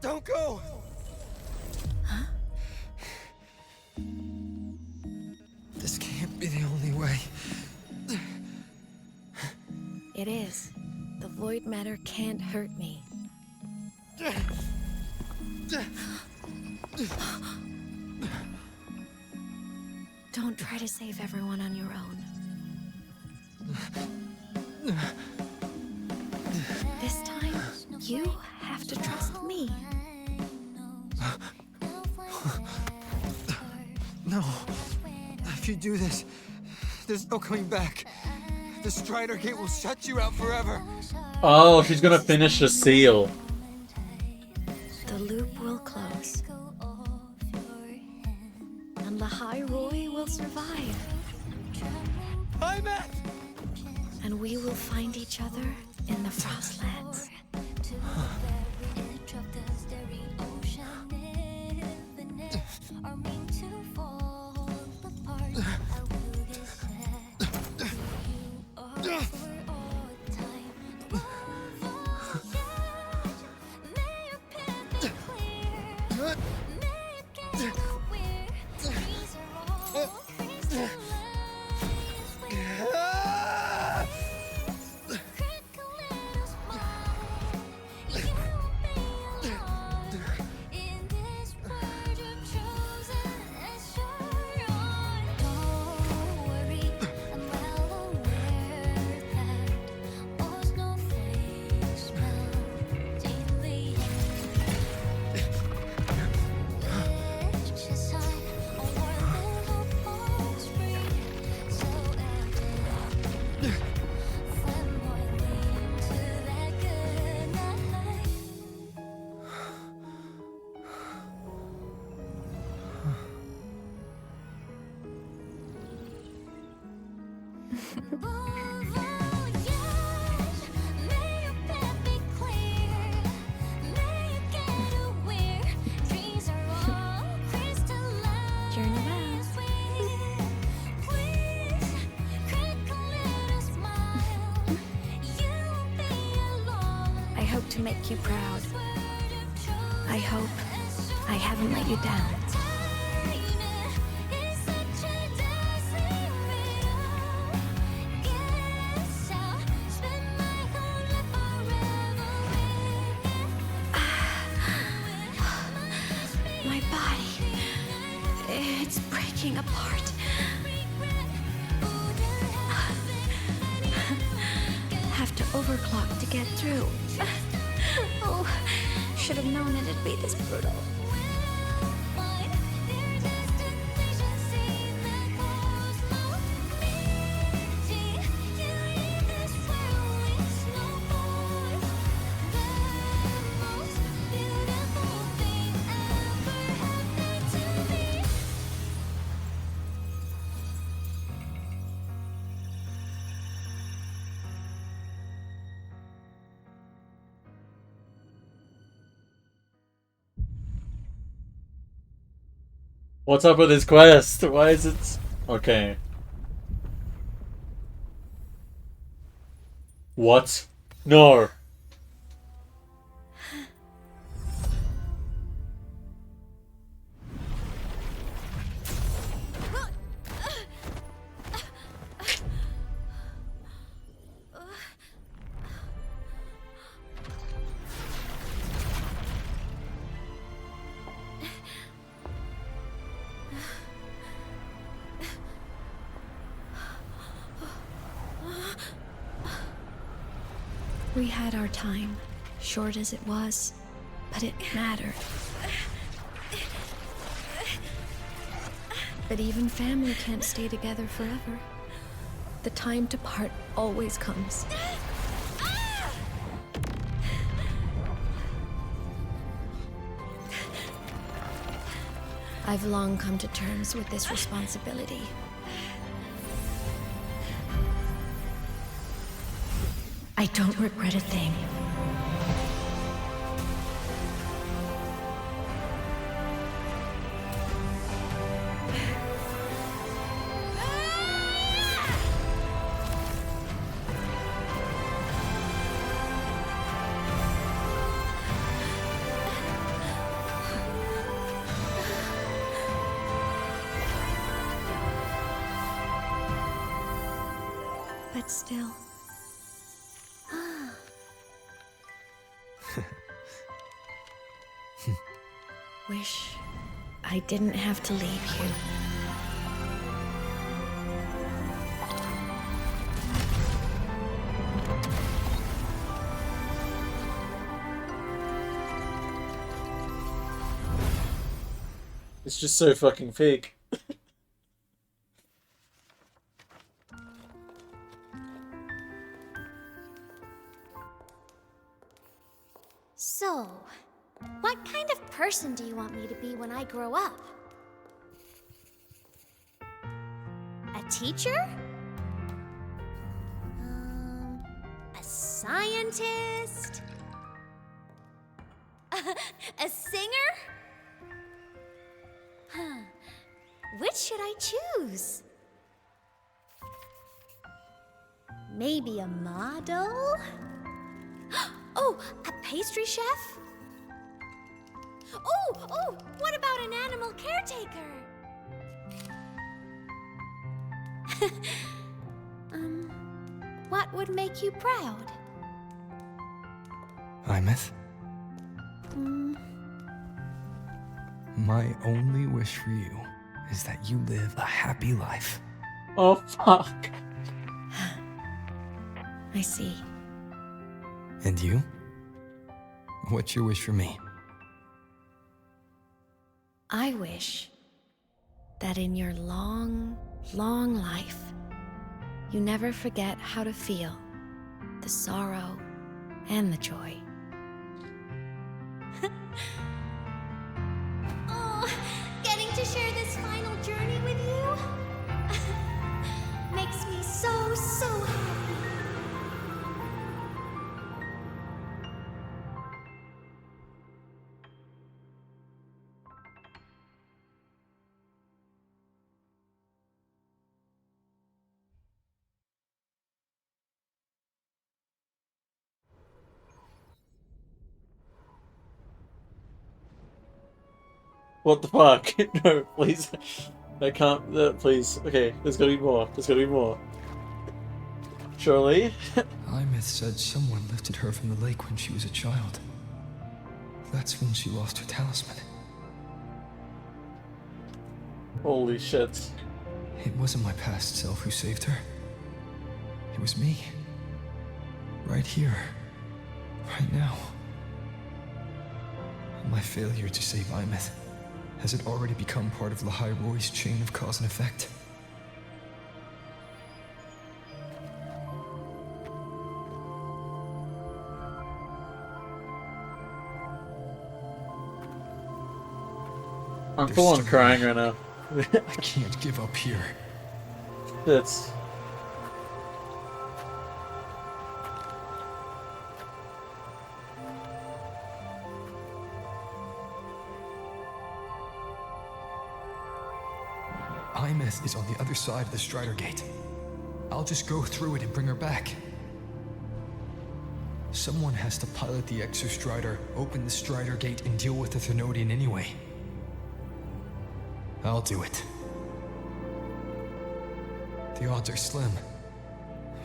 Don't go! This can't be the only way. It is. The void matter can't hurt me. Don't try to save everyone on your own. This time, you have to trust me. No. If you do this, there's no coming back. The Strider Gate will shut you out forever. Oh, she's gonna finish the seal. The loop will close. And Lahai Roi will survive. Hi, Matt! And we will find each other in the Frostlands. I hope to make you proud. I hope I haven't let you down. My body, it's breaking apart. Have to overclock to get through. Oh, should have known it'd be this brutal. What's up with his quest? Why is it... Okay. What? No. We had our time, short as it was, but it mattered. But even family can't stay together forever. The time to part always comes. I've long come to terms with this responsibility. I don't regret a thing. But still. Wish I didn't have to leave you. It's just so fucking fake. So, what kind of person do you want me to be when I grow up? A teacher? A scientist? A singer? Huh. Which should I choose? Maybe a model? Oh, a pastry chef? Oh, what about an animal caretaker? What would make you proud? Imeth, my only wish for you is that you live a happy life. Oh, fuck. I see. And you? What's your wish for me? I wish that in your long, long life, you never forget how to feel the sorrow and the joy. Oh, getting to share this final journey with you makes me so, so happy. What the fuck? No, please. I can't. Please. Okay, there's gotta be more. There's gotta be more. Surely? Imeth said someone lifted her from the lake when she was a child. That's when she lost her talisman. Holy shit. It wasn't my past self who saved her. It was me. Right here. Right now. My failure to save Imeth. Has it already become part of Lahai Roy's chain of cause and effect? I'm full on crying right now. I can't give up here. That's... Imeth is on the other side of the Strider Gate. I'll just go through it and bring her back. Someone has to pilot the Exostrider, open the Strider Gate, and deal with the Thermodian anyway. I'll do it. The odds are slim,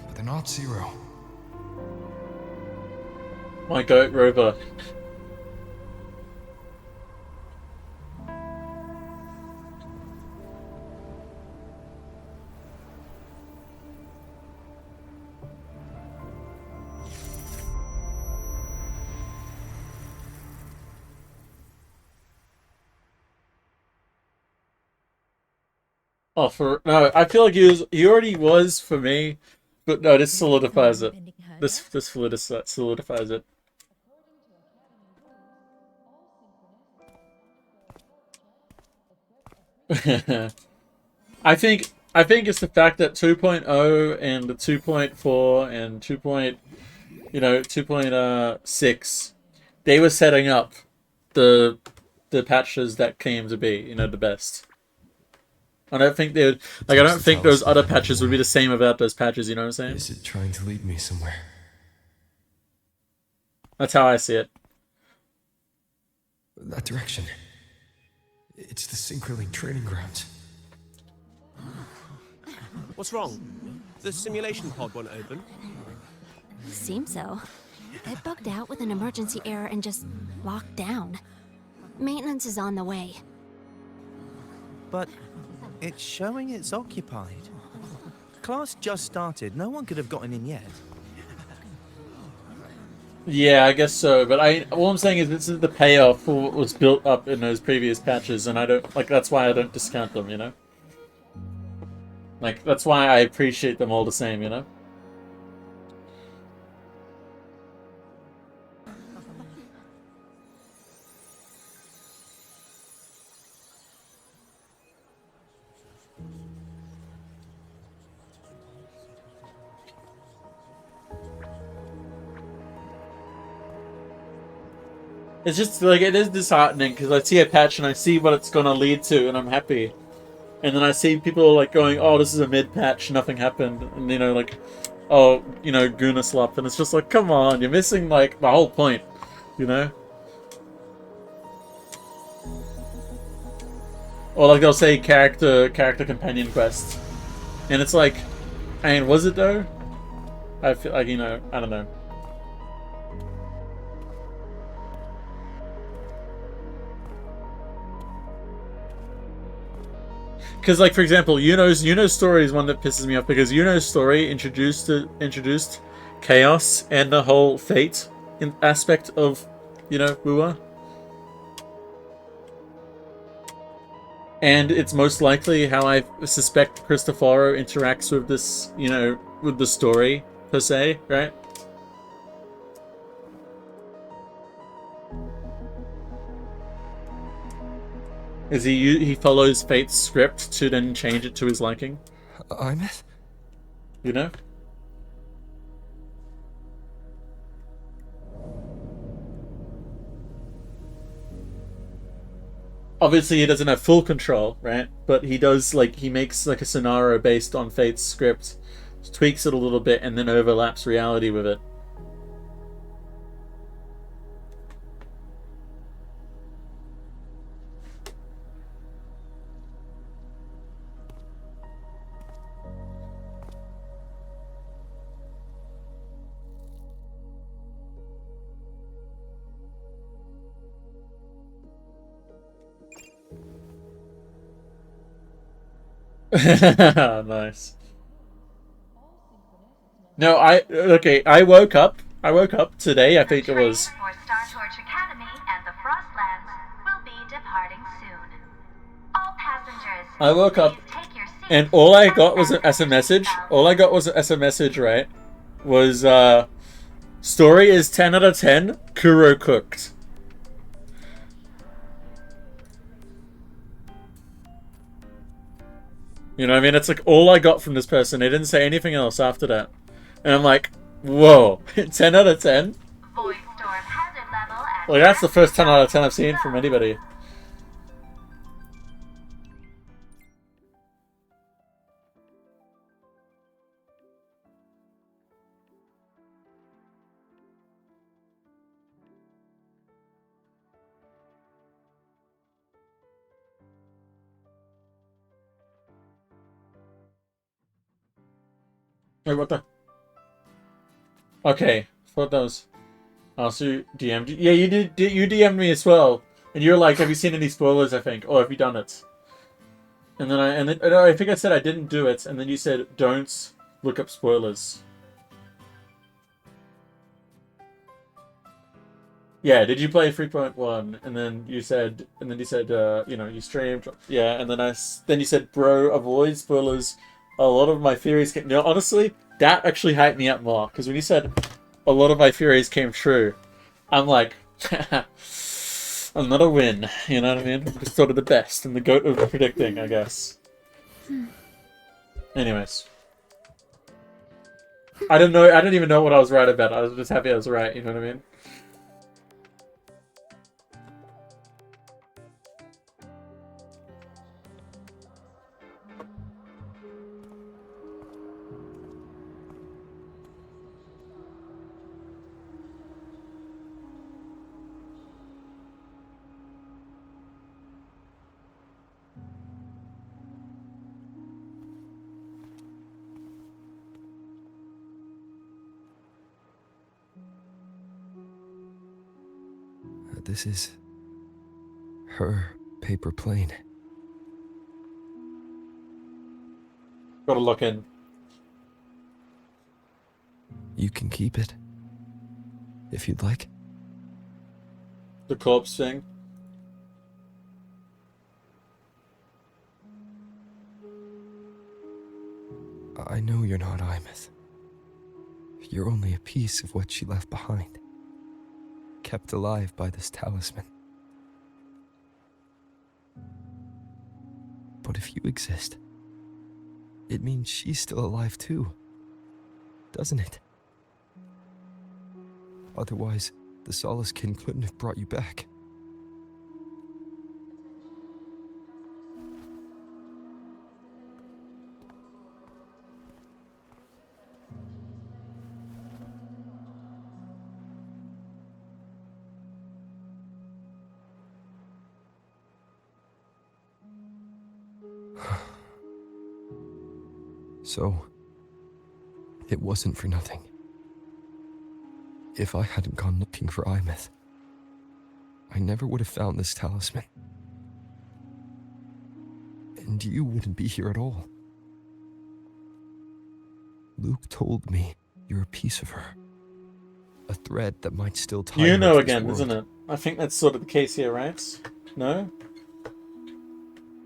but they're not zero. My goat rover. Oh, no, I feel like he already was for me, but no, this solidifies it. This solidifies it. I think it's the fact that 2.0 and the 2.4 and 2.6, they were setting up the patches that came to be, the best. I don't think they would, I don't think those other patches would be the same without those patches, you know what I'm saying? Is it trying to lead me somewhere? That's how I see it. That direction. It's the Synchroling training grounds. What's wrong? The simulation pod won't open? Seems so. It bugged out with an emergency error and just locked down. Maintenance is on the way. But it's showing it's occupied. Class just started. No one could have gotten in yet. Yeah, I guess so. But all I'm saying is this is the payoff for what was built up in those previous patches, and I don't like. That's why I don't discount them. You know. Like that's why I appreciate them all the same. You know. It's just like it is disheartening because I see a patch and I see what it's gonna lead to, and I'm happy. And then I see people like going, "Oh, this is a mid patch, nothing happened," and you know, like, "Oh, you know, Guna slop," and it's just like, come on, you're missing like the whole point, you know? Or like they'll say character companion quest, and it's like, I mean, was it though? I feel like, you know, I don't know. Because, like, for example, Yuno's story is one that pisses me off because Yuno's story introduced chaos and the whole fate aspect of, you know, wuwa. And it's most likely how I suspect Cristoforo interacts with this, you know, with the story, per se, right? Is he follows Fate's script to then change it to his liking? You know? Obviously he doesn't have full control, right? But he does, like, he makes like a scenario based on Fate's script, tweaks it a little bit, and then overlaps reality with it. Nice. No, I woke up today, I think it was. For Star Torch Academy and the Frostlands will be departing soon. All passengers, I woke up and all I got was as a message. All I got was as a message, right? Was story is 10 out of 10, Kuro cooked. You know what I mean? It's like all I got from this person. They didn't say anything else after that. And I'm like, whoa, 10 out of 10? Like, that's the first 10 out of 10 I've seen from anybody. Wait, what the? Okay, for those. Also, you DM'd. Yeah, you did. You DM'd me as well, and you're like, "Have you seen any spoilers?" I think, or have you done it? And then I think I said I didn't do it, and then you said, "Don't look up spoilers." Yeah, did you play 3.1? And then you said, you know, you streamed. Yeah, and then you said, "Bro, avoid spoilers. A lot of my theories came." No, honestly, that actually hyped me up more because when you said a lot of my theories came true, I'm like, another win. You know what I mean? Just sort of the best and the goat of predicting, I guess. Anyways, I don't know. I didn't even know what I was right about. I was just happy I was right. You know what I mean? This is Her paper plane. Gotta look in. You can keep it. If you'd like. The corpse thing. I know you're not Imeth. You're only a piece of what she left behind. Kept alive by this talisman. But if you exist, it means she's still alive too. Doesn't it? Otherwise, the Solace Kin couldn't have brought you back. So, it wasn't for nothing. If I hadn't gone looking for Imeth, I never would have found this talisman. And you wouldn't be here at all. Luke told me you're a piece of her. A thread that might still tie her You know to this again, world. isn't it? I think that's sort of the case here, right? No?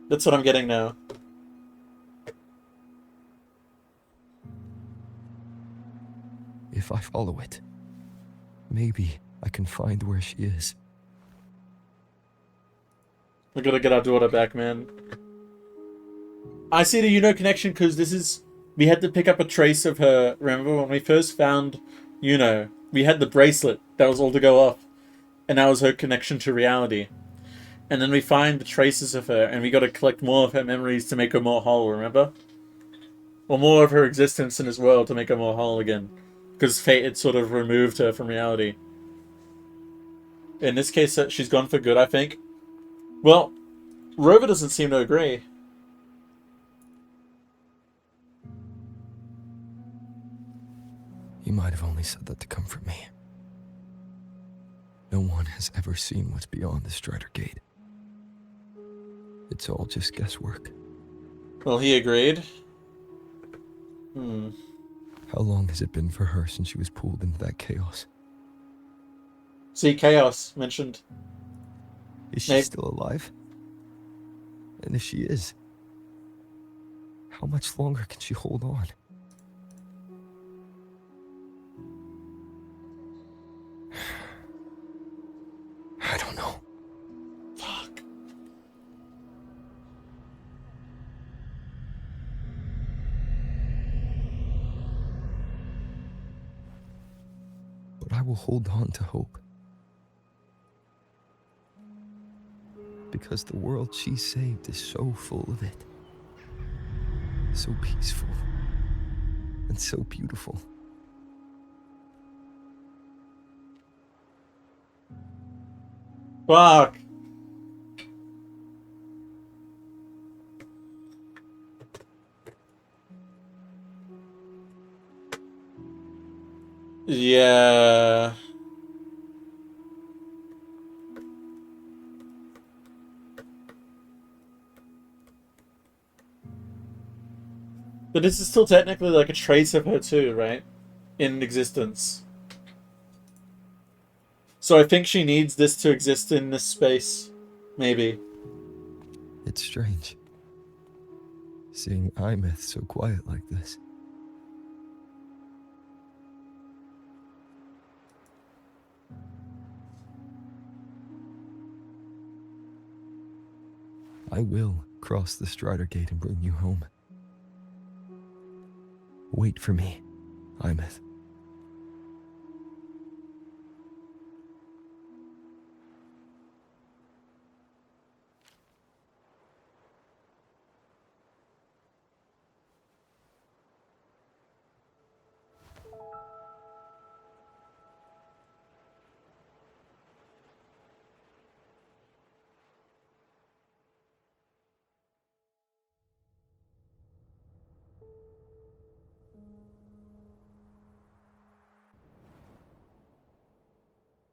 That's what I'm getting now. If I follow it, maybe I can find where she is. We gotta get our daughter back, man. I see the Yuno connection because this is... We had to pick up a trace of her. Remember when we first found Yuno? We had the bracelet that was all to go off. And that was her connection to reality. And then we find the traces of her and we gotta collect more of her memories to make her more whole, remember? Or more of her existence in this world to make her more whole again. Because fate had sort of removed her from reality. In this case, she's gone for good, I think. Well, Rover doesn't seem to agree. You might have only said that to comfort me. No one has ever seen what's beyond the Strider Gate. It's all just guesswork. Well, he agreed. Hmm. How long has it been for her since she was pulled into that chaos? See, Chaos mentioned. Is she still alive? And if she is, how much longer can she hold on? I don't know. Fuck. But I will hold on to hope. Because the world she saved is so full of it. So peaceful. And so beautiful. Fuck. Yeah. But this is still technically like a trace of her too, right? In existence. So I think she needs this to exist in this space. Maybe. It's strange. Seeing Imeth so quiet like this. I will cross the Strider Gate and bring you home. Wait for me, Imeth.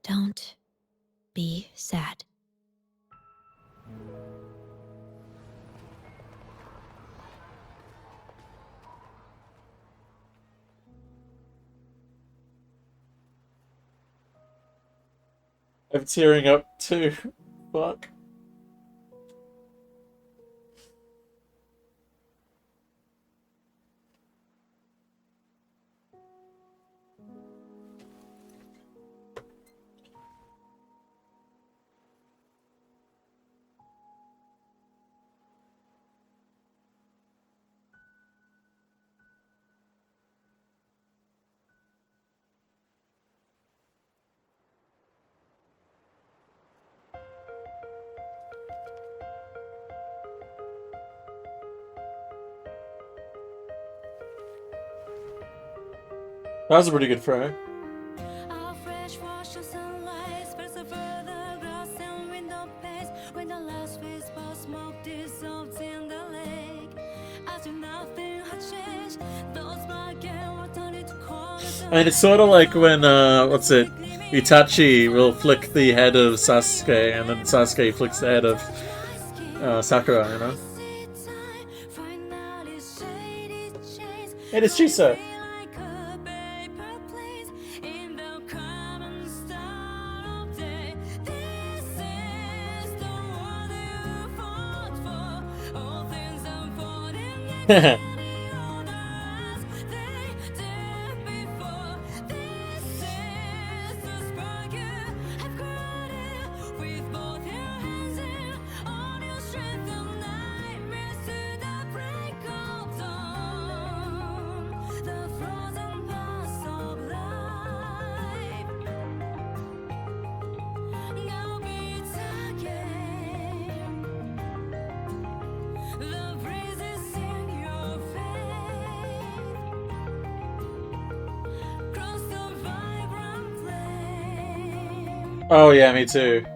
Don't be sad. I'm tearing up too. Fuck. That was a pretty good throw. I mean, it's sort of like when, what's it? Itachi will flick the head of Sasuke, and then Sasuke flicks the head of Sakura, you know? It is Chisa! Oh yeah, me too.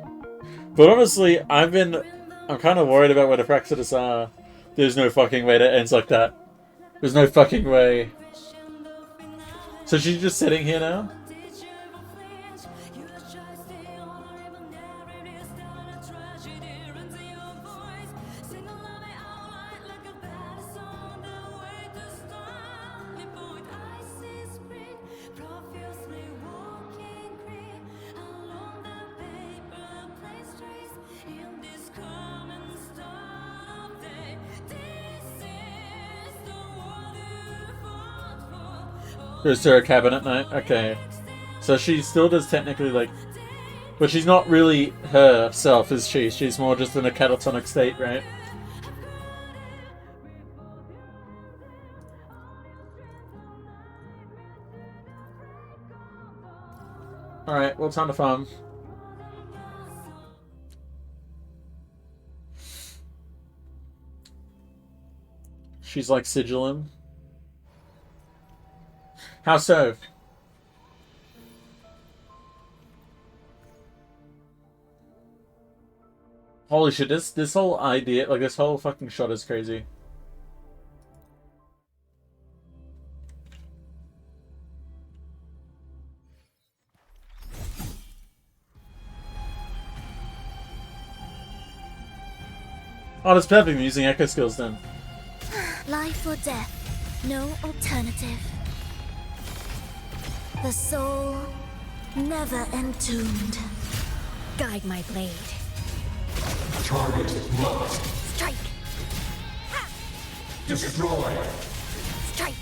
But honestly, I'm kind of worried about where the Praxidus are. There's no fucking way that ends like that. There's no fucking way. So she's just sitting here now? Goes to her cabin at night? Okay. So she still does technically, like... But she's not really herself, is she? She's more just in a catatonic state, right? Alright, well, time to farm. She's like sigilling. How so? Holy shit, this whole idea, like this whole fucking shot is crazy. Oh, that's perfect. I'm using echo skills then. Life or death, no alternative. The soul, never entombed. Guide my blade. Target locked. Strike! Destroy. Strike!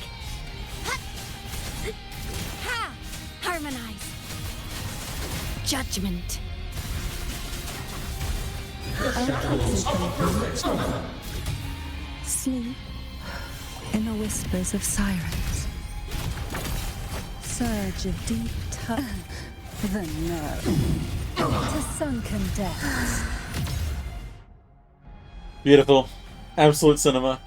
Ha! Harmonize! Judgment! Sleep in the whispers of sirens. Surge of deep the nerve to sunken depths. Beautiful. Absolute cinema.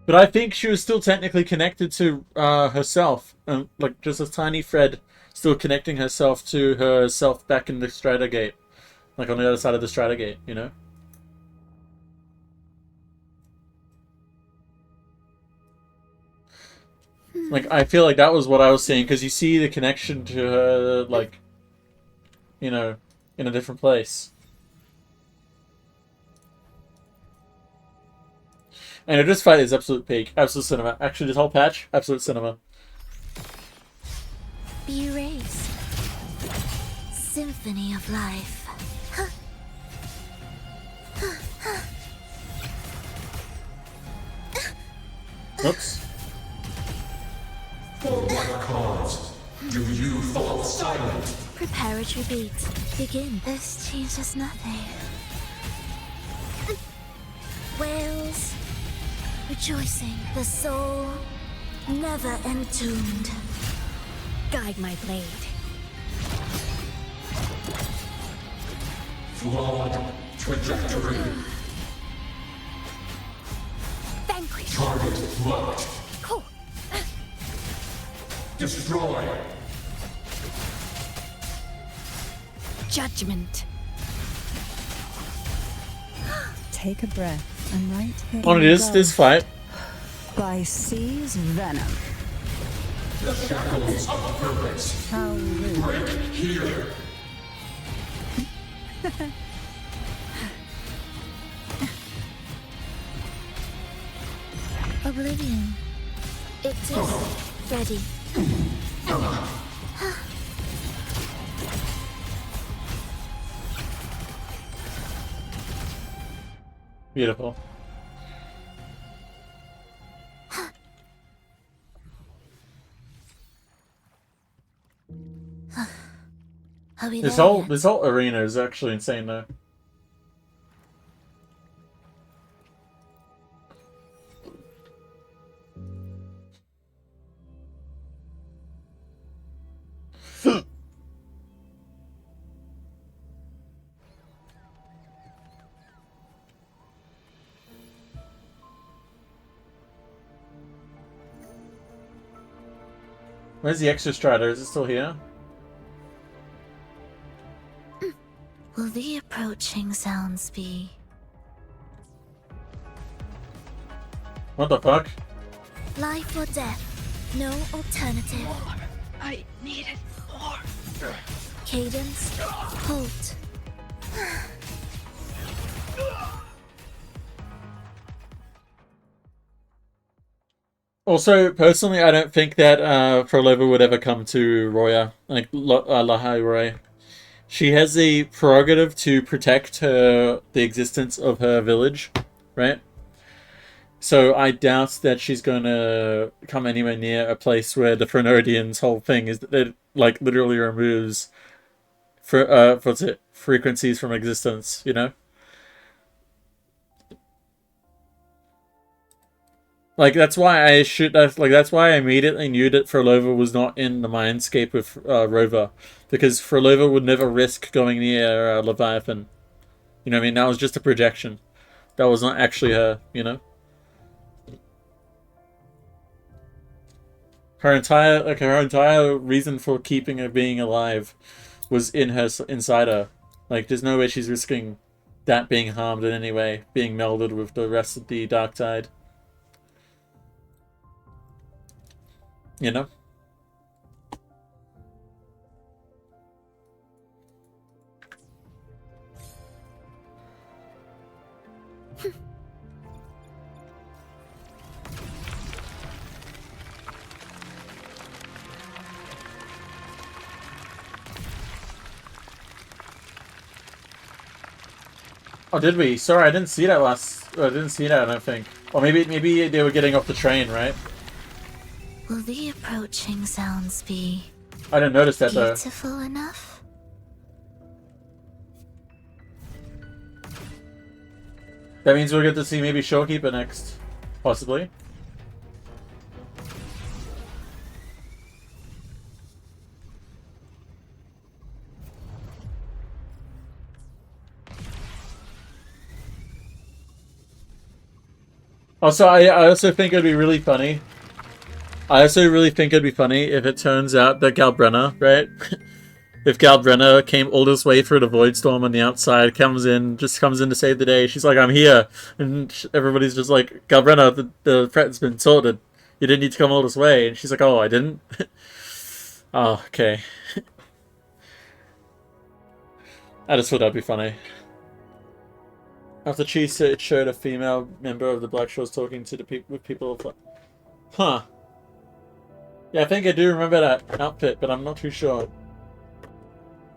But I think she was still technically connected to herself. Like, just a tiny thread still connecting herself to herself back in the Strata Gate. Like, on the other side of the Strata Gate, you know? Like, I feel like that was what I was seeing, because you see the connection to her, like, you know, in a different place. And this fight is absolute peak. Absolute cinema. Actually, this whole patch, absolute cinema. Be erased. Symphony of life. Oops. For what cause do you fall silent? Preparatory beat. Begin. This changes nothing. Wails. Rejoicing. The soul never entombed. Guide my blade. Flawed trajectory. Vanquish. Target locked. Cool. Destroy. Judgment. Take a breath and right here. On this fight. By C's venom. The shackles of purpose. How rude. Break here. Oblivion. It is ready. Beautiful. Are we This there whole yet? arena is actually insane though. Where's the extra strider? Is it still here? Will the approaching sounds be? What the fuck? Life or death? No alternative. I needed more. Cadence. Halt. Also, personally, I don't think that Frolova would ever come to Roya, like Lahai Roy. She has the prerogative to protect the existence of her village, right? So I doubt that she's going to come anywhere near a place where the Frenodians' whole thing is that it like literally removes frequencies from existence, you know? Like that's why that's why I immediately knew that Frolova was not in the mindscape with Rover, because Frolova would never risk going near Leviathan. You know what I mean? That was just a projection. That was not actually her, you know? Her entire reason for keeping her being alive was inside her. Like there's no way she's risking that being harmed in any way, being melded with the rest of the dark side. You know? Oh, did we? Sorry, I didn't see that I didn't see that, I don't think. Or maybe they were getting off the train, right? Will the approaching sounds be? I didn't notice that though. Beautiful enough? That means we'll get to see maybe Showkeeper next. Possibly. Also, I also think it'd be really funny. I also really think it'd be funny if it turns out that Galbrenna, right? If Galbrenna came all this way through the Void Storm on the outside, comes in to save the day. She's like, I'm here. And everybody's just like, Galbrenna, the threat's been sorted. You didn't need to come all this way. And she's like, oh, I didn't? Oh, okay. I just thought that'd be funny. After Cheese, it showed a female member of the Black Shores talking to the with people of... Huh. Yeah, I think I do remember that outfit, but I'm not too sure.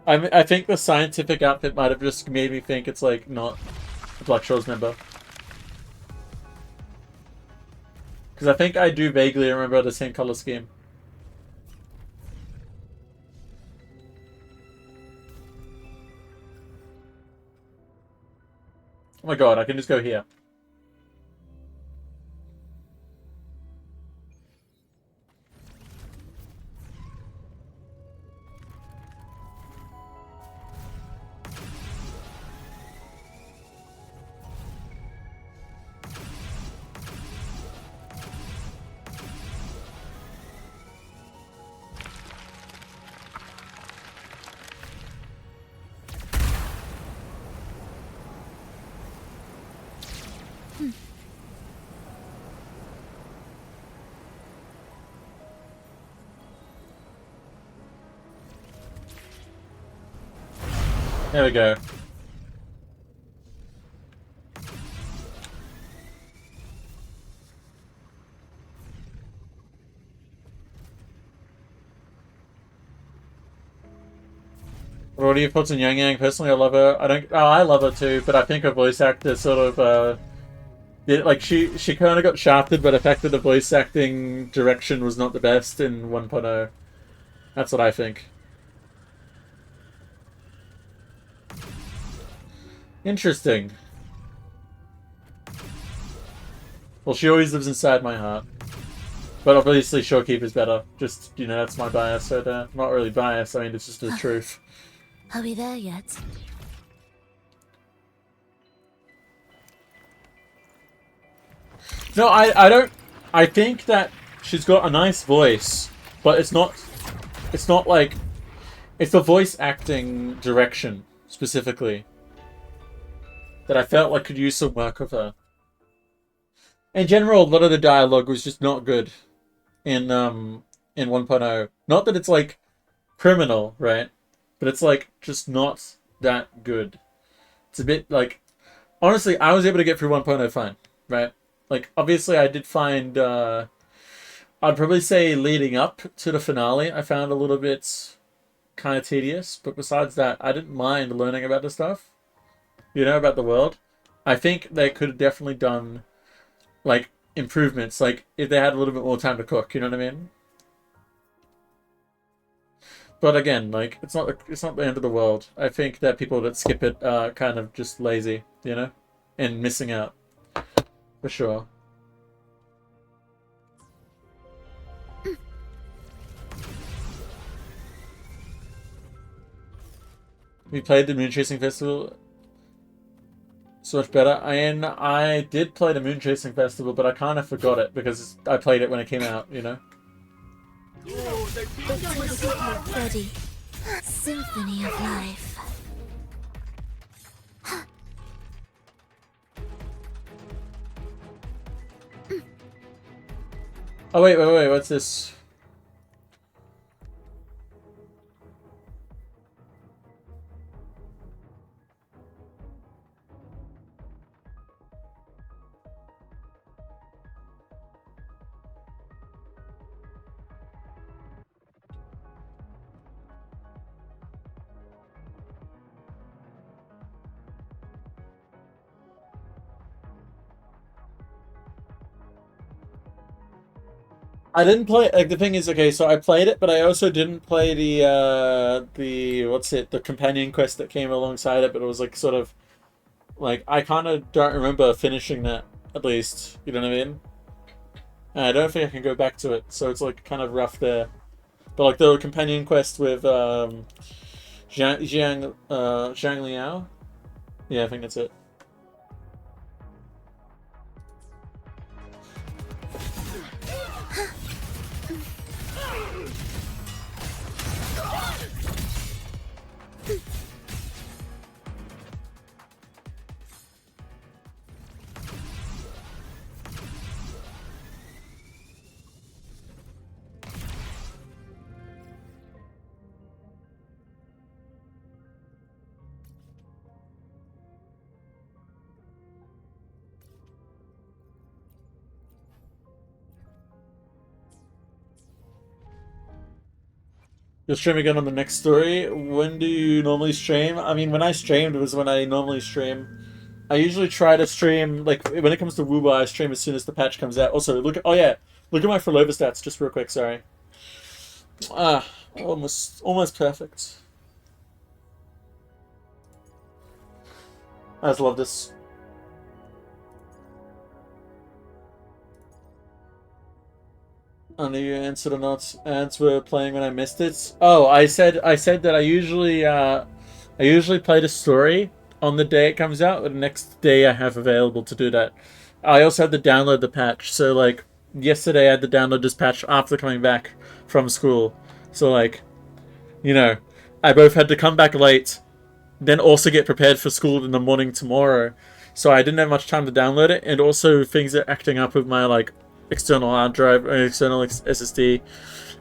I think the scientific outfit might have just made me think it's, like, not a Black Shores member. Because I think I do vaguely remember the same color scheme. Oh my god, I can just go here. There we go. What are your thoughts on Yang Yang? Personally, I love her. I love her too, but I think her voice actor sort of, yeah, like, she kind of got shafted by the fact that the voice acting direction was not the best in 1.0. That's what I think. Interesting. Well, she always lives inside my heart. But obviously Shorekeeper is better. Just, you know, that's my bias, so not really biased, I mean, it's just the truth. Are we there yet? No, I don't... I think that she's got a nice voice, but it's not like... It's the voice acting direction, specifically, that I felt like could use some work with her. In general, a lot of the dialogue was just not good in 1.0. Not that it's, like, criminal, right? But it's, like, just not that good. It's a bit, like... Honestly, I was able to get through 1.0 fine, right? Like, obviously I did find, I'd probably say leading up to the finale, I found a little bit kind of tedious. But besides that, I didn't mind learning about the stuff. You know, about the world. I think they could have definitely done, like, improvements. Like, if they had a little bit more time to cook, you know what I mean? But again, like, it's not the end of the world. I think that people that skip it are kind of just lazy, you know? And missing out. For sure. We played the Moon Chasing Festival so much better. And I did play the Moon Chasing Festival, but I kind of forgot it because I played it when it came out, you know? Ready. Symphony of life. Oh, wait, what's this? I didn't play, like, the thing is, okay, so I played it, but I also didn't play the companion quest that came alongside it, but it was, like, sort of, like, I kind of don't remember finishing that, at least, you know what I mean? And I don't think I can go back to it, so it's, like, kind of rough there. But, like, the companion quest with, Zhang Liao? Yeah, I think that's it. You'll stream again on the next story. When do you normally stream? I mean, when I streamed was when I normally stream. I usually try to stream, like, when it comes to wuwa, I stream as soon as the patch comes out. Also, look at, oh yeah, look at my Forlova stats, just real quick, sorry. Ah, almost perfect. I just love this. I knew you answered or not. Ants were playing when I missed it. Oh, I said that I usually play the story on the day it comes out, but the next day I have available to do that. I also had to download the patch, so like yesterday I had to download this patch after coming back from school. So like, you know, I both had to come back late, then also get prepared for school in the morning tomorrow. So I didn't have much time to download it, and also things are acting up with my like external hard drive or external SSD.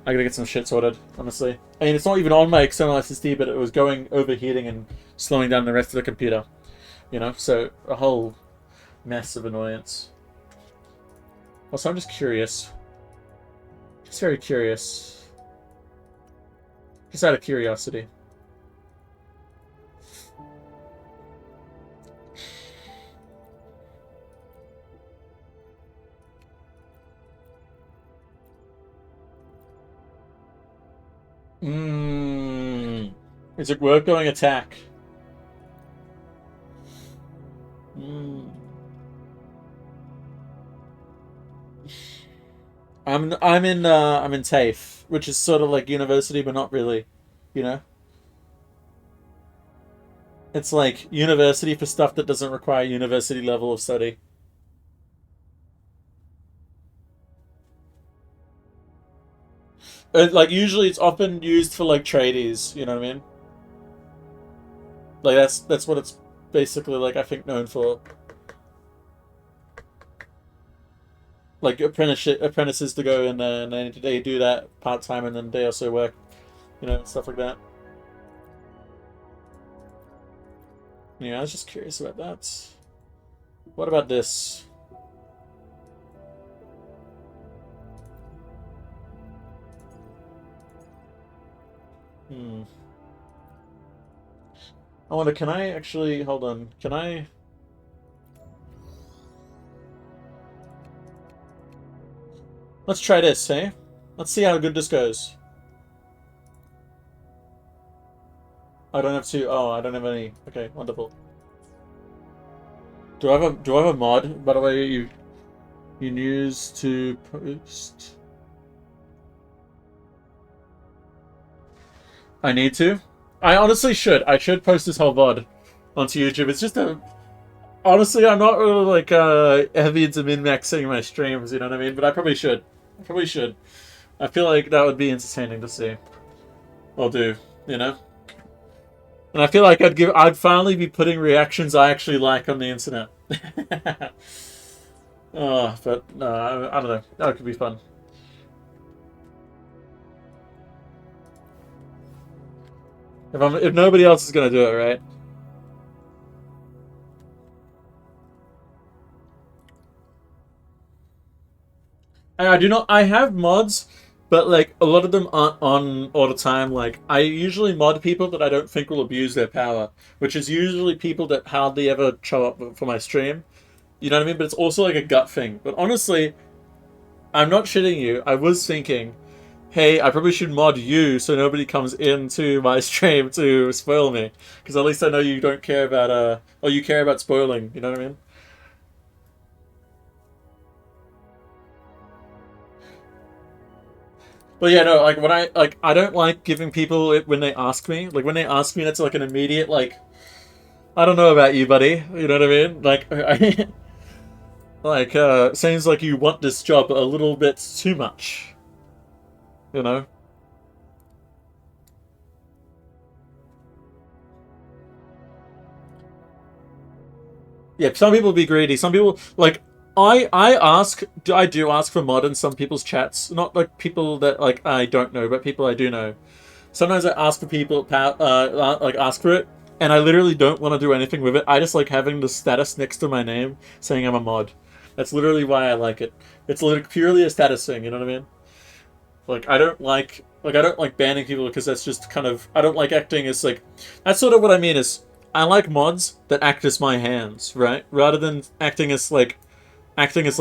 I gotta get some shit sorted, honestly. I mean, it's not even on my external SSD, but it was going overheating and slowing down the rest of the computer. You know, so a whole mess of annoyance. Also, I'm just curious. Just very curious. Just out of curiosity. Is it worth going attack? I'm in TAFE, which is sort of like university, but not really, you know. It's like university for stuff that doesn't require university level of study. Like usually, it's often used for like tradies. You know what I mean? Like that's what it's basically like. I think known for. Like apprentices to go in there and then they do that part time and then they also work, you know, stuff like that. Yeah, I was just curious about that. What about this? I wonder, can I actually, hold on, can I... Let's try this, eh? Let's see how good this goes. I don't have to, oh, I don't have any, okay, wonderful. Do I have a mod, by the way, you use to post? I need to? I honestly should. I should post this whole VOD onto YouTube. It's just a... Honestly, I'm not really, like, heavy into min-maxing my streams, you know what I mean? But I probably should. I probably should. I feel like that would be entertaining to see. Or do, you know? And I feel like I'd finally be putting reactions I actually like on the internet. Oh, but, I don't know. That could be fun. If nobody else is gonna do it, right? I do not. I have mods, but like a lot of them aren't on all the time. Like I usually mod people that I don't think will abuse their power, which is usually people that hardly ever show up for my stream. You know what I mean? But it's also like a gut thing. But honestly, I'm not shitting you. I was thinking, hey, I probably should mod you so nobody comes into my stream to spoil me, because at least I know you don't care about or you care about spoiling. You know what I mean? But yeah, no, like when I don't like giving people it when they ask me. Like when they ask me, that's like an immediate like, I don't know about you, buddy. You know what I mean? Like, like seems like you want this job a little bit too much. You know? Yeah, some people be greedy. Some people like. I do ask for mod in some people's chats. Not like people that like I don't know, but people I do know. Sometimes I ask for people, like ask for it, and I literally don't want to do anything with it. I just like having the status next to my name saying I'm a mod. That's literally why I like it. It's literally purely a status thing, you know what I mean? Like, I don't like Like, I don't like banning people because that's just kind of... I don't like acting as, like... That's sort of what I mean is... I like mods that act as my hands, right? Rather than acting as, like,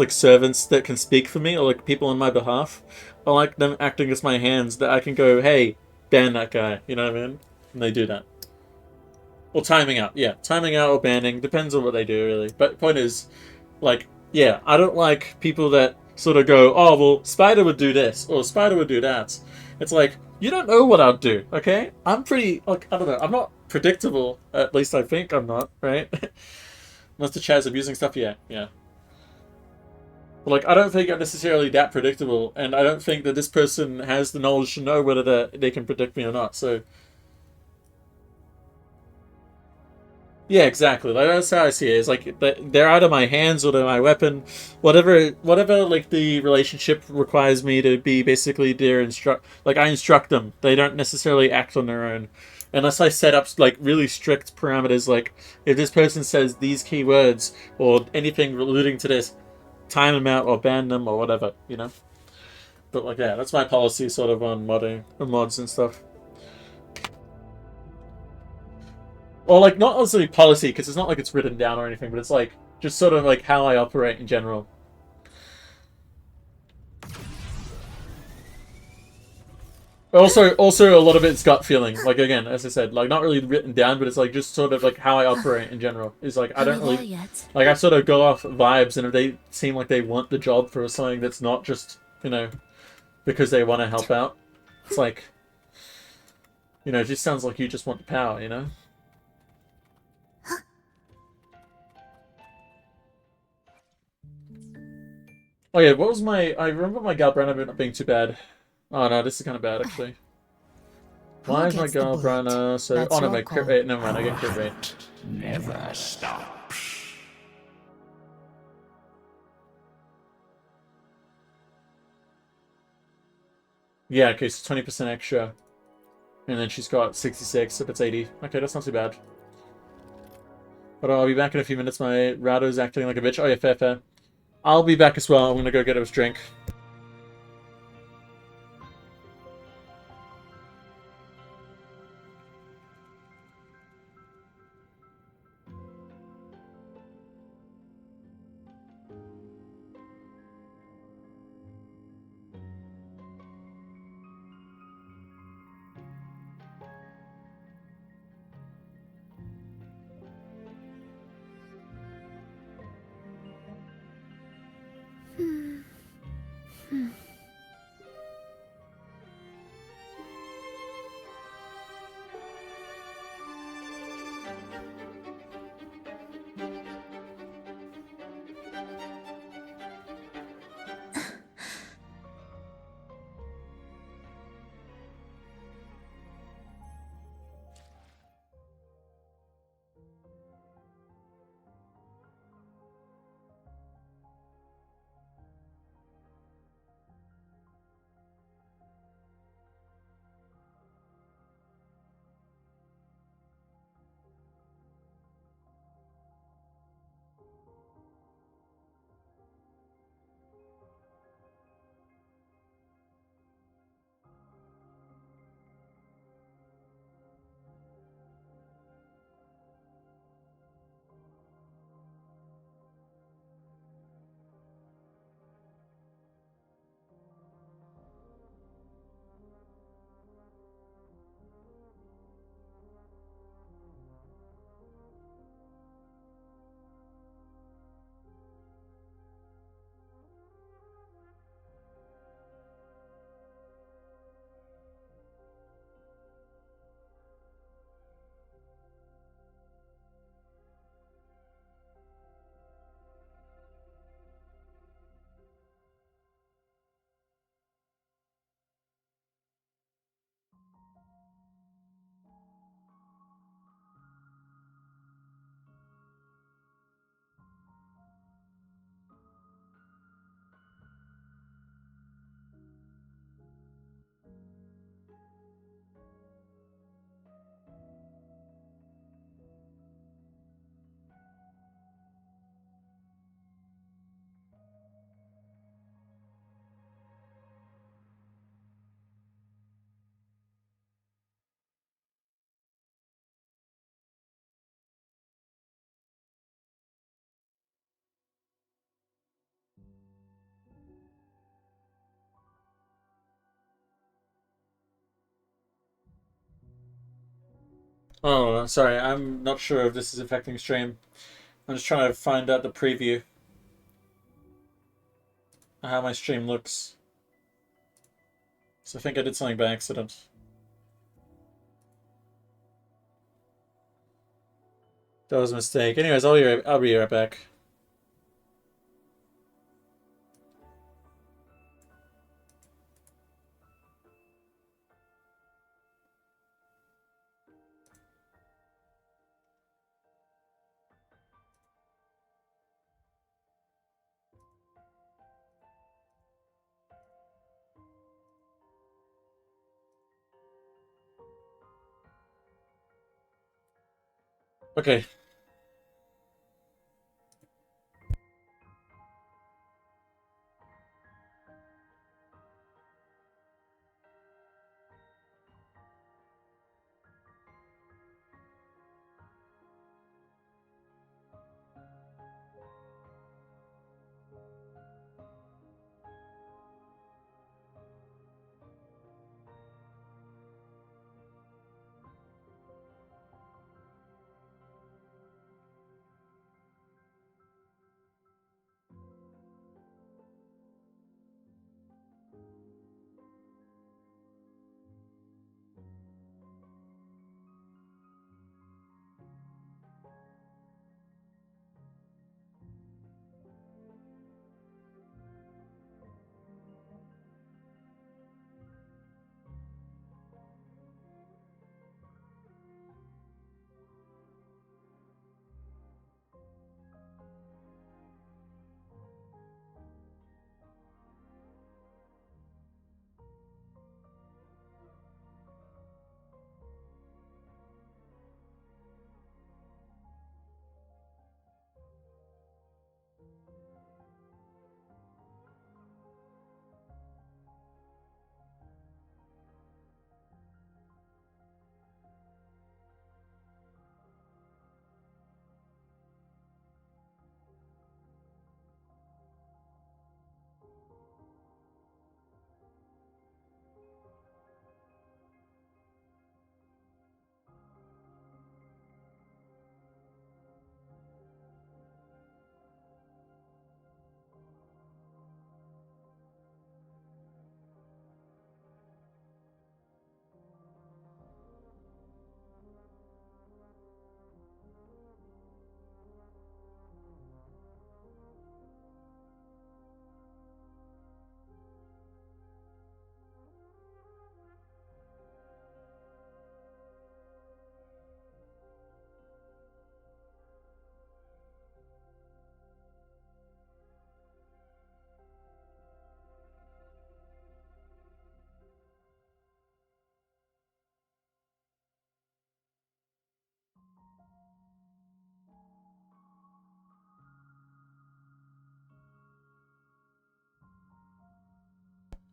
servants that can speak for me, or, like, people on my behalf. I like them acting as my hands that I can go, hey, ban that guy, you know what I mean? And they do that. Or timing out, yeah. Timing out or banning, depends on what they do, really. But the point is, like, yeah, I don't like people that sort of go, oh, well, Spider would do this, or Spider would do that. It's like, you don't know what I'd do, okay? I'm pretty, like, I don't know, I'm not predictable. At least I think I'm not, right? Unless the Chaz abusing stuff, yeah. But, like, I don't think I'm necessarily that predictable, and I don't think that this person has the knowledge to know whether they can predict me or not, so... Yeah, exactly. Like, that's how I see it. It's like they're either my hands or they're my weapon. Whatever, like the relationship requires me to be basically their like I instruct them. They don't necessarily act on their own. Unless I set up like really strict parameters, like if this person says these keywords or anything alluding to this, time them out or ban them or whatever, you know? But like yeah, that's my policy sort of on mods and stuff. Or, like, not necessarily policy, because it's not like it's written down or anything, but it's, like, just sort of, like, how I operate in general. Also, a lot of it's gut feeling. Like, again, as I said, like, not really written down, but it's, like, just sort of, like, how I operate in general. Is, like, I don't really... Like, I sort of go off vibes, and if they seem like they want the job for something that's not just, you know, because they want to help out, it's like... You know, it just sounds like you just want the power, you know? Oh yeah, what was my... I remember my Galbrana not being too bad. Oh no, this is kind of bad, actually. Why is my Galbrana so... Oh no, my crit rate... Never mind, I get crit rate. Never stops. Yeah, okay, so 20% extra. And then she's got 66, if it's 80. Okay, that's not too bad. But I'll be back in a few minutes. My router's acting like a bitch. Oh yeah, fair. I'll be back as well. I'm gonna go get us a drink. Oh, sorry, I'm not sure if this is affecting stream. I'm just trying to find out the preview. How my stream looks. So I think I did something by accident. That was a mistake. Anyways, I'll be right back. Okay.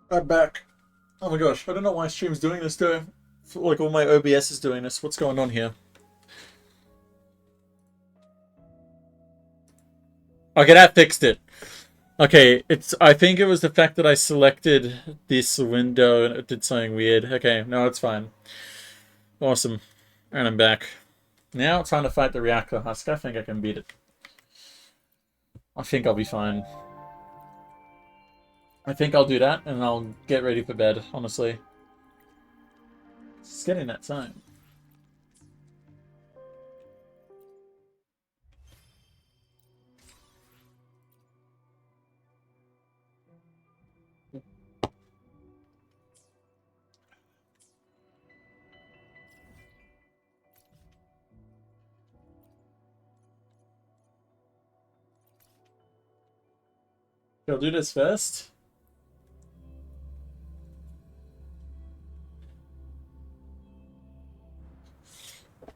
I'm back. Oh my gosh, I don't know why stream's doing this though. Like all my OBS is doing this. What's going on here? Okay, that fixed it. Okay, I think it was the fact that I selected this window and it did something weird. Okay, no, it's fine. Awesome. And I'm back. Now it's time to fight the reactor husk. I think I can beat it. I think I'll be fine. I think I'll do that and I'll get ready for bed, honestly. It's getting that time. I'll do this first.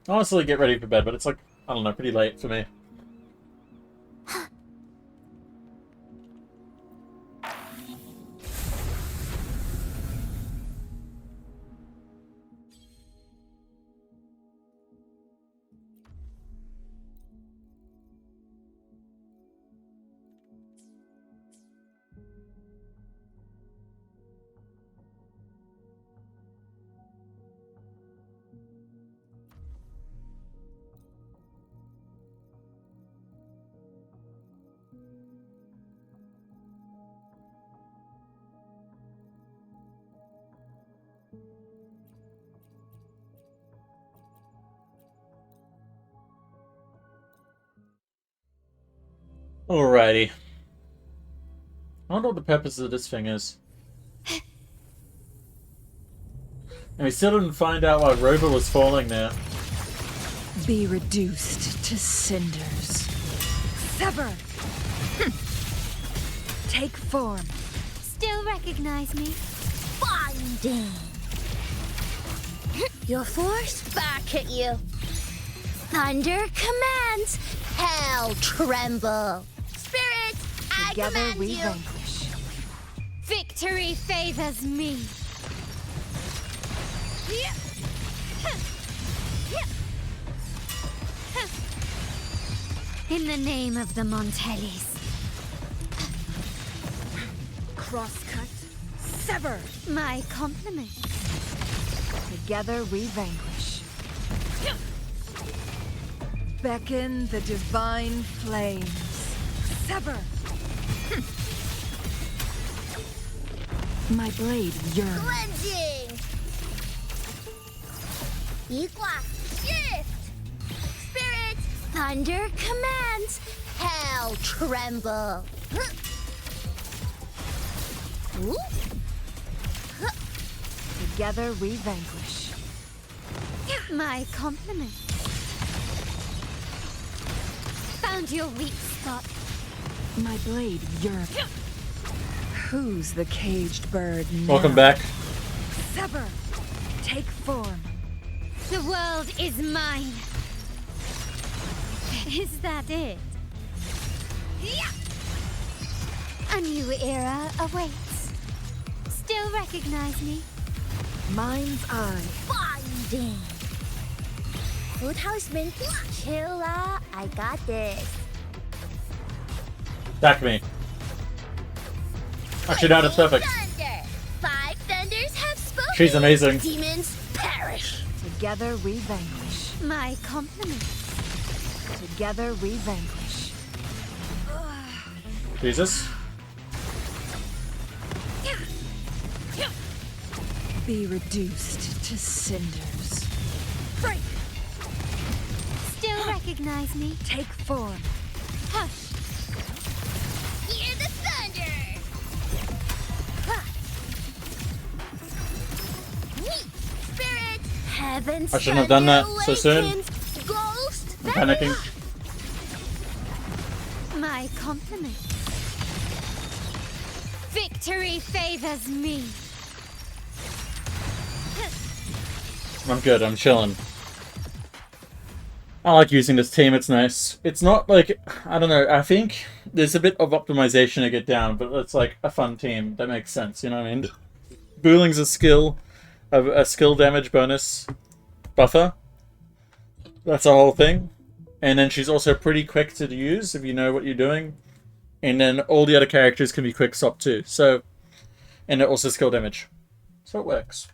Honestly, get ready for bed, but it's like, I don't know, pretty late for me. Alrighty. I wonder what the purpose of this thing is. And we still didn't find out why Rover was falling there. Be reduced to cinders. Sever! Take form. Still recognize me? Binding! Your force back at you. Thunder commands, hell tremble. Spirit, Together I command we you. vanquish. Victory favors me. In the name of the Montellis. Crosscut. Sever! My compliments. Together we vanquish. Beckon the divine flames. Sever! My blade yearns. Cleansing! Equa, shift! Spirit, thunder commands, hell tremble. Ooh. Together we vanquish. My compliments. Found your weak spot. My blade yearns. Who's the caged bird now? Welcome back. Sever! Take form. The world is mine. Is that it? A new era awaits. Still recognize me? Mind's eye. Binding. Food houseman, chilla, I got this. Back me. Actually, no, that's perfect. Thunder. 5 thunders have spoken. She's amazing. Demons perish. Together we vanquish. My compliments. Together we vanquish. Jesus. Be reduced to cinders. Break! Still recognize me? Take form. Hush. Hear the thunder. Spirit, heaven's I shouldn't have done that so soon. Ghost, I'm panicking. my compliments. Victory favors me. I'm good, I'm chilling. I like using this team, it's nice. It's not like, I don't know, I think there's a bit of optimization to get down, but it's like a fun team. That makes sense, you know what I mean? Booling's a skill damage bonus buffer. That's the whole thing. And then she's also pretty quick to use if you know what you're doing. And then all the other characters can be quick swap too. So, and they're also skill damage. So it works.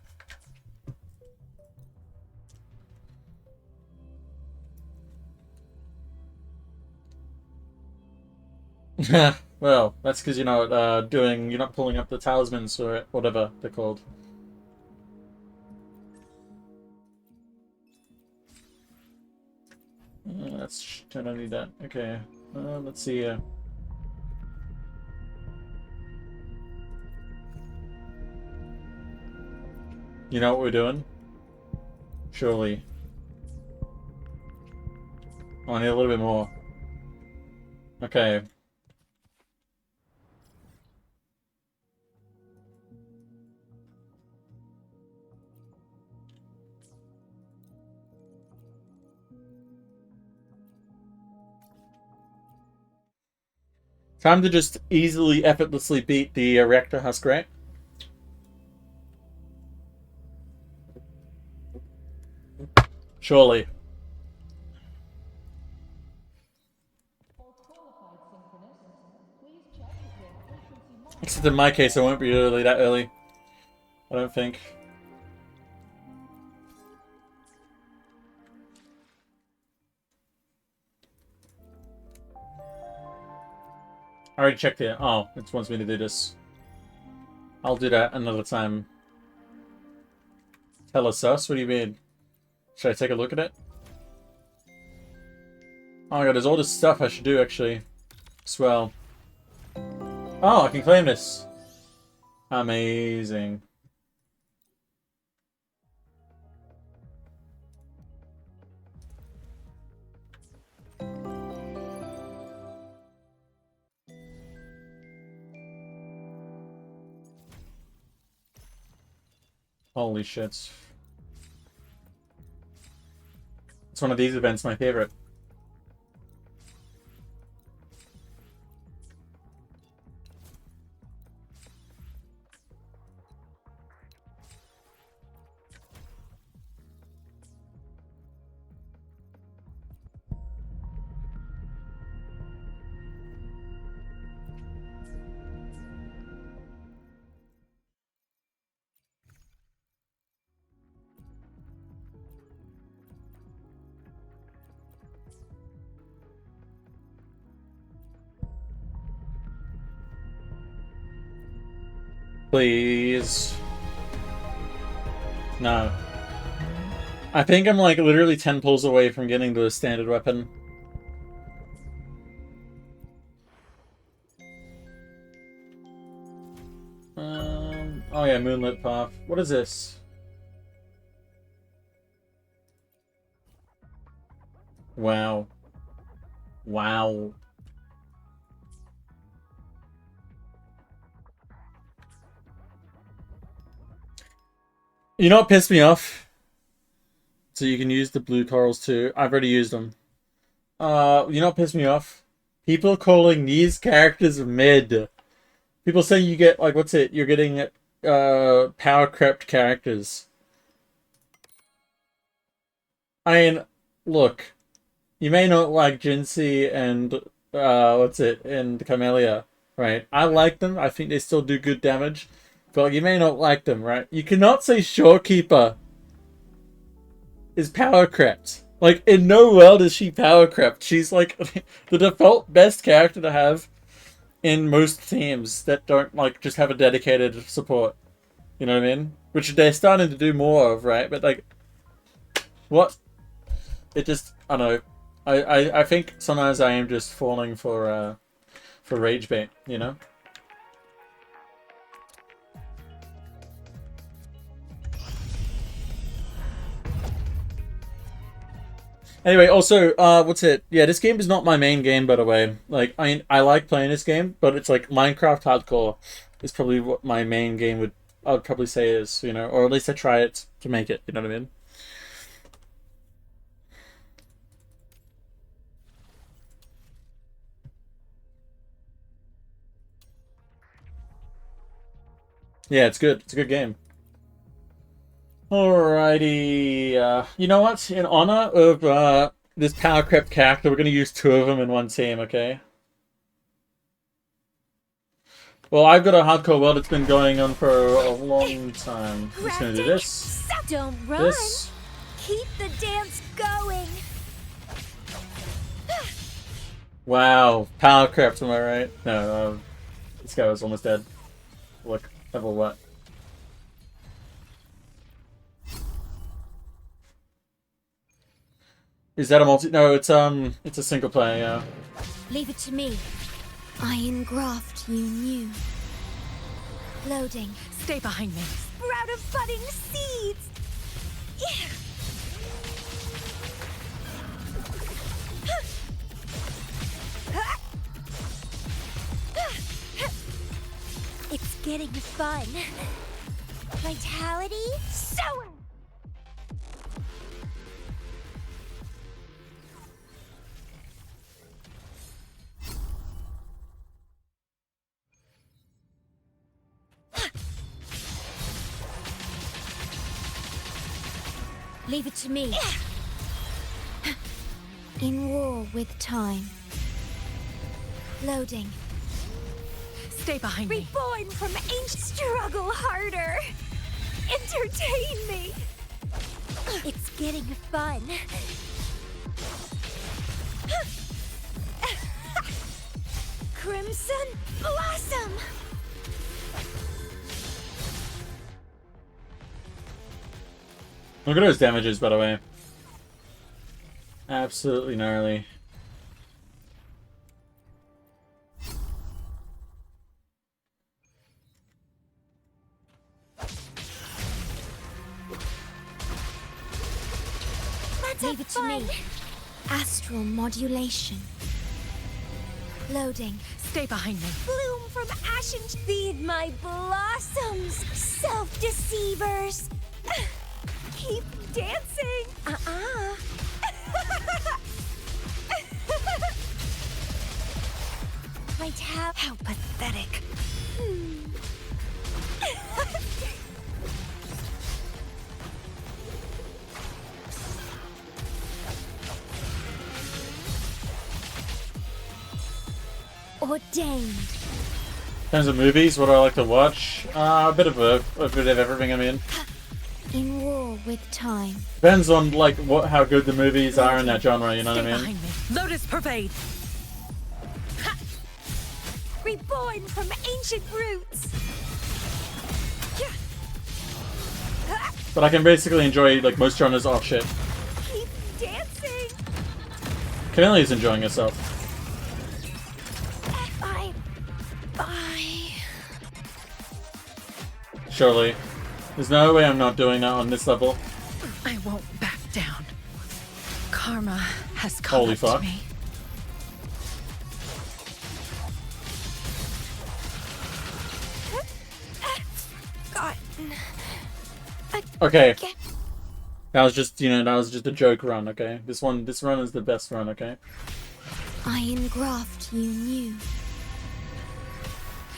Well, that's because you're not you're not pulling up the talismans or whatever they're called. That's I don't need that. Okay, let's see here. You know what we're doing? Surely. Oh, I need a little bit more. Okay. Time to just easily, effortlessly beat the reactor husk, right? Surely. Except in my case, I won't be early that early. I don't think. I already checked it. Oh, it wants me to do this. I'll do that another time. Tell us sus? What do you mean? Should I take a look at it? Oh my god, there's all this stuff I should do, actually. Swell. Oh, I can claim this. Amazing. Holy shit. It's one of these events, my favorite. Please. No. I think I'm like literally 10 pulls away from getting to a standard weapon. Oh yeah, Moonlit Path. What is this? Wow. Wow. You know what pissed me off? So you can use the blue corals too. I've already used them. You know what pissed me off? People calling these characters mid. People saying you get, like, what's it? You're getting, power crept characters. I mean, look. You may not like Jinsei and, what's it? And Camellia, right? I like them. I think they still do good damage. But you may not like them, right? You cannot say Shorekeeper is power crept. Like, in no world is she power crept. She's like the default best character to have in most teams that don't like just have a dedicated support. You know what I mean? Which they're starting to do more of, right? But like, what? It just, I don't know. I think sometimes I am just falling for rage bait, you know? Anyway, also, what's it? Yeah, this game is not my main game, by the way. Like, I like playing this game, but it's like Minecraft Hardcore is probably what my main game I would probably say is, you know, or at least I try it to make it, you know what I mean? Yeah, it's good. It's a good game. Alrighty. You know what? In honor of this power crept character, we're going to use 2 of them in one team, okay? Well, I've got a hardcore world that's been going on for a long time. I'm just going to do this. Don't run. This. Keep the dance going. Wow. Power crept, am I right? No, this guy was almost dead. Look, level what? Is that a multi? No, it's a single player. Yeah. Leave it to me. Iron graft you knew. Loading. Stay behind me. Sprout of budding seeds. It's getting fun. Vitality? Show him. Leave it to me. In war with time. Loading. Stay behind me. Reborn from ancient. Struggle harder. Entertain me. It's getting fun. Crimson Blossom. Look at those damages, by the way. Absolutely gnarly. Leave it to me. Astral modulation. Loading. Stay behind me. Bloom from ashen. Feed my blossoms. Self-deceivers. Keep dancing. My tab. How pathetic. Ordained. In terms of movies, what do I like to watch? A bit of everything. I mean, In war with time. depends on like how good the movies are in that genre. You know what I mean? Lotus pervade. Reborn from ancient roots. But I can basically enjoy like most genres off shit. Keep dancing. Camille's enjoying herself. Bye. Bye. Surely, there's no way I'm not doing that on this level. I won't back down. Karma has come Holy up fuck. to me. Okay. That was just, that was just a joke run, okay? This run is the best run, okay? Iron graft you knew.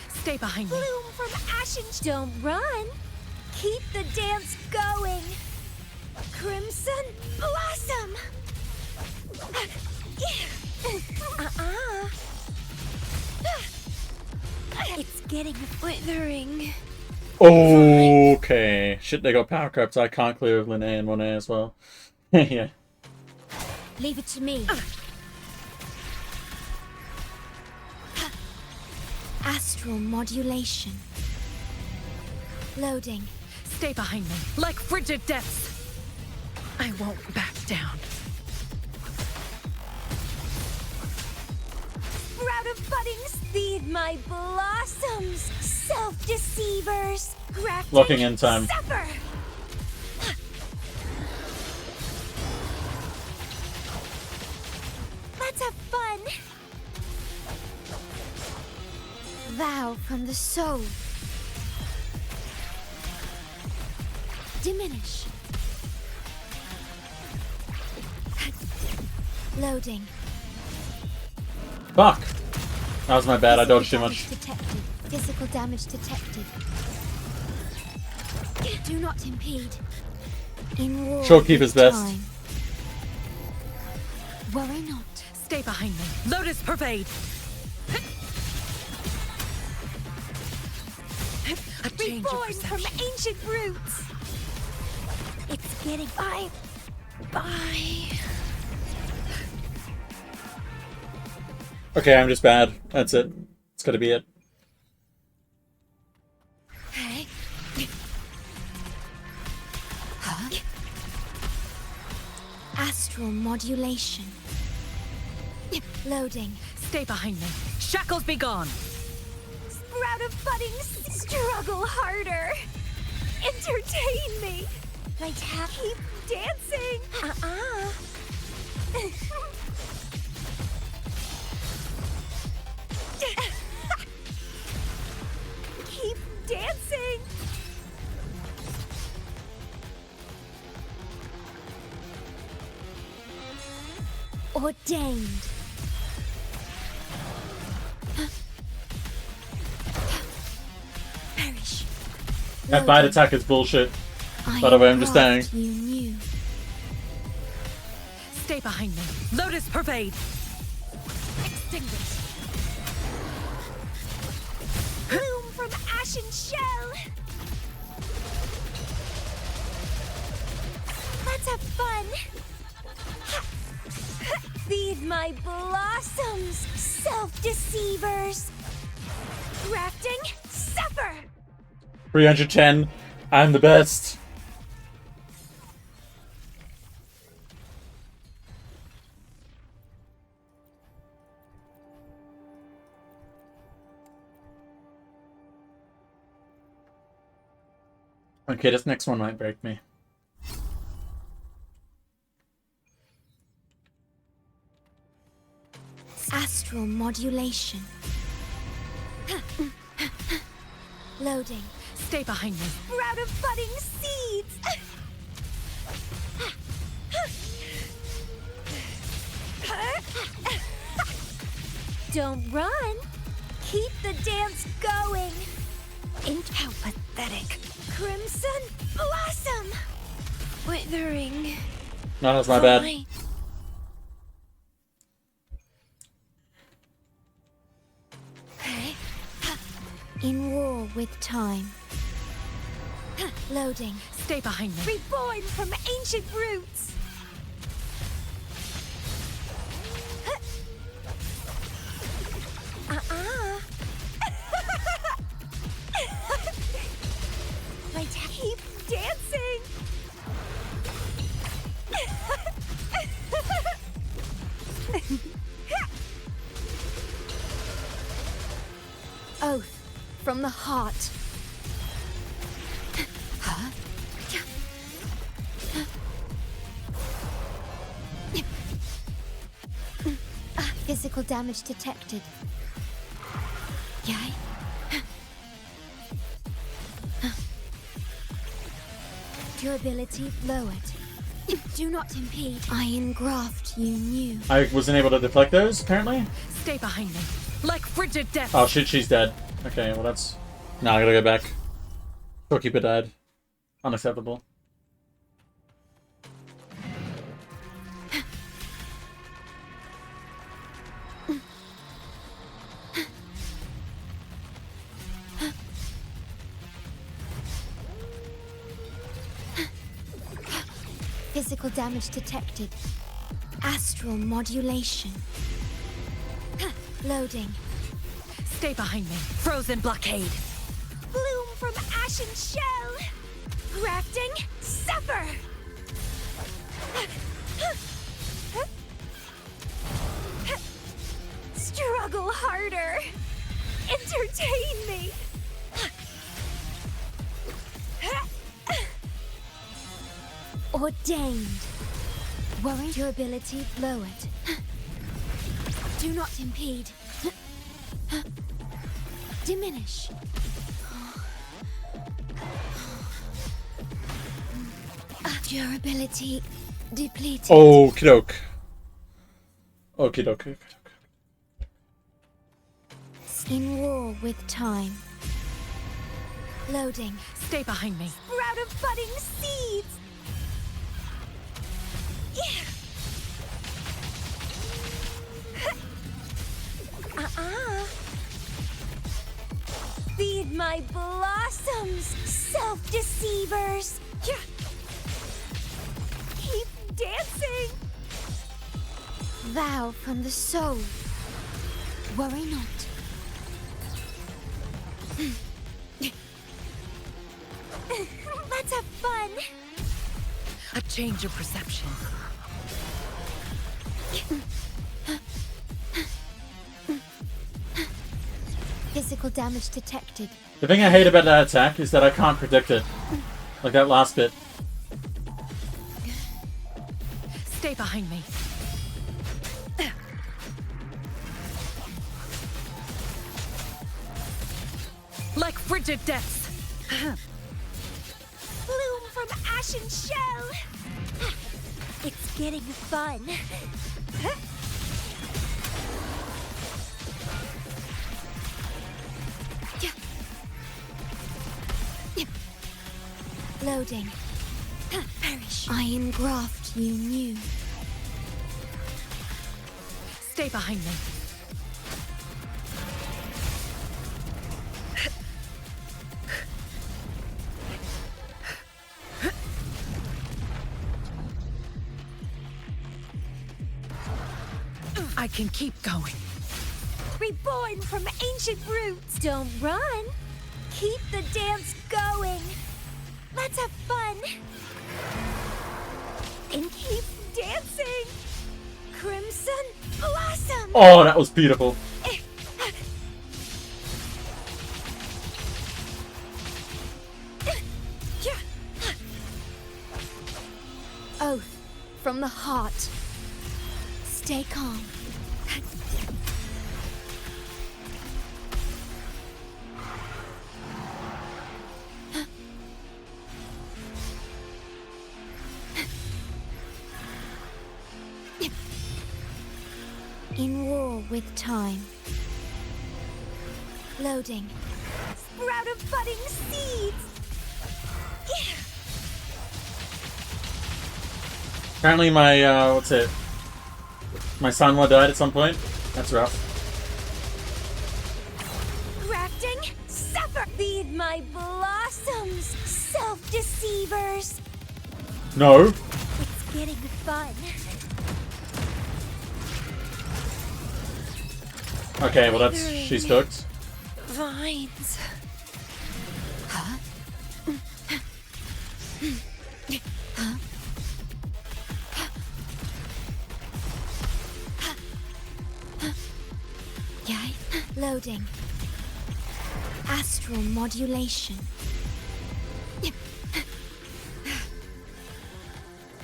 Stay behind me. Bloom from ashen. Don't run. Keep the dance going. Crimson blossom. It's getting withering. Okay. Shit, they got power crept. I can't clear with Lin A and 1A as well. Yeah. Leave it to me. Astral modulation. Loading. Stay behind me, like frigid depths. I won't back down. Sprout of buddings. Feed my blossoms. Self-deceivers. Grafting. Locking in time. Suffer. Let's have fun. Vow from the soul. Diminish. Loading. Fuck! That was my bad, I dodged too much. Detected. Physical damage detected. Do not impede. In war. Shopkeeper's best. time. Worry not. Stay behind me. Lotus pervade. A change of Reborn from perception. ancient roots. It's getting bye. Okay, I'm just bad. That's it. It's gotta be it. Hey. Huh? Astral modulation. Loading. Stay behind me. Shackles be gone. Sprout of buddings. Struggle harder. Entertain me. My tap. Keep dancing. Keep dancing. Ordained. Perish. That bite attack is bullshit. By the way, I'm just saying. You knew. Stay behind me. Lotus pervade. Extinguish. Bloom from ashen shell. Let's have fun. Feed my blossoms, self-deceivers. Grafting, suffer. 310. I'm the best. Okay, this next one might break me. Astral modulation. Loading. Stay behind me. Sprout of budding seeds! Don't run. Keep the dance going. Ain't how pathetic. Crimson blossom. Withering. No, that's my bad. In war with time. Loading. Stay behind me. Reborn from ancient roots. Keep dancing. Oath from the heart. Huh? Physical damage detected. Yay. Durability lowered. Do not impede. Iron graft you knew. I wasn't able to deflect those, apparently. Stay behind me. Like frigid death. Oh shit, she's dead. Okay, well that's... No, I gotta go back. Storekeeper died. Unacceptable. Physical damage detected. Astral modulation. Loading. Stay behind me. Frozen blockade. Bloom from ashen shell. Grafting, suffer. Struggle harder. Entertain me. Ordained. Worry durability lowered. Do not impede. Diminish. Durability depleted. Okie doke. Okie doke. In war with time. Loading. Stay behind me. Sprout of budding seeds. Feed my blossoms, self-deceivers. Keep dancing. Vow from the soul. Worry not. Let's have fun. A change of perception. Physical damage detected. The thing I hate about that attack is that I can't predict it. Like that last bit. Stay behind me. Like frigid depths. Bloom from ashen shell. It's getting fun. Loading. Perish. Iron graft you knew. Stay behind me. I can keep going. Reborn from ancient roots. Don't run. Keep the dance going. Let's have fun. And keep dancing. Crimson blossom. Oh, that was beautiful. Oath from the heart. Stay calm. with time. Loading. Sprout of budding seeds! Apparently my, what's it? My son-in-law died at some point. That's rough. Grafting, suffer! Feed my blossoms, self-deceivers! No. It's getting fun. Okay, well that's... she's cooked. Vines. Huh? Huh? Yay. Loading. Astral modulation.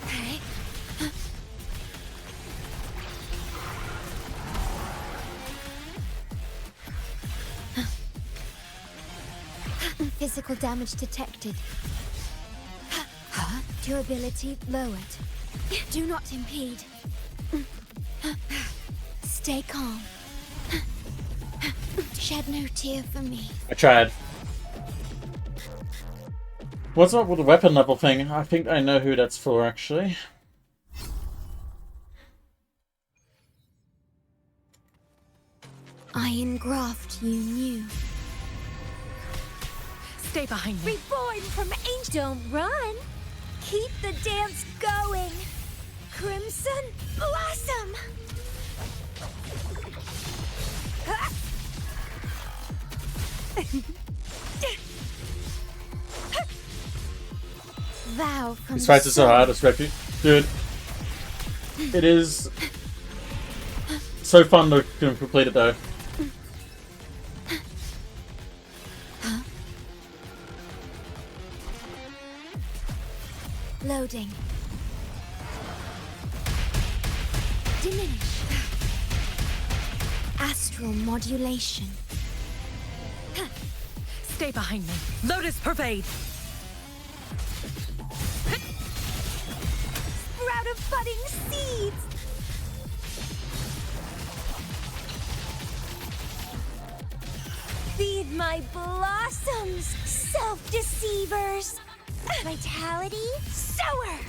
Okay. Physical damage detected. Huh? Durability lowered. Do not impede. Stay calm. Shed no tear for me. I tried. What's up with the weapon level thing? I think I know who that's for, actually. I engraft you new. Stay behind me. Reborn from ancient. Don't run. Keep the dance going. Crimson Blossom. Vow from These fights are so hard, I respect you. Dude. It is so fun to complete it though. Loading. Diminish. Astral modulation. Stay behind me. Lotus pervade. Sprout of budding seeds. Feed my blossoms, self-deceivers. Vitality sower.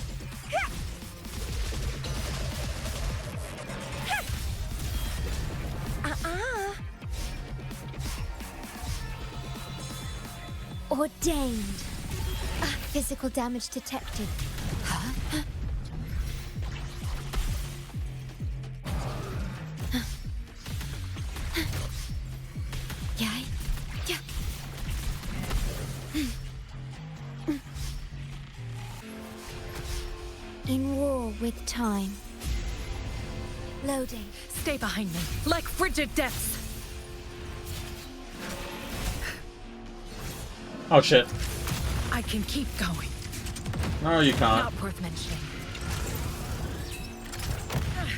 Ordained. Physical damage detected. Huh? Yay. Yeah. In war with time. Loading. Stay behind me, like frigid depths. Oh shit. I can keep going. No, you can't. Not worth mentioning.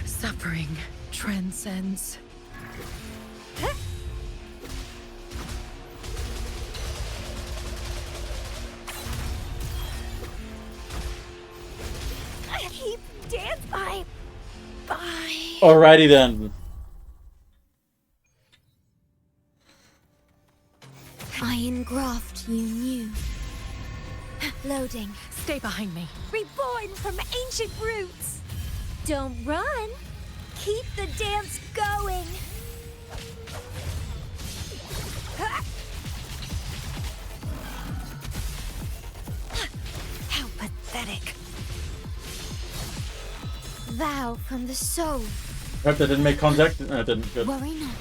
Suffering transcends. Keep dance. Bye. Alrighty then. I engraft you new. Loading. Stay behind me. Reborn from ancient roots. Don't run. Keep the dance going. How pathetic. Vow from the soul. Hope that didn't make contact. No, it didn't. Good. Worry not.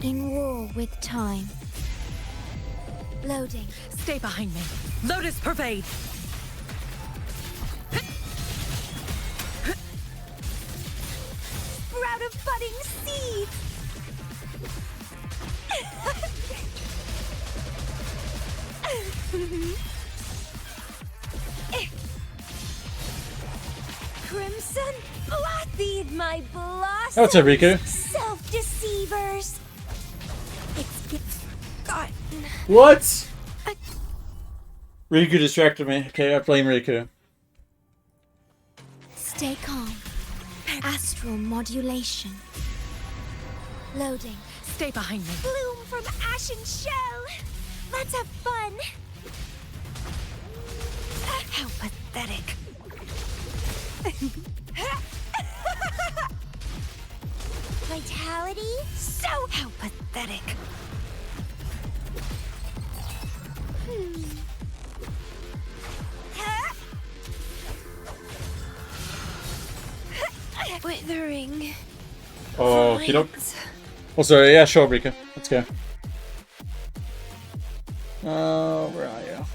In war with time. Loading. Stay behind me. Lotus pervade. Sprout of budding seeds. Crimson, feed my blossoms. What's up, Riku? Self-deceivers. It's gotten. What? Riku distracted me. Okay, I blame Riku. Stay calm. Astral modulation. Loading. Stay behind me. Bloom from ashen shell. Let's have fun. How pathetic. Vitality? So how pathetic. Withering. Oh, you don't. Oh, sorry. Yeah, sure, Riku. Let's go. Where are you?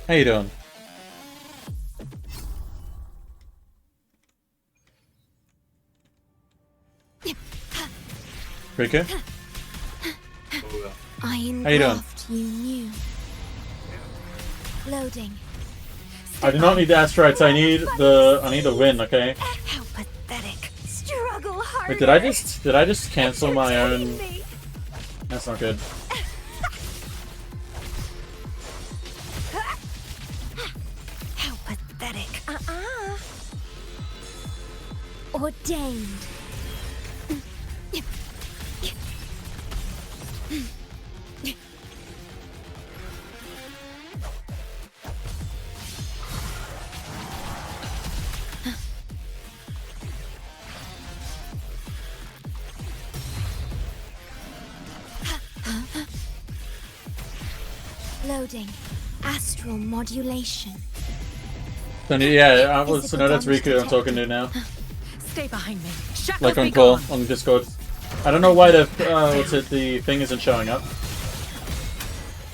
How you doing? Riku? I How you doing? engulfed you new. Loading. I do not need the asteroids. I need the win. Okay. How pathetic. Struggle harder. Wait, did I just cancel my own? That's not good. How pathetic. Ordained. Loading. Astral modulation. So, yeah, I was so no, that's Riku I'm talking to now. Stay behind me. Like on call on Discord. I don't know why the the thing isn't showing up.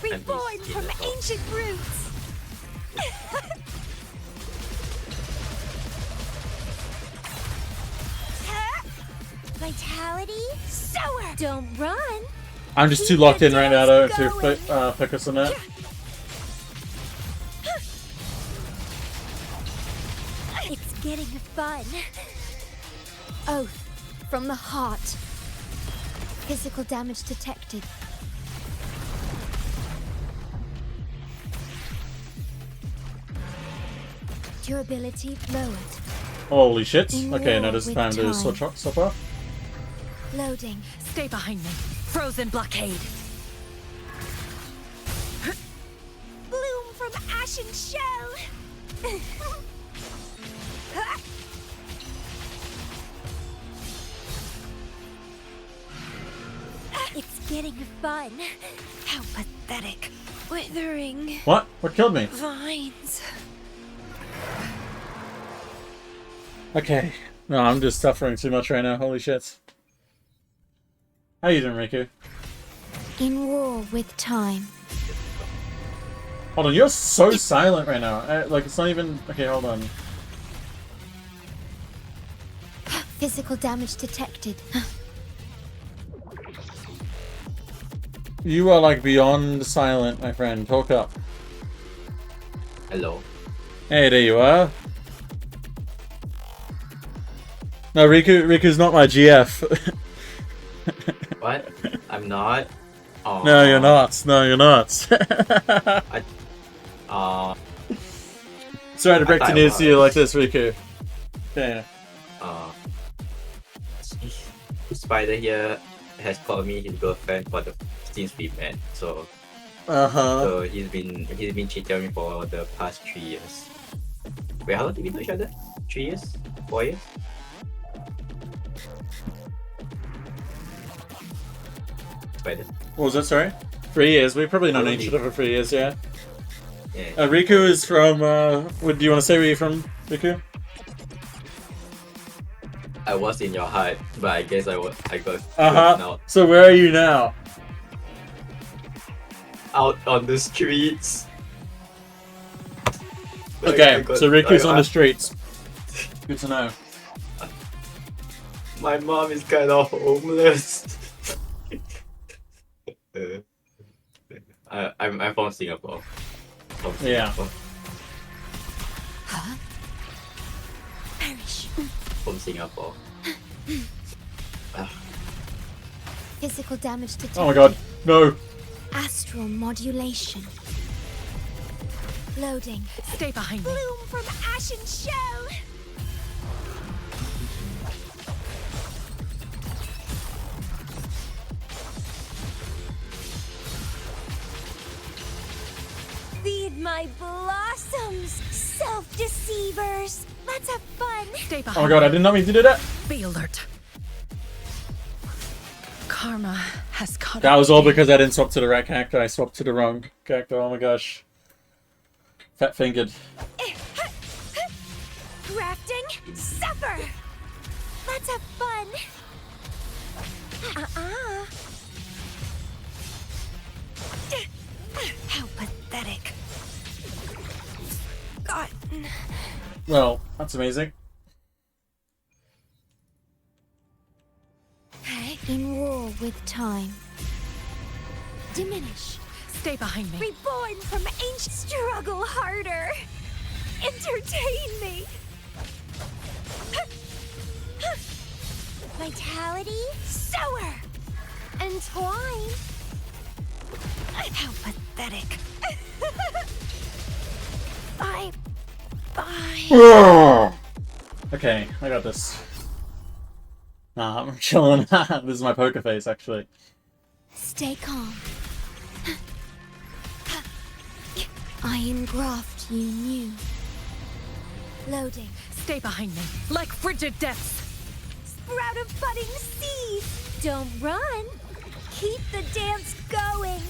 Reborn from ancient roots. Vitality sour. Don't run. I'm just too locked in right now to focus on that. It's getting fun. Oath from the heart. Physical damage detected. Durability lowered. Holy shit. In Okay, war now this is with time to time. switch off. Loading. Stay behind me. Frozen blockade. Bloom from ashen shell. It's getting fun. How pathetic. Withering. What? What killed me? Vines. Okay. No, I'm just suffering too much right now. Holy shit. How you doing, Riku? In war with time. Hold on, you're so silent right now. Like, it's not even... Okay, hold on. Physical damage detected. You are, like, beyond silent, my friend. Talk up. Hello. Hey, there you are. No, Riku's not my GF. What? I'm not? Aww. No, you're not. No, you're not. Sorry to break the news to you like this, Riku. Yeah. Spider here has called me his girlfriend for the since we met, so so he's been cheating on me for the past 3 years. Wait, how long did we know each other? 3 years? 4 years? Spider. What was that, sorry? 3 years. We've probably known each other for 3 years, yeah. Yeah. Riku is from, do you want to say where you're from, Riku? I was in your heart, but I guess I got out. So where are you now? Out on the streets. Okay, so Riku's on the streets. Good to know. My mom is kind of homeless. I'm from Singapore. Yeah. Huh? Perish. From Singapore. Physical damage detected. Oh my god, no. Astral modulation. Loading. Stay behind me. Bloom from ashen shell. Feed my blossoms, self-deceivers. Let's have fun. Stay behind. Oh my god, I did not mean to do that. Be alert. Karma has caught That was all because I didn't swap to the right character. I swapped to the wrong character. Oh my gosh. Fat fingered. Grafting, suffer. Let's have fun. How pathetic. Gotten. Well, that's amazing. In war with time. Diminish. Stay behind me. Reborn from ancient. Struggle harder. Entertain me. Vitality. Sower. Entwine. How pathetic. Bye. Bye. Okay, I got this. Nah, I'm chilling. This is my poker face, actually. Stay calm. I engraft you new. Loading. Stay behind me, like frigid depths. Sprout of budding seeds. Don't run. Keep the dance going.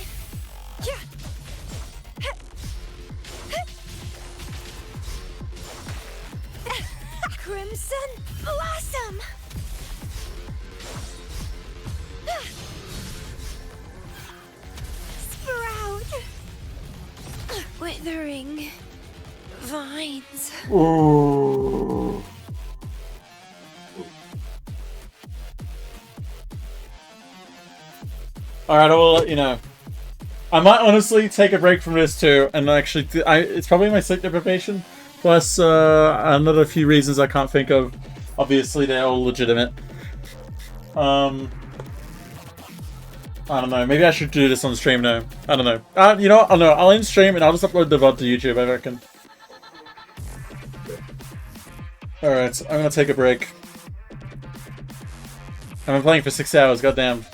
Crimson blossom. Sprout. Withering vines. Ooh. Alright, I will let you know. I might honestly take a break from this too, and actually, it's probably my sleep deprivation, plus another few reasons I can't think of. Obviously, they're all legitimate. I don't know, maybe I should do this on stream now. I don't know. You know what? I'll end stream and I'll just upload the VOD to YouTube, I reckon. Alright, I'm gonna take a break. I've been playing for 6 hours, goddamn.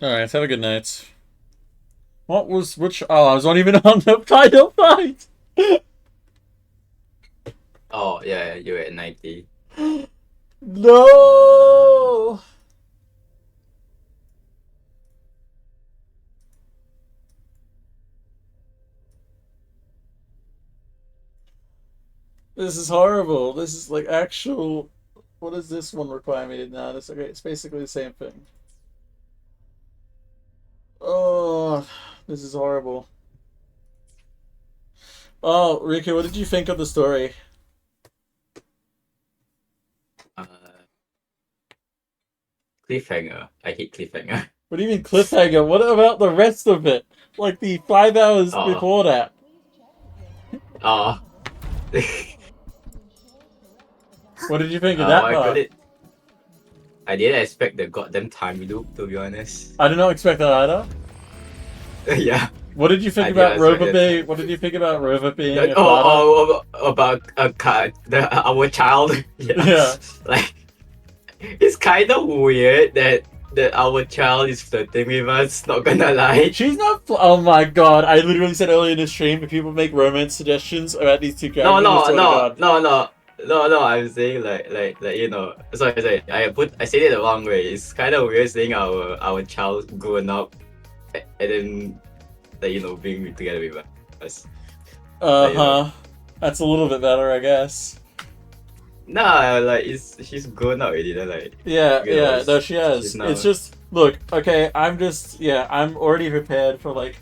Alright, have a good night. What was, which, oh, I was not even on the title fight! Oh, yeah, you're at 90. No! This is horrible. This is like actual, what does this one require me to now? That's okay, it's basically the same thing. Oh, this is horrible. Oh, Riku, what did you think of the story? Cliffhanger. I hate cliffhanger. What do you mean cliffhanger? What about the rest of it? Like the 5 hours before that? Oh. What did you think of that part? I didn't expect the goddamn time loop, to be honest. I did not expect that either. Yeah. What did you think about Rover being? What did you think about Rover being? About our child. Yeah. Like, it's kind of weird that our child is flirting with us. Not gonna lie. She's not. Oh my god! I literally said earlier in the stream, if people make romance suggestions about these two characters, No, I'm saying like you know. Sorry. I said it the wrong way. It's kind of weird seeing our child growing up, and then you know being together with us. That's a little bit better, I guess. Nah, like she's grown up already. Then like. Yeah. No, she has. It's just look. Okay, I'm already prepared for like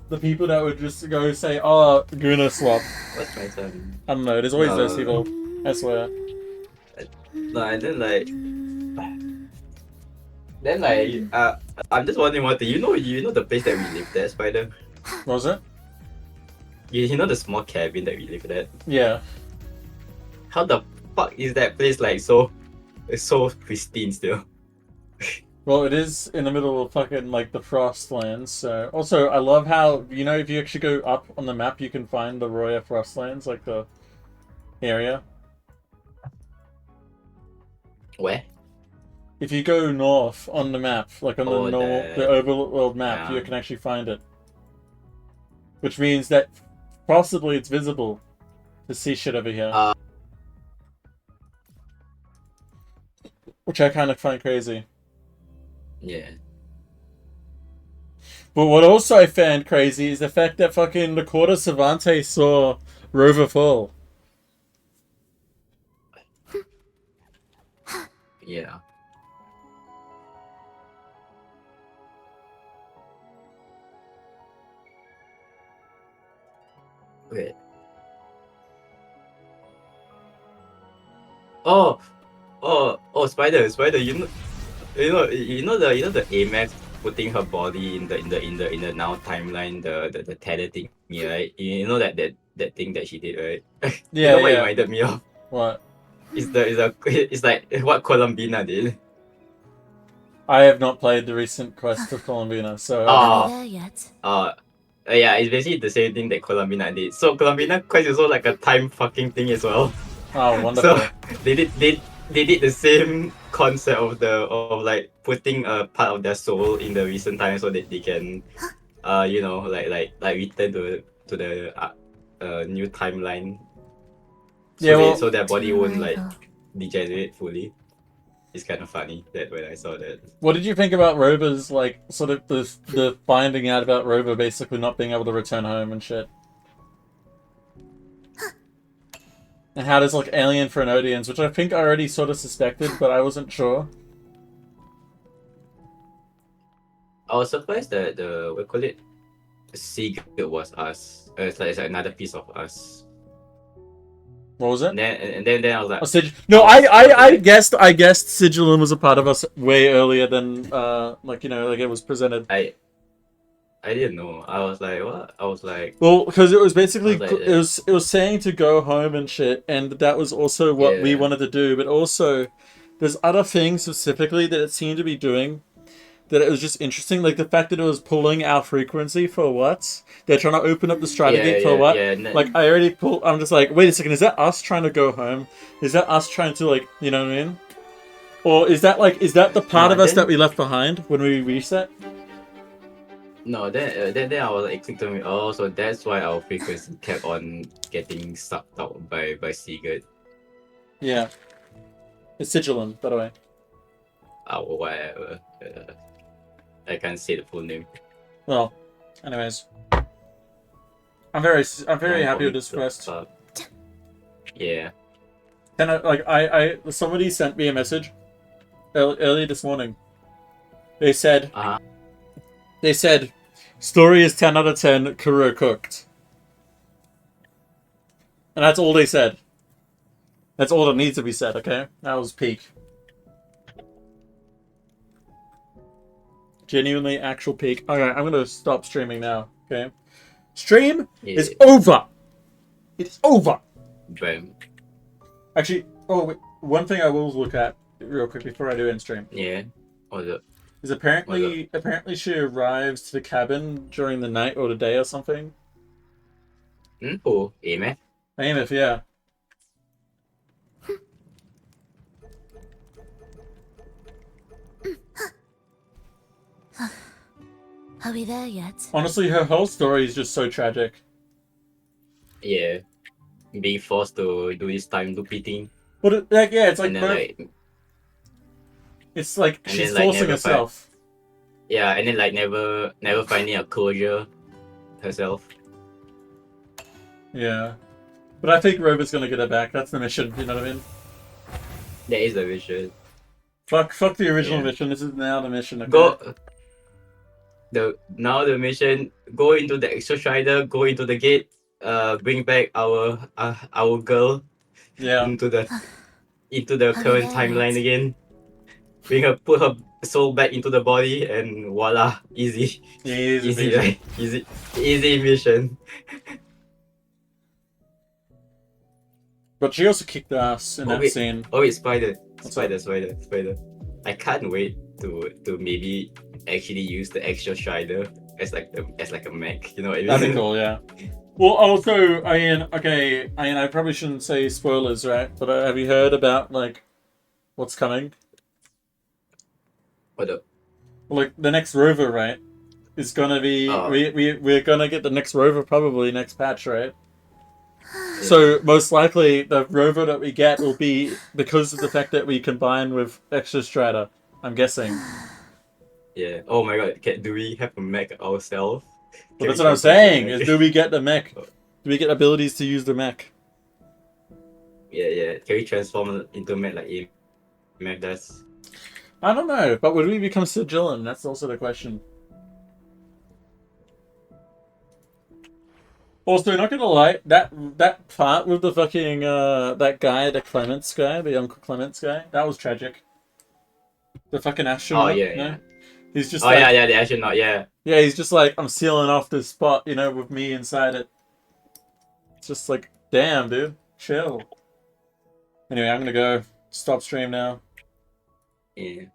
the people that would just go say, "Oh, Guna swap." What's my turn? I don't know. There's always those No. people. I swear. No, and then like, I'm just wondering one thing. You know the place that we lived at, Spider. What was it? You know the small cabin that we lived at. Yeah. How the fuck is that place like so? It's so pristine still. Well, it is in the middle of fucking like the Frostlands. So also, I love how if you actually go up on the map, you can find the Roya Frostlands, like the area. Where? If you go north on the map, like on the the overworld map, Yeah. you can actually find it. Which means that possibly it's visible to see shit over here. Which I kind of find crazy. Yeah. But what also I found crazy is the fact that fucking the Quarter Savante saw Rover fall. Yeah. Wait. Oh, Spider, you know the Amex putting her body in the now timeline, the tether thing, right? You know that thing that she did, right? You Yeah, know what it yeah. reminded me of? What? It's like what Columbina did. I have not played the recent Quest of Columbina, so... Yeah, it's basically the same thing that Columbina did. So Columbina Quest is also like a time fucking thing as well. Oh, wonderful. So they did the same concept of like putting a part of their soul in the recent time so that they can, like return to the new timeline. So Yeah, so their body won't like degenerate fully. It's kind of funny that when I saw that. What did you think about Rover's, like, sort of the finding out about Rover basically not being able to return home and shit? And how does, like, alien Frenodians, which I think I already sort of suspected, but I wasn't sure. I was surprised that what call it, Sig was us. It's like another piece of us. What was it? And then I was like, I guessed Sigilum was a part of us way earlier than like it was presented. I didn't know. I was like, what? I was like, well, because it was basically like, it was saying to go home and shit, and that was also what we wanted to do. But also, there's other things specifically that it seemed to be doing that it was just interesting, like the fact that it was pulling our frequency for what? They're trying to open up the strategy for what? Like, I'm just like, wait a second, is that us trying to go home? Is that us trying to, like, you know what I mean? Or is that the part of us that we left behind when we reset? No, then I was like, clicked on me. Oh, so that's why our frequency kept on getting sucked out by Sigurd. Yeah. It's Sigilum, by the way. Oh, whatever. I can't say the full name. Well, anyways, I'm very happy with this quest. Yeah. And somebody sent me a message early this morning. They said, story is 10 out of 10, Kuro cooked. And that's all they said. That's all that needs to be said, okay? That was peak. Genuinely actual peak. Alright, I'm gonna stop streaming now, okay? Stream is over! It's over! Boom. Actually, wait, one thing I will look at real quick before I do end stream. Yeah. What's up? Is apparently she arrives to the cabin during the night or the day or something. Who? Ameth? Ameth, yeah. Are we there yet? Honestly, her whole story is just so tragic. Yeah. Being forced to do this time loopy thing. But it's like, it's like she's forcing herself. Yeah, and then like never finding a closure herself. Yeah. But I think Rover's gonna get her back. That's the mission, you know what I mean? That is the mission. Fuck the original mission. This is now the mission. Okay? the mission, go into the extra strider, go into the gate, bring back our girl into the current timeline again. Put her soul back into the body, and voila, easy. Easy, right? Easy mission. But she also kicked ass in that scene. Oh wait, spider. I can't wait to maybe actually use the extra strider as like a mech. You know what I mean? That'd be cool, yeah. Well, also, I probably shouldn't say spoilers, right? But have you heard about like what's coming? What up? Like the next rover, right? Is gonna be we're gonna get the next rover probably next patch, right? So most likely the rover that we get will be because of the fact that we combine with extra strata. I'm guessing. Yeah. Oh my god. Do we have a mech ourselves? Well, that's what I'm saying. Is do we get the mech? Do we get abilities to use the mech? Yeah. Can we transform into mech like a mech does? I don't know, but would we become Sigilin? That's also the question. Also, not gonna lie, that part with the fucking that guy, the Clements guy, the Uncle Clements guy, that was tragic. The fucking astronaut. Oh yeah, no? yeah. He's just the astronaut, yeah. Yeah, he's just like, I'm sealing off this spot, with me inside it. It's just like, damn, dude, chill. Anyway, I'm gonna go stop stream now. Yeah.